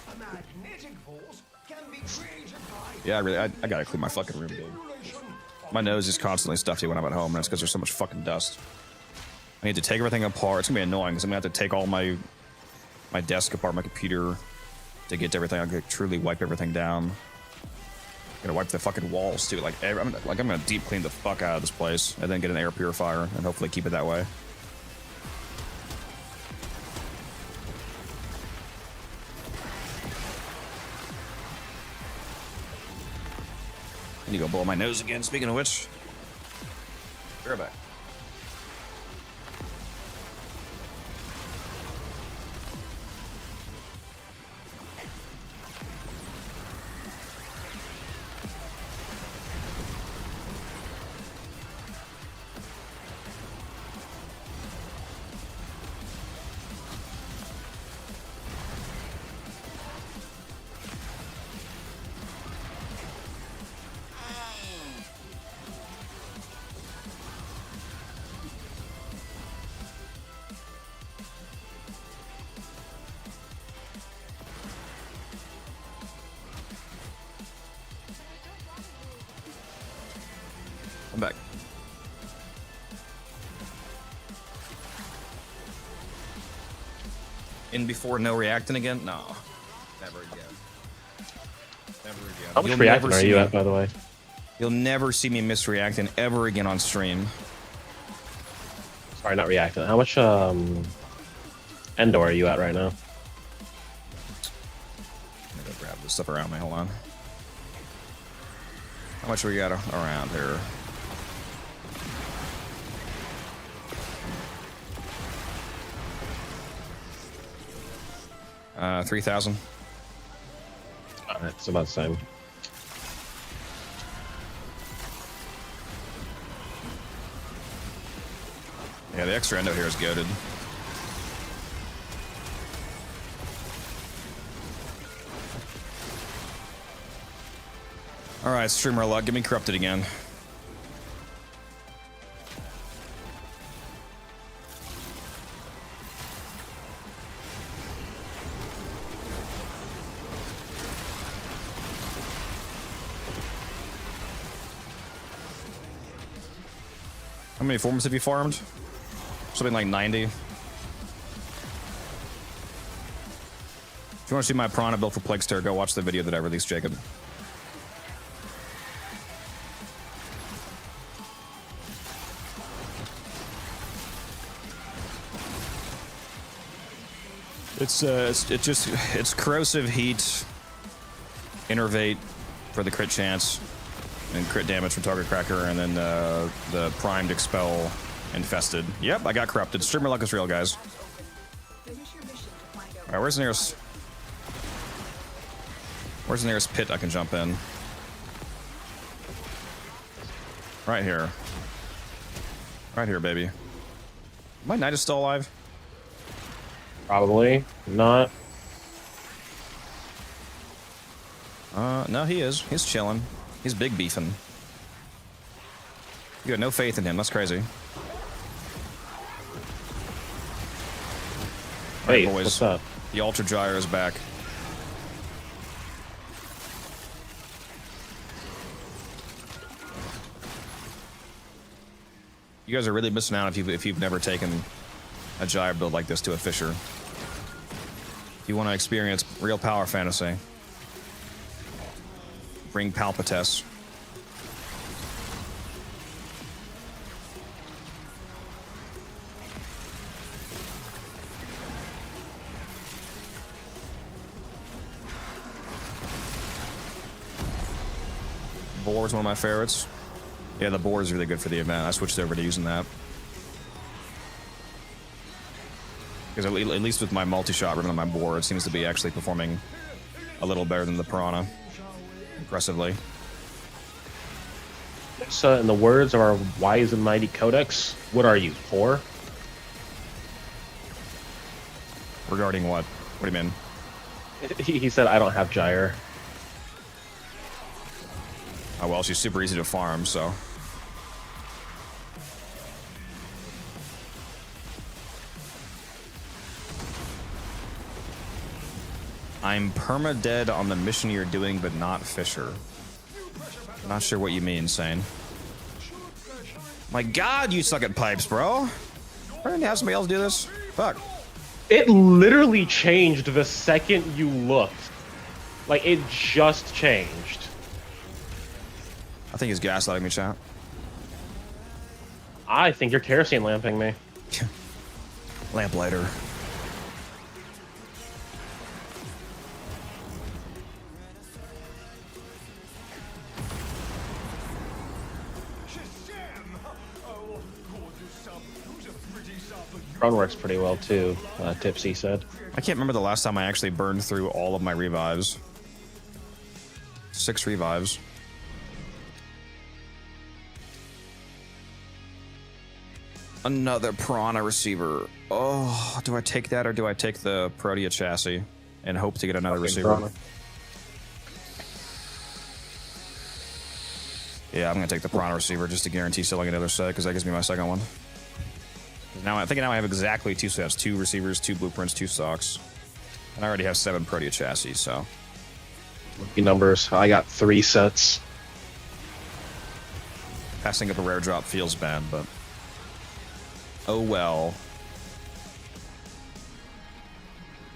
A magnetic force can be created by Yeah, really, I gotta clean my fucking room, dude. My nose is constantly stuffy when I'm at home, and that's because there's so much fucking dust. I need to take everything apart. It's gonna be annoying because I'm gonna have to take all my desk apart, my computer, to get to everything. I'm gonna truly wipe everything down. Gonna wipe the fucking walls too. I'm gonna deep clean the fuck out of this place, and then get an air purifier, and hopefully keep it that way. I need to go blow my nose again. Speaking of which, be right back. I'm back. In before no reacting again? No. Never again. Never again. How much reacting are you at, by the way? You'll never see me misreacting ever again on stream. Sorry, not reacting. How much Endor are you at right now? I'm gonna go grab this stuff around me. Hold on. How much we got around here? Uh, 3,000. It's about the same. Yeah, the extra endo here is goated. Alright, streamer luck, get me corrupted again. How many forms have you farmed? Something like 90. If you want to see my Piranha build for PLAGUESTAR, go watch the video that I released, Jacob. It's corrosive heat, innervate for the crit chance, and crit damage from target cracker, and then the primed expel infested. Yep, I got corrupted. Streamer luck is real, guys. All right, where's the nearest pit I can jump in? Right here. Right here, baby. My knight is still alive. Probably not. No, he is. He's chilling. He's big beefing. You got no faith in him. That's crazy. Hey, All right, boys. what's up? The Ultra Gyre is back. You guys are really missing out if you've never taken a gyre build like this to a Fisher. If you want to experience real power fantasy, bring Palpites. Boar is one of my favorites. Yeah, the boar is really good for the event. I switched over to using that. Because at least with my multi-shot running on my boar, it seems to be actually performing a little better than the Piranha. Impressively. So, in the words of our wise and mighty codex, what are you, 4? Regarding what? What do you mean? He said, I don't have Gyre. Oh, well, she's super easy to farm, so. I'm perma-dead on the mission you're doing, but not Fisher. Not sure what you mean, Sane. My god, you suck at pipes, bro. Why didn't you have somebody else do this? Fuck. It literally changed the second you looked. Like, it just changed. I think he's gaslighting me, chat. I think you're kerosene lamping me. Lamplighter. Run works pretty well too, Tipsy said. I can't remember the last time I actually burned through all of my revives. 6 revives. Another Piranha receiver. Oh, do I take that or do I take the Protea chassis and hope to get another receiver? Piranha. Yeah, I'm gonna take the Piranha receiver just to guarantee selling another set because that gives me my second one. Now I think I have exactly 2 sets: 2 receivers, 2 blueprints, 2 stocks, and I already have 7 Protea chassis. So Lucky numbers. I got 3 sets. passing up a rare drop feels bad, but oh well.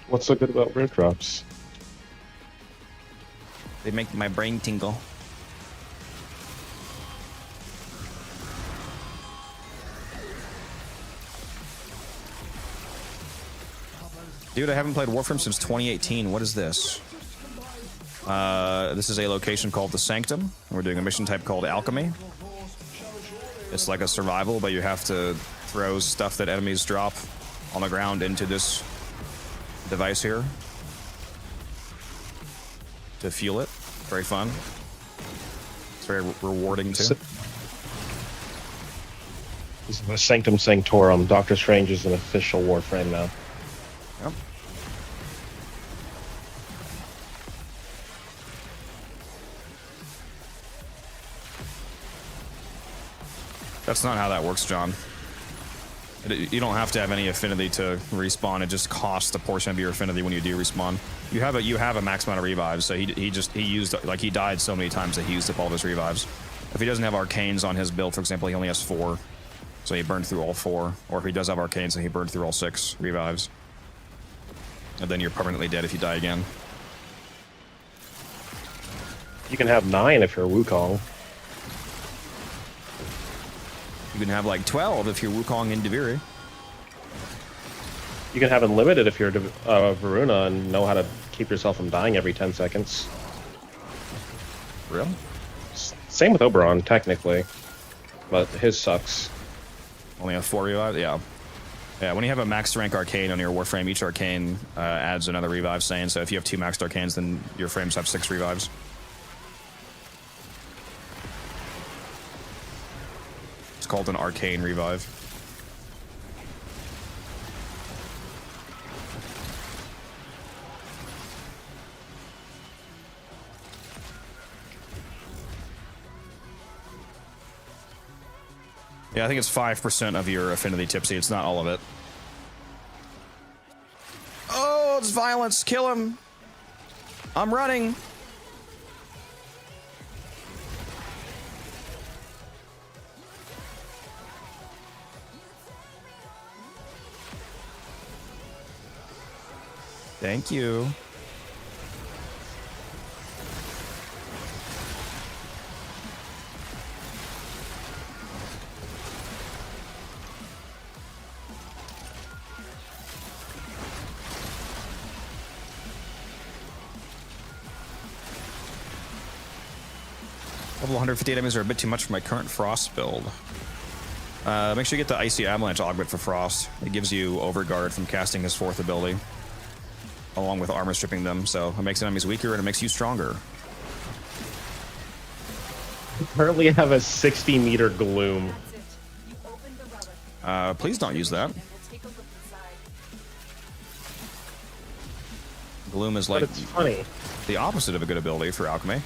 What's so good about rare drops? They make my brain tingle. Dude, I haven't played Warframe since 2018. What is this? This is a location called the Sanctum. We're doing a mission type called Alchemy. It's like a survival, but you have to throw stuff that enemies drop on the ground into this device here to fuel it. Very fun. It's very rewarding too. This is the Sanctum Sanctorum. Doctor Strange is an official Warframe now. Yep. That's not how that works, John. You don't have to have any affinity to respawn. It just costs a portion of your affinity when you do respawn. You have a max amount of revives, so he used, like, he died so many times that he used up all of his revives. If he doesn't have arcanes on his build, for example, he only has 4, so he burned through all 4. Or if he does have arcanes, then he burned through all 6 revives. And then you're permanently dead if you die again. You can have 9 if you're Wukong. You can have like 12 if you're Wukong and Deviri. You can have unlimited if you're Varuna and know how to keep yourself from dying every 10 seconds. Real? Same with Oberon, technically. But his sucks. Only have 4 revives? Yeah. Yeah, when you have a maxed rank arcane on your Warframe, each arcane adds another revive sane. So if you have 2 maxed arcanes, then your frames have 6 revives. It's called an arcane revive. Yeah, I think it's 5% of your affinity, Tipsy. It's not all of it. Oh, it's violence. Kill him. I'm running. Thank you. Level 150 enemies are a bit too much for my current Frost build. Make sure you get the Icy Avalanche augment for Frost. It gives you Overguard from casting his 4th ability, along with armor stripping them, so it makes enemies weaker and it makes you stronger. I currently have a 60-meter gloom. That's it. You opened the relic. Please don't use that. And we'll take a look inside. Gloom is But like it's funny. the opposite of a good ability for alchemy.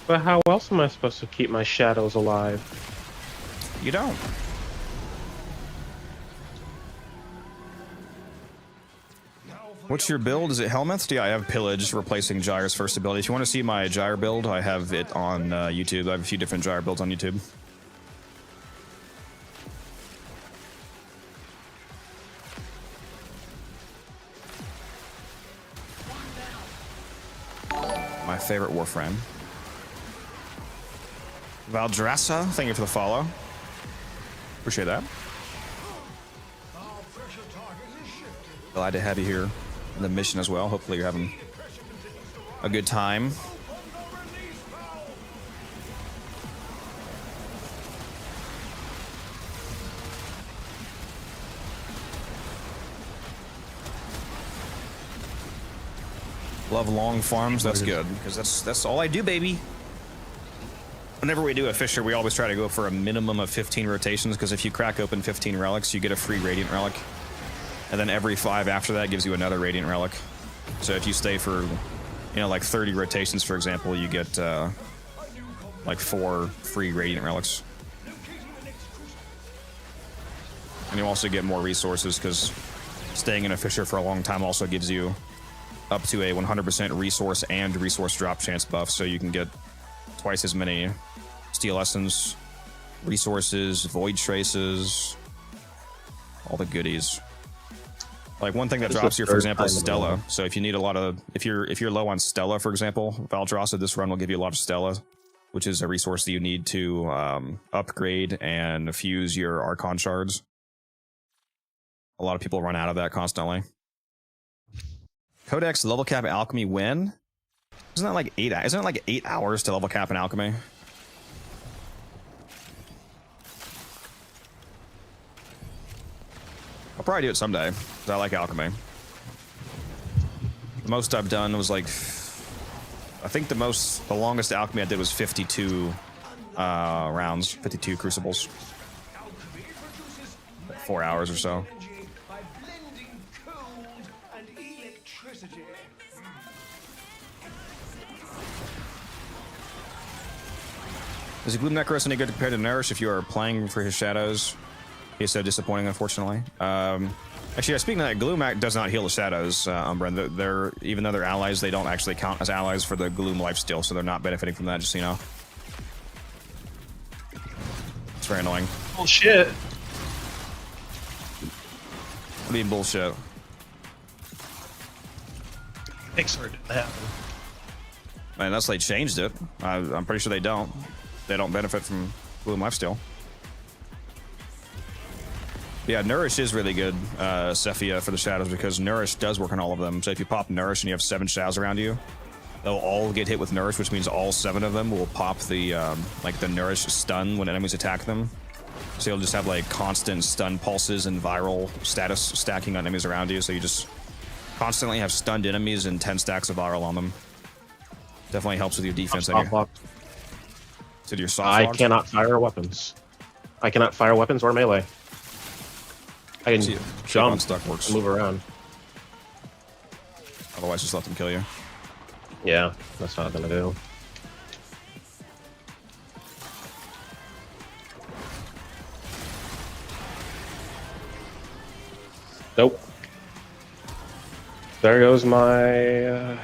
But how else am I supposed to keep my shadows alive? You don't. What's your build? Is it Helminth? Yeah, I have Pillage replacing Gyre's first ability. If you want to see my Gyre build, I have it on YouTube. I have a few different Gyre builds on YouTube. My favorite Warframe. Valdrassa, thank you for the follow. Appreciate that. Glad to have you here in the mission as well. Hopefully you're having a good time. Love long farms. That's good because that's all I do, baby. Whenever we do a Fisher, we always try to go for a minimum of 15 rotations because if you crack open 15 relics, you get a free Radiant Relic. And then every 5 after that gives you another Radiant Relic. So if you stay for, you know, like 30 rotations, for example, you get like 4 free Radiant Relics. And you also get more resources because staying in a Fisher for a long time also gives you up to a 100% resource and resource drop chance buff, so you can get twice as many Steel Essence, resources, Void Traces, all the goodies. Like one thing that drops here, for example, is Stella. So if you need a lot of, if you're low on Stella, for example, Valdrassa, this run will give you a lot of Stella, which is a resource that you need to upgrade and fuse your Archon shards. A lot of people run out of that constantly. Codex level cap alchemy when? Isn't that like 8? Isn't it like 8 hours to level cap an alchemy? I'll probably do it someday because I like alchemy. The most I've done was like, I think the longest alchemy I did was 52 rounds, 52 crucibles, 4 hours or so. By blending cold and electricity. Is Gloom Necros any good compared to Nourish if you are playing for his shadows? He's so disappointing, unfortunately. Actually, speaking of that, Gloom does not heal the shadows, Umbra. They're, even though they're allies, they don't actually count as allies for the Gloom lifesteal, so they're not benefiting from that, just so you know. It's very annoying. Bullshit. What do you mean bullshit? Pixar didn't happen. Unless they changed it. I'm pretty sure they don't. They don't benefit from Gloom lifesteal. Yeah, Nourish is really good, Cephia, for the shadows, because Nourish does work on all of them. So if you pop Nourish and you have 7 shadows around you, they'll all get hit with Nourish, which means all 7 of them will pop the like the Nourish stun when enemies attack them. So you'll just have like constant stun pulses and viral status stacking on enemies around you. So you just constantly have stunned enemies and 10 stacks of viral on them. Definitely helps with your defense. So your soft I logs? cannot fire weapons. I cannot fire weapons or melee. I can jump, stuck works. And move around. Otherwise, just let them kill you. Yeah, that's not gonna do. Nope. There goes my.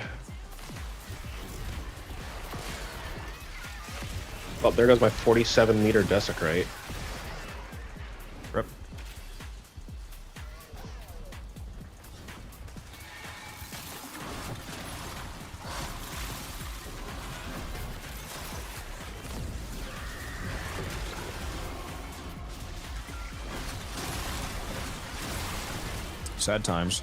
Well, there goes my 47-meter desecrate. Rip. Sad times.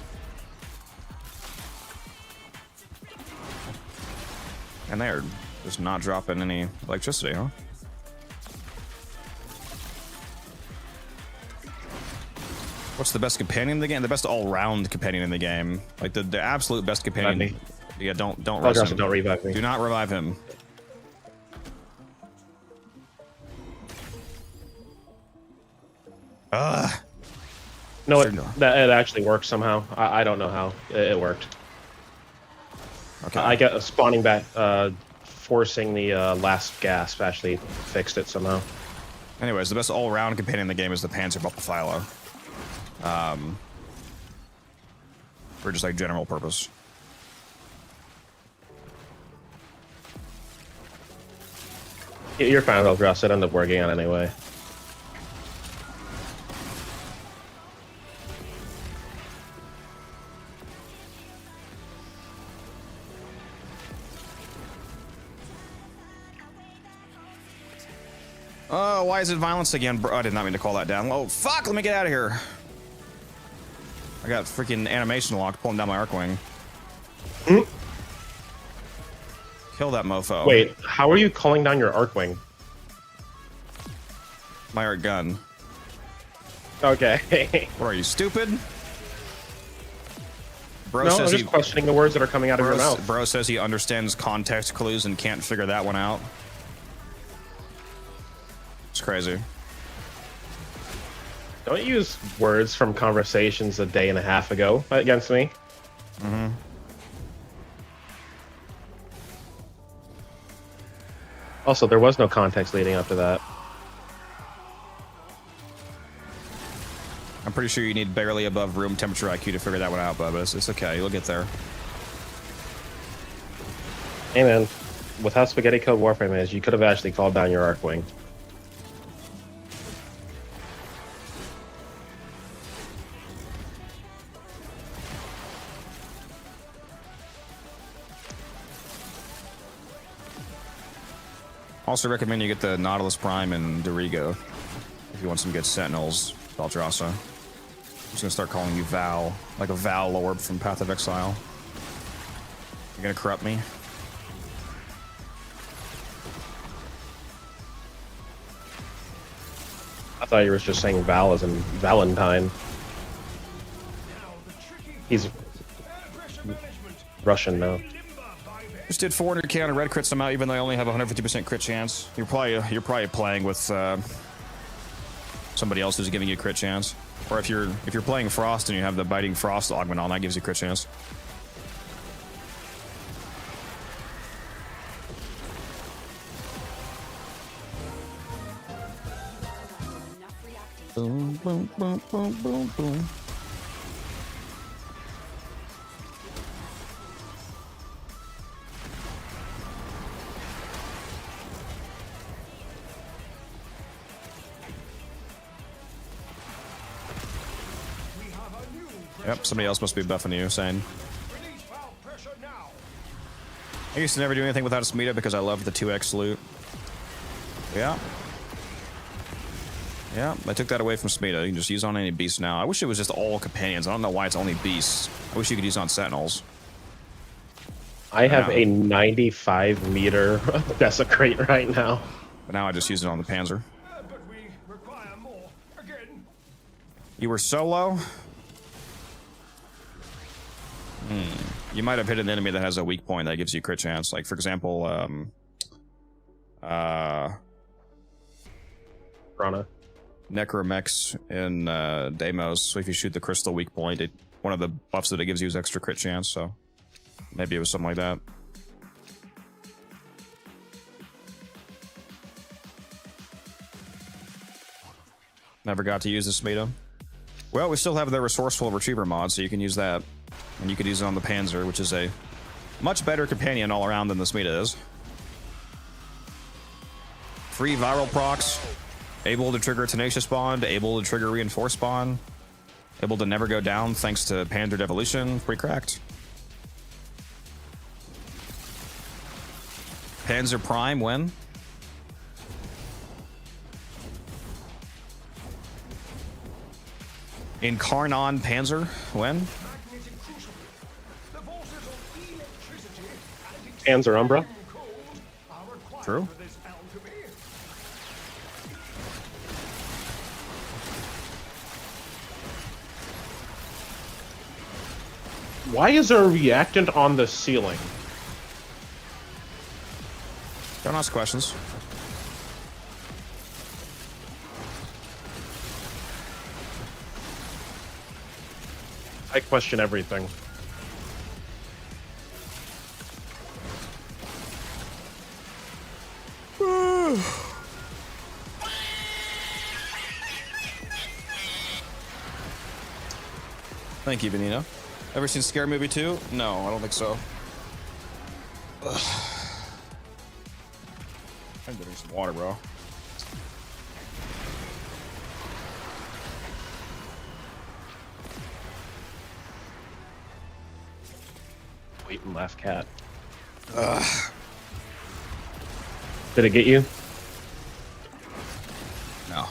And they're just not dropping any electricity, huh? What's the best companion in the game? The best all-round companion in the game. Like the absolute best companion. Yeah, don't rest him. Don't revive me. Do not revive him. No, it actually worked somehow. I don't know how. It worked. Okay. I got spawning back, forcing the last gasp actually fixed it somehow. Anyways, the best all-round companion in the game is the Panzer Buffalo. For just like general purpose. You're fine with Russ. It ended up working out anyway. Oh, why is it violence again? Bro, I did not mean to call that down. Oh, fuck, let me get out of here. I got freaking animation locked pulling down my Arcwing. Kill that mofo. Wait, how are you calling down your Arcwing? My Arc gun. Okay. What are you, stupid? Bro No, I'm says just questioning the words that are coming out of your mouth. Bro says he understands context clues and can't figure that one out. It's crazy. Don't use words from conversations a day and a half ago against me. Mm-hmm. Also, there was no context leading up to that. I'm pretty sure you need barely above room temperature IQ to figure that one out, but it's okay. You'll get there. Hey man, with how spaghetti code Warframe is, you could have actually called down your Arcwing. Also recommend you get the Nautilus Prime and Dorigo if you want some good Sentinels, Valdrassa. I'm just gonna start calling you Val, like a Val Lord from Path of Exile. You're gonna corrupt me? I thought you were just saying Val as in Valentine. He's Russian now. Just did 400k on a red crit somehow, even though I only have 150% crit chance. You're probably playing with somebody else who's giving you a crit chance. Or if you're playing Frost and you have the biting Frost augment on, that gives you a crit chance. Boom, boom, boom, boom, boom, boom. Yep, somebody else must be buffing you, saying. I used to never do anything without a Smita because I loved the 2x loot. Yeah. Yeah, I took that away from Smita. You can just use on any beast now. I wish it was just all companions. I don't know why it's only beasts. I wish you could use on sentinels. I have a 95 meter desecrate right now. But now I just use it on the Panzer. But we require more. Again. You were solo? You might have hit an enemy that has a weak point that gives you a crit chance. Like, for example, Rana. Necromex in Deimos. So if you shoot the crystal weak point, one of the buffs that it gives you is extra crit chance, so maybe it was something like that. Never got to use this Smita. Well, we still have the resourceful retriever mod, so you can use that. And you could use it on the Panzer, which is a much better companion all around than the Smita is. Free viral procs. Able to trigger Tenacious Bond, able to trigger Reinforced Bond, able to never go down thanks to Panzer Devolution, pre-cracked. Panzer Prime, when? Incarnon Panzer, when? Panzer Umbra. True. for this hound to be in. Why is there a reactant on the ceiling? Don't ask questions. I question everything. Thank you, Benito. Ever seen Scary Movie 2? No, I don't think so. Ugh. I'm getting some water, bro. Wait and laugh, cat. Did it get you? No.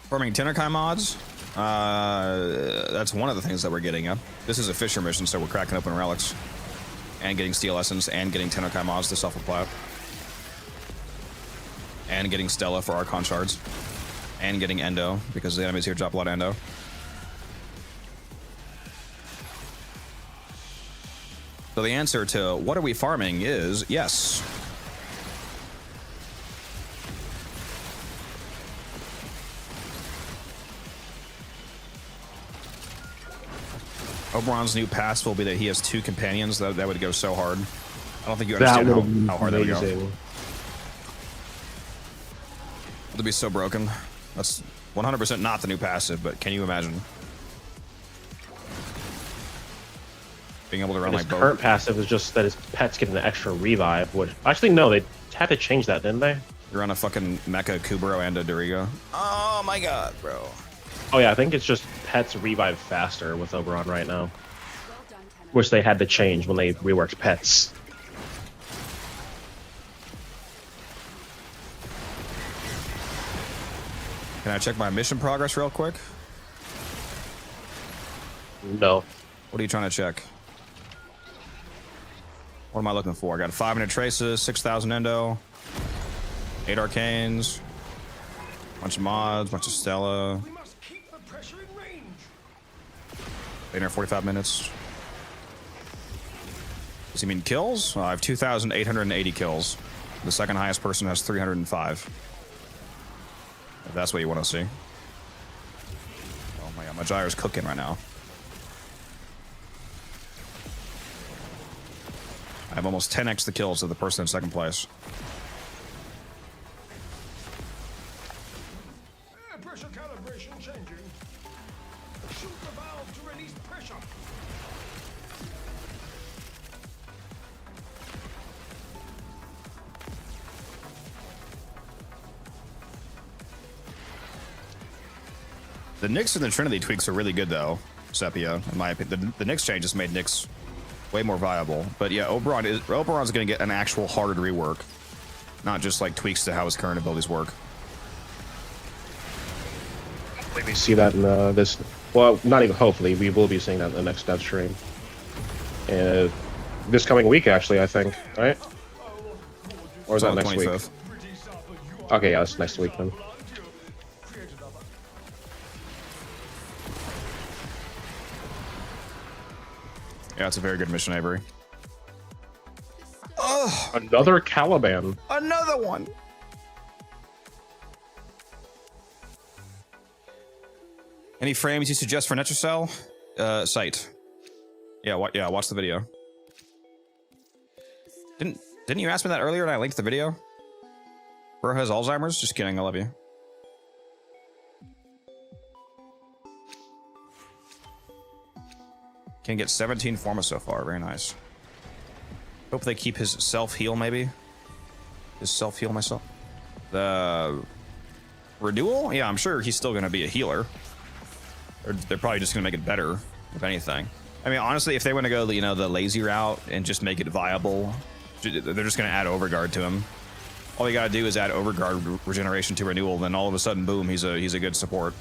Farming TennoCreate mods. That's one of the things that we're getting up. This is a Fisher mission, so we're cracking open relics and getting steel essence and getting TennoCreate mods to self-apply and getting Stella for Archon shards and getting Endo because the enemies here drop a lot of Endo. So the answer to what are we farming is yes. Oberon's new pass will be that he has 2 companions. That would go so hard. I don't think you understand how hard that would go. It'll be so broken. That's 100% not the new passive, but can you imagine? Being able to run His like both. current passive is just that his pets get an extra revive. Which actually no, they had to change that, didn't they? You're on a fucking Mecha Kubero and a Dorigo. Oh my god, bro. Oh yeah, I think it's just pets revive faster with Oberon right now. Which they had to change when they reworked pets. Can I check my mission progress real quick? No. What are you trying to check? What am I looking for? I got 500 traces, 6,000 endo, 8 arcanes, bunch of mods, bunch of Stella. We must keep the pressure in range. 845 minutes. Does he mean kills? I have 2,880 kills. The second highest person has 305. If that's what you want to see. Oh my god, my gyro's cooking right now. I have almost 10x the kills of the person in second place. Pressure calibration changing. Shoot the valve to release pressure. The Nyx and the Trinity tweaks are really good though, Sepia, in my opinion. The Nyx change just made Nyx way more viable. But yeah, Oberon's going to get an actual hard rework, not just like tweaks to how his current abilities work. Hopefully we see that in this. Well, not even hopefully. We will be seeing that in the next dev stream. This coming week, actually, I think. Right? Or is that next week? Okay, yeah, that's next week then. Yeah, it's a very good mission, Avery. Another Caliban. Another one. Any frames you suggest for Netrocell? Site. Yeah, watch the video. Didn't you ask me that earlier and I linked the video? Bro has Alzheimer's? Just kidding, I love you. Can get 17 Forma so far, very nice. Hope they keep his self-heal, maybe? His self-heal myself? The renewal? Yeah, I'm sure he's still going to be a healer. They're probably just going to make it better, if anything. I mean, honestly, if they want to go, the lazy route and just make it viable, they're just going to add Overguard to him. All you got to do is add Overguard regeneration to renewal, then all of a sudden, boom, he's a good support.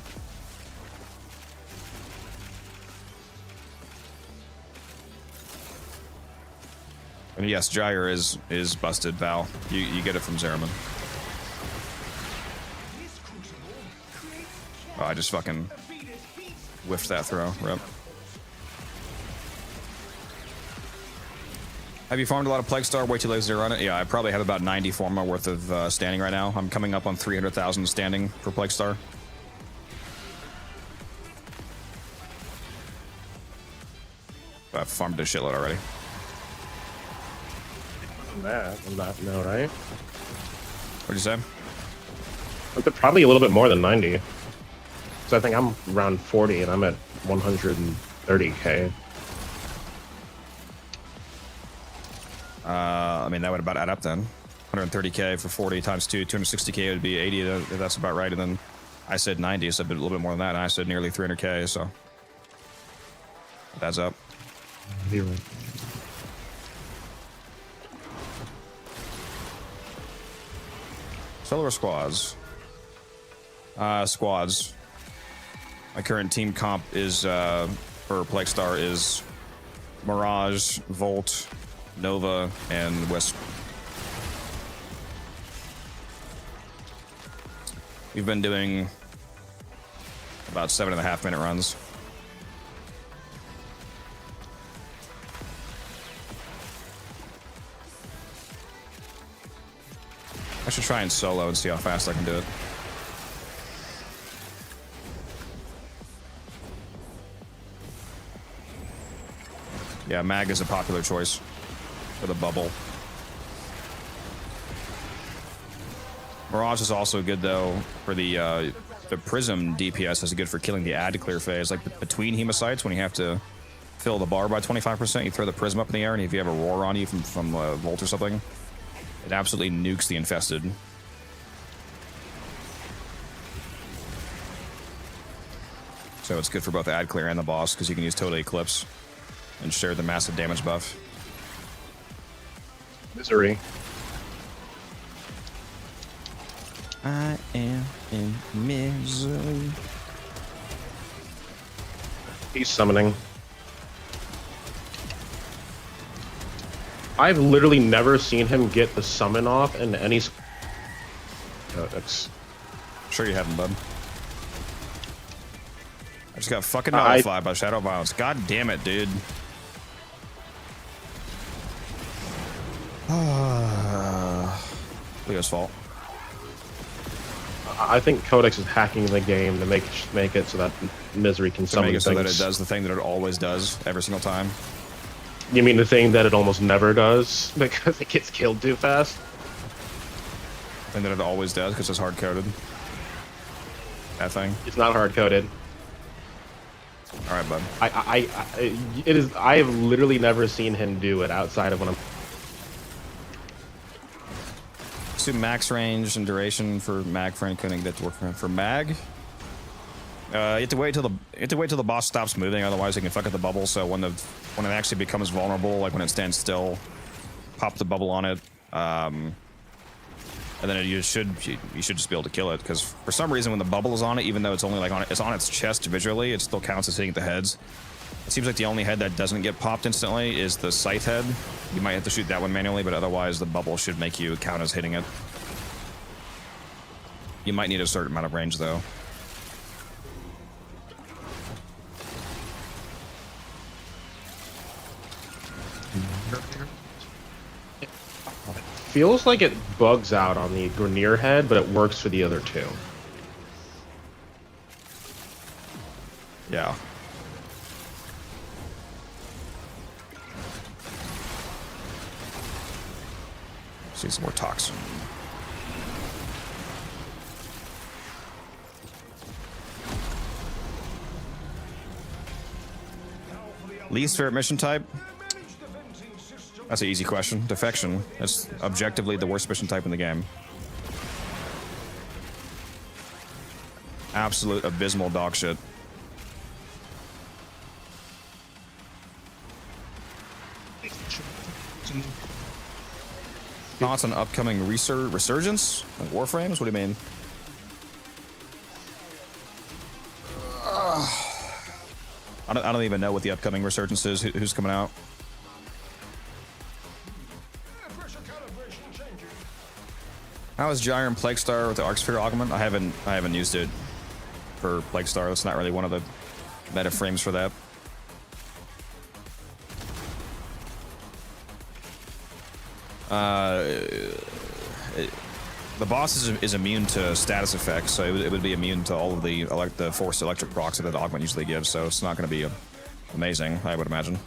And yes, Gyre is busted, Val. You get it from Zeraman. Oh, I just fucking whiffed that throw. Rip. Have you farmed a lot of Plaguestar? Way too lazy to run it? Yeah, I probably have about 90 Forma worth of standing right now. I'm coming up on 300,000 standing for Plaguestar. I've farmed a shitload already. On that note, right? What'd you say? But probably a little bit more than 90. So I think I'm around 40 and I'm at 130k. I mean, that would about add up then. 130k for 40 times 2, 260k would be 80. That's about right. And then I said 90, so a little bit more than that. And I said nearly 300k, so that adds up. You're right. Solo or squads? Squads. My current team comp is for Plaguestar is Mirage, Volt, Nova, and Wisp. We've been doing about 7.5 minute runs. I should try and solo and see how fast I can do it. Yeah, Mag is a popular choice for the bubble. Mirage is also good though for the Prism DPS is good for killing the ad clear phase. Like between Hemocytes, when you have to fill the bar by 25%, you throw the Prism up in the air, and if you have a roar on you from Volt or something, it absolutely nukes the infested. So it's good for both the ad clear and the boss because you can use Total Eclipse and share the massive damage buff. Misery. I am in misery. He's summoning. I've literally never seen him get the summon off in any. That's. Sure you haven't, bud. I just got fucking nullified by Shadow Violence. God damn it, dude. Leo's fault. I think Codex is hacking the game to make it so that Misery can summon things. So that it does the thing that it always does every single time. You mean the thing that it almost never does because it gets killed too fast? And that it always does because it's hard coded. That thing. It's not hard coded. All right, bud. It is. I have literally never seen him do it outside of when I'm. So max range and duration for Mag friend couldn't get to work for Mag. You have to wait till the boss stops moving, otherwise you can fuck up the bubble. So when it actually becomes vulnerable, like when it stands still, pop the bubble on it, and then you should just be able to kill it. Because for some reason, when the bubble is on it, even though it's only like it's on its chest visually, it still counts as hitting the heads. It seems like the only head that doesn't get popped instantly is the scythe head. You might have to shoot that one manually, but otherwise the bubble should make you count as hitting it. You might need a certain amount of range though. Feels like it bugs out on the Grineer head, but it works for the other two. Yeah. See some more toxin. Least favorite mission type? That's an easy question. Defection. That's objectively the worst mission type in the game. Absolute abysmal dog shit. Thoughts on upcoming resurgence? Like Warframes? What do you mean? I don't even know what the upcoming resurgence is. Who's coming out? How is Gyre and Plaguestar with the Arc Sphere augment? I haven't used it for Plaguestar. That's not really one of the meta frames for that. The boss is immune to status effects, so it would be immune to all of the forced electric procs that the augment usually gives. So it's not going to be amazing, I would imagine.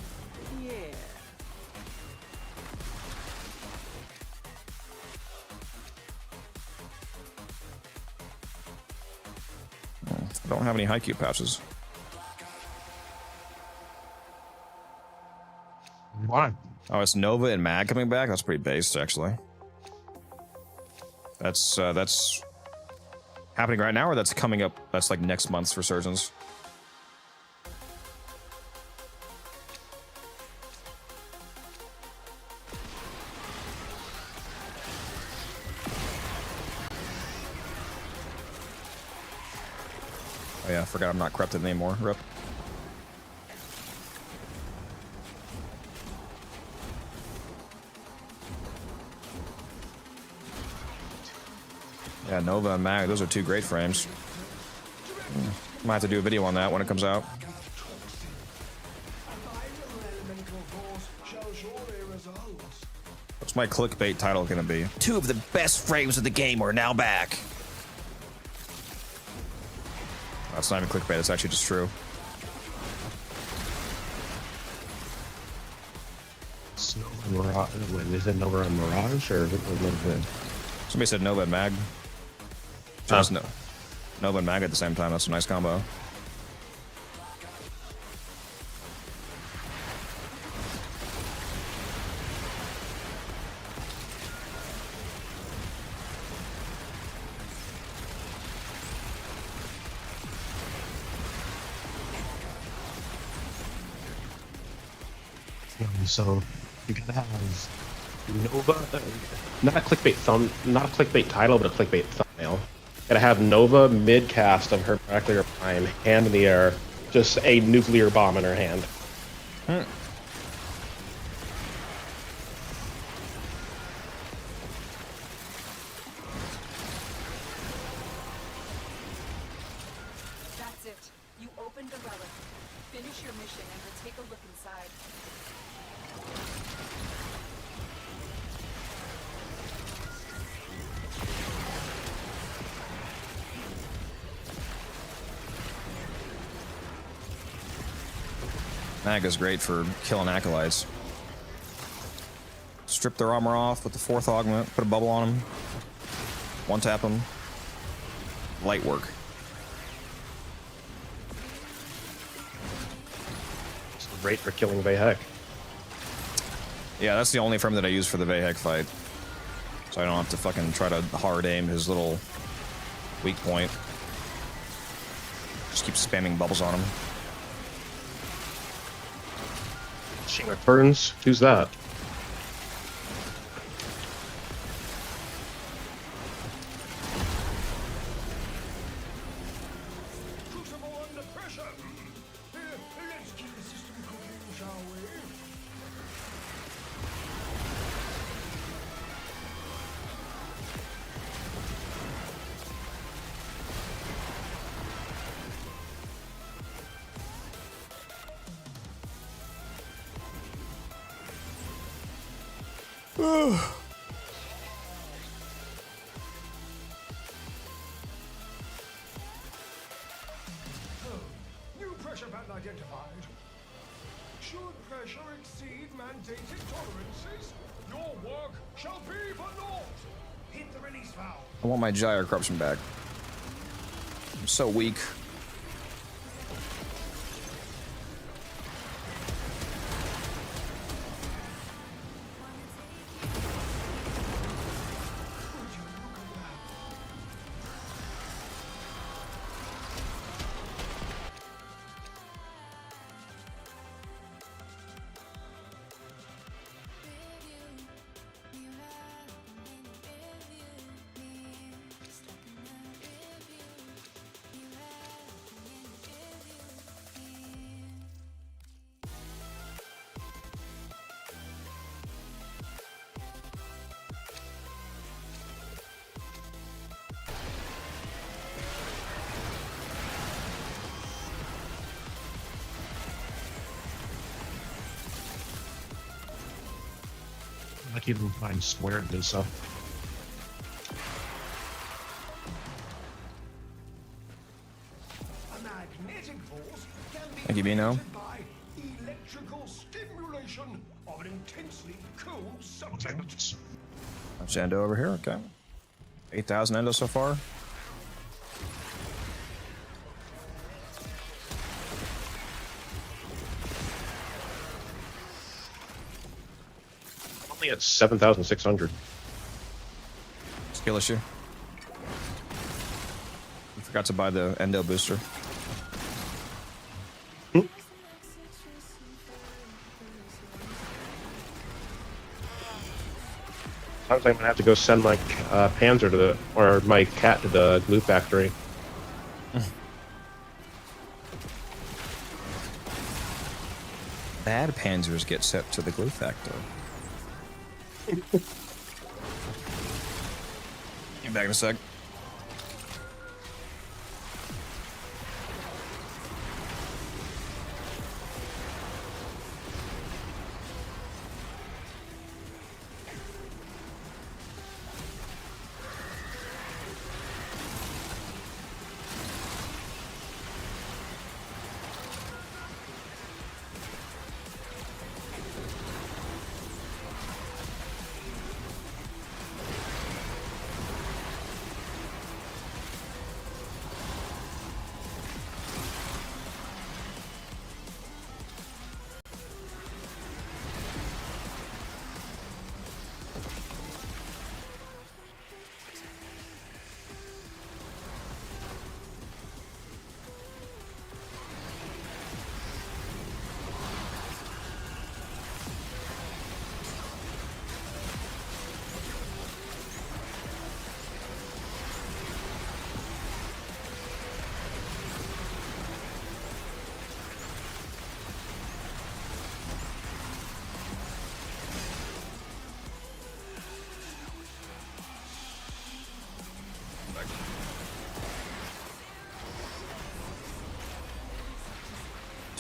I don't have any Haikyuu pouches. Why? Oh, it's Nova and Mag coming back? That's pretty based, actually. That's happening right now, or that's coming up? That's like next month's Resurgence. Oh yeah, I forgot I'm not corrupted anymore. Rip. Yeah, Nova and Mag, those are two great frames. Might have to do a video on that when it comes out. What's my clickbait title gonna be? 2 of the best frames of the game are now back. That's not even clickbait, it's actually just true. Is it Nova and Mirage or Somebody said Nova and Mag. Just Nova and Mag at the same time. That's a nice combo. So you gotta have Nova, not a clickbait title, but a clickbait thumbnail. Gotta have Nova mid-cast of her nuclear prime, hand in the air, just a nuclear bomb in her hand. That's it. You opened the relic. Finish your mission and we'll take a look inside. Mag is great for killing acolytes. Strip their armor off with the 4th augment, put a bubble on them, one tap them. Light work. It's great for killing Vayhek. Yeah, that's the only frame that I use for the Vayhek fight. So I don't have to fucking try to hard aim his little weak point. Just keep spamming bubbles on him. Shimmer Burns? Who's that? Crucible under pressure. Let's keep the system cooking, shall we? New pressure band identified. Should pressure exceed mandated tolerances, your work shall be for naught. Hit the release valve. I want my Gyre corruption back. I'm so weak. keep them fine squared and stuff. A magnetic force can be Thank you, Bino. created by electrical stimulation of an intensely cool subject. Much endo over here. Okay. 8,000 endo so far. Only at 7,600. Skill issue. You forgot to buy the endo booster. Sounds like I'm gonna have to go send my Panzer to the, or my cat to the glue factory. Bad panzers get sent to the glue factory. Get back in a sec.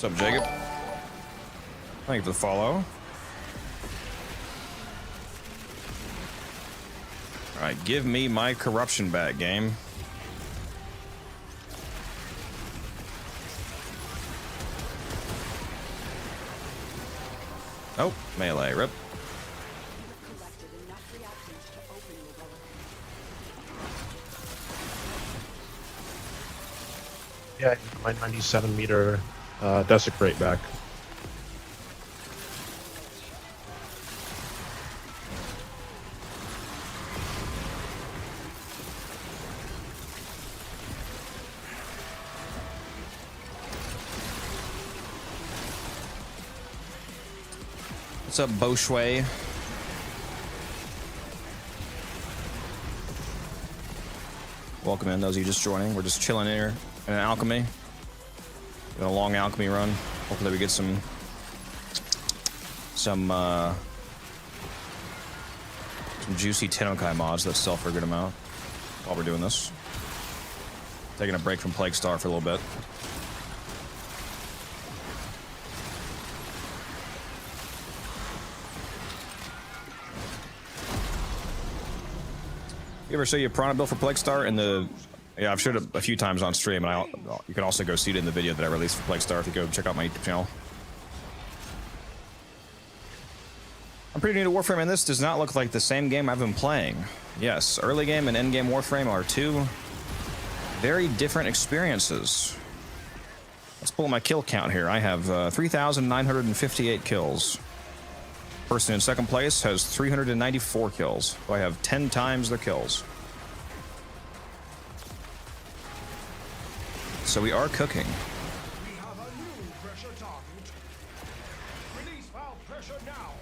What's up, Jacob? Thank you for the follow. Alright, give me my corruption back, game. Oh, melee, rip. Collected enough reactants to open your relic. Yeah, my 97 meter desecrate back. What's up, Bo Shui? Welcome in, those of you just joining. We're just chilling here in an alchemy. Doing a long alchemy run. Hopefully we get some juicy TennoCreate mods that sell for a good amount while we're doing this. Taking a break from PLAGUESTAR for a little bit. You ever show you a Piranha build for PLAGUESTAR in the... Yeah, I've showed it a few times on stream, and you can also go see it in the video that I released for PLAGUESTAR if you go check out my YouTube channel. I'm pretty new to Warframe, and this does not look like the same game I've been playing. Yes, early game and end game Warframe are two very different experiences. Let's pull my kill count here. I have 3,958 kills. Person in second place has 394 kills. So I have 10 times their kills. So we are cooking. We have a new pressure target. Release valve pressure now.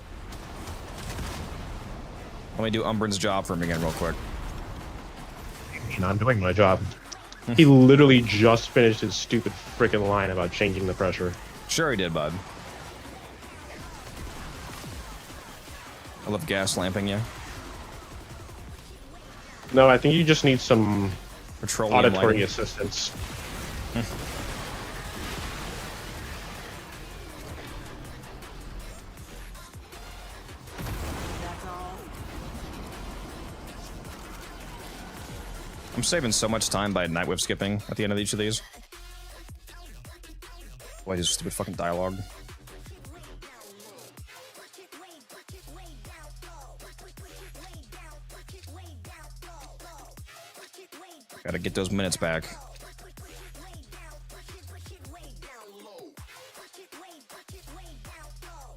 Let me do Umbran's job for him again real quick. I'm doing my job. He literally just finished his stupid freaking line about changing the pressure. Sure he did, bud. I love gas lamping you. No, I think you just need some Petroleum auditory lighting. assistance. That's all. I'm saving so much time by nightwave skipping at the end of each of these. Why is stupid fucking dialogue? Gotta get those minutes back.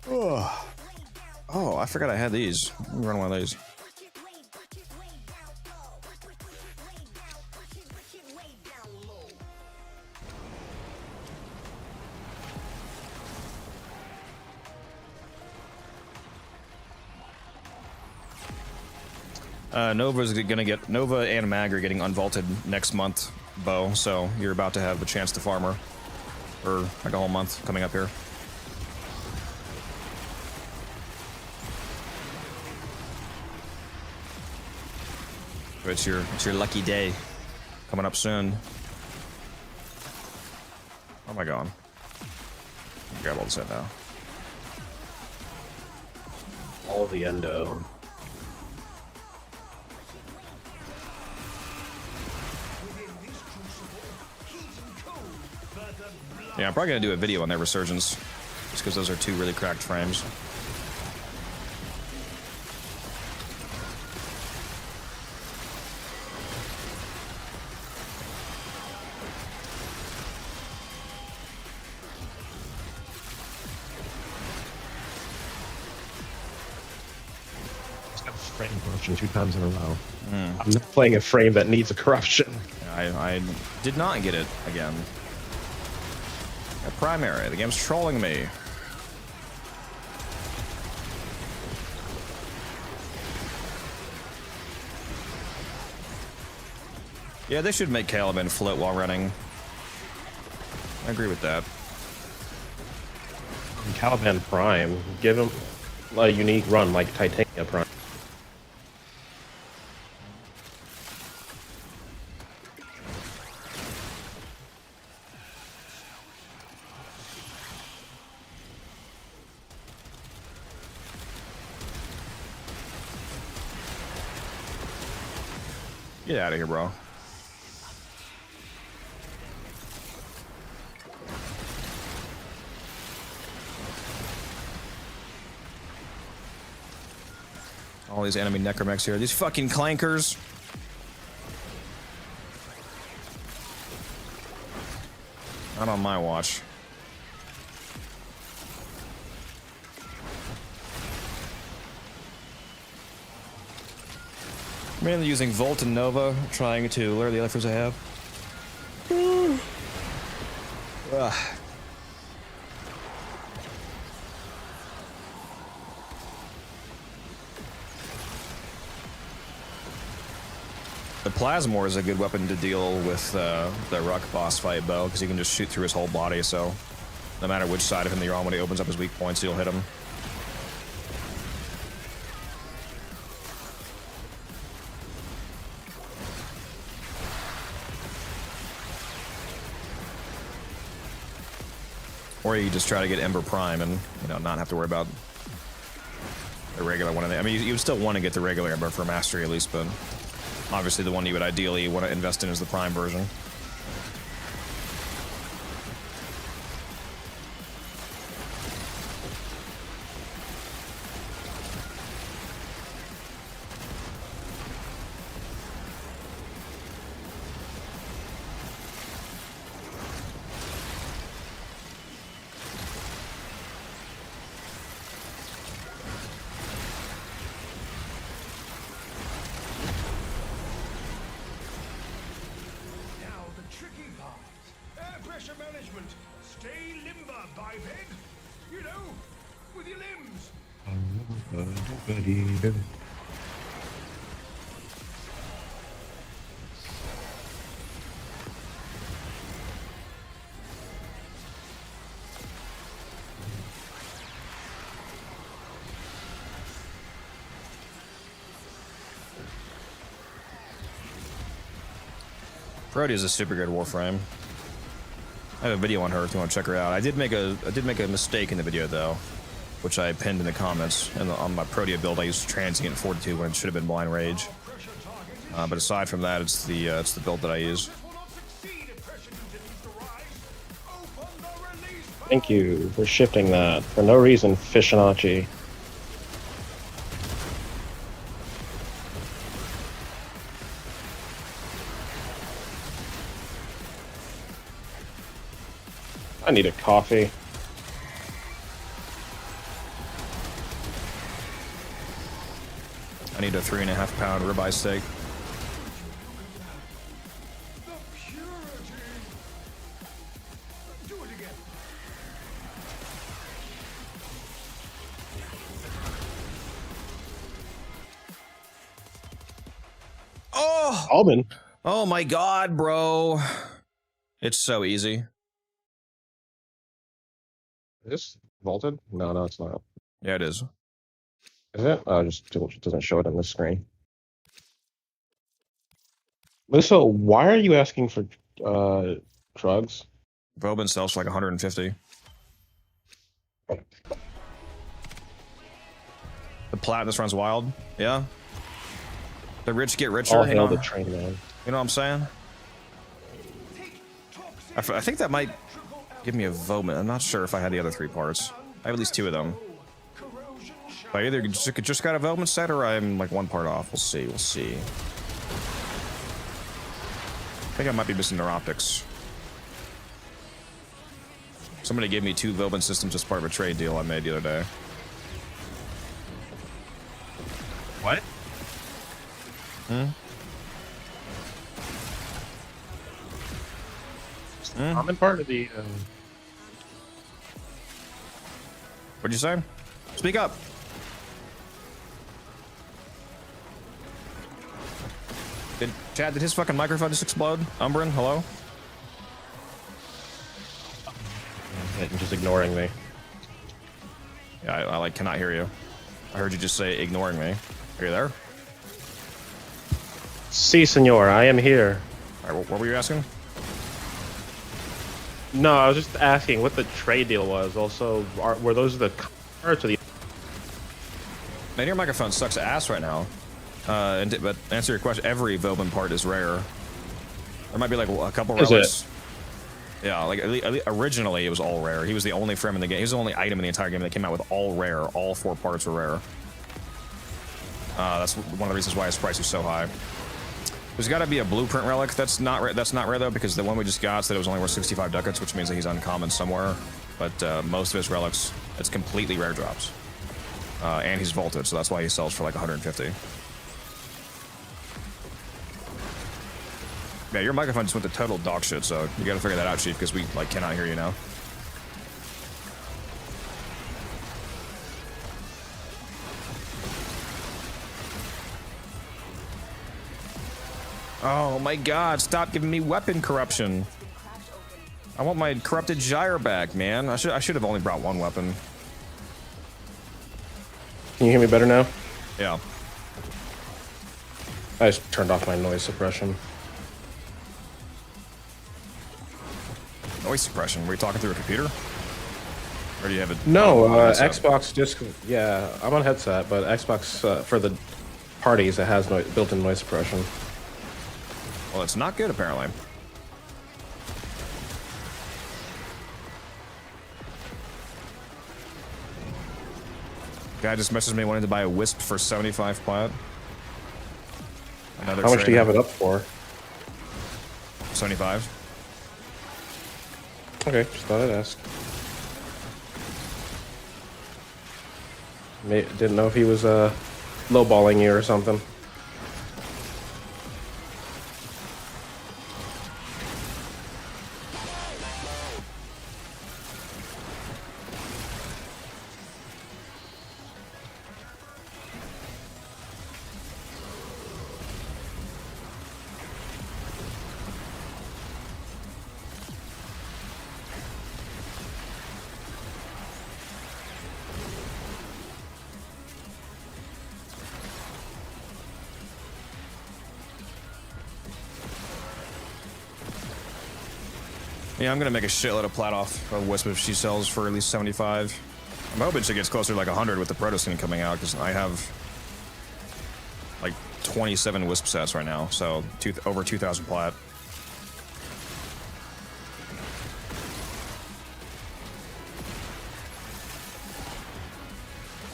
Oh, I forgot I had these. Let me run one of these. Nova and Mag are getting unvaulted next month, Bo, so you're about to have a chance to farm her for like a whole month coming up here. It's your lucky day coming up soon. Oh my god. Grab all this in now. All the endo. Yeah, I'm probably gonna do a video on their resurgence, just because those are two really cracked frames. Frame corruption 2 times in a row. I'm not playing a frame that needs a corruption. I did not get it again. A primary. The game's trolling me. Yeah, they should make Caliban float while running. I agree with that. Caliban Prime, give him a unique run like Titania Prime. Get out of here, bro. All these enemy necromechs here. These fucking clankers. Not on my watch. Mainly using Volt and Nova, trying to lure the electros I have. The Plasmor is a good weapon to deal with the Ruck boss fight, Bo, because you can just shoot through his whole body, so no matter which side of him you're on, when he opens up his weak points, you'll hit him. Or you just try to get Ember Prime and, you know, not have to worry about the regular one. I mean, you would still want to get the regular Ember for Mastery at least, but obviously the one you would ideally want to invest in is the Prime version. Brody is a super good Warframe. I have a video on her if you want to check her out. I did make a mistake in the video though, which I pinned in the comments. And on my Protea build, I used Transient Fortitude when it should have been Blind Rage. But aside from that, it's the build that I use. This will not succeed if pressure continues to rise. Open the release. Thank you for shifting that for no reason, Fishinachi. I need a coffee. I need a 3.5 pound ribeye steak. The purity. Do it again. Oh! Almond. Oh my god, bro. It's so easy. Is this vaulted? No, no, it's not. Yeah, it is. Is it? Oh, it just doesn't show it on this screen. Lisa, why are you asking for drugs? Vobin sells for like 150. The platinum runs wild. Yeah. The rich get richer. All You hail know, the train man. you know what I'm saying? I think that might give me a Vobin. I'm not sure if I had the other 3 parts. I have at least 2 of them. But I either just got a Vobin set or I'm like 1 part off. We'll see. We'll see. I think I might be missing neuroptics. Somebody gave me 2 Vobin systems as part of a trade deal I made the other day. What? Hmm? Common part of the. What'd you say? Speak up. Chad, did his fucking microphone just explode? Umbrin, hello? Just ignoring me. Yeah, I like cannot hear you. I heard you just say ignoring me. Are you there? Si, senor, I am here. All right, what were you asking? No, I was just asking what the trade deal was. Also, were those the cards or the? Man, your microphone sucks ass right now. But to answer your question, every Vobin part is rare. There might be like a couple Is relics. it? Yeah, like originally it was all rare. He was the only frame in the game. He was the only item in the entire game that came out with all rare. All 4 parts were rare. That's one of the reasons why his price is so high. There's got to be a blueprint relic that's not rare though, because the one we just got said it was only worth 65 ducats, which means that he's uncommon somewhere. But most of his relics, it's completely rare drops. And he's vaulted, so that's why he sells for like 150. Yeah, your microphone just went to total dog shit, so you gotta figure that out, Chief, because we like cannot hear you now. Oh my god, stop giving me weapon corruption. I want my corrupted gyre back, man. I should have only brought 1 weapon. Can you hear me better now? Yeah. I just turned off my noise suppression. Noise suppression. Were you talking through a computer? Or do you have it? No, headset? Xbox just yeah, I'm on headset, but Xbox for the parties it has built-in noise suppression. Well, it's not good apparently. Guy just messaged me wanting to buy a Wisp for 75 plat. Another How much do you trainer. have it up for? 75. Okay, just thought I'd ask. Didn't know if he was lowballing you or something. Yeah, I'm gonna make a shitload of plat off of Wisp if she sells for at least 75. I'm hoping she gets closer to like 100 with the proto skin coming out, because I have like 27 wisp sets right now, so over 2,000 plat.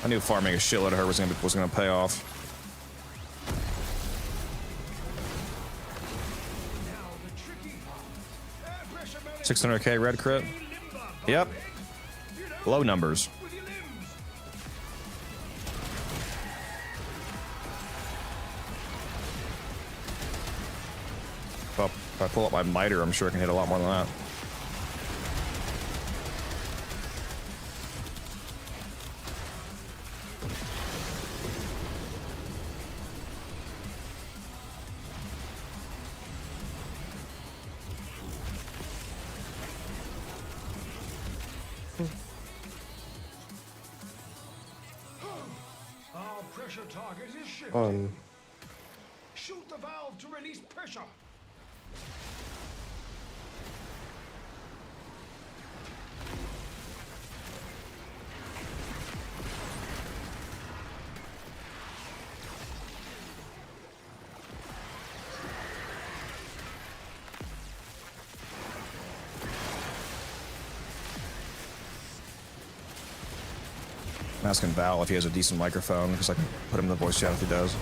I knew farming a shitload of her was gonna pay off. Now the tricky part. Air pressure management 600k red crit. Yep. Low numbers. with your limbs. If I pull up my miter, I'm sure I can hit a lot more than that. Our pressure target is shifting. Shoot the valve to release pressure. I'm asking Val if he has a decent microphone, because I can put him in the voice chat if he does.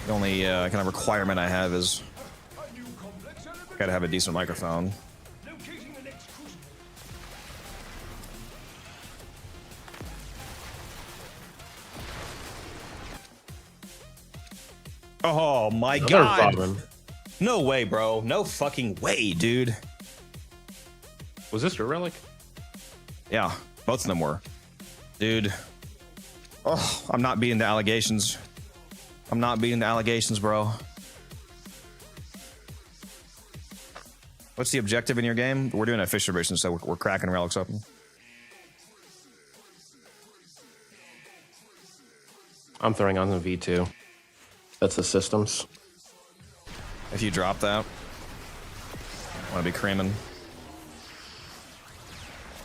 The only kind of requirement I have is A new complex element. gotta have a decent microphone. Locating the next crucible. Oh my Another god! Robin. No way, bro. No fucking way, dude. Was this your relic? Yeah, both of them were. Dude. Oh, I'm not beating the allegations. I'm not beating the allegations, bro. What's the objective in your game? We're doing a Fisher mission, so we're cracking relics open. I'm throwing on the V2. That's the systems. If you drop that, I want to be creaming.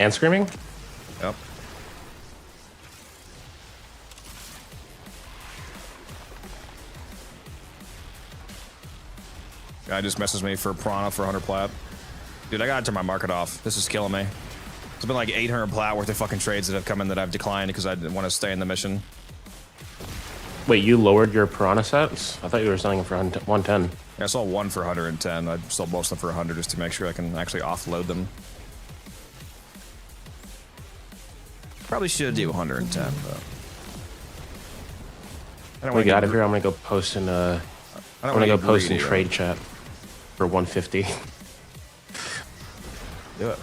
And screaming? Yep. Guy just messaged me for Piranha for 100 plat. Dude, I gotta turn my market off. This is killing me. It's been like 800 plat worth of fucking trades that have come in that I've declined because I didn't want to stay in the mission. Wait, you lowered your Piranha sets? I thought you were selling them for 110. Yeah, I sold one for 110. I sold most of them for 100 just to make sure I can actually offload them. Probably should do 110, but I don't When we want get out to of here, I'm gonna go post in I I'm don't gonna go want to post in trade chat for 150. Do it.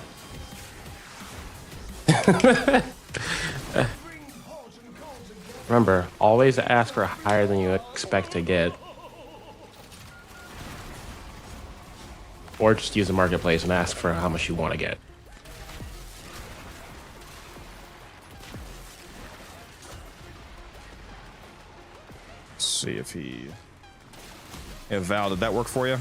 Remember, always ask for higher than you expect to get. Or just use the marketplace and ask for how much you want to get. Let's see if he... Yeah, Val, did that work for you?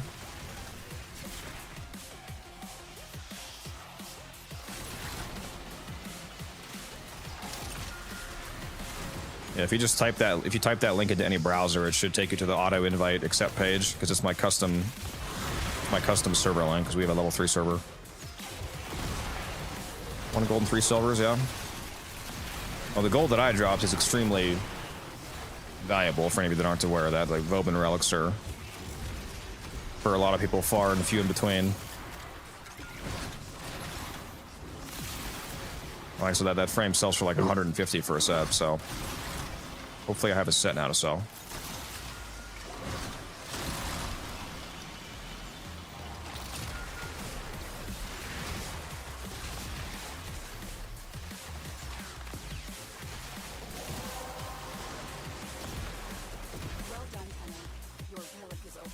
Yeah, if you just type that, if you type that link into any browser, it should take you to the auto invite accept page because it's my custom server link because we have a level 3 server. 1 gold and 3 silvers, yeah. Well, the gold that I dropped is extremely valuable for any of you that aren't aware of that. Like Vobin relics are, for a lot of people, far and few in between. Like, so that frame sells for like 150 for a set, so hopefully I have a set now to sell. Well done, Tenno. Your relic is opened.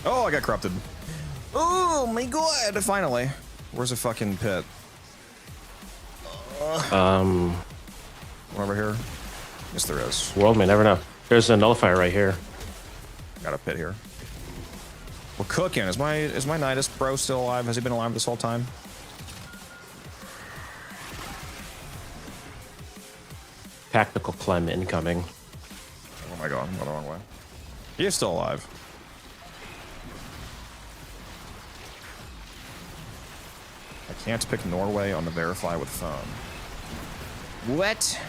Oh, I got corrupted. Oh my god, finally. Where's the fucking pit? One over here? Yes, there is. World may never know. There's a nullifier right here. Got a pit here. We're cooking. Is my Nidus bro still alive? Has he been alive this whole time? Tactical clem incoming. my god, I'm going the wrong way. He is still alive. I can't pick Norway on the verify with phone. What?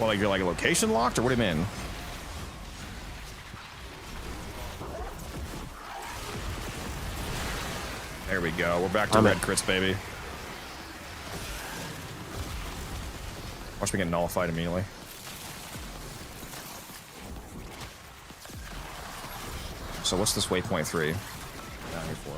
Well, like you're like a location locked, or what do you mean? There we go. We're back to red crits, baby. Watch me get nullified immediately. So what's this waypoint 3? Down here for.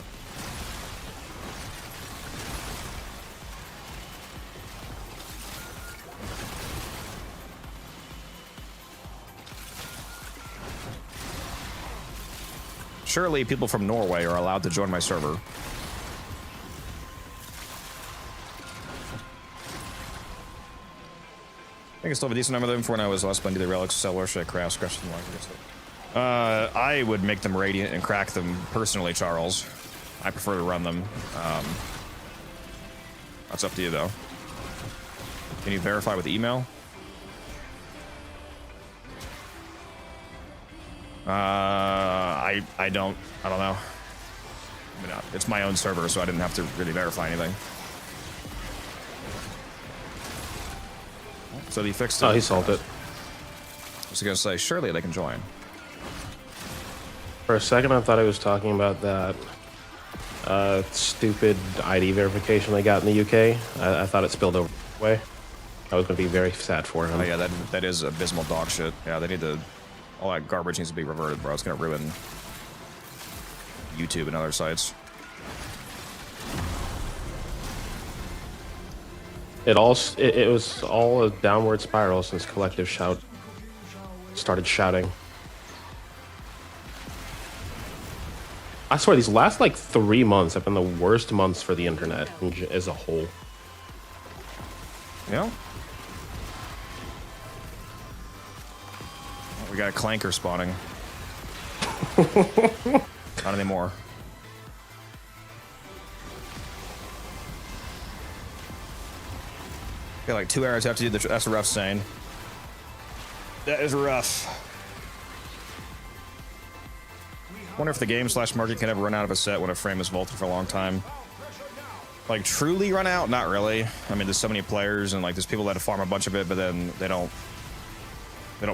Surely people from Norway are allowed to join my server. I think I still have a decent number of them for when I was last playing the relics, seller, shit, crafts, crashes, and I would make them radiant and crack them personally, Charles. I prefer to run them. That's up to you, though. Can you verify with email? I don't know. I mean, it's my own server, so I didn't have to really verify anything. So he fixed it. Oh, he solved it. I was gonna say, surely they can join. For a second, I thought I was talking about that stupid ID verification they got in the UK. I thought it spilled over away. I was going to be very sad for him. Oh yeah, that is abysmal dog shit. Yeah, they need to. All that garbage needs to be reverted, bro. It's going to ruin YouTube and other sites. It was all a downward spiral since Collective Shout started shouting. I swear, these last like 3 months have been the worst months for the internet as a whole. Yeah. We got a clanker spawning. Not anymore. Got like 2 hours have to do the. That's a rough saying. That is rough. Wonder if the game / market can ever run out of a set when a frame is vaulted for a long time. Like truly run out? Not really. I mean, there's so many players, and like there's people that farm a bunch of it, but then they don't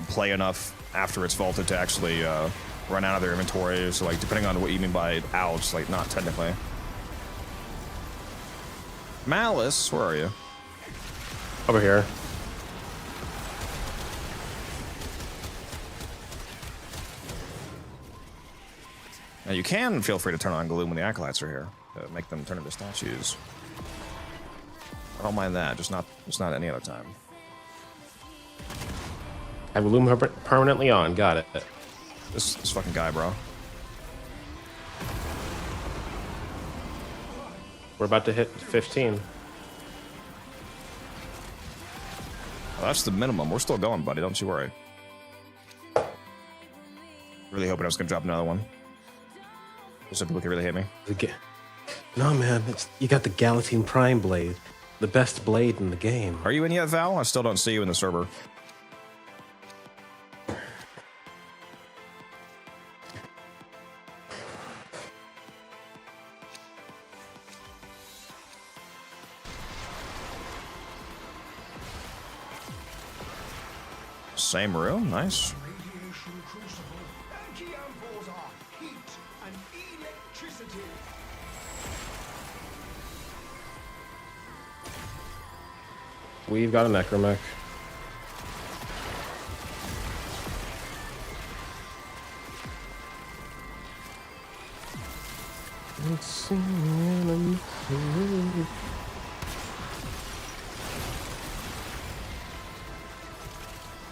play enough after it's vaulted to actually run out of their inventory. So like, depending on what you mean by out, like not technically. Malice, where are you? Over here. Now you can feel free to turn on gloom when the acolytes are here. Make them turn into statues. I don't mind that, just not any other time. Have Loom permanently on. Got it. This fucking guy, bro. We're about to hit 15. Well, that's the minimum. We're still going, buddy. Don't you worry. Really hoping I was gonna drop another one. So people can really hit me. No, man. You got the Galatine Prime blade. The best blade in the game. Are you in yet, Val? I still don't see you in the server. Same room, nice. Radiation crucible. Anti-amphols are heat and electricity. We've got a Necromech.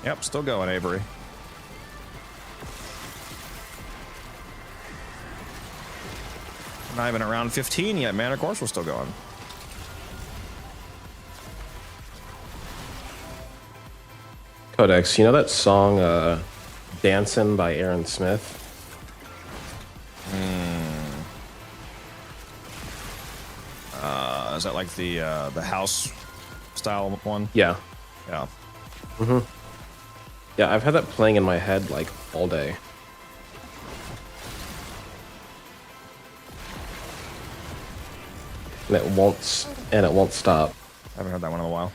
Yep, still going, Avery. Not even around 15 yet, man. Of course we're still going. Codex, you know that song, Dancin' by Aaron Smith? Is that like the house style one? Yeah. Yeah. Yeah, I've had that playing in my head like all day. And it won't stop. I haven't heard that one in a while.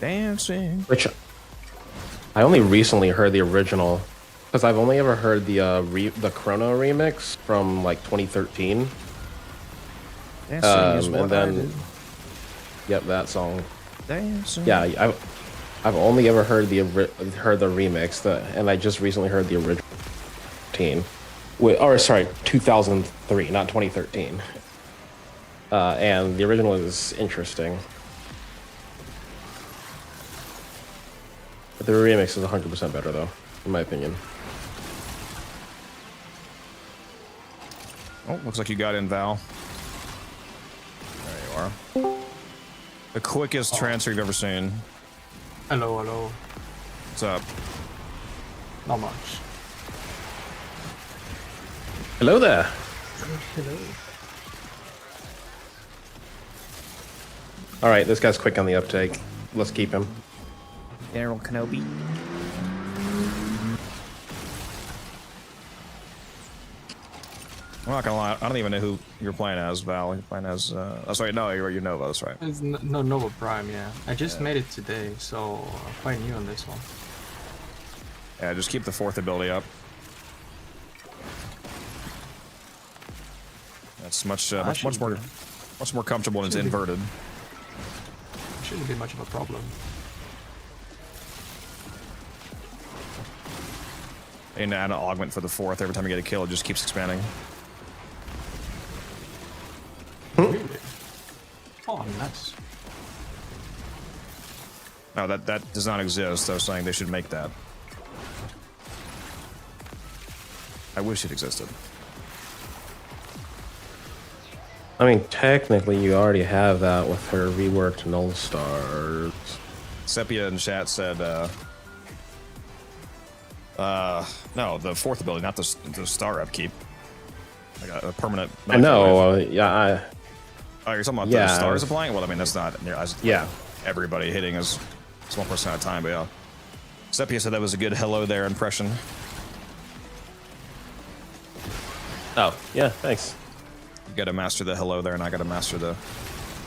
Dancing. Which I only recently heard the original, because I've only ever heard the Chrono remix from like 2013. And then, yep, that song. Dancing. Yeah, I've only ever heard the remix, and I just recently heard the original. 2003, not 2013. And the original is interesting. But the remix is 100% better, though, in my opinion. Oh, looks like you got in, Val. There you are. The quickest transfer you've ever seen. Hello, hello. What's up? Not much. Hello there. Hello. All right, this guy's quick on the uptake. Let's keep him. General Kenobi. I'm not gonna lie, I don't even know who you're playing as, Val. You're playing as, that's right, no, you're Nova, that's right. It's no Nova Prime, yeah. I just made it today, so I'm quite new on this one. Yeah, just keep the fourth ability up. That's much more comfortable when it's inverted. Shouldn't be much of a problem. And add an augment for the fourth. Every time you get a kill, it just keeps expanding. Really? Oh, nice. No, that does not exist. I was saying they should make that. I wish it existed. I mean, technically, you already have that with her reworked Null Stars. Sepia in chat said, no, the fourth ability, not the star upkeep. Like a permanent. I know, yeah. Oh, you're talking about yeah, the stars applying? Well, I mean, that's not yeah. Everybody hitting is one person at a time, but yeah. Sepia said that was a good hello there impression. Oh, yeah, thanks. You gotta master the hello there, and I gotta master the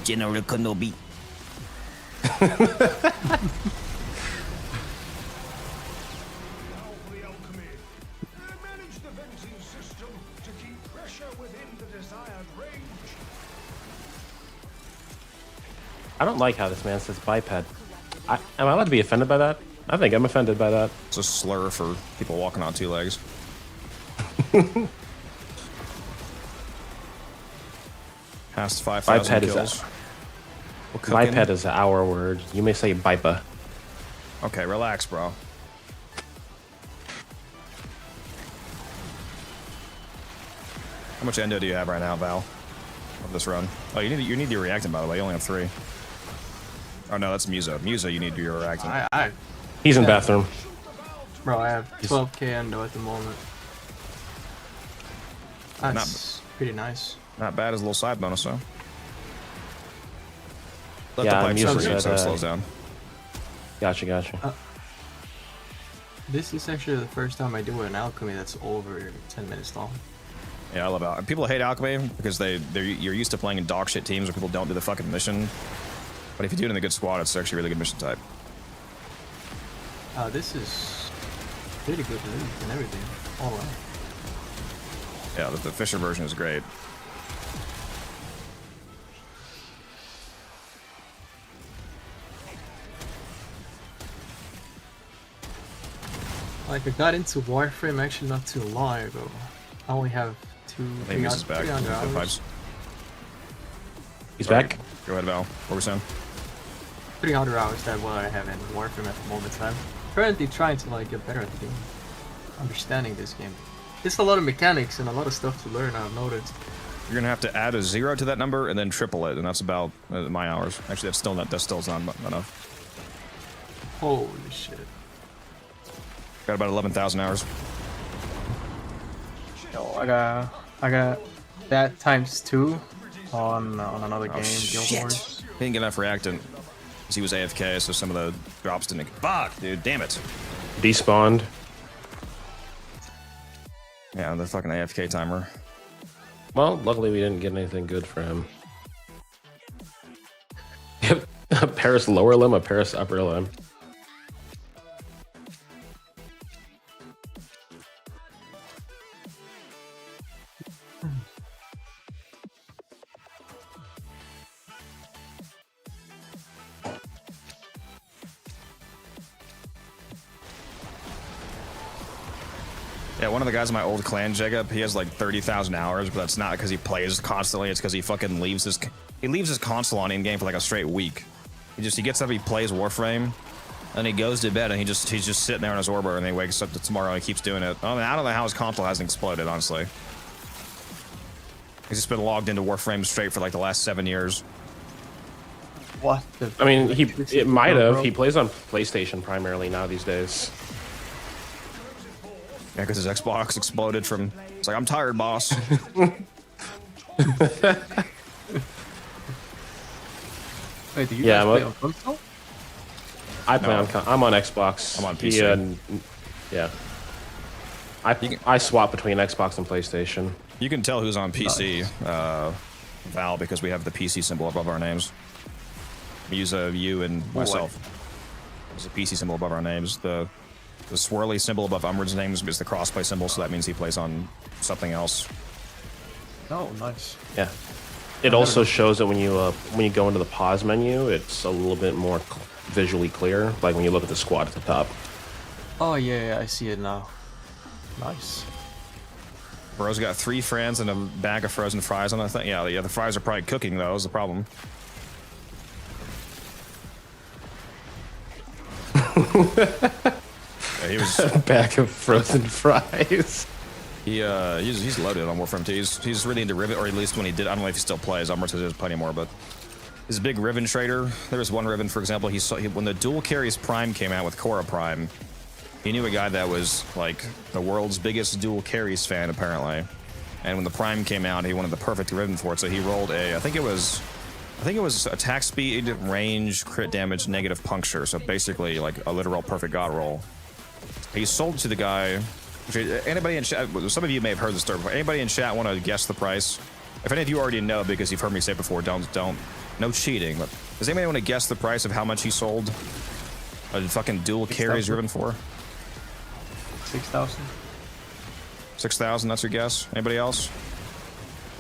General Kenobi. Manage the venting system to keep pressure within the desired range. I don't like how this man says biped. Am I allowed to be offended by that? I think I'm offended by that. It's a slur for people walking on two legs. Past 5,000 kills. Biped is our word. You may say bipa. Okay, relax, bro. How much endo do you have right now, Val? Of this run? Oh, you need your reactant, by the way. You only have 3. Oh no, that's Musa. Musa, you need your reactant. He's in bathroom. Bro, I have 12k endo at the moment. That's pretty nice. Not bad as a little side bonus, though. Let Yeah, the pipe Musa shut so it said, slows down. Gotcha. This is actually the first time I do an alchemy that's over 10 minutes long. Yeah, I love alchemy. People hate alchemy because you're used to playing in dog shit teams where people don't do the fucking mission. But if you do it in a good squad, it's actually a really good mission type. This is pretty good loot and everything, all around. Yeah, the Fisher version is great. Like, I got into Warframe actually not too long ago. I only have 300 hours. He's back. Go ahead, Val. What were we saying? 300 hours, that's what I have in Warframe at the moment. I'm currently trying to like get better at the game. Understanding this game. It's a lot of mechanics and a lot of stuff to learn, I've noticed. You're gonna have to add a 0 to that number and then triple it, and that's about my hours. Actually, that's still not enough. Holy shit. Got about 11,000 hours. I got that times 2 on another game, Guild Shit. Wars. He didn't get enough reactant. He was AFK, so some of the drops didn't. Fuck, dude, damn it. Despawned. Yeah, the fucking AFK timer. Well, luckily we didn't get anything good for him. Yep, a Paris lower limb, a Paris upper limb. Yeah, one of the guys in my old clan, Jacob, he has like 30,000 hours, but that's not because he plays constantly. It's because he fucking leaves his console on in game for like a straight week. He gets up, he plays Warframe, and he goes to bed, and he's just sitting there on his Orbiter, and he wakes up to tomorrow and he keeps doing it. I don't know how his console hasn't exploded, honestly. He's just been logged into Warframe straight for like the last 7 years. What the? I mean, it might have. He plays on PlayStation primarily now these days. Yeah, because his Xbox exploded from. It's like, I'm tired, boss. Wait, do you guys play on console? I play on. I'm on Xbox. I'm on PC. Yeah. I swap between Xbox and PlayStation. You can tell who's on PC, Val, because we have the PC symbol above our names. We use a U and myself. There's a PC symbol above our names. The swirly symbol above Umred's name is the crossplay symbol, so that means he plays on something else. Oh, nice. Yeah. It also shows that when you go into the pause menu, it's a little bit more visually clear, like when you look at the squad at the top. Oh yeah, I see it now. Nice. Bro's got 3 friends and a bag of frozen fries on that thing. Yeah, the fries are probably cooking though, is the problem. Yeah, he was a bag of frozen fries. He's loaded on Warframe 2. He's really into Riven, or at least when he did. I don't know if he still plays. I'm sure there's plenty more, but he's a big Riven trader. There was one Riven, for example. He saw when the Dual Carries Prime came out with Korra Prime. He knew a guy that was like the world's biggest Dual Carries fan, apparently. And when the Prime came out, he wanted the perfect Riven for it. So he rolled I think it was attack speed, range, crit damage, negative puncture. So basically, like a literal perfect god roll. He sold to the guy. Anybody in chat, some of you may have heard this story before. Anybody in chat want to guess the price? If any of you already know because you've heard me say it before, don't. No cheating. But does anybody want to guess the price of how much he sold a fucking Dual Carries Riven for? 6,000. 6,000. That's your guess. Anybody else?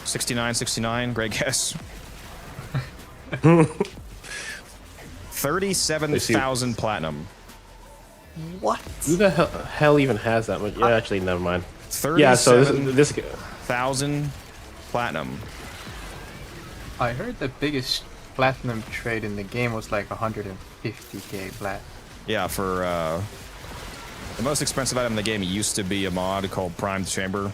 69. Great guess. 37,000 platinum. What? Who the hell even has that much? Yeah, actually, never mind. Yeah, so this 1,000 platinum. I heard the biggest platinum trade in the game was like 150k plat. Yeah, for the most expensive item in the game used to be a mod called Primed Chamber,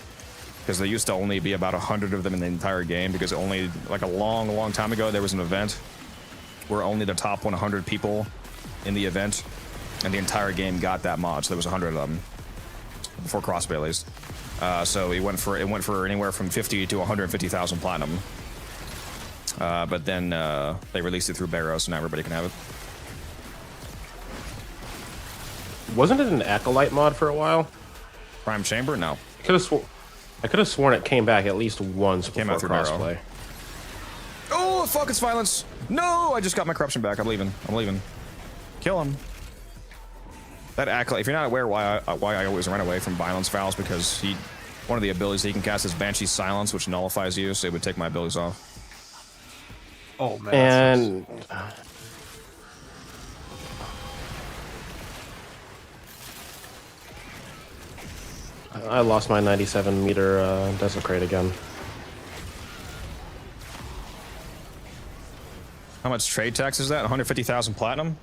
because there used to only be about 100 of them in the entire game, because only like a long time ago there was an event where only the top 100 people in the event and the entire game got that mod, so there was 100 of them before crossplay at least. So it went for anywhere from 50 to 150,000 platinum. But then they released it through Barrow, so now everybody can have it. Wasn't it an Acolyte mod for a while? Prime Chamber? No. I could have sworn it came back at least once before crossplay. Oh fuck! It's violence. No, I just got my corruption back. I'm leaving. Kill him. That Acolyte. If you're not aware why I always run away from violence fouls, because one of the abilities he can cast is Banshee Silence, which nullifies you, so it would take my abilities off. Oh man. And I lost my 97 meter desecrate again. How much trade tax is that? 150,000 platinum?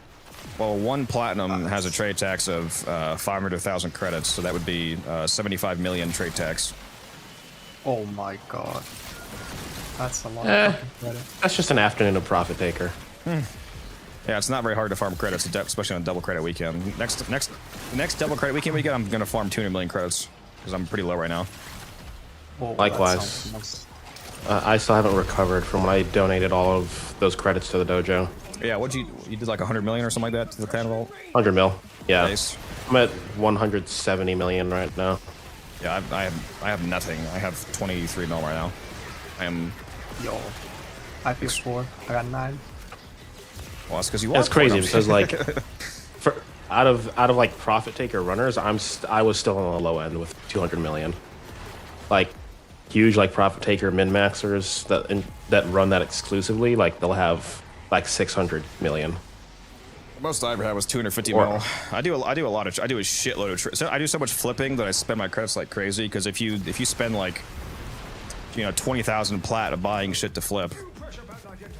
Well, 1 platinum has a trade tax of 500,000 credits, so that would be 75 million trade tax. Oh my god. That's a lot of credit. That's just an afternoon of profit taker. Yeah, it's not very hard to farm credits, especially on double credit weekend. Next double credit weekend I'm gonna farm 200 million credits, because I'm pretty low right now. Oh, that Likewise. sounds nice. I still haven't recovered from when I donated all of those credits to the dojo. Yeah, you did like 100 million or something like that to the clan vault? 100 mil. Yeah. Nice. I'm at 170 million right now. Yeah, I have nothing. I have 23 mil right now. I am. Yo, I feel 4. I got 9. Well, that's because you. It's crazy because like, out of like profit taker runners, I was still on the low end with 200 million. Like, huge like profit taker min maxers that run that exclusively, like they'll have like 600 million. The most I ever had was 250 mil. I do a shitload of. So I do so much flipping that I spend my credits like crazy. Because if you spend like, 20,000 plat buying shit to flip,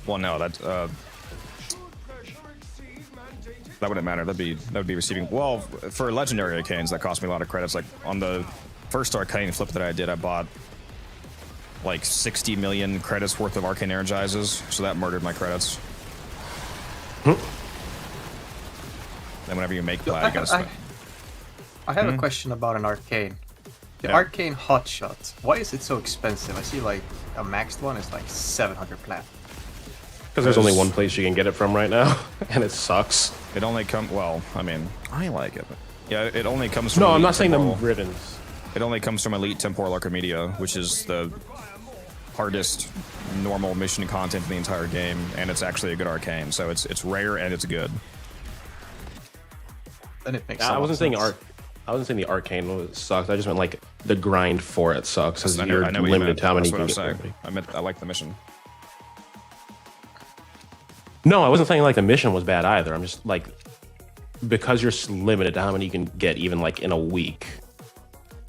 well, no, that wouldn't matter. That would be receiving. Well, for legendary arcanes, that cost me a lot of credits. Like on the first arcane flip that I did, I bought like 60 million credits worth of arcane energizes. So that murdered my credits. Then whenever you make plat, you gotta spend. I have a question about an arcane. The Yeah. arcane hotshot. Why is it so expensive? I see like a maxed one is like 700 plat. Because there's only one place you can get it from right now, and it sucks. It only comes. Well, I mean, I like it. But yeah, it only comes from. No, I'm Elite not saying the Temporal. ribbons. It only comes from Elite Temporal Archimedia, which is the hardest normal mission content in the entire game, and it's actually a good arcane. So it's rare and it's good. Then it makes. I wasn't saying the arcane sucks. I just meant like the grind for it sucks because you're I know what you limited meant. to how many That's you what can I'm get. saying. I like the mission. No, I wasn't saying like the mission was bad either. I'm just like, because you're limited to how many you can get even like in a week,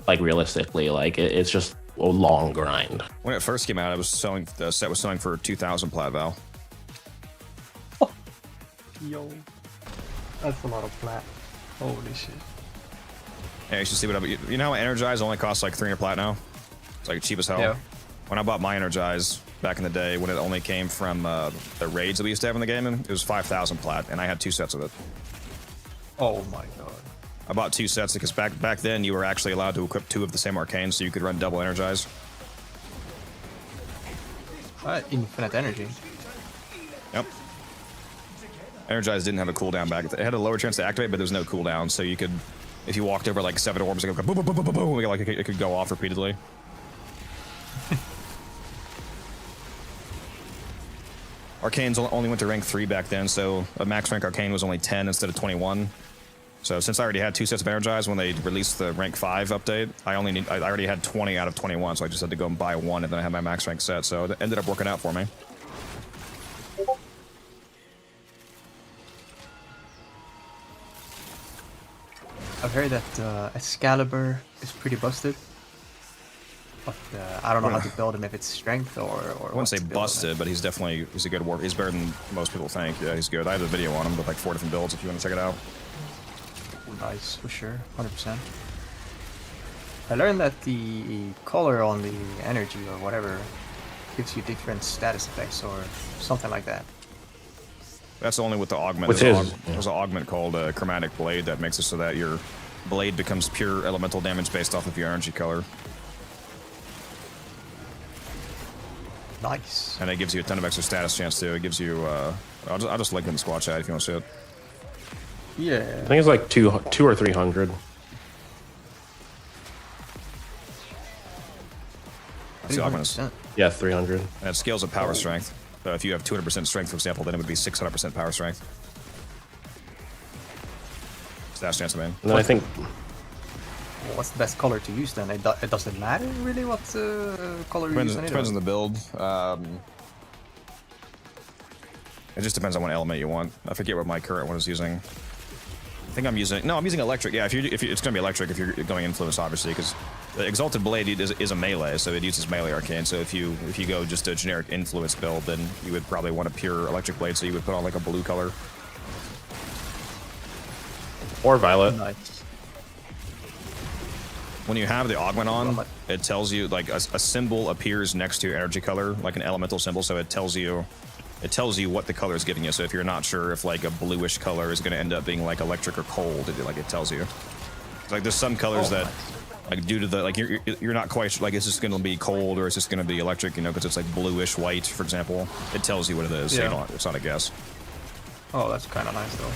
like realistically, like it's just a long grind. When it first came out, the set was selling for 2,000 plat val. Yo, that's a lot of plat. Holy shit. Yeah, you should see what you know how Energize only costs like 300 plat now? It's like cheap as hell. Yeah. When I bought my Energize back in the day, when it only came from the raids that we used to have in the game, it was 5,000 plat, and I had 2 sets of it. Oh my god. I bought 2 sets because back then you were actually allowed to equip 2 of the same arcanes, so you could run double Energize. Infinite energy. Yep. Energize didn't have a cooldown back. It had a lower chance to activate, but there was no cooldown, so you could, if you walked over like 7 orbs, it would go boom, boom, boom, boom, boom, like it could go off repeatedly. Arcanes only went to rank 3 back then, so a max rank arcane was only 10 instead of 21. So since I already had 2 sets of Energize when they released the rank 5 update, I already had 20 out of 21, so I just had to go and buy 1, and then I had my max rank set, so it ended up working out for me. I've heard that Excalibur is pretty busted. But I don't know how to build him, if it's strength or I wouldn't say busted, but he's a good warp. He's better than most people think. Yeah, he's good. I have a video on him with like 4 different builds if you want to check it out. Nice, for sure. 100%. I learned that the color on the energy or whatever gives you different status effects or something like that. That's only with the augment. There's an augment called Chromatic Blade that makes it so that your blade becomes pure elemental damage based off of your energy color. Nice. And it gives you a ton of extra status chance too. It gives you, I'll just link it in the squad chat if you want to see it. Yeah. I think it's like 200 or 300. That's the augment. 300%. Yeah, 300. And it scales with power strength. So if you have 200% strength, for example, then it would be 600% power strength. Status chance, I mean. And then I think Well, what's the best color to use then? It doesn't matter really what color you use. Depends on the build. It just depends on what element you want. I forget what my current one is using. I think I'm using electric. Yeah, if it's gonna be electric if you're going influence, obviously, because the Exalted Blade is a melee, so it uses melee arcane. So if you go just a generic influence build, then you would probably want a pure electric blade. So you would put on like a blue color. or violet. Nice. When you have the augment on, it tells you like a symbol appears next to your energy color, like an elemental symbol. So it tells you what the color is giving you. So if you're not sure if like a bluish color is going to end up being like electric or cold, it tells you. Like there's some colors Like due to the like you're not quite like is this going to be cold or is this going to be electric? You know, because it's like bluish white, for example. It tells you what it is. So you don't, it's not a guess. Oh, that's kind of nice though.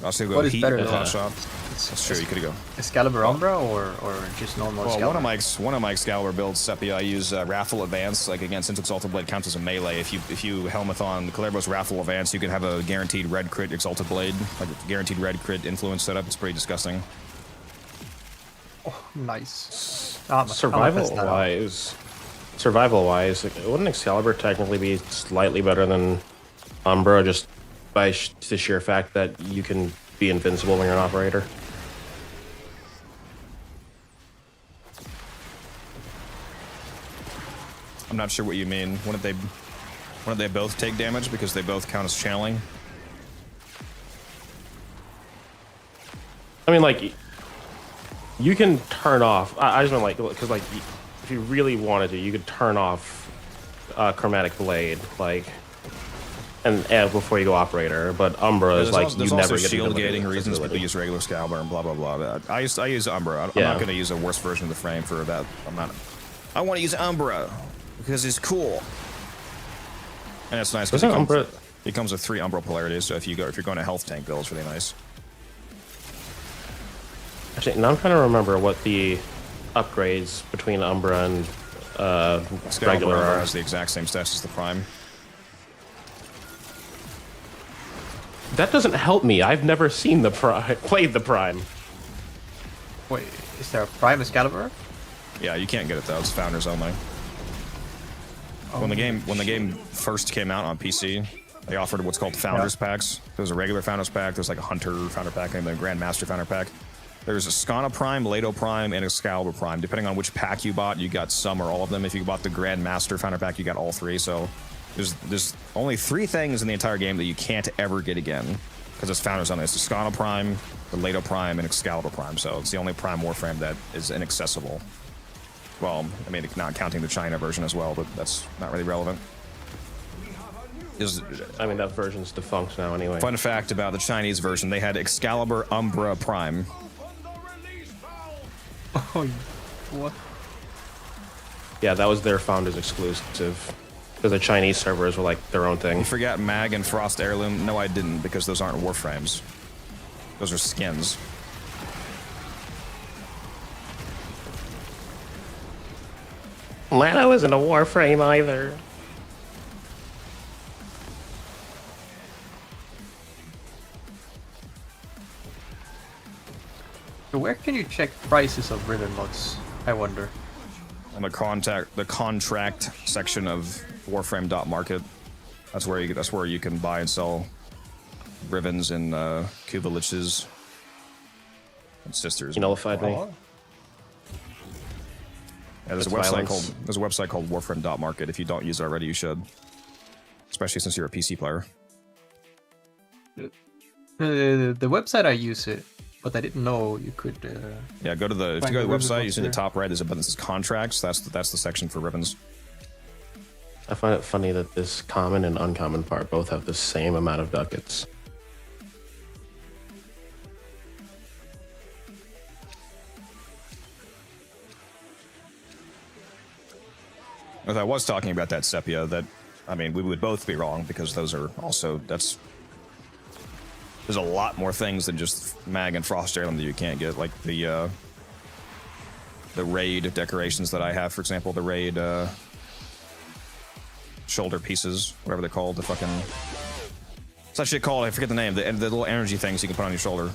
Also go What is heat better at though? hot shot. That's true. You could go. Excalibur Umbra or just normal Well, Excalibur? one of my Excalibur builds, Sepia, I use Raffle Advance. Like again, since Exalted Blade counts as a melee, if you helmet on Calerbo's Raffle Advance, you can have a guaranteed red crit Exalted Blade, like a guaranteed red crit influence setup. It's pretty disgusting. Oh, nice. Survival wise, like, wouldn't Excalibur technically be slightly better than Umbra just by the sheer fact that you can be invincible when you're an operator? I'm not sure what you mean. Wouldn't they both take damage because they both count as channeling? I mean, like, you can turn off. I just meant like because like if you really wanted to, you could turn off Chromatic Blade, like, and before you go operator. But Umbra is like you never get shield gating reasons people use regular Excalibur and blah blah blah. I use Umbra. I'm not going to use a worse version of the frame for that amount. I want to use Umbra because it's cool and it's nice because it comes with 3 Umbra polarities. So if you're going to health tank build, it's really nice. Actually, now I'm trying to remember what the upgrades between Umbra and regular are. Has the exact same stats as the Prime. That doesn't help me. I've never seen the played the Prime. Wait, is there a Prime Excalibur? Yeah, you can't get it though. It's founders only. When the game first came out on PC, they offered what's called Founders Packs. There's a regular Founders Pack. There's like a Hunter Founder Pack and the Grandmaster Founder Pack. There's a Skana Prime, Leto Prime, and Excalibur Prime. Depending on which pack you bought, you got some or all of them. If you bought the Grandmaster Founder Pack, you got all 3. So there's only 3 things in the entire game that you can't ever get again because it's Founders only. It's the Skana Prime, the Leto Prime, and Excalibur Prime. So it's the only Prime Warframe that is inaccessible. Well, I mean, not counting the China version as well, but that's not really relevant. I mean, that version's defunct now anyway. Fun fact about the Chinese version, they had Excalibur Umbra Prime. Oh, what? Yeah, that was their Founders exclusive. Because the Chinese servers were like their own thing. You forgot Mag and Frost Heirloom? No, I didn't, because those aren't Warframes. Those are skins. Lano isn't a Warframe either. So where can you check prices of ribbon mods? I wonder. On the contract section of Warframe.market. That's where you can buy and sell ribbons and Kuva liches and sisters. You nullified me. Yeah, there's a website called Warframe.market. If you don't use it already, you should. Especially since you're a PC player. The website I use it, but I didn't know you could. Yeah, go to the if you go to the website, you see in the top right, there's a button that says contracts. That's the section for ribbons. I find it funny that this common and uncommon part both have the same amount of ducats. As I was talking about that Sepia, that I mean, we would both be wrong because those are also there's a lot more things than just Mag and Frost Heirloom that you can't get, like the raid decorations that I have, for example, the raid shoulder pieces, whatever they're called, the fucking what's that shit called? I forget the name. The little energy things you can put on your shoulder.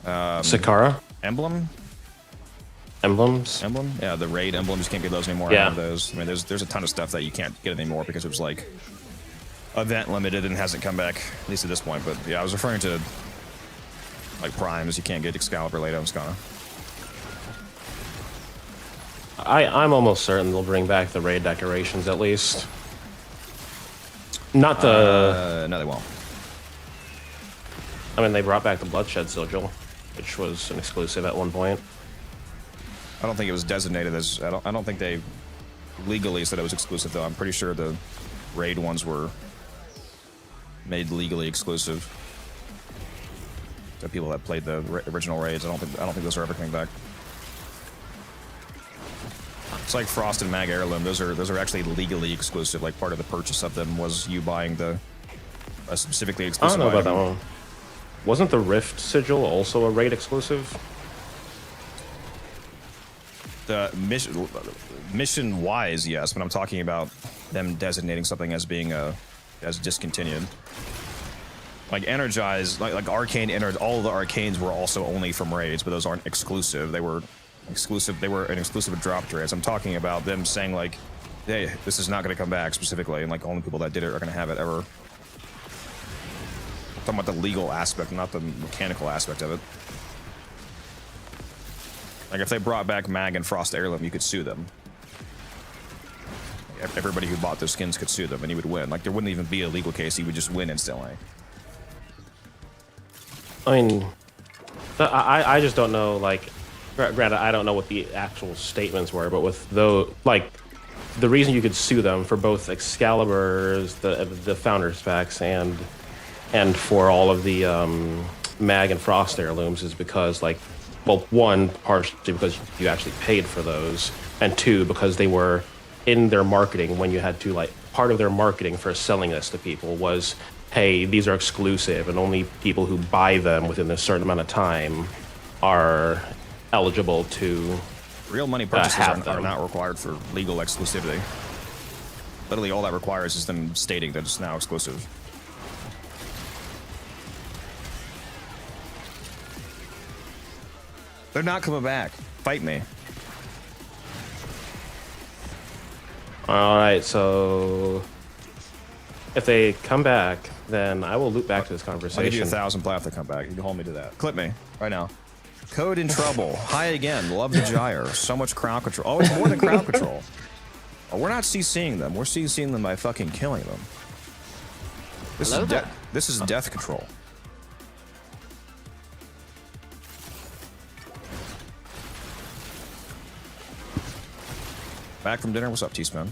Sakara? Emblem? Emblems? Emblem? Yeah, the raid emblems, you can't get those anymore. Yeah. I have those. I mean, there's a ton of stuff that you can't get anymore because it was like event limited and hasn't come back, at least at this point. But yeah, I was referring to like primes. You can't get Excalibur, Leto, and Skana. I'm almost certain they'll bring back the raid decorations at least. Not the... no, they won't. I mean, they brought back the Bloodshed Sigil, which was an exclusive at one point. I don't think it was designated as... I don't think they legally said it was exclusive, though. I'm pretty sure the raid ones were made legally exclusive. The people that played the original raids, I don't think those are ever coming back. It's like Frost and Mag Heirloom. Those are actually legally exclusive. Like part of the purchase of them was you buying the specifically exclusive. I don't know item. about that one. Wasn't the Rift Sigil also a raid exclusive? The mission wise, yes, but I'm talking about them designating something as being as discontinued. Like Energize, like Arcane, all of the Arcanes were also only from raids, but those aren't exclusive. They were exclusive. They were an exclusive drop to raids. I'm talking about them saying like, hey, this is not going to come back specifically, and like only people that did it are going to have it ever. I'm talking about the legal aspect, not the mechanical aspect of it. Like if they brought back Mag and Frost Heirloom, you could sue them. Everybody who bought those skins could sue them, and he would win. Like there wouldn't even be a legal case; he would just win instantly. I mean, I just don't know. Like, granted, I don't know what the actual statements were, but with the reason you could sue them for both Excalibur's, the Founders packs, and for all of the Mag and Frost Heirlooms is because like. Well, one, partially because you actually paid for those, and two, because they were in their marketing when you had to, like, part of their marketing for selling this to people was, hey, these are exclusive, and only people who buy them within a certain amount of time are eligible to Real money purchases have are not required for legal exclusivity. Literally, all that requires is them stating that it's now exclusive. They're not coming back. Fight me. All right, so if they come back, then I will loop back to this conversation. I'll give you 1,000 plat if they come back. You can hold me to that. Clip me right now. Code in trouble. High again. Love the gyre. So much crowd control. Oh, it's more than crowd control. Oh, we're not CCing them. We're CCing them by fucking killing them. This is death control. Back from dinner. What's up, T-Spoon?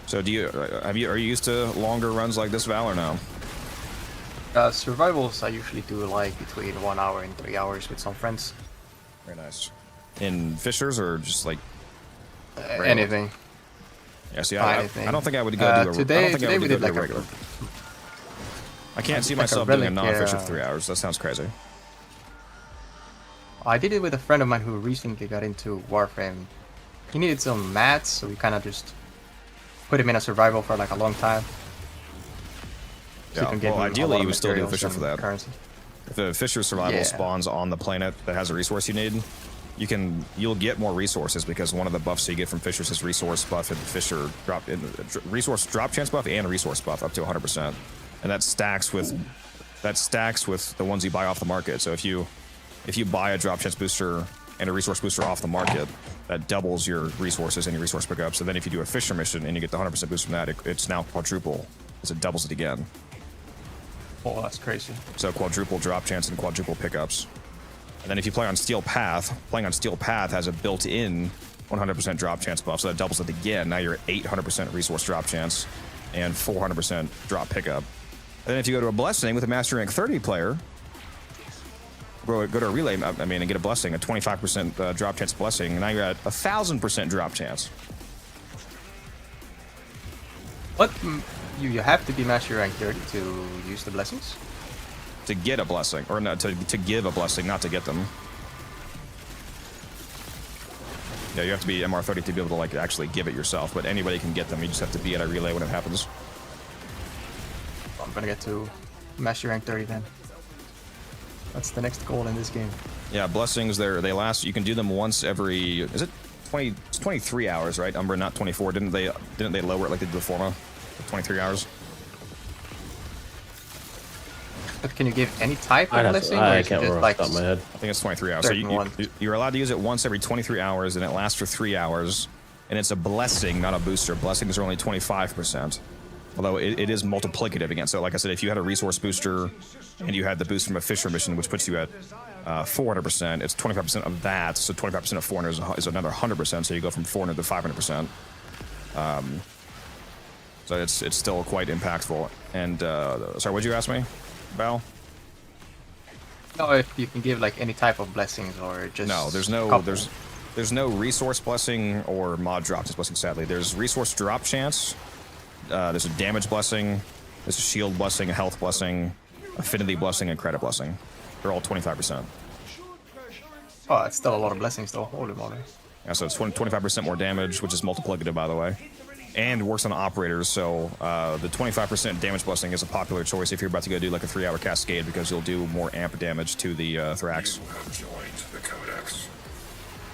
So, are you used to longer runs like this, Val, or no? Survivals I usually do like between 1 hour and 3 hours with some friends. Very nice. In Fishers or just like anything. Yeah, see, I don't think I would go do a today we did like regular. I can't see myself doing a non-Fisher for 3 hours. That sounds crazy. I did it with a friend of mine who recently got into Warframe. He needed some mats, so we kind of just put him in a survival for like a long time. So Yeah, well, ideally you would still do a Fisher for that. Currency. If a Fisher survival spawns on the planet that has a resource you need, you'll get more resources because one of the buffs you get from Fishers is resource buff and Fisher drop in resource drop chance buff and resource buff up to 100%, and that stacks with the ones you buy off the market. So if you buy a drop chance booster and a resource booster off the market, that doubles your resources and your resource pickups. So then if you do a Fisher mission and you get the 100% boost from that, it's now quadruple, because it doubles it again. Oh, that's crazy. So quadruple drop chance and quadruple pickups. And then if you play on Steel Path, playing on Steel Path has a built-in 100% drop chance buff, so that doubles it again. Now you're at 800% resource drop chance and 400% drop pickup. And then if you go to a Blessing with a Master Rank 30 player, go to a relay, and get a Blessing, a 25% drop chance Blessing, and now you're at 1,000% drop chance. What? You have to be Master Rank 30 to use the Blessings? To get a Blessing, or not to give a Blessing, not to get them. Yeah, you have to be MR 30 to be able to like actually give it yourself, but anybody can get them. You just have to be at a relay when it happens. I'm gonna get to Master Rank 30 then. That's the next goal in this game. Yeah, Blessings, they last. You can do them once every. Is it 20? It's 23 hours, right? Umbra, not 24. Didn't they lower it like they did the Forma? 23 hours. But can you give any type of blessing? I can't remember off the top of my head. I think it's 23 hours. So you're allowed to use it once every 23 hours, and it lasts for 3 hours. And it's a blessing, not a booster. Blessings are only 25%. Although it is multiplicative again. So like I said, if you had a resource booster and you had the boost from a Fisher mission, which puts you at 400%, it's 25% of that. So 25% of 400 is another 100%. So you go from 400 to 500%. So So it's still quite impactful. And sorry, what'd you ask me, Val? No, if you can give like any type of blessings or just No, there's no resource blessing or mod drop blessing. Sadly, there's resource drop chance. There's a damage blessing. There's a shield blessing, a health blessing, affinity blessing, and credit blessing. They're all 25%. Oh, it's still a lot of blessings though. Holy moly. Yeah, so it's 25% more damage, which is multiplicative, by the way, and works on operators. So the 25% damage blessing is a popular choice if you're about to go do like a 3-hour cascade, because you'll do more amp damage to the Thrax.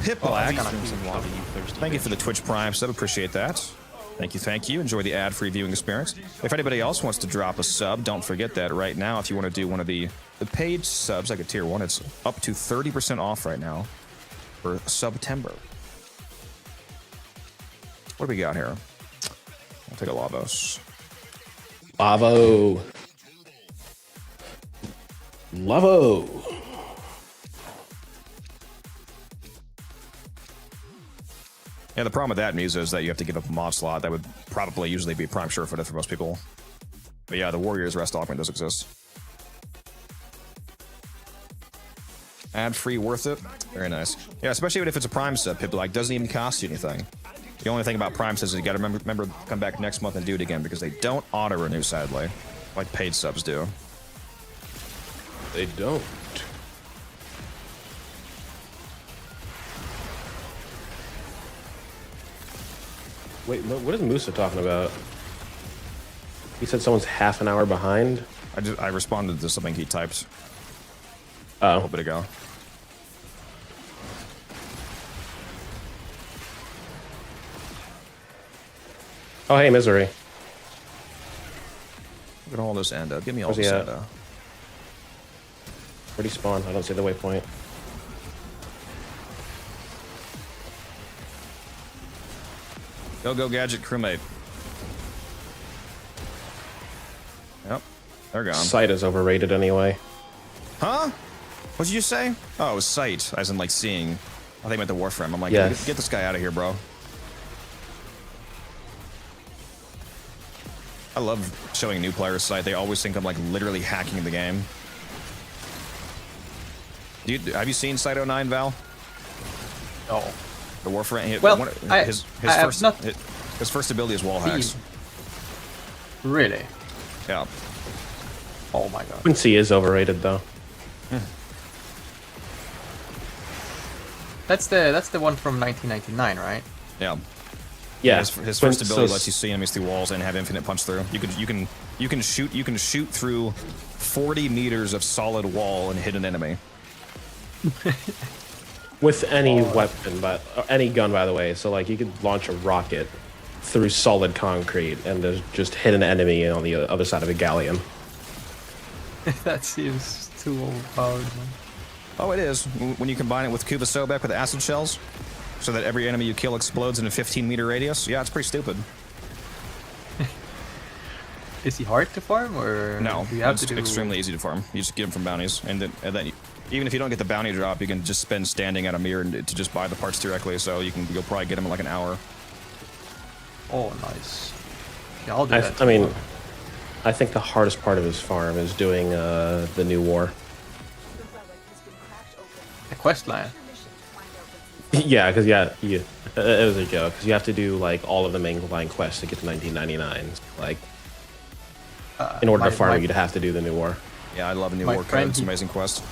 Pip Black, thank you for the Twitch Prime sub. Appreciate that. Thank you. Enjoy the ad-free viewing experience. If anybody else wants to drop a sub, don't forget that right now, if you want to do one of the paid subs, like a tier 1, it's up to 30% off right now for September. What do we got here? I'll take a Lavos. Lavo. Yeah, the problem with that Musa is that you have to give up a mod slot. That would probably usually be prime surefooted for most people. But yeah, the Warriors rest augment does exist. Ad-free, worth it. Very nice. Yeah, especially if it's a prime sub. Pip like doesn't even cost you anything. The only thing about prime subs is you gotta remember to come back next month and do it again, because they don't auto-renew, sadly, like paid subs do. They don't. Wait, what is Musa talking about? He said someone's half an hour behind. I responded to something he typed a a little bit ago. Oh, hey, Misery. Look at all this endo. Give me all Where's this he at? endo. Where'd he spawn? I don't see the waypoint. Go, Gadget crewmate. Yep, they're gone. Sight is overrated anyway. Huh? What'd you just say? Oh, it was sight, as in like seeing. I think I meant the Warframe. I'm like, Yes. get this guy out of here, bro. I love showing new players sight. They always think I'm like literally hacking the game. Dude, have you seen Sight 09, Val? No. The Warframe. Well, his first ability is wall hacks. Really? Yeah. Oh my god. Quincy is overrated though. That's the one from 1999, right? Yeah. Yeah. His first ability lets you see enemies through walls and have infinite punch through. You can shoot through 40 meters of solid wall and hit an enemy. With any weapon, but any gun, by the way. So like you could launch a rocket through solid concrete and just hit an enemy on the other side of a galleon. That seems too overpowered, man. Oh, it is. When you combine it with Kuva Sobek with acid shells, so that every enemy you kill explodes in a 15-meter radius. Yeah, it's pretty stupid. Is he hard to farm, or No, do you have it's to do extremely easy to farm. You just get them from bounties, and then even if you don't get the bounty drop, you can just spend standing at a mirror to just buy the parts directly. So you'll probably get them in like an hour. Oh, nice. Yeah, I'll do that. I mean, I think the hardest part of his farm is doing the new war. The quest line. Yeah, because it was a joke. Because you have to do like all of the mainline quests to get to 1999. Like, in order to farm, you'd have to do the new war. Yeah, I love New My War friend, code. It's an amazing quest.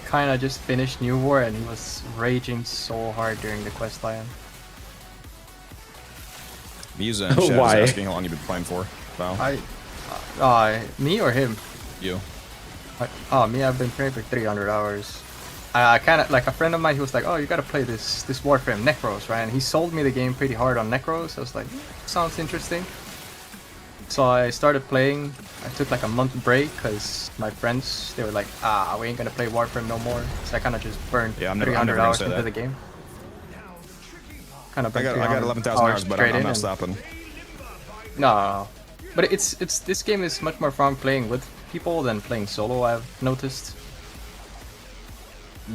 Kinda just finished New War and he was raging so hard during the quest line. Musa and Chad Why? is asking how long you've been playing for. Wow. Me or him? You. Me, I've been playing for 300 hours. I kind of, like a friend of mine, he was like, oh, you gotta play this Warframe Necros, right? And he sold me the game pretty hard on Necros. I was like, sounds interesting. So I started playing. I took like a month break because my friends, they were like, we ain't gonna play Warframe no more. So I kind of just burned 300 hours into the game. Kind of. I got 11,000 hours, but I'm not stopping. No, but this game is much more fun playing with people than playing solo, I've noticed.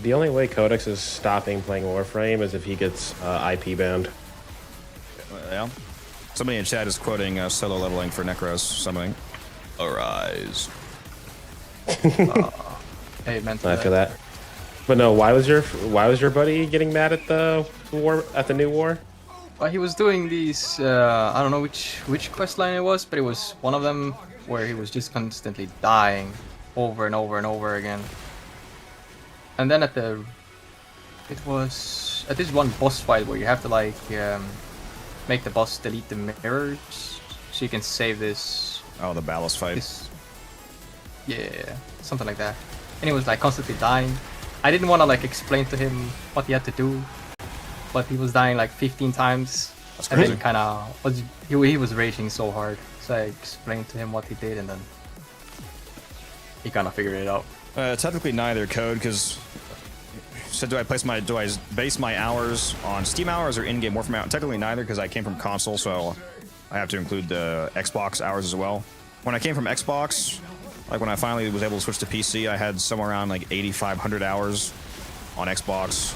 The only way Codex is stopping playing Warframe is if he gets IP banned. Yeah. Somebody in chat is quoting solo leveling for Necros summoning. Arise. Hey, man. I feel that. But no, why was your buddy getting mad at the war, at the new war? Well, he was doing these. I don't know which quest line it was, but it was one of them where he was just constantly dying over and over and over again. And then it was at this one boss fight where you have to like make the boss delete the mirrors so you can save this. Oh, the ballast fight. Yeah, something like that. And he was like constantly dying. I didn't want to like explain to him what he had to do, but he was dying like 15 times. That's and crazy. then kind of he was raging so hard. So I explained to him what he did, and then he kind of figured it out. Technically neither code, because said do I base my hours on Steam hours or in-game Warframe hours? Technically neither, because I came from console, so I have to include the Xbox hours as well. When I came from Xbox, like when I finally was able to switch to PC, I had somewhere around like 8,500 hours on Xbox.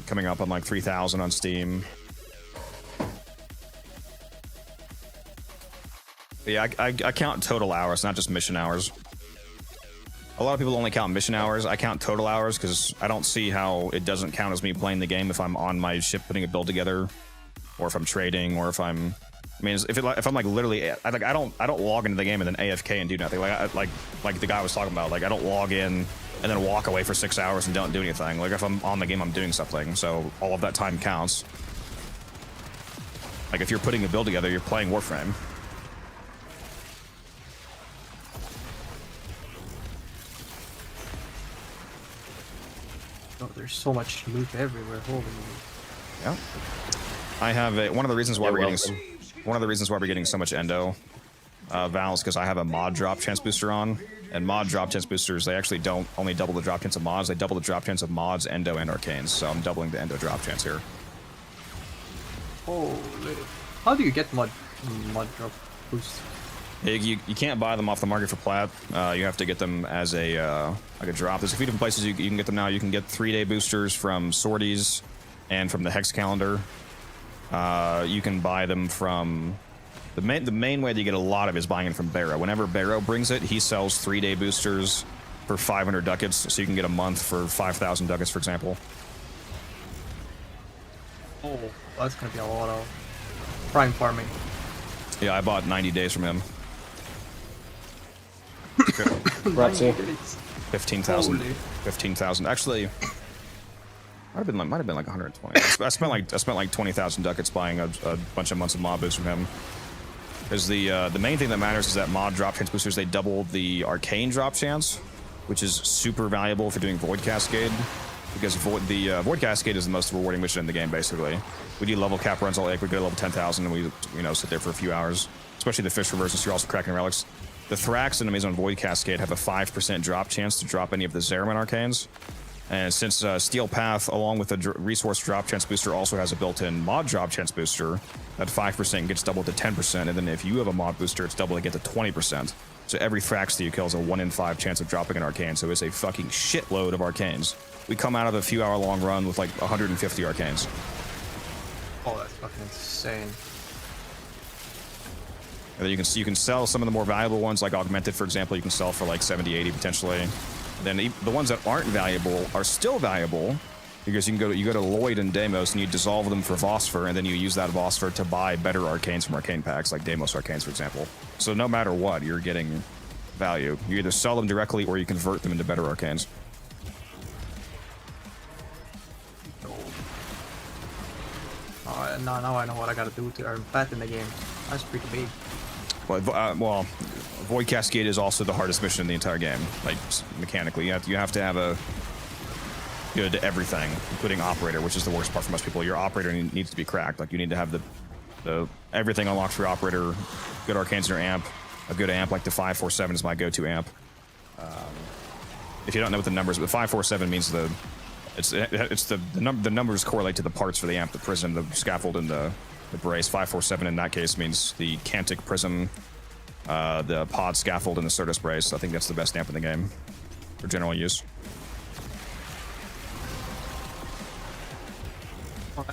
Coming up on like 3,000 on Steam. But yeah, I count total hours, not just mission hours. A lot of people only count mission hours. I count total hours because I don't see how it doesn't count as me playing the game if I'm on my ship putting a build together, or if I'm trading, or if I'm. I mean, if I'm like literally, I don't log into the game and then AFK and do nothing. Like the guy was talking about. Like I don't log in and then walk away for 6 hours and don't do anything. Like if I'm on the game, I'm doing something. So all of that time counts. Like if you're putting a build together, you're playing Warframe. Oh, there's so much loot everywhere. Holy. Yeah. I have one of the reasons why we're getting so much endo Vals, because I have a mod drop chance booster on, and mod drop chance boosters, they actually don't only double the drop chance of mods, they double the drop chance of mods, endo, and arcanes. So I'm doubling the endo drop chance here. Holy. How do you get mod drop boost? You can't buy them off the market for plat. You have to get them as a like a drop. There's a few different places you can get them now. You can get 3-day boosters from Sorties and from the Hex calendar. You can buy them from the main way that you get a lot of is buying it from Barrow. Whenever Barrow brings it, he sells 3-day boosters for 500 ducats, so you can get a month for 5,000 ducats, for example. Oh, that's gonna be a lot of prime farming. Yeah, I bought 90 days from him. Ratsu. 15,000. 15,000. Actually, might have been like 120. I spent like 20,000 ducats buying a bunch of months of mod boosts from him. Because the main thing that matters is that mod drop chance boosters, they double the arcane drop chance, which is super valuable for doing Void Cascade. Because Void Cascade is the most rewarding mission in the game, basically. We do level cap runs all day. We go to level 10,000 and we sit there for a few hours. Especially the fish reverses, you're also cracking relics. The Thrax enemies on Void Cascade have a 5% drop chance to drop any of the Zeraman arcanes. And since Steel Path, along with the resource drop chance booster, also has a built-in mod drop chance booster, that 5% gets doubled to 10%, and then if you have a mod booster, it's doubling it to 20%. So every Thrax that you kill is a 1 in 5 chance of dropping an arcane, so it's a fucking shitload of arcanes. We come out of a few hour long run with like 150 arcanes. Oh, that's fucking insane. And then you can sell some of the more valuable ones, like Augmented, for example, you can sell for like 70, 80 potentially. Then the ones that aren't valuable are still valuable, because you go to Lloyd and Deimos and you dissolve them for Vosper, and then you use that Vosper to buy better arcanes from arcane packs, like Deimos arcanes, for example. So no matter what, you're getting value. You either sell them directly or you convert them into better arcanes. Now I know what I gotta do to earn plat in the game. That's pretty big. Well, Void Cascade is also the hardest mission in the entire game, like mechanically. You have to have a good everything, including Operator, which is the worst part for most people. Your Operator needs to be cracked. Like you need to have the everything unlocked for your Operator, good arcanes in your amp, a good amp like the 547 is my go-to amp. If you don't know what the numbers, but 547 means the numbers correlate to the parts for the amp, the prism, the scaffold, and the brace. 547 in that case means the Cantic prism, the pod scaffold, and the Certus brace. I think that's the best amp in the game for general use.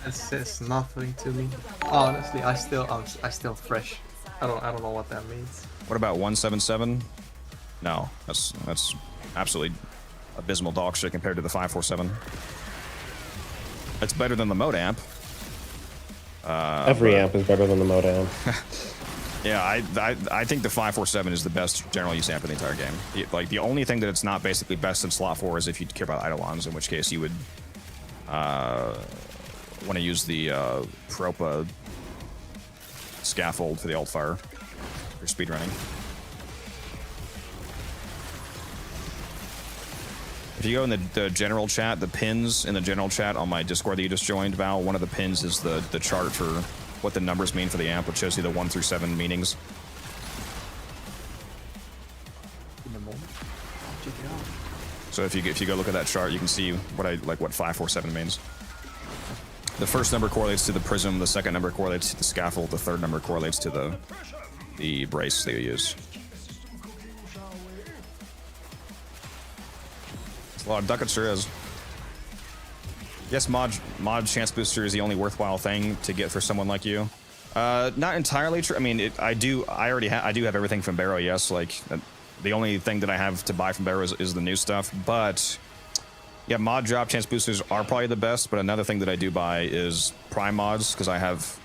It says nothing to me. Honestly, I still fresh. I don't know what that means. What about 177? No, that's absolutely abysmal dog shit compared to the 547. It's better than the mode amp. Every amp is better than the mode amp. Yeah, I think the 547 is the best general use amp in the entire game. Like, the only thing that it's not basically best in slot for is if you care about Eidolons, in which case you would want to use the Propa scaffold for the alt fire for speedrunning. If you go in the general chat, the pins in the general chat on my Discord that you just joined, Val, one of the pins is the chart for what the numbers mean for the amp, which shows you the 1 through 7 meanings. In a moment. Check it out. So if you go look at that chart, you can see what 547 means. The first number correlates to the prism, the second number correlates to the scaffold, the third number correlates to the brace that you use. It's a lot of ducats, sure is. Yes, mod chance booster is the only worthwhile thing to get for someone like you. Not entirely true. I mean, I do have everything from Barrow. Yes, like the only thing that I have to buy from Barrow is the new stuff. But yeah, mod drop chance boosters are probably the best. But another thing that I do buy is prime mods, because I have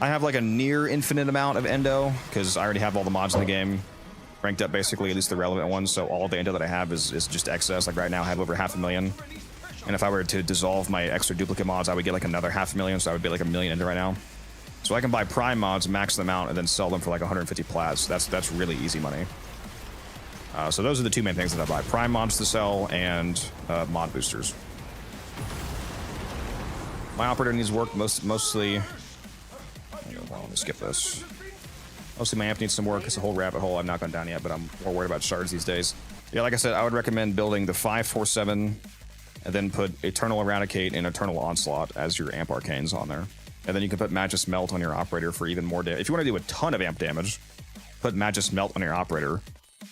like a near infinite amount of endo, because I already have all the mods in the game ranked up, basically, at least the relevant ones. So all the endo that I have is just excess. Like right now, I have over 500,000. And if I were to dissolve my extra duplicate mods, I would get like another 500,000, so I would be like 1 million into right now. So I can buy prime mods, max them out, and then sell them for like 150 plats. That's really easy money. So those are the two main things that I buy: prime mods to sell and mod boosters. My operator needs work mostly. Let me skip this. Mostly my amp needs some work. It's a whole rabbit hole I've not gone down yet, but I'm more worried about shards these days. Yeah, like I said, I would recommend building the 547. And then put Eternal Eradicate and Eternal Onslaught as your amp arcanes on there. And then you can put Magus Melt on your operator for even more damage. If you want to do a ton of amp damage, put Magus Melt on your operator.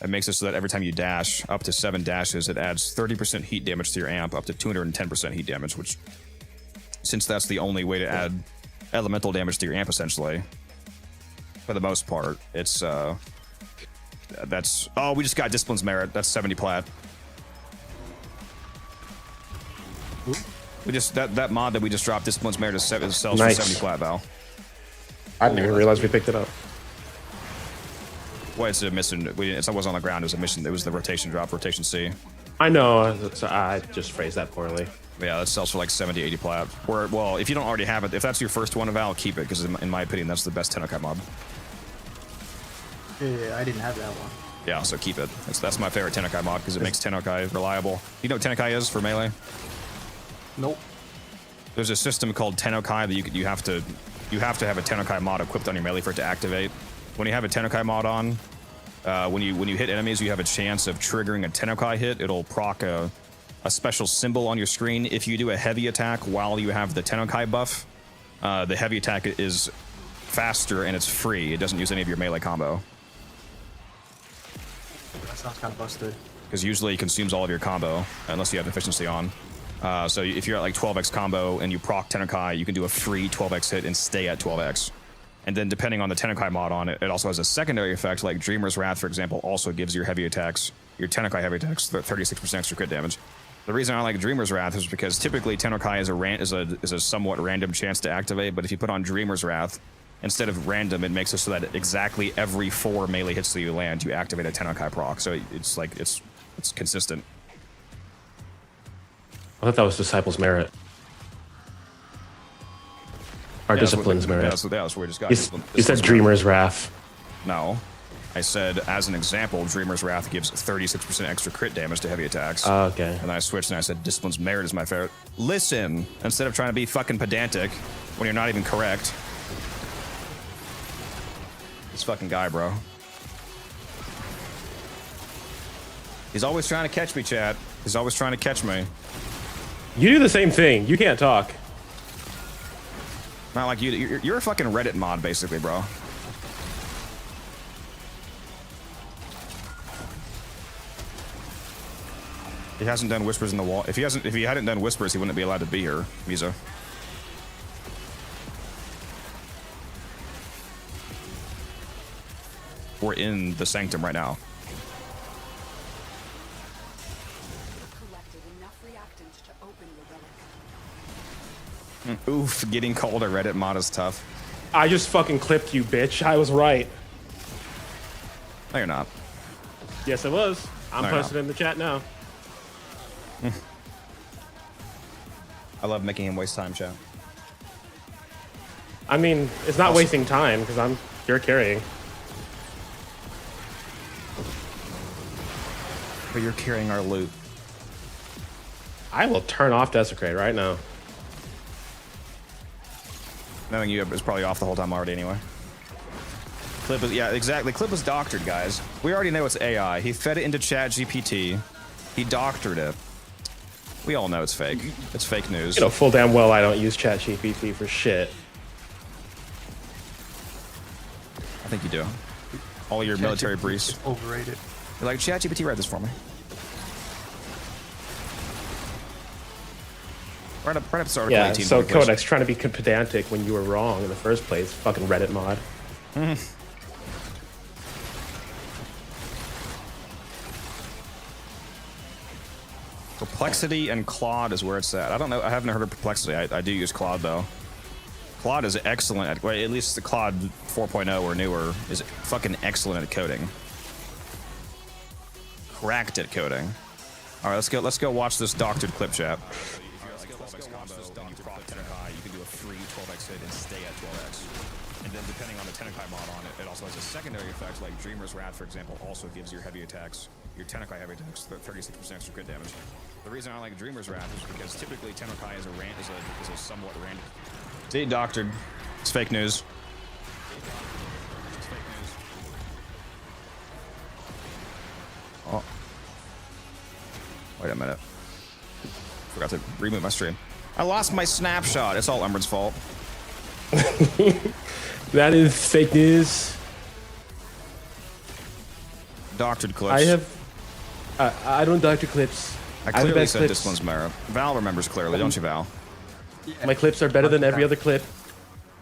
It makes it so that every time you dash up to 7 dashes, it adds 30% heat damage to your amp, up to 210% heat damage, which, since that's the only way to add elemental damage to your amp, essentially, for the most part, it's, that's, oh, we just got Discipline's Merit. That's 70 plat. We just that mod that we just dropped, Discipline's Merit, sells Nice. for 70 plat, Val. I didn't even realize we picked it up. Well, it's a mission. It wasn't on the ground. It was a mission. It was the rotation drop, rotation C. I know. I just phrased that poorly. Yeah, that sells for like 70, 80 plat. Or, well, if you don't already have it, if that's your first one, Val, keep it, because in my opinion, that's the best TennoCreate mod. Yeah, I didn't have that one. Yeah, so keep it. That's my favorite TennoCreate mod, because it makes TennoCreate reliable. You know what TennoCreate is for melee? Nope. There's a system called TennoCreate that you have to have a TennoCreate mod equipped on your melee for it to activate. When you have a TennoCreate mod on, when you hit enemies, you have a chance of triggering a TennoCreate hit. It'll proc a special symbol on your screen. If you do a heavy attack while you have the TennoCreate buff, the heavy attack is faster and it's free. It doesn't use any of your melee combo. That sounds kind of busted. Because usually it consumes all of your combo, unless you have efficiency on. So if you're at like 12x combo and you proc TennoCreate, you can do a free 12x hit and stay at 12x. And then depending on the TennoCreate mod on it, it also has a secondary effect, like Dreamer's Wrath, for example, also gives your heavy attacks, your TennoCreate heavy attacks, 36% extra crit damage. The reason I like Dreamer's Wrath is because typically TennoCreate is a somewhat random chance to activate, but if you put on Dreamer's Wrath, instead of random, it makes it so that exactly every 4 melee hits that you land, you activate a TennoCreate proc. So it's like, it's consistent. I thought that was Disciple's Merit. Or Discipline's Merit. That's what we just got. You said Dreamer's Wrath. No. I said, as an example, Dreamer's Wrath gives 36% extra crit damage to heavy attacks. Oh, okay. And then I switched and I said, Discipline's Merit is my favorite. Listen, instead of trying to be fucking pedantic when you're not even correct. This fucking guy, bro. He's always trying to catch me, chat. He's always trying to catch me. You do the same thing. You can't talk. Not like you. You're a fucking Reddit mod, basically, bro. He hasn't done Whispers in the Wall. If he hadn't done Whispers, he wouldn't be allowed to be here, Visa. We're in the sanctum right now. Collected enough reactants to open the relic. Oof, getting called a Reddit mod is tough. I just fucking clipped you, bitch. I was right. No, you're not. Yes, it was. I'm No, you're posting it in the chat now. I love making him waste time, chat. I mean, it's not wasting time because you're carrying. But you're carrying our loot. I will turn off Desecrate right now. Knowing you is probably off the whole time already anyway. Clip is, yeah, exactly. Clip was doctored, guys. We already know it's AI. He fed it into Chat GPT. He doctored it. We all know it's fake. It's fake news. You know full damn well I don't use ChatGPT for shit. I think you do. All your military briefs. It's overrated. You're like, ChatGPT, write this for me. Write up this article. Yeah, 18 so for me, please. Codex trying to be pedantic when you were wrong in the first place. Fucking Reddit mod. Perplexity and Claude is where it's at. I don't know. I haven't heard of Perplexity. I do use Claude, though. Claude is excellent at, well, at least the Claude 4.0 or newer is fucking excellent at coding. Cracked at coding. All right, let's go watch this doctored clip, chat. If you're like 12x combo and you prop 10x, you can do a free 12x hit and stay at 12x. And then depending on the 10x mod on it, it also has a secondary effect, like Dreamer's Wrath, for example, also gives your heavy attacks, your 10x heavy attacks, 36% extra crit damage. The reason I like Dreamer's Wrath is because typically 10x is a somewhat random. See, doctored. It's fake news. It's fake news. Oh. Wait a minute. Forgot to reboot my stream. I lost my snapshot. It's all Umbrid's fault. That is fake news. Doctored clips. I have. I don't doctor clips. I have the clearly best said clips. Discipline's Mara. Val remembers clearly, don't you, Val? My clips are better than every other clip.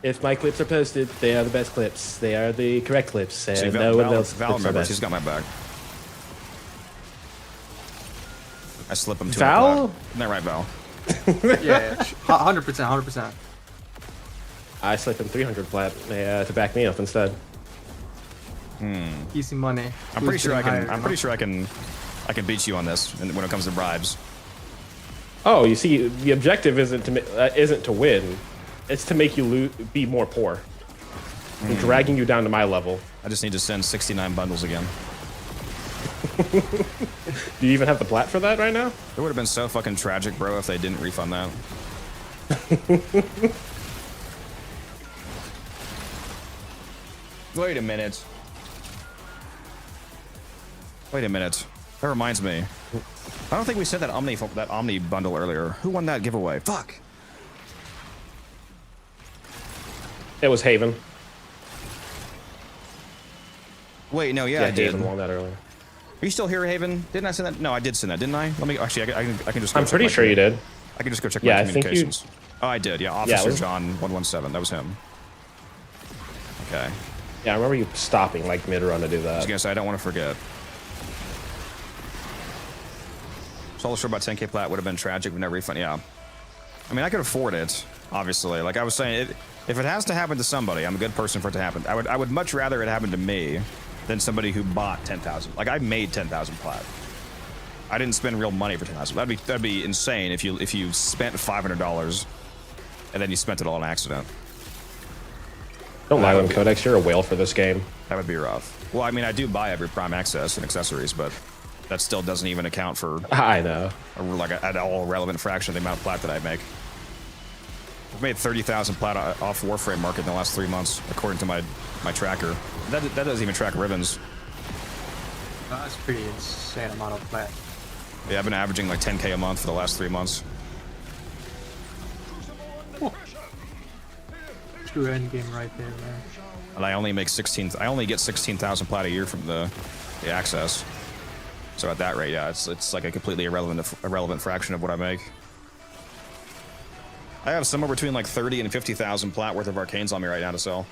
If my clips are posted, they are the best clips. They are the correct clips. And See, no one else Val clips are remembers. best. He's got my back. I slip him to Val? Isn't that right, Val? Yeah, 100%, 100%. I slip him 300 flat to back me up instead. Easy money. I'm pretty sure I can. I'm pretty sure I can beat you on this when it comes to bribes. Oh, you see, the objective isn't to win. It's to make you be more poor. I'm dragging you down to my level. I just need to send 69 bundles again. Do you even have the plat for that right now? It would have been so fucking tragic, bro, if they didn't refund that. Wait a minute. Wait a minute. That reminds me. I don't think we said that Omni bundle earlier. Who won that giveaway? Fuck. It was Haven. Wait, no, yeah, I did. Haven won that earlier. Are you still here, Haven? Didn't I send that? No, I did send that, didn't I? Let me actually. I can just. Go I'm check pretty my sure you did. I can just go check Yeah, my I think you- communications. Oh, I did. Yeah, Officer was- John 117. That was him. Okay. Yeah, I remember you stopping like mid-run to do I was that. gonna say I don't want to forget. Solo short about 10k plat would have been tragic with no refund. Yeah. I mean, I could afford it. Obviously, like I was saying, if it has to happen to somebody, I'm a good person for it to happen. I would much rather it happen to me than somebody who bought 10,000. Like I made 10,000 plat. I didn't spend real money for 10,000. That'd be insane if you spent $500 and then you spent it all on accident. Don't lie to him, Codex. You're a whale for this game. That would be rough. Well, I mean, I do buy every Prime Access and accessories, but that still doesn't even account for I know. an all relevant fraction of the amount of plat that I make. I've made 30,000 plat off Warframe market in the last 3 months, according to my tracker. That doesn't even track ribbons. That's pretty insane amount of plat. Yeah, I've been averaging like 10k a month for the last 3 months. True end game right there, man. And I only make I only get 16,000 plat a year from the access. So at that rate, yeah, it's like a completely irrelevant fraction of what I make. I have somewhere between like 30 and 50,000 plat worth of arcanes on me right now to sell.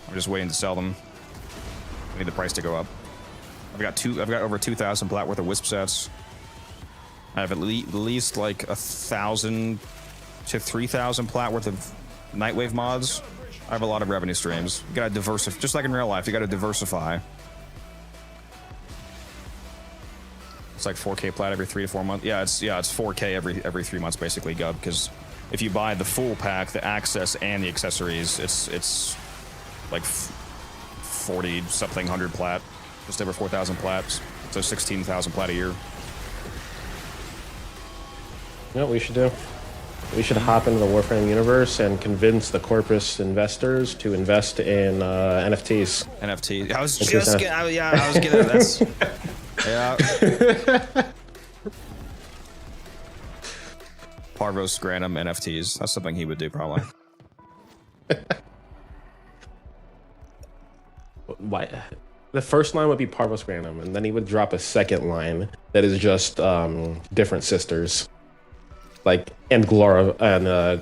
I'm just waiting to sell them. I need the price to go up. I've got over 2,000 plat worth of wisp sets. I have at least like 1,000 to 3,000 plat worth of nightwave mods. I have a lot of revenue streams. You gotta diversify, just like in real life. You gotta diversify. It's like 4K plat every 3 to 4 months. Yeah, it's 4K every 3 months basically, Gub. Because if you buy the full pack, the access and the accessories, it's like 40 something hundred plat, just over 4,000 plats. So 16,000 plat a year. You know what we should do? We should hop into the Warframe universe and convince the corpus investors to invest in NFTs. NFT. I was just gonna. Yeah, I was gonna. That's. Yeah. Parvos Granum NFTs. That's something he would do probably. Why? The first line would be Parvos Granum, and then he would drop a second line that is just different sisters, like and Vala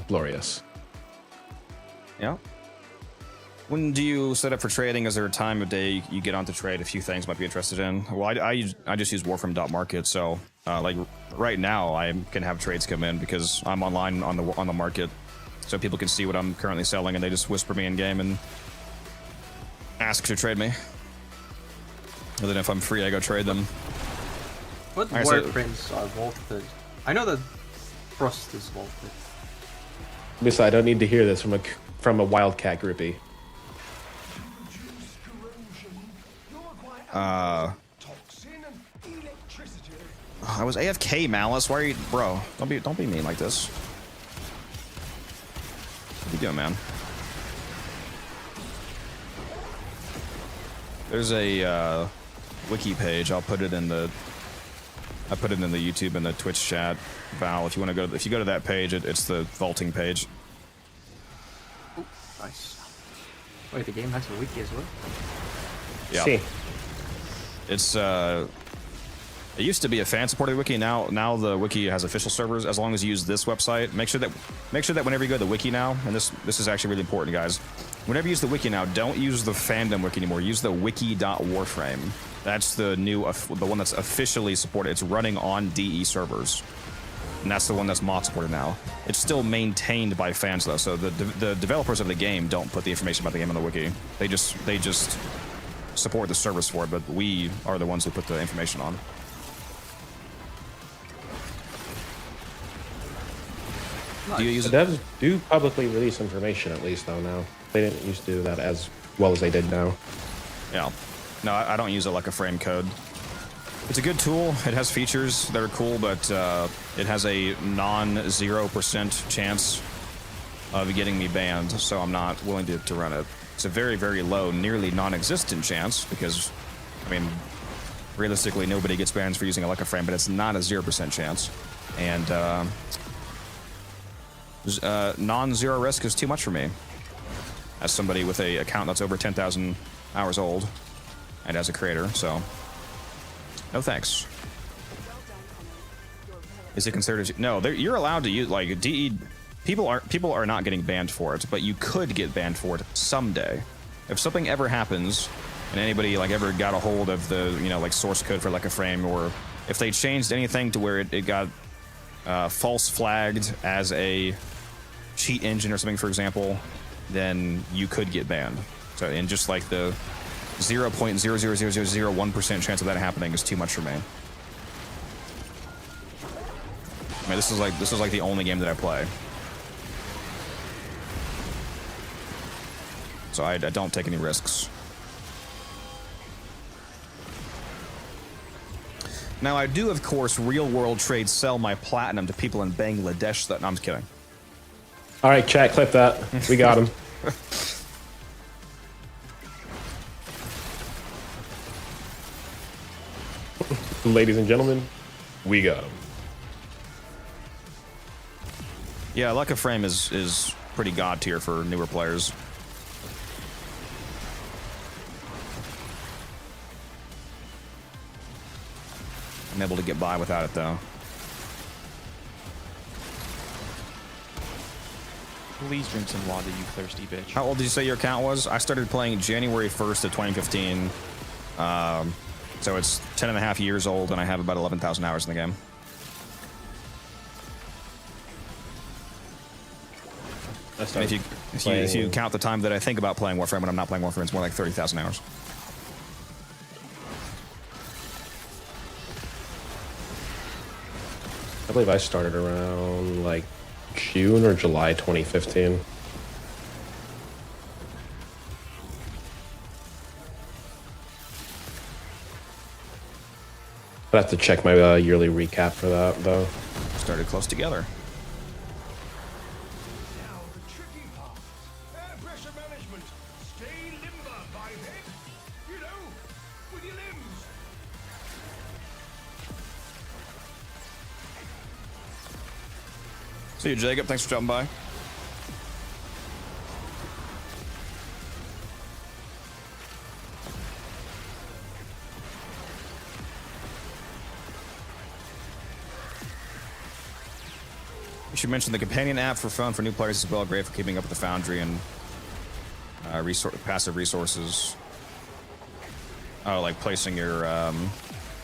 Glorious. Yeah. When do you set up for trading? Is there a time of day you get on to trade? A few things might be interested in. Well, I just use Warframe.market, so like right now I can have trades come in because I'm online on the market, so people can see what I'm currently selling, and they just whisper me in game and ask to trade me. And then if I'm free, I go trade them. What Warframes are vaulted? I know that Frost is vaulted. Besides, I don't need to hear this from a Wildcat groupie. I was AFK, Malice. Why are you, bro? Don't be mean like this. What you doing, man? There's a wiki page. I'll put it in the. I put it in the YouTube and the Twitch chat. Val, if you want to go, if you go to that page, it's the vaulting page. Ooh, nice. Wait, the game has a wiki as well. Yeah. See. It's it used to be a fan supported wiki. Now the wiki has official servers. As long as you use this website, make sure that whenever you go to the wiki now, and this is actually really important, guys. Whenever you use the wiki now, don't use the fandom wiki anymore. Use the wiki.warframe. That's the one that's officially supported. It's running on DE servers, and that's the one that's mod supported now. It's still maintained by fans though, so the developers of the game don't put the information about the game on the wiki. They just support the service for it, but we are the ones who put the information on. Nice. Do you use The devs do publicly release information, at least though now. They didn't used to do that as well as they did now. Yeah. No, I don't use it like a frame code. It's a good tool. It has features that are cool, but it has a non-0% chance of getting me banned, so I'm not willing to run it. It's a very, very low, nearly non-existent chance, because, I mean, realistically, nobody gets banned for using a Leica frame, but it's not a 0% chance. And non-zero risk is too much for me. As somebody with a account that's over 10,000 hours old, and as a creator, so no thanks. Is it considered? No, you're allowed to use like DE. People are not getting banned for it, but you could get banned for it someday. If something ever happens, and anybody like ever got a hold of the like source code for like a frame, or if they changed anything to where it got false flagged as a cheat engine or something, for example, then you could get banned. So, and just like the 0.00001% chance of that happening is too much for me. I mean, this is like the only game that I play, so I don't take any risks. Now I do, of course, real-world trade sell my platinum to people in Bangladesh. No, I'm just kidding. All right, chat, clip that. We got him. Ladies and gentlemen, we got him. Yeah, Leica frame is pretty god tier for newer players. I'm able to get by without it though. Please drink some water, you thirsty bitch. How old did you say your account was? I started playing January 1st of 2015. So it's 10 and a half years old, and I have about 11,000 hours in the game. And if you count the time that I think about playing Warframe when I'm not playing Warframe, it's more like 30,000 hours. I believe I started around like June or July 2015. I'd have to check my yearly recap for that, though. Started close together. Now the tricky part. Air pressure management. Stay limber, biped. You know, with your limbs. See you, Jacob. Thanks for dropping by. You should mention the companion app for phone for new players as well. Great for keeping up with the Foundry and passive resources. Oh, like placing your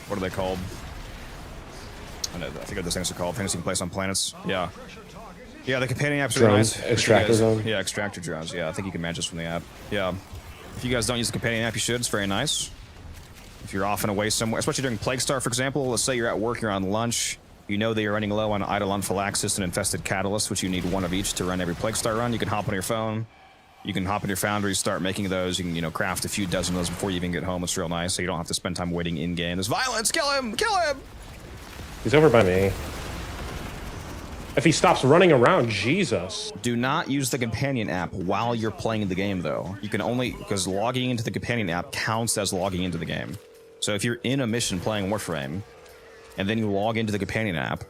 what are they called? I think what those things are called. Things you can place on planets. Yeah. Yeah, the companion app's really nice. Extractor zone. Yeah, extractor drones. Yeah, I think you can manage this from the app. Yeah. If you guys don't use the companion app, you should. It's very nice. If you're off and away somewhere, especially during PLAGUESTAR, for example, let's say you're at work, you're on lunch, you know that you're running low on Eidolon Phylaxis and Infested Catalyst, which you need one of each to run every PLAGUESTAR run. You can hop on your phone. You can hop in your Foundry, start making those. You can, you know, craft a few dozen of those before you even get home. It's real nice, so you don't have to spend time waiting in-game. There's violence! Kill him! Kill him! He's over by me. If he stops running around, Jesus. Do not use the companion app while you're playing the game, though. You can only, because logging into the companion app counts as logging into the game. So if you're in a mission playing Warframe, and then you log into the companion app,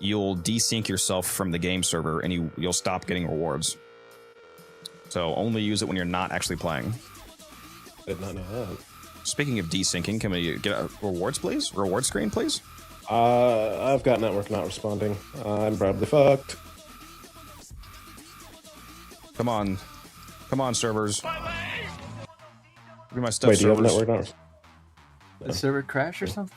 you'll desync yourself from the game server, and you'll stop getting rewards. So only use it when you're not actually playing. I did not know that. Speaking of desyncing, can we get rewards, please? Reward screen, please? I've got network not responding. I'm probably fucked. Come on. Come on, servers. Look at my stuff, Wait, do you have servers. network not responding? The server crash or something?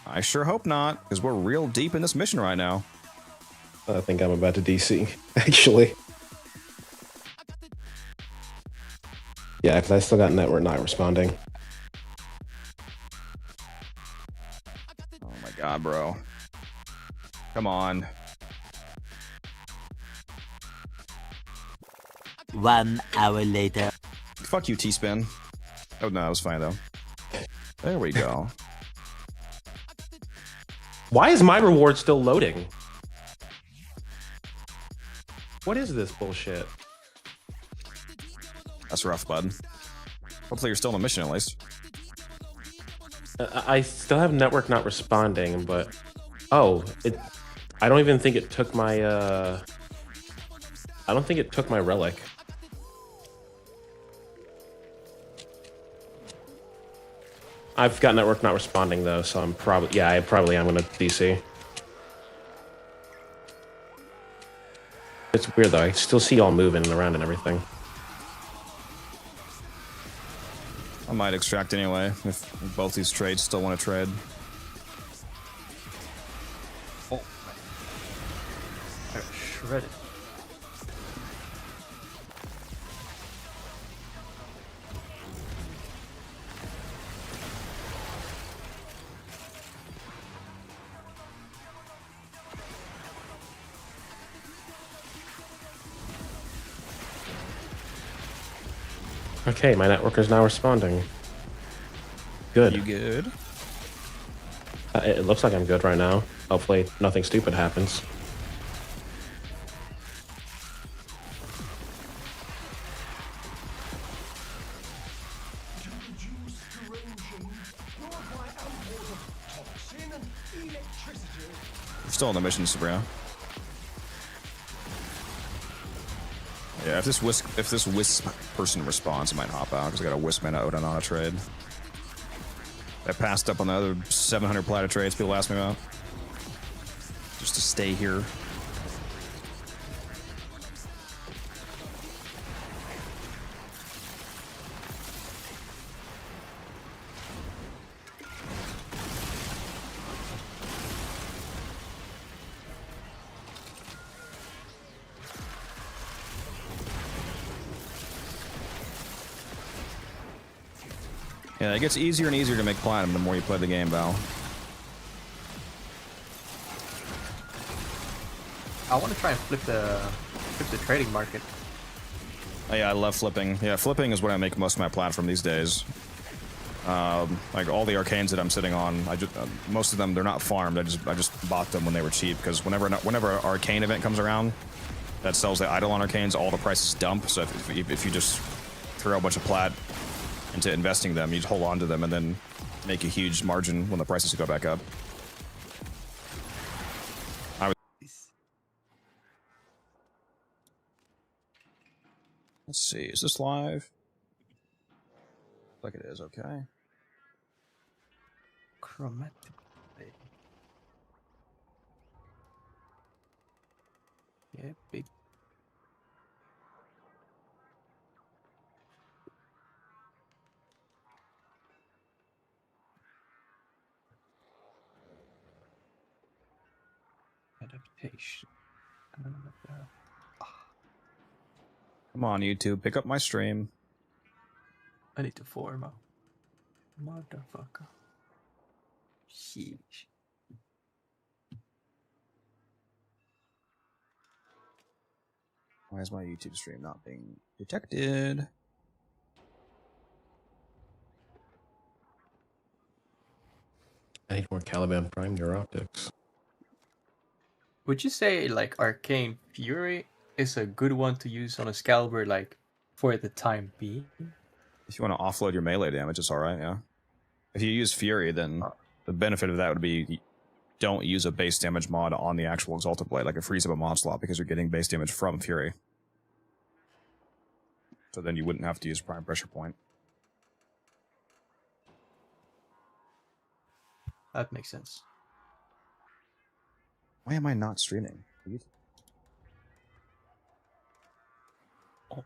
I sure hope not, because we're real deep in this mission right now. I think I'm about to DC, actually. Yeah, because I still got network not responding. Oh my god, bro. Come on. 1 hour later. Fuck you, T-Spin. Oh, no, that was fine, though. There we go. Why is my reward still loading? What is this bullshit? That's rough, bud. Hopefully you're still in the mission, at least. I still have network not responding, but... Oh, I don't even think it took my, I don't think it took my relic. I've got network not responding, though, so I'm probably... Yeah, I probably am going to DC. It's weird, though. I still see y'all moving around and everything. I might extract anyway, if both these trades still want to trade. Oh. I got shredded. Okay, my network is now responding. Good. You good? It looks like I'm good right now. Hopefully nothing stupid happens. To reduce corrosion, purify output of toxin and electricity. We're still on the mission, Sabrina. Yeah, if this wisp person responds, I might hop out because I got a wisp mana Odin on a trade. I passed up on the other 700 platter trades people asked me about. Just to stay here. Yeah, it gets easier and easier to make platinum the more you play the game, Val. I want to try and flip the trading market. Oh, yeah, I love flipping. Yeah, flipping is what I make most of my plat from these days. Like all the arcanes that I'm sitting on, I just most of them they're not farmed. I just bought them when they were cheap because whenever an arcane event comes around that sells the Eidolon arcanes, all the prices dump. So if you just throw a bunch of plat into investing them, you just hold on to them and then make a huge margin when the prices go back up. Let's see, is this live? Like it is, okay. Chromatic. Yeah, big. Adaptation. Come on, YouTube, pick up my stream. I need to form a motherfucker. Sheesh. Why is my YouTube stream not being detected? I need more Caliban Prime Neuroptics. Would you say like Arcane Fury is a good one to use on a Excalibur, like for the time being? If you want to offload your melee damage, it's alright, yeah. If you use Fury, then the benefit of that would be don't use a base damage mod on the actual Exalted Blade, like it frees up a mod slot because you're getting base damage from Fury. So then you wouldn't have to use Prime Pressure Point. That makes sense. Why am I not streaming? Oh,